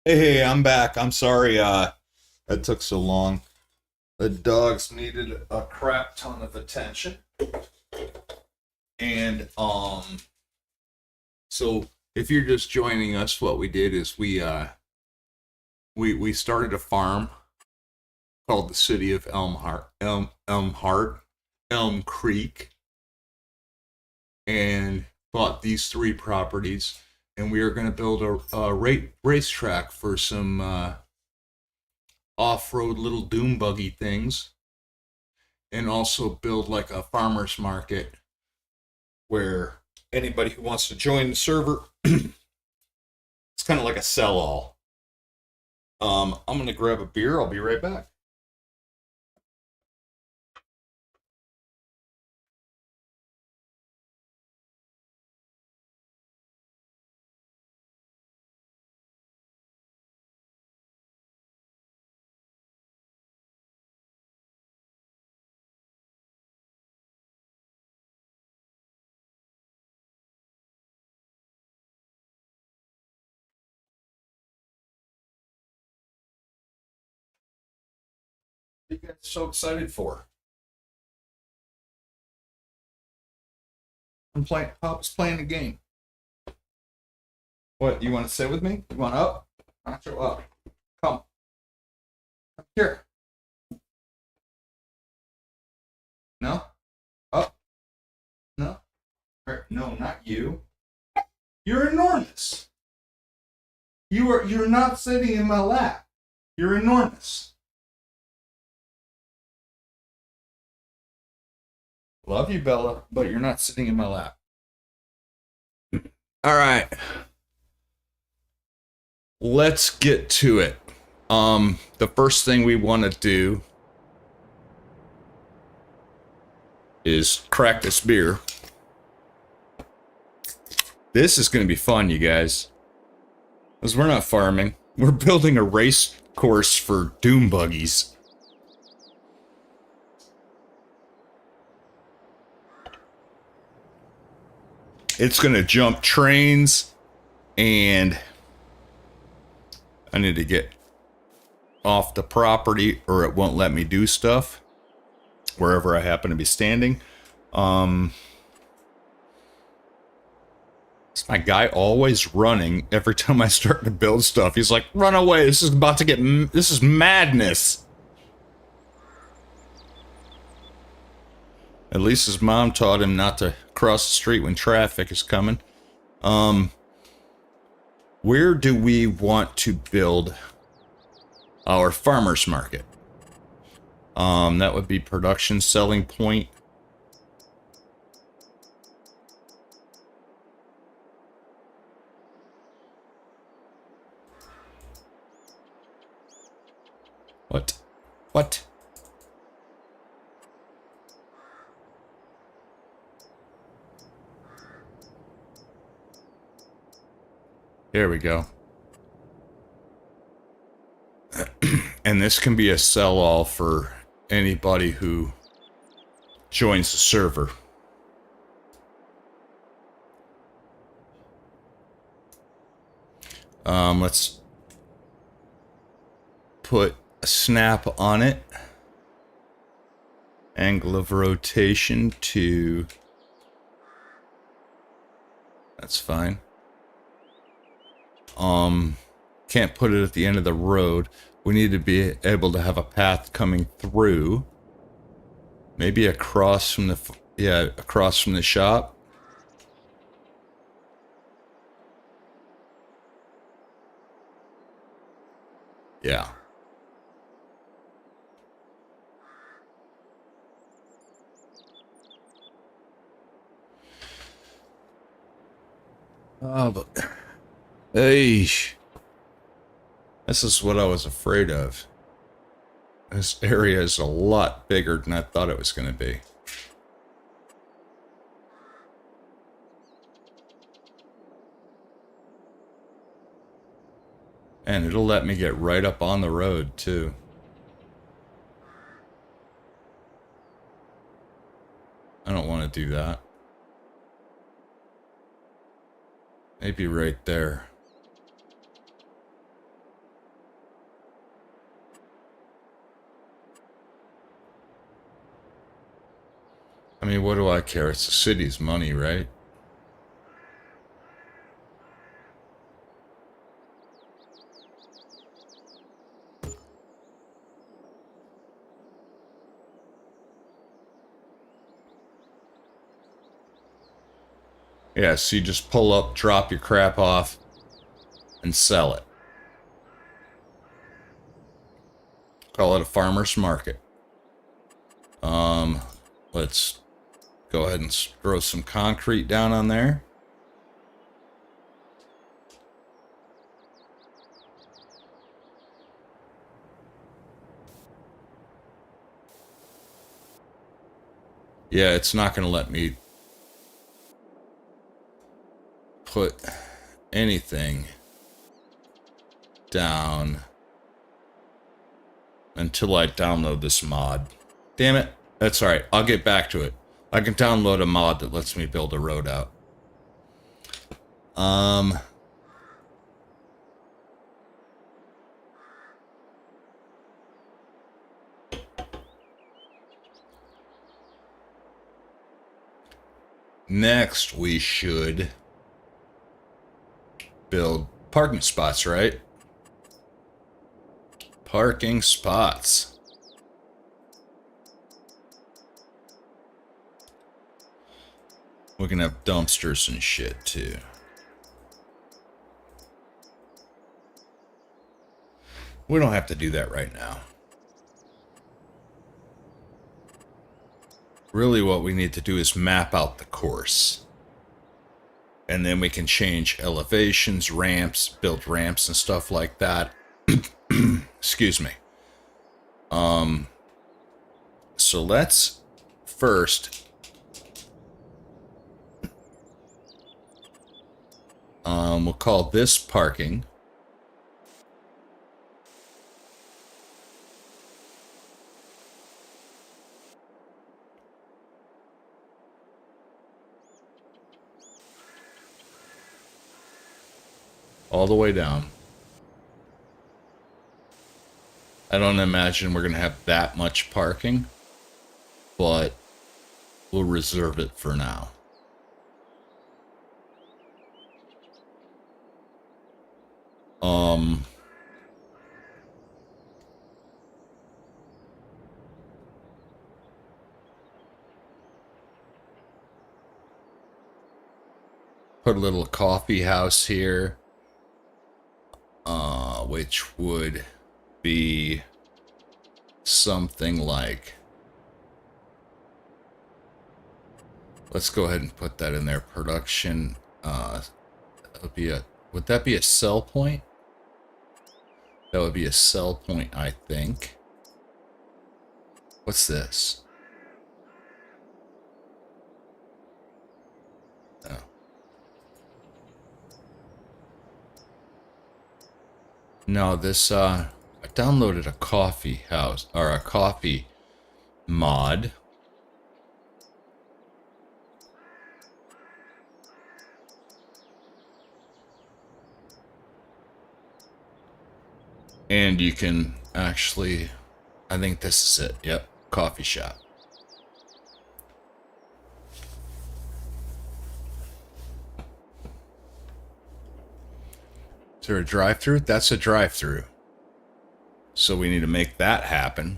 Hey, I'm back. I'm sorry that took so long. The dogs needed a crap ton of attention. And so if you're just joining us, what we did is we started a farm called the City of Elmcreek, and bought these 3 properties, and we are going to build a racetrack for some off-road little doom buggy things, and also build like a farmer's market where anybody who wants to join the server, it's kind of like a sell-all. I'm going to grab a beer. I'll be right back. What are you guys so excited for? Pop's playing the game. What, you want to sit with me? You want up? Nacho up. Come. Come here. No? Up? No? No, not you. You're enormous. You're not sitting in my lap. You're enormous. Love you, Bella, but you're not sitting in my lap. All right. Let's get to it. The first thing we want to do is crack this beer. This is going to be fun, you guys. Because we're not farming. We're building a race course for doom buggies. It's going to jump trains, and I need to get off the property or it won't let me do stuff wherever I happen to be standing. It's my guy always running every time I start to build stuff. He's like, run away. This is madness. At least his mom taught him not to cross the street when traffic is coming. Where do we want to build our farmer's market? That would be production selling point. What? There we go. And this can be a sell-all for anybody who joins the server. Let's put a snap on it. Angle of rotation to... That's fine. Can't put it at the end of the road. We need to be able to have a path coming through. Maybe across from the... across from the shop. Yeah. Oh, but... Hey. This is what I was afraid of. This area is a lot bigger than I thought it was going to be. And it'll let me get right up on the road, too. I don't want to do that. Maybe right there. I mean, what do I care? It's the city's money, right? Yeah, so you just pull up, drop your crap off, and sell it. Call it a farmer's market. Let's go ahead and throw some concrete down on there. Yeah, it's not going to let me put anything down until I download this mod. Damn it. That's alright. I'll get back to it. I can download a mod that lets me build a road out. Next, we should build parking spots, right? Parking spots. We can have dumpsters and shit, too. We don't have to do that right now. Really what we need to do is map out the course. And then we can change elevations, ramps, build ramps and stuff like that. Excuse me. So let's first we'll call this parking. All the way down. I don't imagine we're going to have that much parking, but we'll reserve it for now. Put a little coffee house here, which would be something like, let's go ahead and put that in there. Production, would that be a sell point? That would be a sell point, I think. What's this? Oh. No, this, I downloaded a coffee house, or a coffee mod. And you can actually, I think this is it. Yep, coffee shop. Is there a drive-through? That's a drive-through. So we need to make that happen.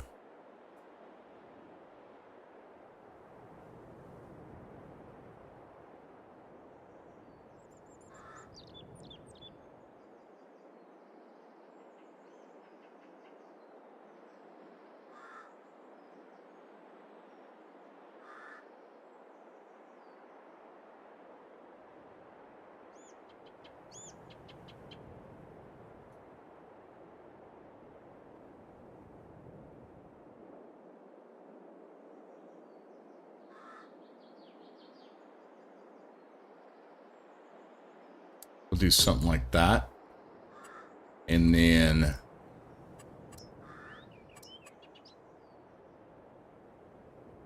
We'll do something like that. And then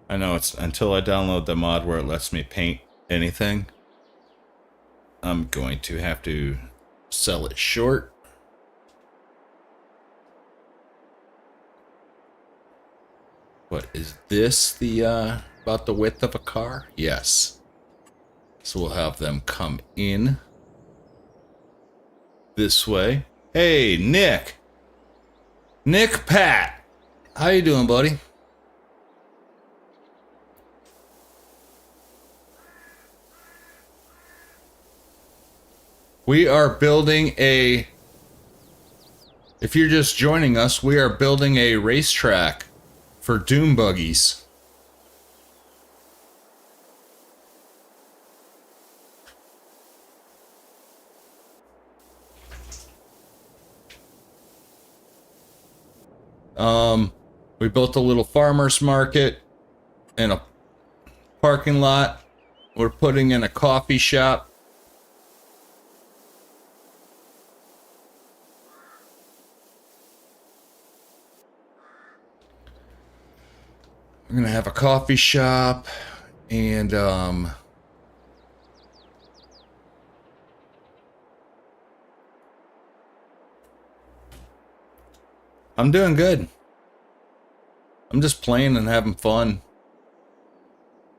I know it's until I download the mod where it lets me paint anything. I'm going to have to sell it short. What is this? The About the width of a car? Yes. So we'll have them come in this way. Hey, Nick. Nick Pat. How you doing, buddy? We are building a... If you're just joining us, we are building a racetrack for dune buggies. We built a little farmer's market and a parking lot. We're putting in a coffee shop. We're gonna have a coffee shop and I'm doing good. I'm just playing and having fun.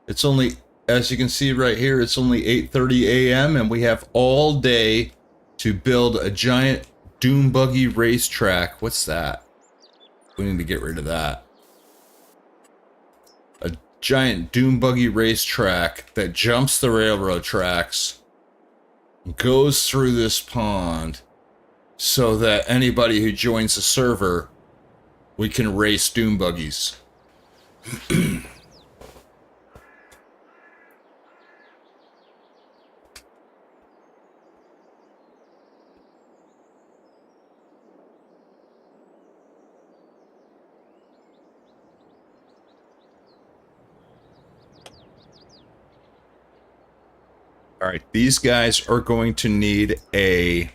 It's only, as you can see right here, it's only 8:30 a.m. and we have all day to build a giant dune buggy racetrack. What's that? We need to get rid of that. A giant dune buggy racetrack that jumps the railroad tracks, goes through this pond, so that anybody who joins the server, we can race dune buggies. All right, these guys are going to need a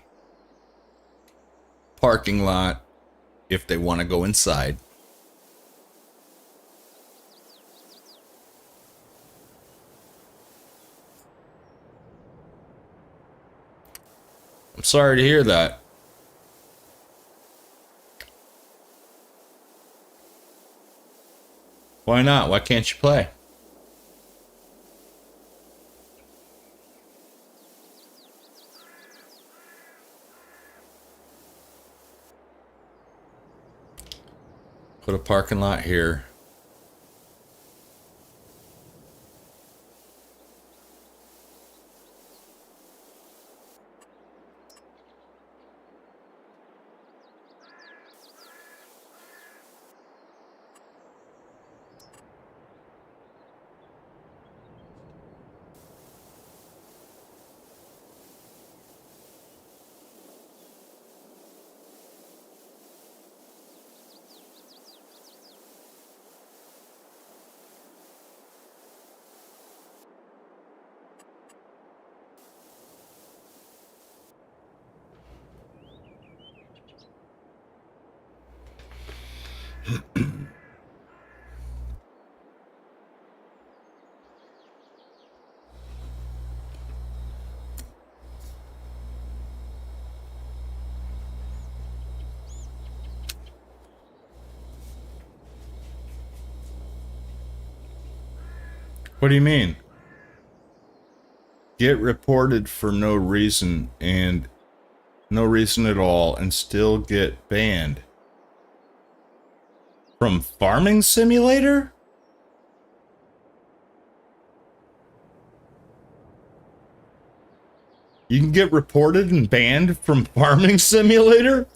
parking lot if they want to go inside. I'm sorry to hear that. Why not? Why can't you play? Put a parking lot here. What do you mean? Get reported for no reason and no reason at all and still get banned. From Farming Simulator? You can get reported and banned from Farming Simulator?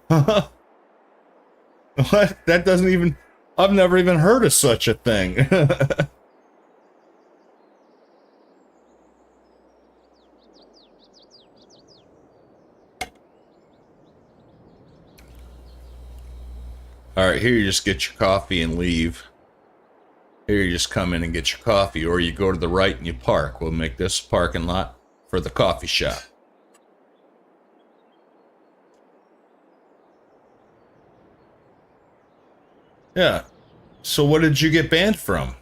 What? That doesn't even... I've never even heard of such a thing. Alright, here you just get your coffee and leave. Here you just come in and get your coffee, or you go to the right and you park. We'll make this a parking lot for the coffee shop. Yeah. So what did you get banned from?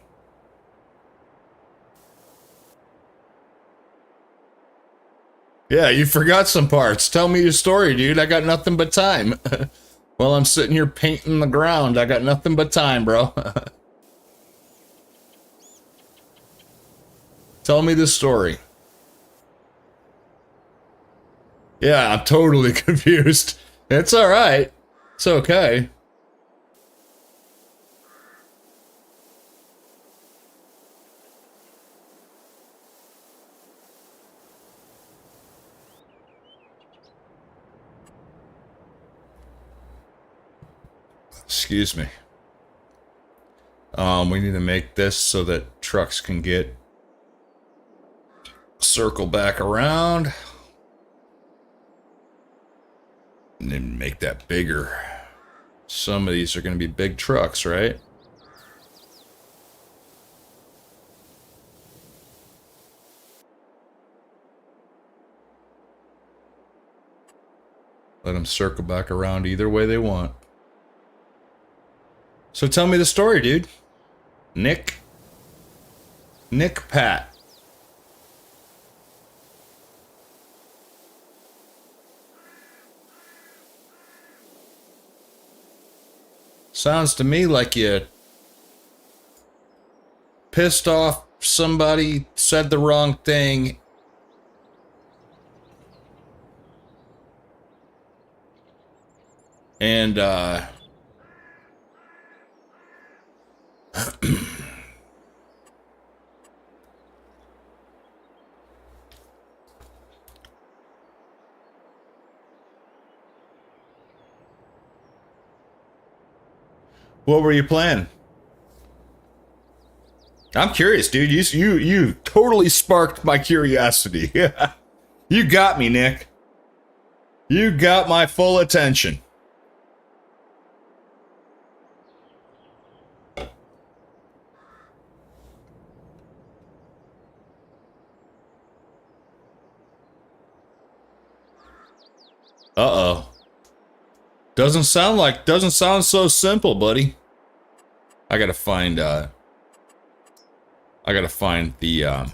Yeah, you forgot some parts. Tell me your story, dude. I got nothing but time. While I'm sitting here painting the ground, I got nothing but time, bro. Tell me the story. Yeah, I'm totally confused. It's alright. It's okay. Excuse me. We need to make this so that trucks can circle back around. And then make that bigger. Some of these are going to be big trucks, right? Let them circle back around either way they want. So tell me the story, dude. Nick Pat. Sounds to me like you pissed off somebody, said the wrong thing, and what were you planning? I'm curious, dude. You totally sparked my curiosity. You got me, Nick. You got my full attention. Uh-oh. Doesn't sound so simple, buddy. I gotta find the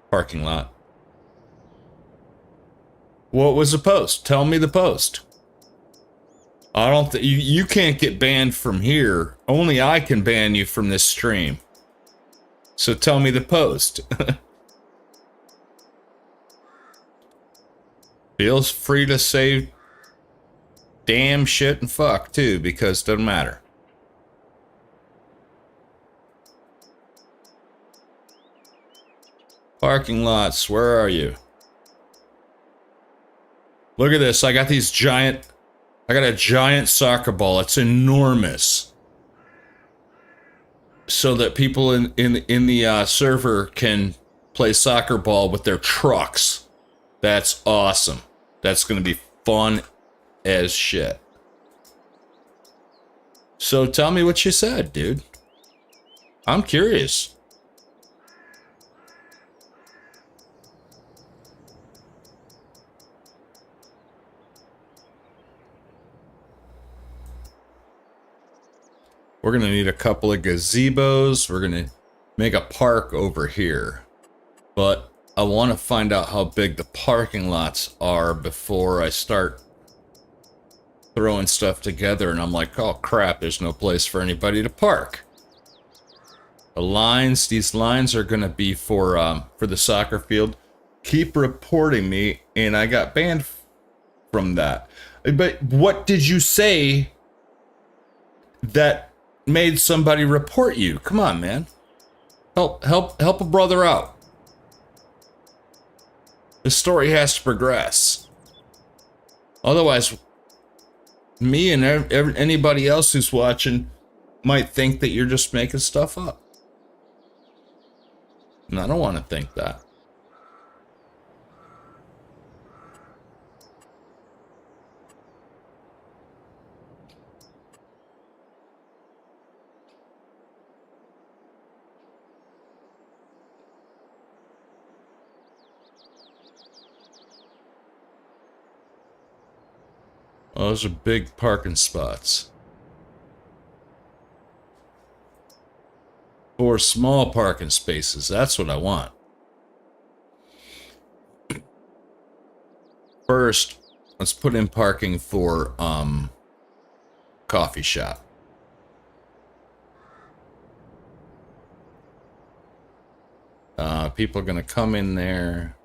parking lot. What was the post? Tell me the post. I don't think you can't get banned from here. Only I can ban you from this stream. So tell me the post. Feels free to say damn, shit, and fuck too, because it doesn't matter. Parking lots, where are you? Look at this. I got a giant soccer ball. It's enormous. So that people in the server can play soccer ball with their trucks. That's awesome. That's going to be fun as shit. So tell me what you said, dude. I'm curious. We're going to need a couple of gazebos. We're going to make a park over here. But I want to find out how big the parking lots are before I start throwing stuff together. And I'm like, oh crap, there's no place for anybody to park. These lines are going to be for the soccer field. Keep reporting me, and I got banned from that. But what did you say that made somebody report you? Come on, man. Help a brother out. The story has to progress. Otherwise, me and anybody else who's watching might think that you're just making stuff up. And I don't want to think that. Oh, those are big parking spots. 4 small parking spaces. That's what I want. First, let's put in parking for coffee shop. people are gonna come in there.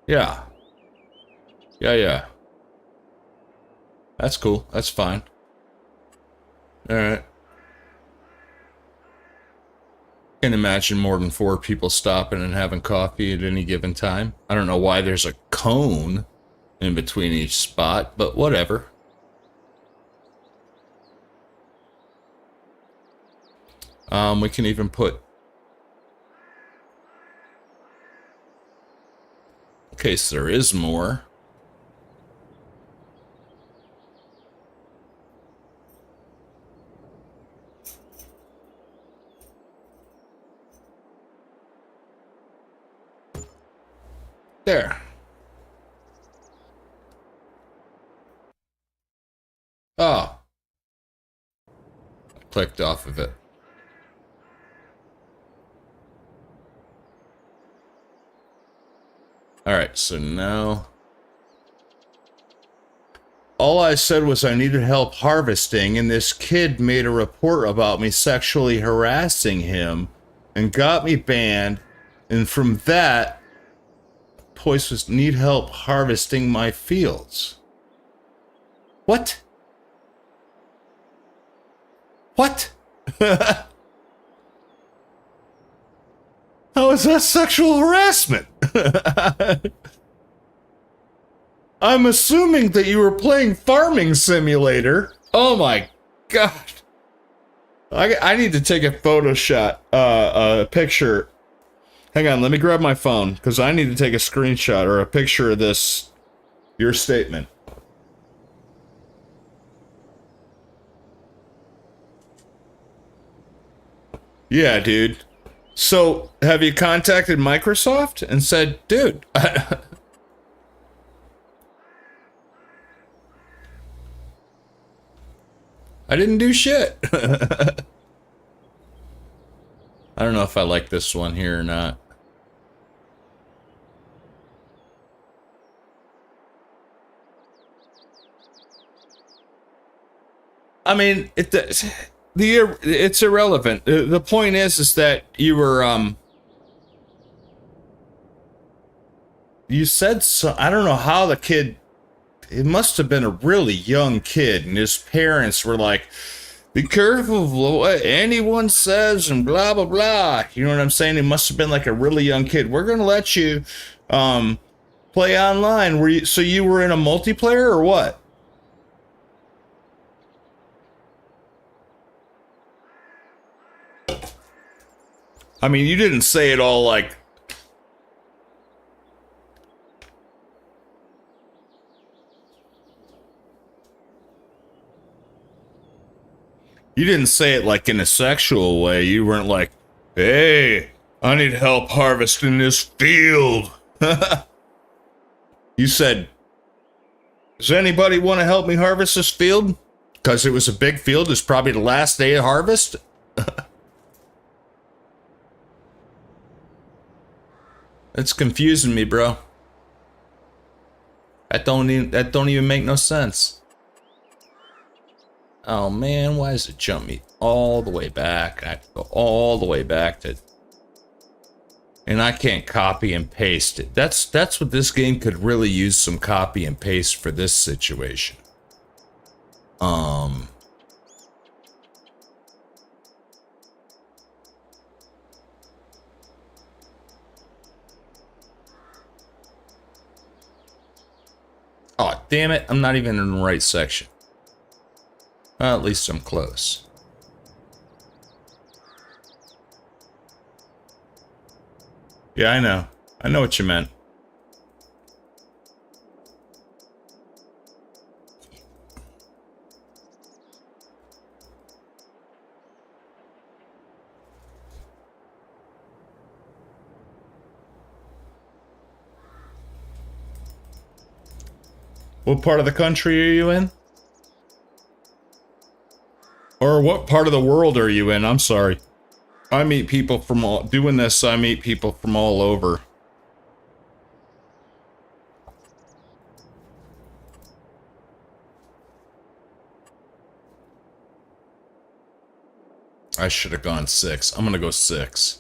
Yeah. Yeah. That's cool. That's fine. Alright. Can't imagine more than 4 people stopping and having coffee at any given time. I don't know why there's a cone in between each spot, but whatever. We can even put... in case there is more. There. Oh. I clicked off of it. Alright, so now... all I said was I needed help harvesting, and this kid made a report about me sexually harassing him and got me banned, and from that, voice was need help harvesting my fields. What? What? How is that sexual harassment? I'm assuming that you were playing Farming Simulator. Oh my god. I need to take a photo shot, a picture. Hang on, let me grab my phone, because I need to take a screenshot or a picture of this, your statement. Yeah, dude. So, have you contacted Microsoft and said, dude, I didn't do shit. I don't know if I like this one here or not. I mean, it's irrelevant. The point is that you were, you said so. I don't know how the kid, it must have been a really young kid, and his parents were like, be careful of what anyone says and blah, blah, blah. You know what I'm saying? It must have been like a really young kid. We're going to let you, play online. So you were in a multiplayer or what? I mean, you didn't say it all like... you didn't say it like in a sexual way. You weren't like, hey, I need help harvesting this field. You said, does anybody want to help me harvest this field? Because it was a big field. It's probably the last day of harvest. It's confusing me, bro. That don't even make no sense. Oh man, why does it jump me all the way back? I have to go all the way back to, and I can't copy and paste it. That's what this game could really use, some copy and paste for this situation. Oh, damn it. I'm not even in the right section. Well, at least I'm close. Yeah, I know. I know what you meant. What part of the country are you in? Or what part of the world are you in? I'm sorry. I meet people from all... Doing this, I meet people from all over. I should have gone 6. I'm gonna go 6.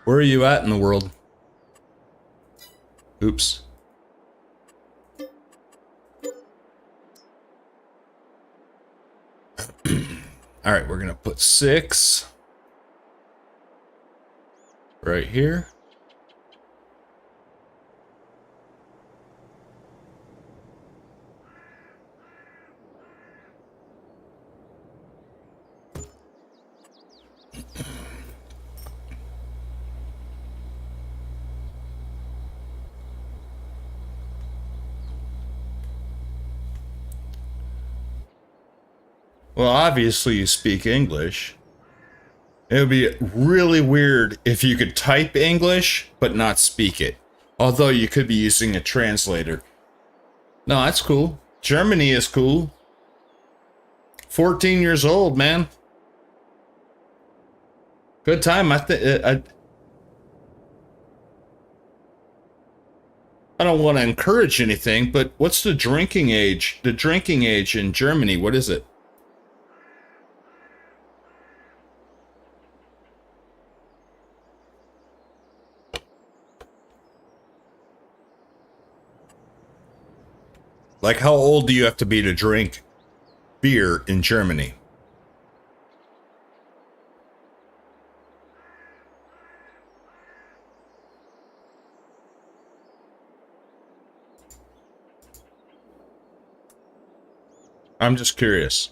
Where are you at in the world? Oops. Alright, we're gonna put 6 right here. Well, obviously you speak English. It would be really weird if you could type English, but not speak it. Although you could be using a translator. No, that's cool. Germany is cool. 14 years old, man. Good time. I don't want to encourage anything, but what's the drinking age? The drinking age in Germany, what is it? Like, how old do you have to be to drink beer in Germany? I'm just curious.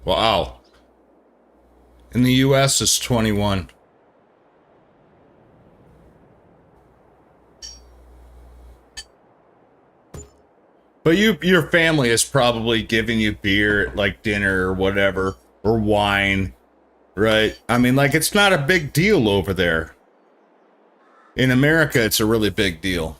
Wow. In the US, it's 21. But your family is probably giving you beer at, like, dinner or whatever, or wine, right? I mean, like, it's not a big deal over there. In America, it's a really big deal.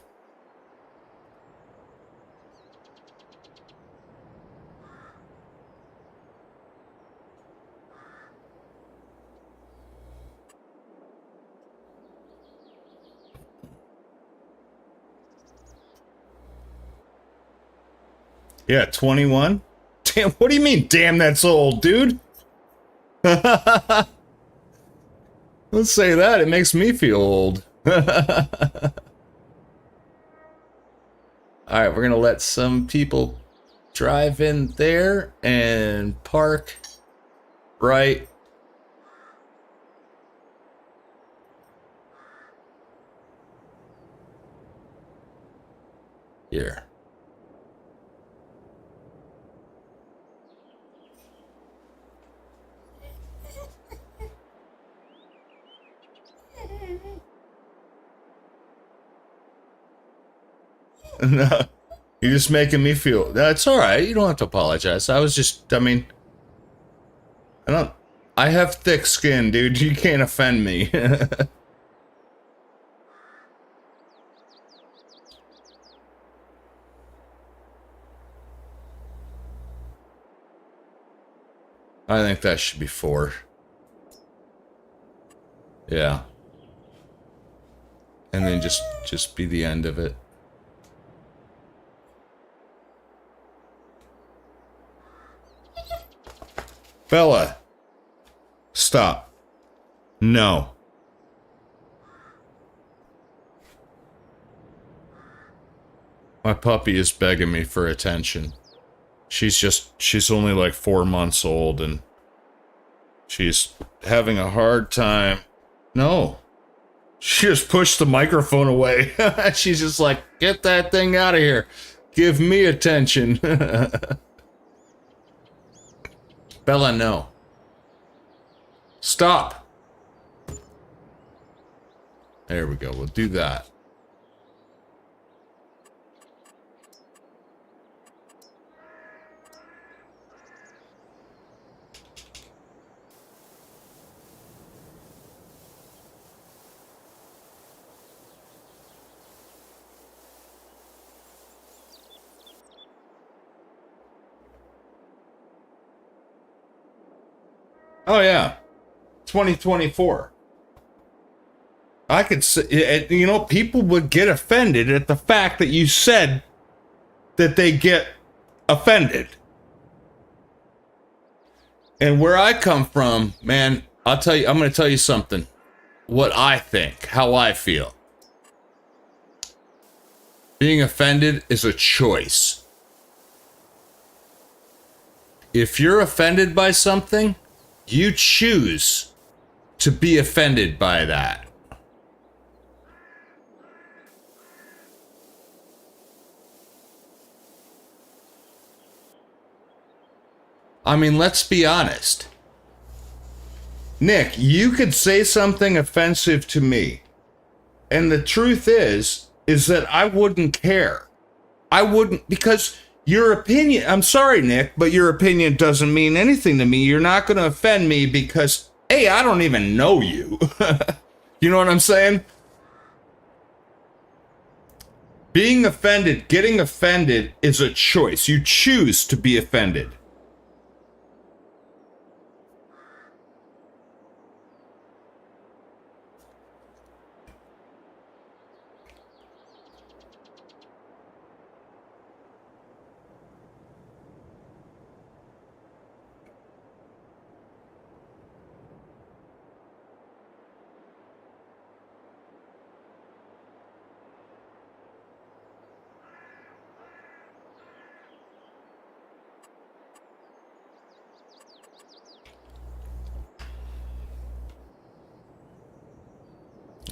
Yeah, 21? Damn, what do you mean, damn, that's old, dude? Let's say that, it makes me feel old. Alright, we're gonna let some people drive in there and park right here. No, you're just making me feel... That's alright, you don't have to apologize. I was just, I mean... I have thick skin, dude. You can't offend me. I think that should be 4. Yeah. And then just be the end of it. Bella, stop. No. My puppy is begging me for attention. She's only like 4 months old, and She's having a hard time. No. She just pushed the microphone away. She's just like, get that thing out of here. Give me attention. Bella, no. Stop. There we go. We'll do that. Oh, yeah. 2024. I could say, you know, people would get offended at the fact that you said that they get offended. And where I come from, man, I'm going to tell you something. What I think, how I feel. Being offended is a choice. If you're offended by something, you choose to be offended by that. I mean, let's be honest. Nick, you could say something offensive to me. And the truth is that I wouldn't care. I wouldn't, because your opinion, I'm sorry, Nick, but your opinion doesn't mean anything to me. You're not going to offend me because, hey, I don't even know you. You know what I'm saying? Being offended, getting offended is a choice. You choose to be offended.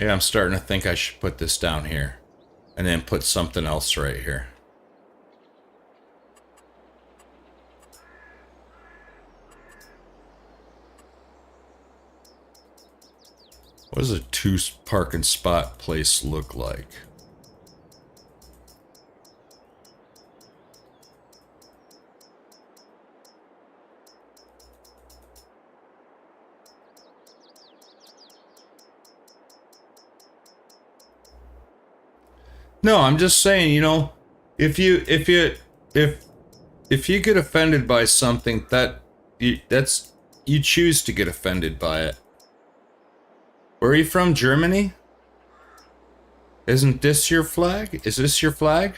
Yeah, I'm starting to think I should put this down here and then put something else right here. What does a two parking spot place look like? No, I'm just saying, you know, if you get offended by something, you choose to get offended by it. Where are you from? Germany? Isn't this your flag? Is this your flag?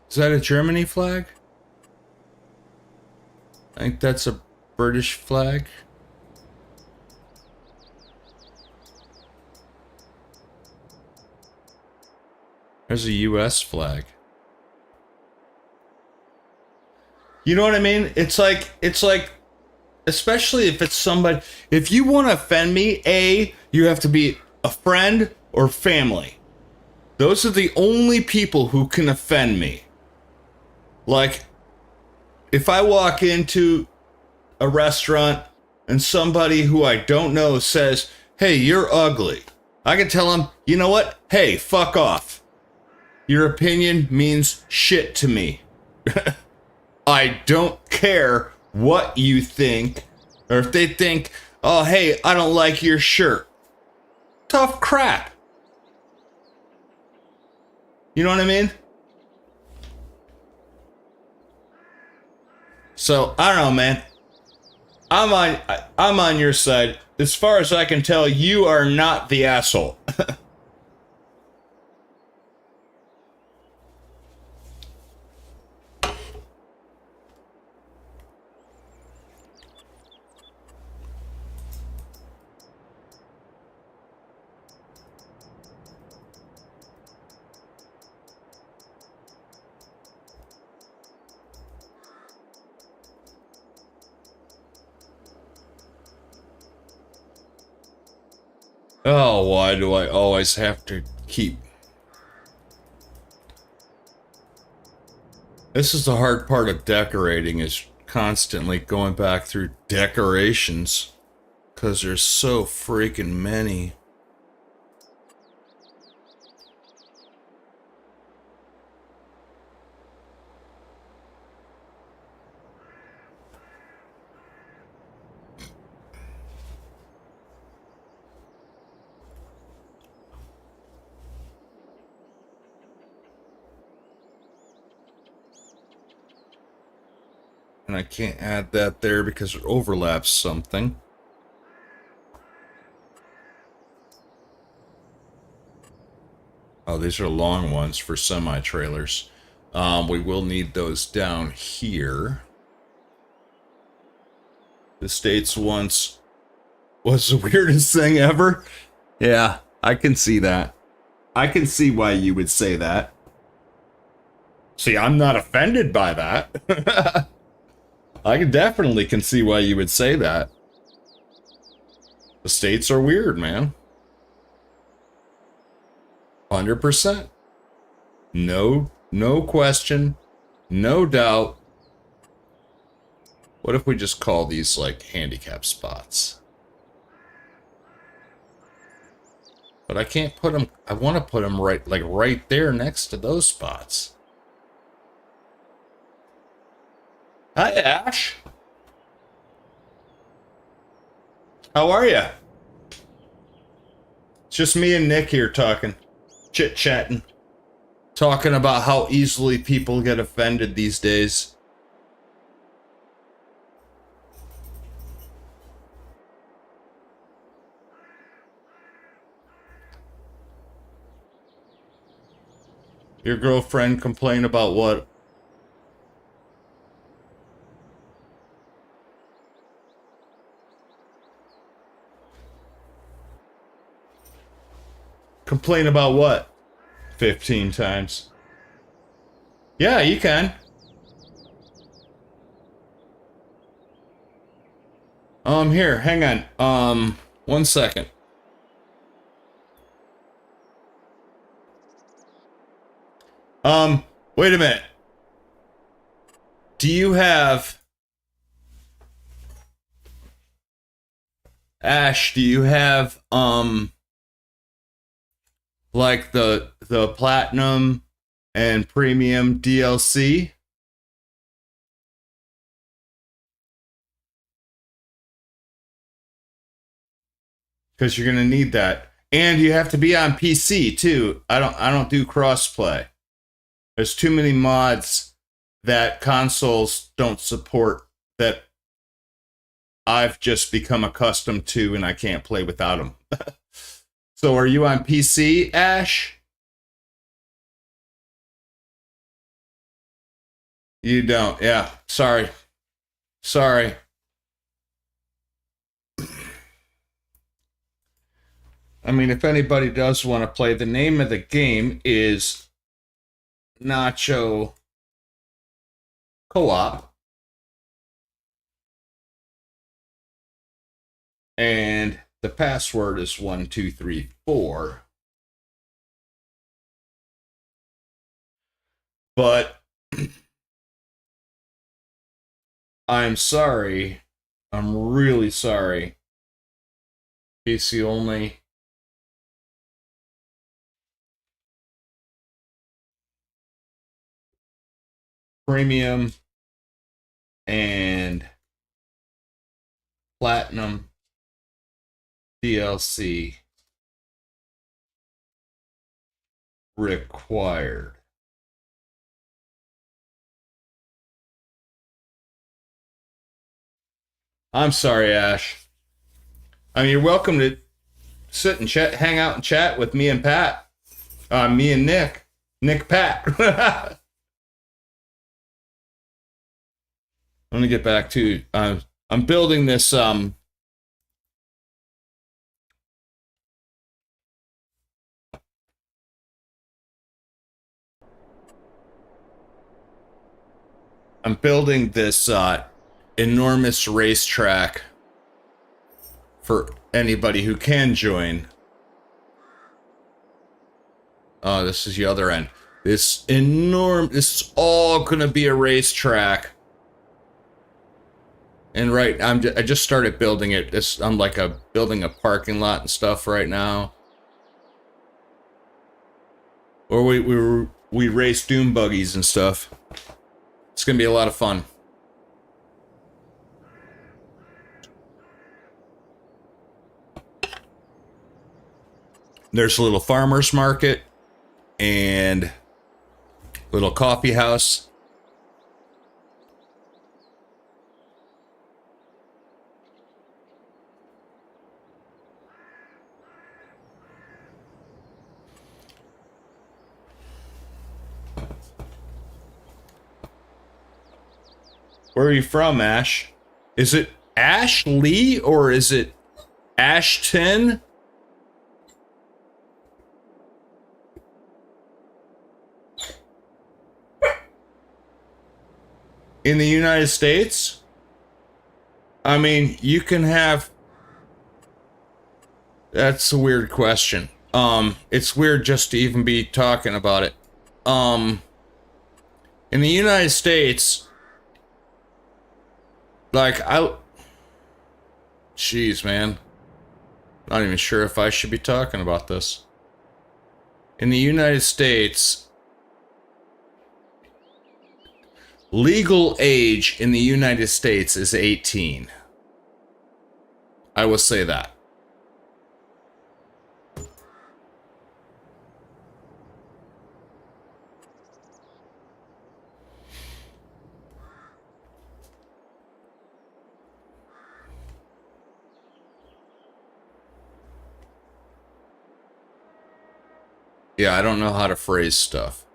Is that a Germany flag? I think that's a British flag. There's a US flag. You know what I mean? It's like, especially if it's somebody, if you want to offend me, you have to be a friend or family. Those are the only people who can offend me. Like, if I walk into a restaurant and somebody who I don't know says, hey, you're ugly, I can tell them, you know what? Hey, fuck off. Your opinion means shit to me. I don't care what you think, or if they think, oh, hey, I don't like your shirt. Tough crap. You know what I mean? So, I don't know, man. I'm on your side. As far as I can tell, you are not the asshole. Oh, why do I always have to keep... This is the hard part of decorating, is constantly going back through decorations. Because there's so freaking many. And I can't add that there because it overlaps something. Oh, these are long ones for semi-trailers. We will need those down here. The States once was the weirdest thing ever. Yeah, I can see that. I can see why you would say that. See, I'm not offended by that. I definitely can see why you would say that. The States are weird, man. 100%. No question. No doubt. What if we just call these, like, handicap spots? But I can't put them... I want to put them right, like, right there next to those spots. Hi, Ash. How are you? It's just me and Nick here talking. Chit-chatting. Talking about how easily people get offended these days. Your girlfriend complain about what? Complain about what? 15 times. Yeah, you can. Here, hang on. 1 second. Wait a minute. Do you have... Ash, do you have, like the platinum and premium DLC? Because you're gonna need that, and you have to be on PC too. I don't do crossplay. There's too many mods that consoles don't support that I've just become accustomed to, and I can't play without them. So are you on PC, Ash? You don't. Yeah. Sorry. Sorry. I mean, if anybody does want to play, the name of the game is NachoCo-op. And the password is 1234. But I'm sorry. I'm really sorry. PC only. Premium and platinum DLC required. I'm sorry, Ash. I mean, you're welcome to sit and chat, hang out and chat with me and Pat. Me and Nick. Nick Pat. Let me get back to, I'm building this, I'm building this, enormous racetrack for anybody who can join Oh, this is the other end. This is all gonna be a racetrack. And right, I just started building it. I'm like building a parking lot and stuff right now. Or we race doom buggies and stuff. It's gonna be a lot of fun. There's a little farmer's market and little coffee house. Where are you from, Ash? Is it Ashley or is it Ashton? In the United States? I mean, you can have... That's a weird question. It's weird just to even be talking about it. In the United States, like, jeez, man. Not even sure if I should be talking about this. In the United States, legal age in the United States is 18. I will say that. Yeah, I don't know how to phrase stuff.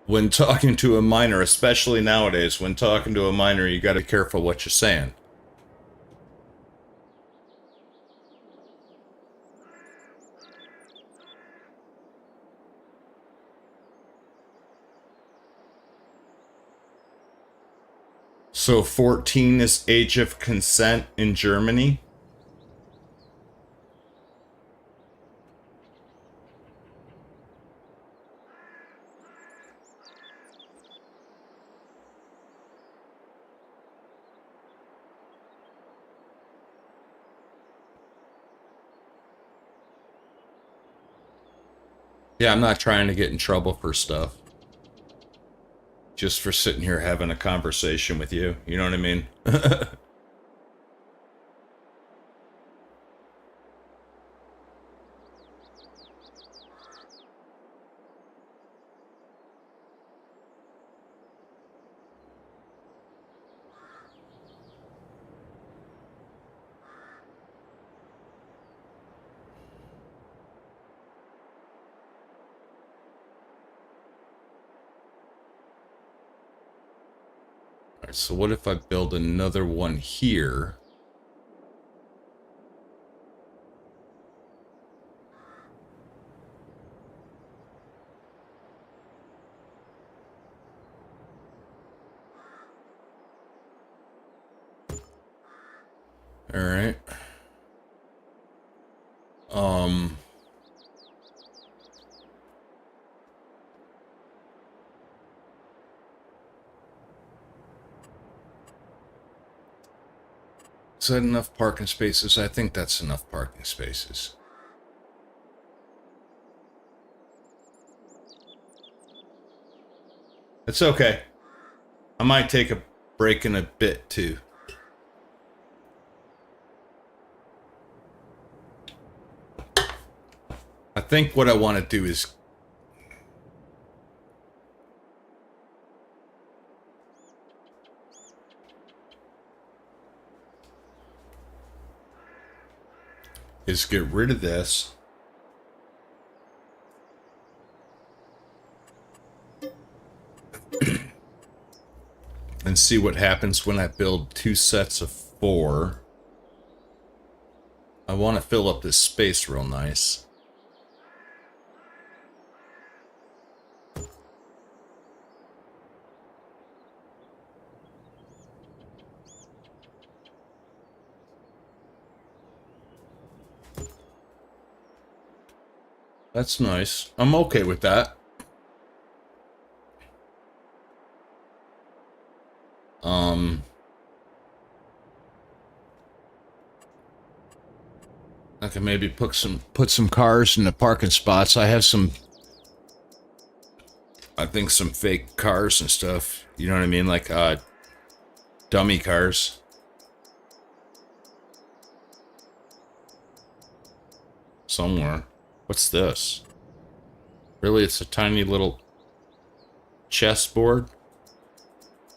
When talking to a minor, especially nowadays, when talking to a minor, you gotta be careful what you're saying. So 14 is age of consent in Germany? Yeah, I'm not trying to get in trouble for stuff. Just for sitting here having a conversation with you. You know what I mean? Alright, so what if I build another one here? Alright. Is that enough parking spaces? I think that's enough parking spaces. It's okay. I might take a break in a bit too. I think what I want to do is get rid of this. And see what happens when I build 2 sets of 4. I want to fill up this space real nice. That's nice. I'm okay with that. I can maybe put some cars in the parking spots. I have some, I think, some fake cars and stuff. You know what I mean? Like dummy cars. Somewhere. What's this? Really, it's a tiny little chessboard?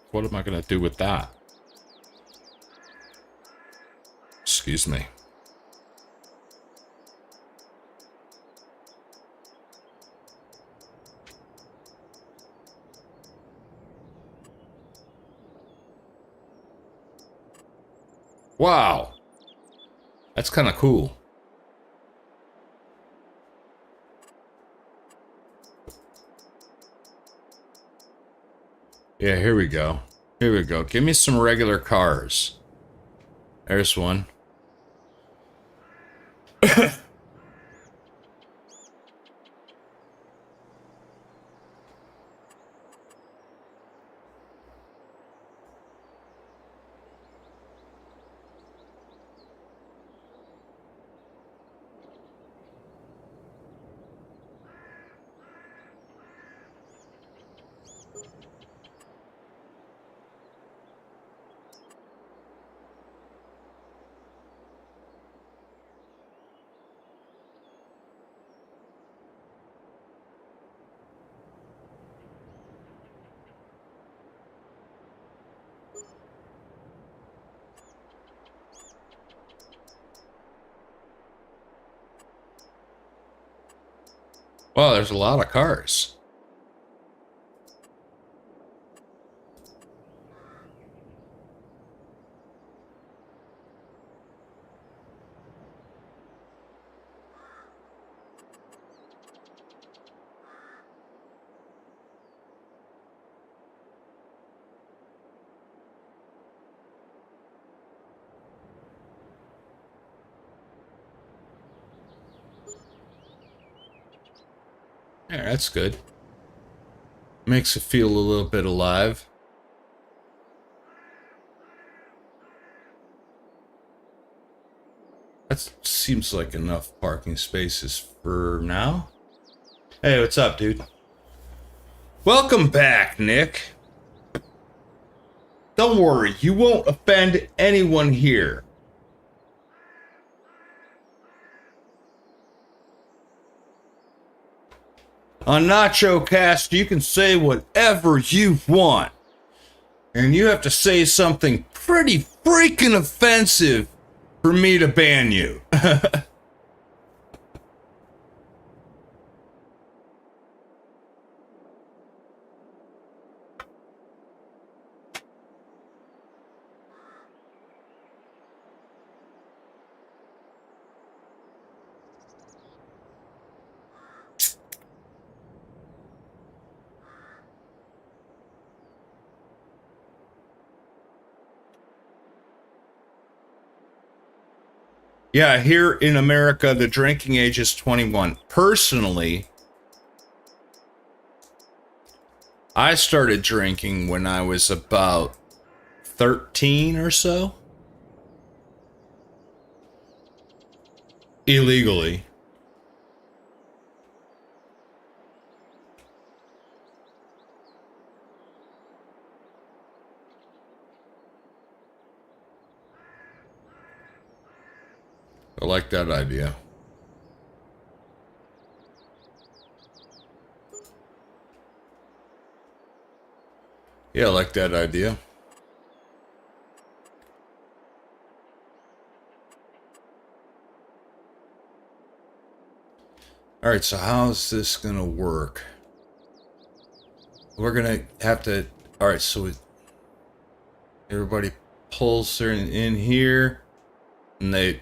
What am I gonna do with that? Excuse me. Wow. That's kind of cool. Yeah, here we go. Here we go. Give me some regular cars. There's one. Wow, there's a lot of cars. Yeah, that's good. Makes it feel a little bit alive. That seems like enough parking spaces for now. Hey, what's up, dude? Welcome back, Nick. Don't worry, you won't offend anyone here. On NachoCast, you can say whatever you want. And you have to say something pretty freaking offensive for me to ban you. Yeah, here in America, the drinking age is 21. Personally, I started drinking when I was about 13 or so. Illegally. I like that idea. Yeah, I like that idea. Alright, so how's this gonna work? We're gonna have to... Alright, so everybody pulls in here, and they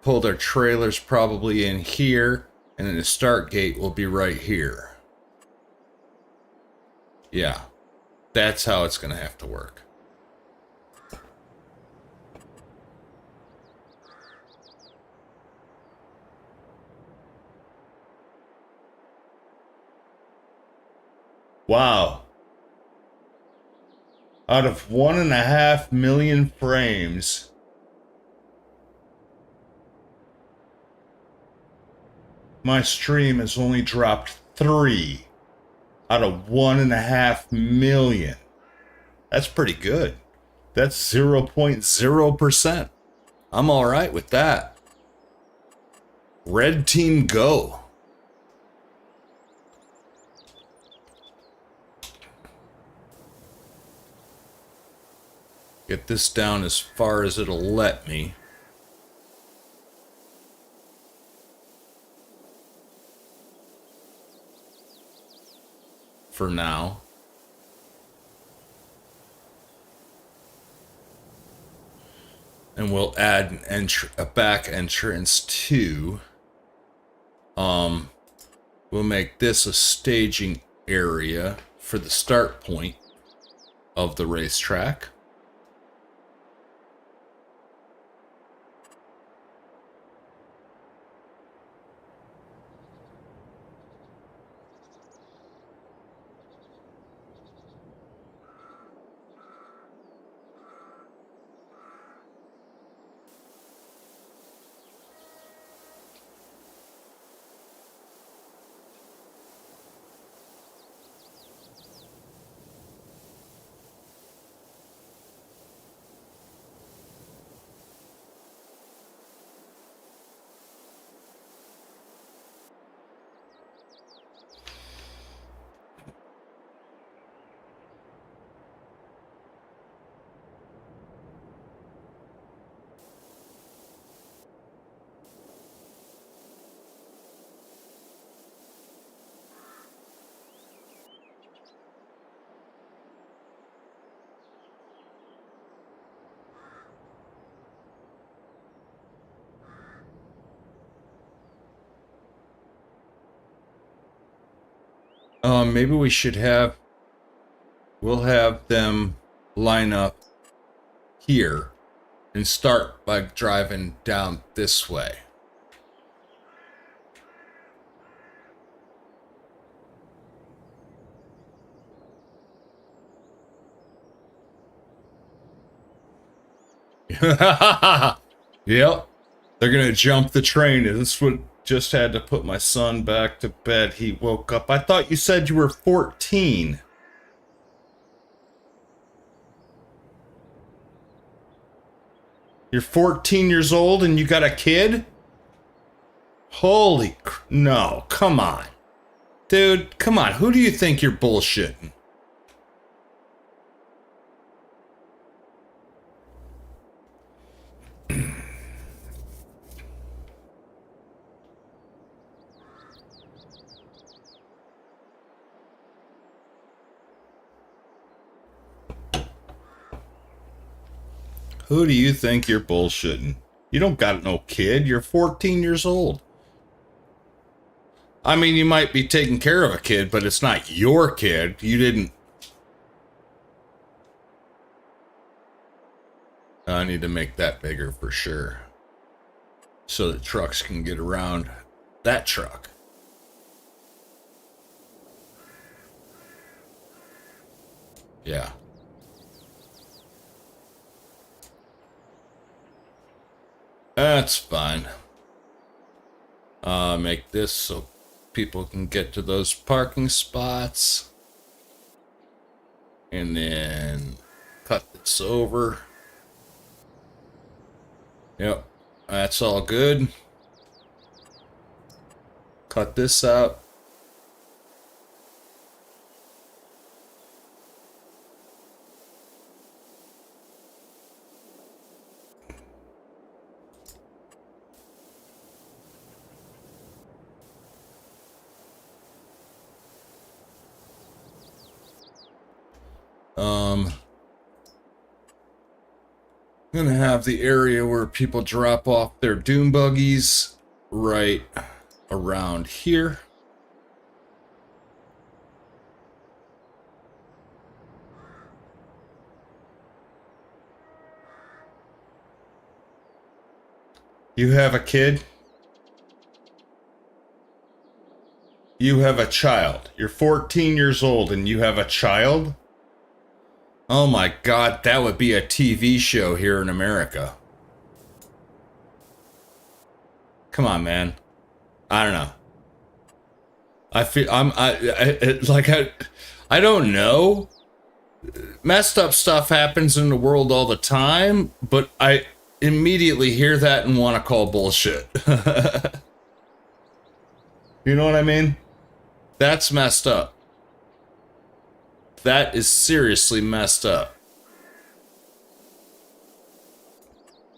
pull their trailers probably in here, and then the start gate will be right here. Yeah, that's how it's gonna have to work. Wow. Out of 1.5 million frames, my stream has only dropped 3 out of 1.5 million. That's pretty good. That's 0.0%. I'm all right with that. Red team go. Get this down as far as it'll let me. For now. And we'll add a back entrance too. We'll make this a staging area for the start point of the racetrack. Maybe we should have, we'll have them line up here and start by driving down this way. Yep. They're gonna jump the train. This what just had to put my son back to bed. He woke up. I thought you said you were 14. You're 14 years old and you got a kid? Holy no, come on. Dude, come on. Who do you think you're bullshitting? Who do you think you're bullshitting? You don't got no kid. You're 14 years old. I mean, you might be taking care of a kid, but it's not your kid. You didn't... I need to make that bigger for sure. So that trucks can get around that truck. Yeah. That's fine. Make this so people can get to those parking spots. And then cut this over. Yep, that's all good. Cut this out. I'm gonna have the area where people drop off their dune buggies right around here. You have a kid? You have a child. You're 14 years old and you have a child? Oh my god, that would be a TV show here in America. Come on, man. I don't know. I feel I don't know. Messed up stuff happens in the world all the time, but I immediately hear that and want to call bullshit. You know what I mean? That's messed up. That is seriously messed up.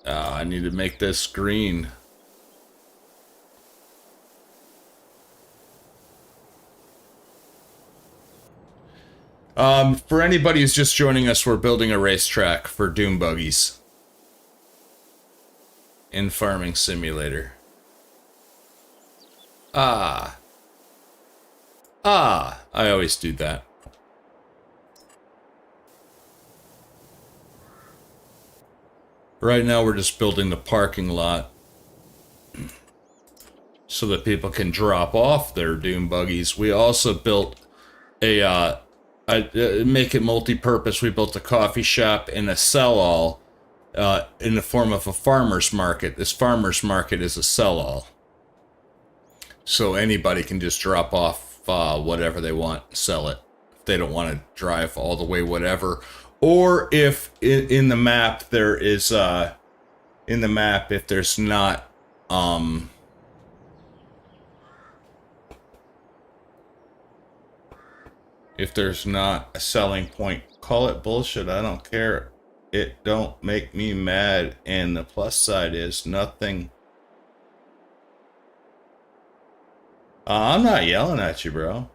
I need to make this green. For anybody who's just joining us, we're building a racetrack for dune buggies in Farming Simulator. I always do that. Right now we're just building the parking lot so that people can drop off their dune buggies. We also built a make it multi-purpose. We built a coffee shop and a sell-all in the form of a farmer's market. This farmer's market is a sell-all. So anybody can just drop off whatever they want, sell it. If they don't want to drive all the way, whatever. Or if in the map there is, if there's not, if there's not a selling point, call it bullshit. I don't care. It don't make me mad. And the plus side is nothing. I'm not yelling at you, bro.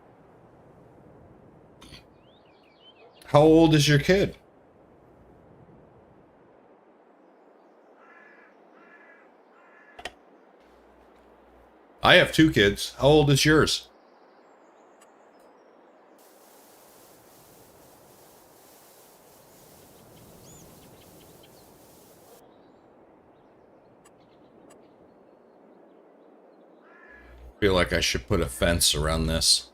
How old is your kid? I have 2 kids. How old is yours? Feel like I should put a fence around this.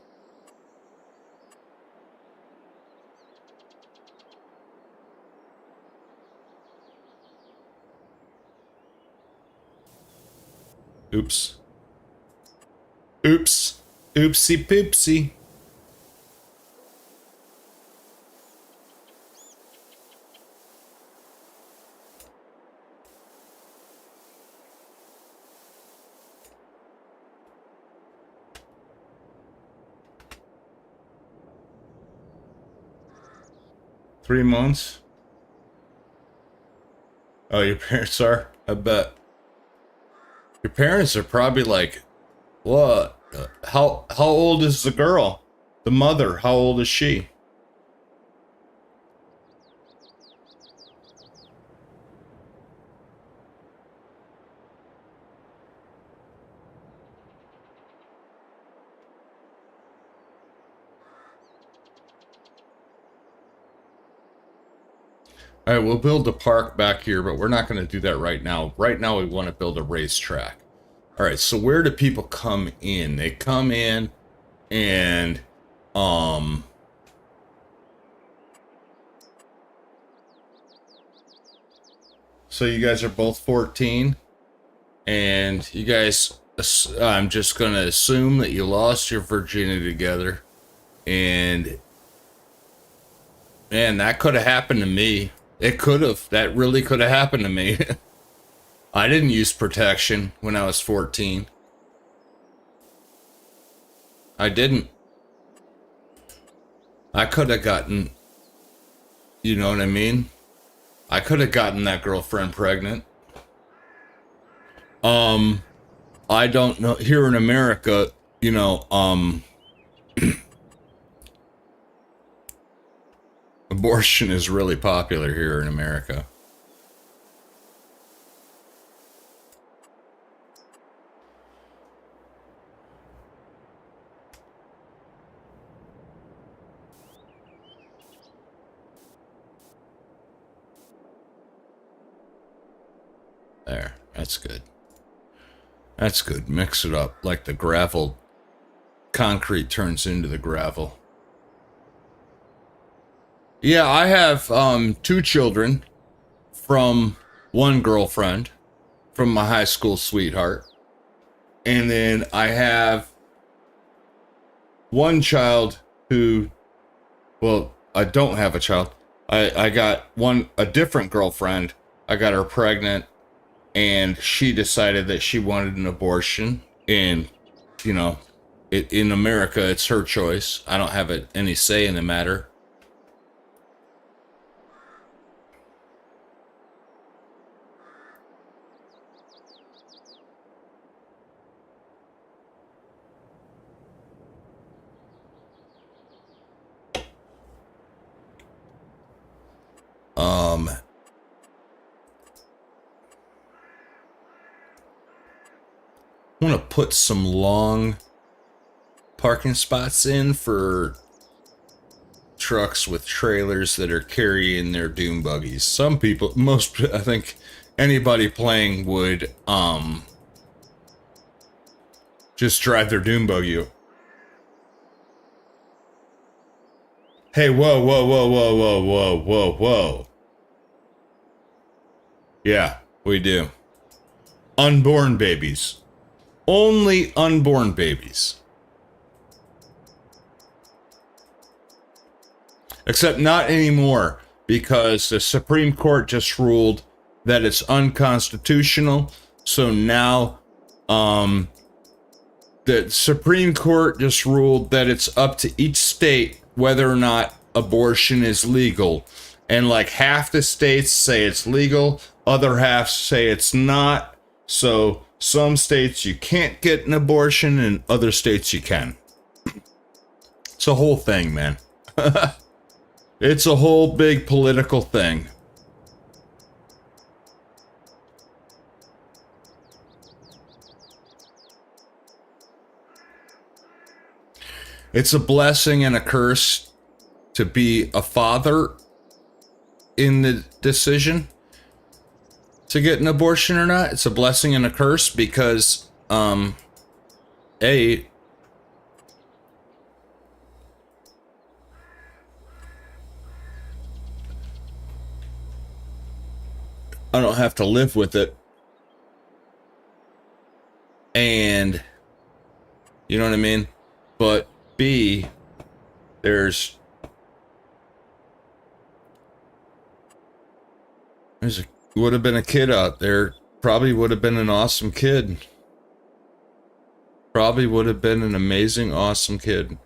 Oops. Oops. Oopsie poopsie. Three months? Oh, your parents are? I bet. Your parents are probably like, what? How old is the girl? The mother, how old is she? All right, we'll build a park back here, but we're not going to do that right now. Right now, we want to build a racetrack. All right, so where do people come in? They come in and, so you guys are both 14, and you guys, I'm just going to assume that you lost your virginity together, and, man, that could have happened to me. It could have. That really could have happened to me. I didn't use protection when I was 14. I didn't. I could have gotten, you know what I mean? I could have gotten that girlfriend pregnant. I don't know. Here in America, you know, abortion is really popular here in America. There, that's good. That's good. Mix it up like the gravel concrete turns into the gravel. Yeah, I have 2 children from one girlfriend from my high school sweetheart. And then I have one child who, well, I don't have a child. I got a different girlfriend. I got her pregnant, and she decided that she wanted an abortion. And, you know, in America, it's her choice. I don't have any say in the matter. I want to put some long parking spots in for trucks with trailers that are carrying their doom buggies. Some people, I think anybody playing would just drive their doom buggy. Hey, whoa, whoa, whoa, whoa, whoa, whoa, whoa, whoa. Yeah, we do. Unborn babies. Only unborn babies. Except not anymore, because the Supreme Court just ruled that it's unconstitutional. So now, the Supreme Court just ruled that it's up to each state whether or not abortion is legal. And like half the states say it's legal, other half say it's not. So some states you can't get an abortion, and other states you can. It's a whole thing, man. It's a whole big political thing. It's a blessing and a curse to be a father in the decision to get an abortion or not. It's a blessing and a curse because, I don't have to live with it. And, you know what I mean? But B, would have been a kid out there. Probably would have been an awesome kid. Probably would have been an amazing, awesome kid.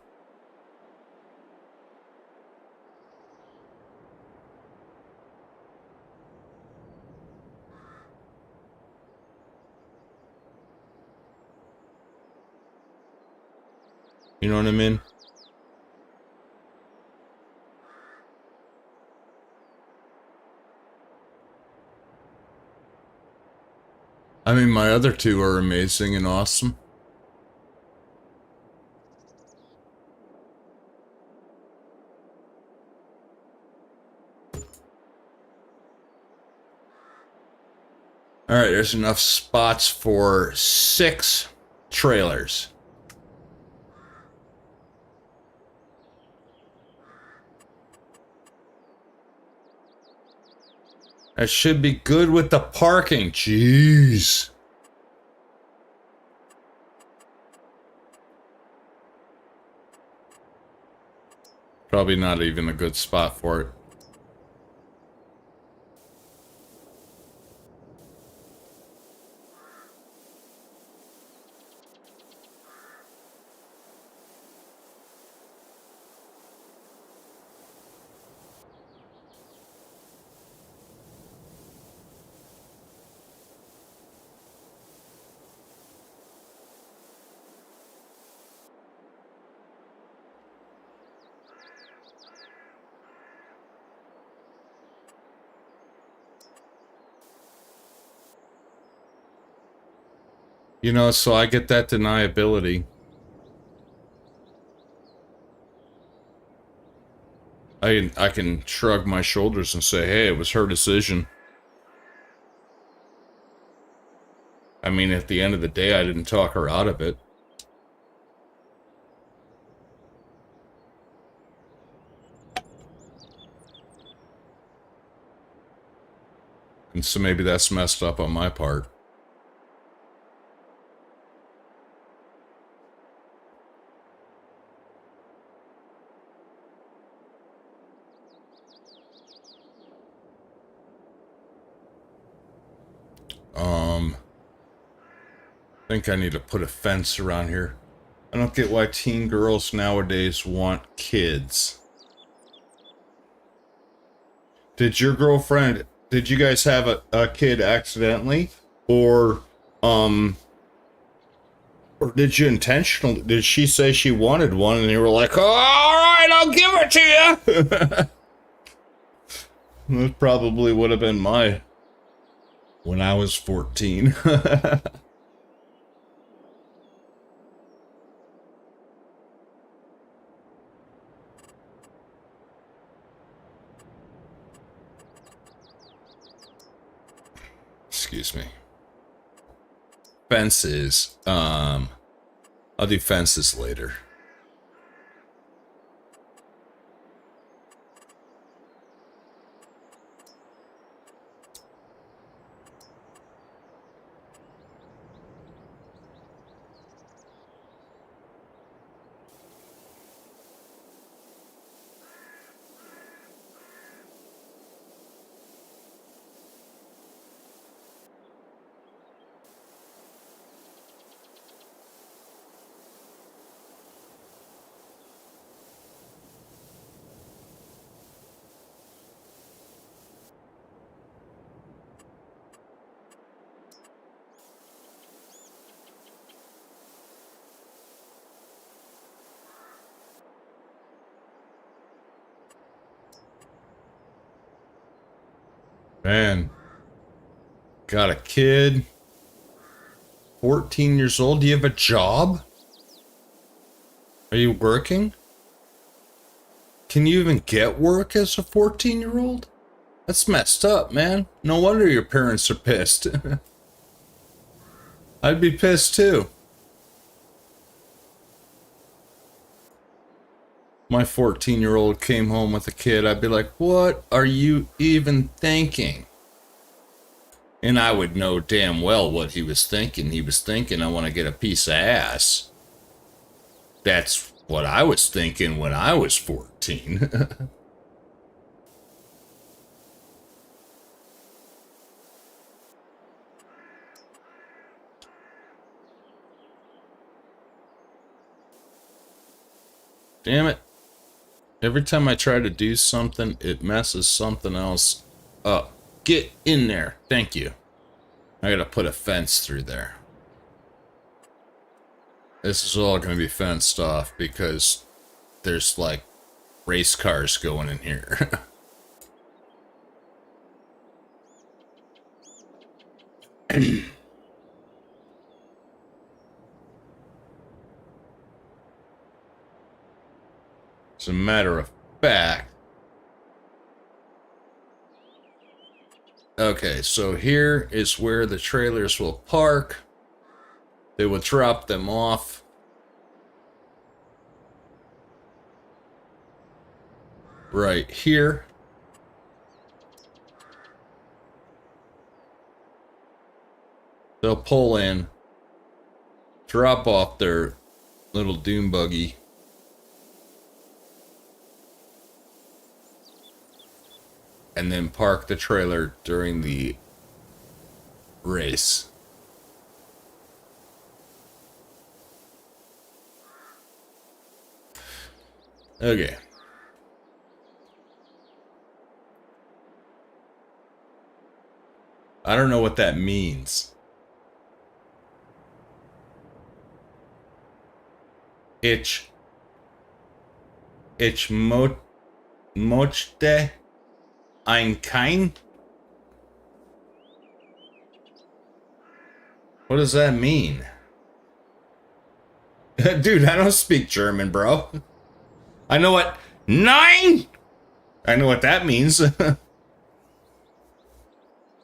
You know what I mean? I mean, my other 2 are amazing and awesome. Alright, there's enough spots for 6 trailers. That should be good with the parking. Jeez. Probably not even a good spot for it. You know, so I get that deniability. I can shrug my shoulders and say, hey, it was her decision. I mean, at the end of the day, I didn't talk her out of it. And so maybe that's messed up on my part. I think I need to put a fence around here. I don't get why teen girls nowadays want kids. Did your girlfriend, did you guys have a kid accidentally? Or did you intentionally, did she say she wanted one and you were like, oh, alright, I'll give it to you? That probably would have been my, when I was 14. Excuse me. Fences. I'll do fences later. Man, got a kid, 14 years old. Do you have a job? Are you working? Can you even get work as a 14-year-old? That's messed up, man. No wonder your parents are pissed. I'd be pissed too. My 14-year-old came home with a kid, I'd be like, what are you even thinking? And I would know damn well what he was thinking. He was thinking, I want to get a piece of ass. That's what I was thinking when I was 14. Damn it. Every time I try to do something, it messes something else up. Get in there. Thank you. I gotta put a fence through there. This is all gonna be fenced off because there's like race cars going in here. As a matter of fact, okay, so here is where the trailers will park. They will drop them off. Right here. They'll pull in, drop off their little dune buggy. And then park the trailer during the race. Okay. I don't know what that means. Mochte ein kein? What does that mean? Dude, I don't speak German, bro. I know what nine? I know what that means.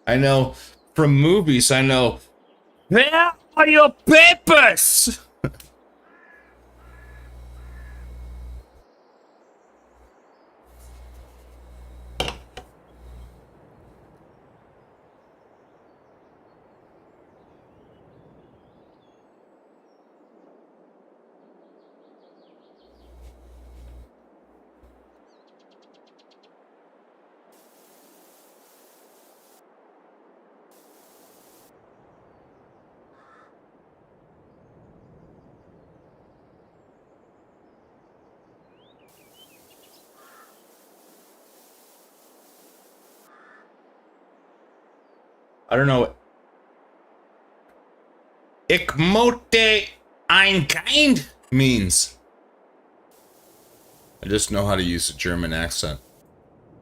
I know from movies, I know, where are your papers? I don't know what Ich mote ein Kind means. I just know how to use a German accent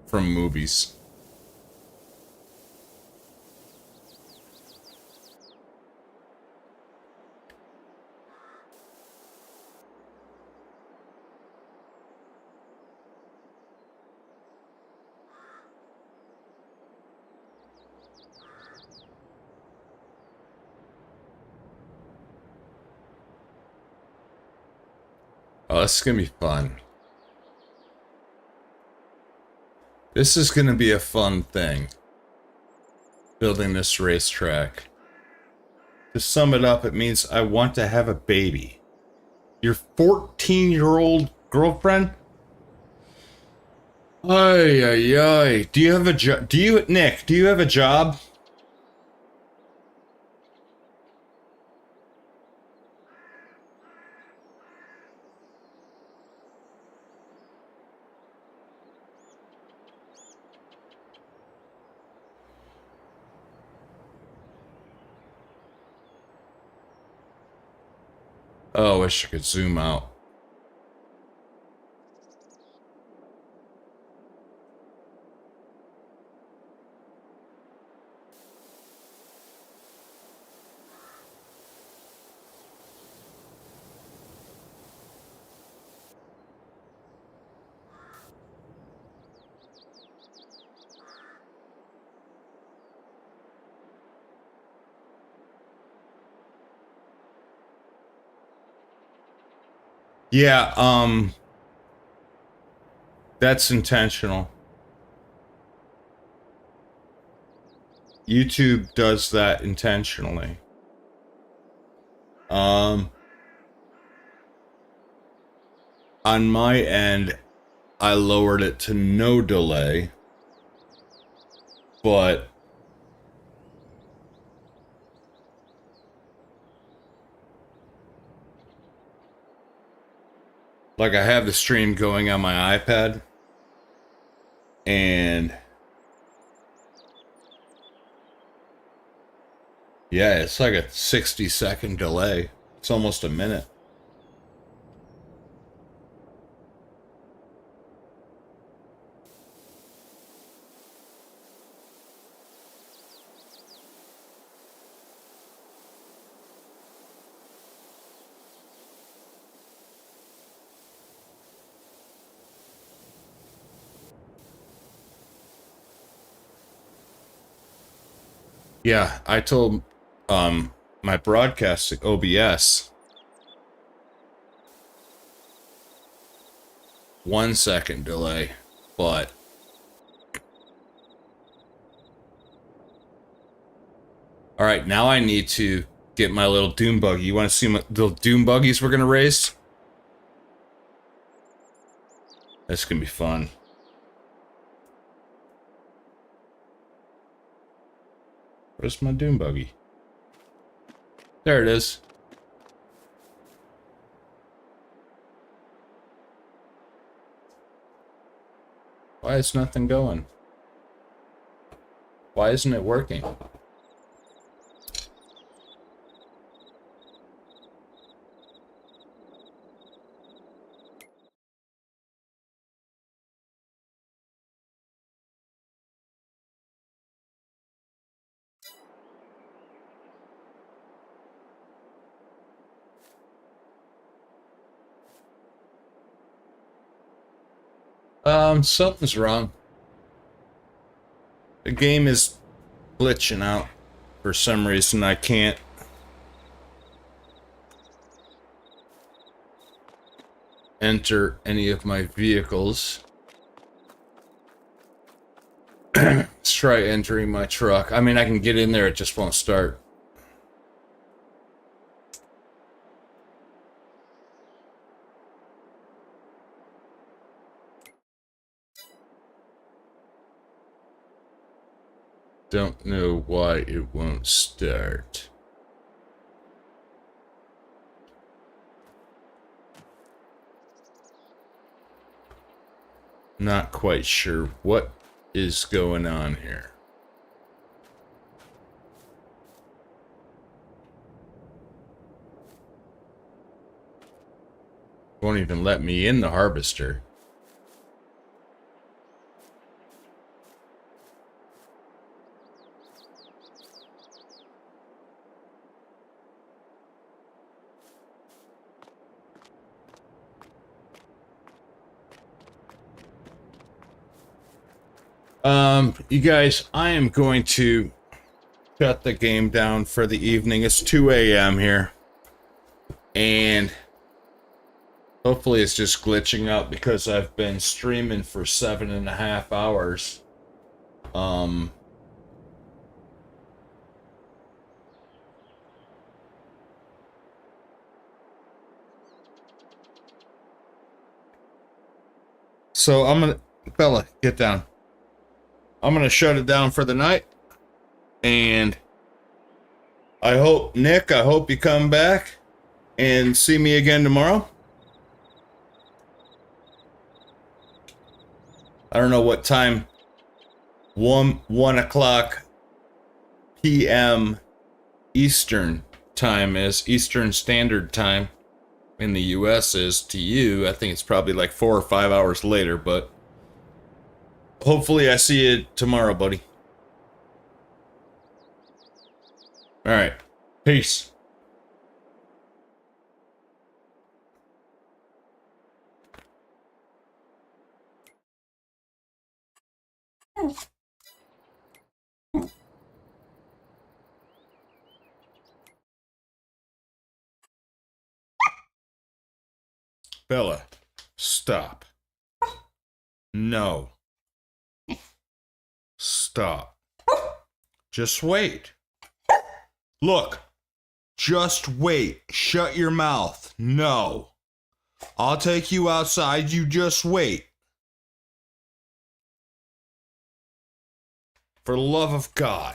from movies. Oh, this is gonna be fun. This is gonna be a fun thing. Building this racetrack. To sum it up, it means I want to have a baby. Your 14-year-old girlfriend? Ay, ay, ay. Do you have a job? Nick, do you have a job? Oh, I wish I could zoom out. Yeah, that's intentional. YouTube does that intentionally. On my end, I lowered it to no delay, but like I have the stream going on my iPad, and yeah, it's like a 60-second delay. It's almost a minute. Yeah, I told my broadcasting OBS 1 second delay, but all right, now I need to get my little doom buggy. You want to see my little doom buggies we're gonna race? That's gonna be fun. Where's my doom buggy? There it is. Why is nothing going? Why isn't it working? Something's wrong. The game is glitching out. For some reason, I can't enter any of my vehicles. Let's try entering my truck. I mean, I can get in there, it just won't start. Don't know why it won't start. Not quite sure what is going on here. Won't even let me in the harvester. You guys, I am going to shut the game down for the evening. It's 2 a.m. here. And hopefully it's just glitching out because I've been streaming for 7.5 hours. So I'm gonna, Bella, get down. I'm gonna shut it down for the night, and I hope, Nick, I hope you come back and see me again tomorrow. I don't know what time. 1 o'clock p.m. Eastern time is. Eastern Standard Time in the U.S. is to you. I think it's probably like 4 or 5 hours later, but hopefully I see you tomorrow, buddy. All right. Peace. Bella, stop. No. Stop. Just wait. Look. Just wait. Shut your mouth. No. I'll take you outside. You just wait. For the love of God.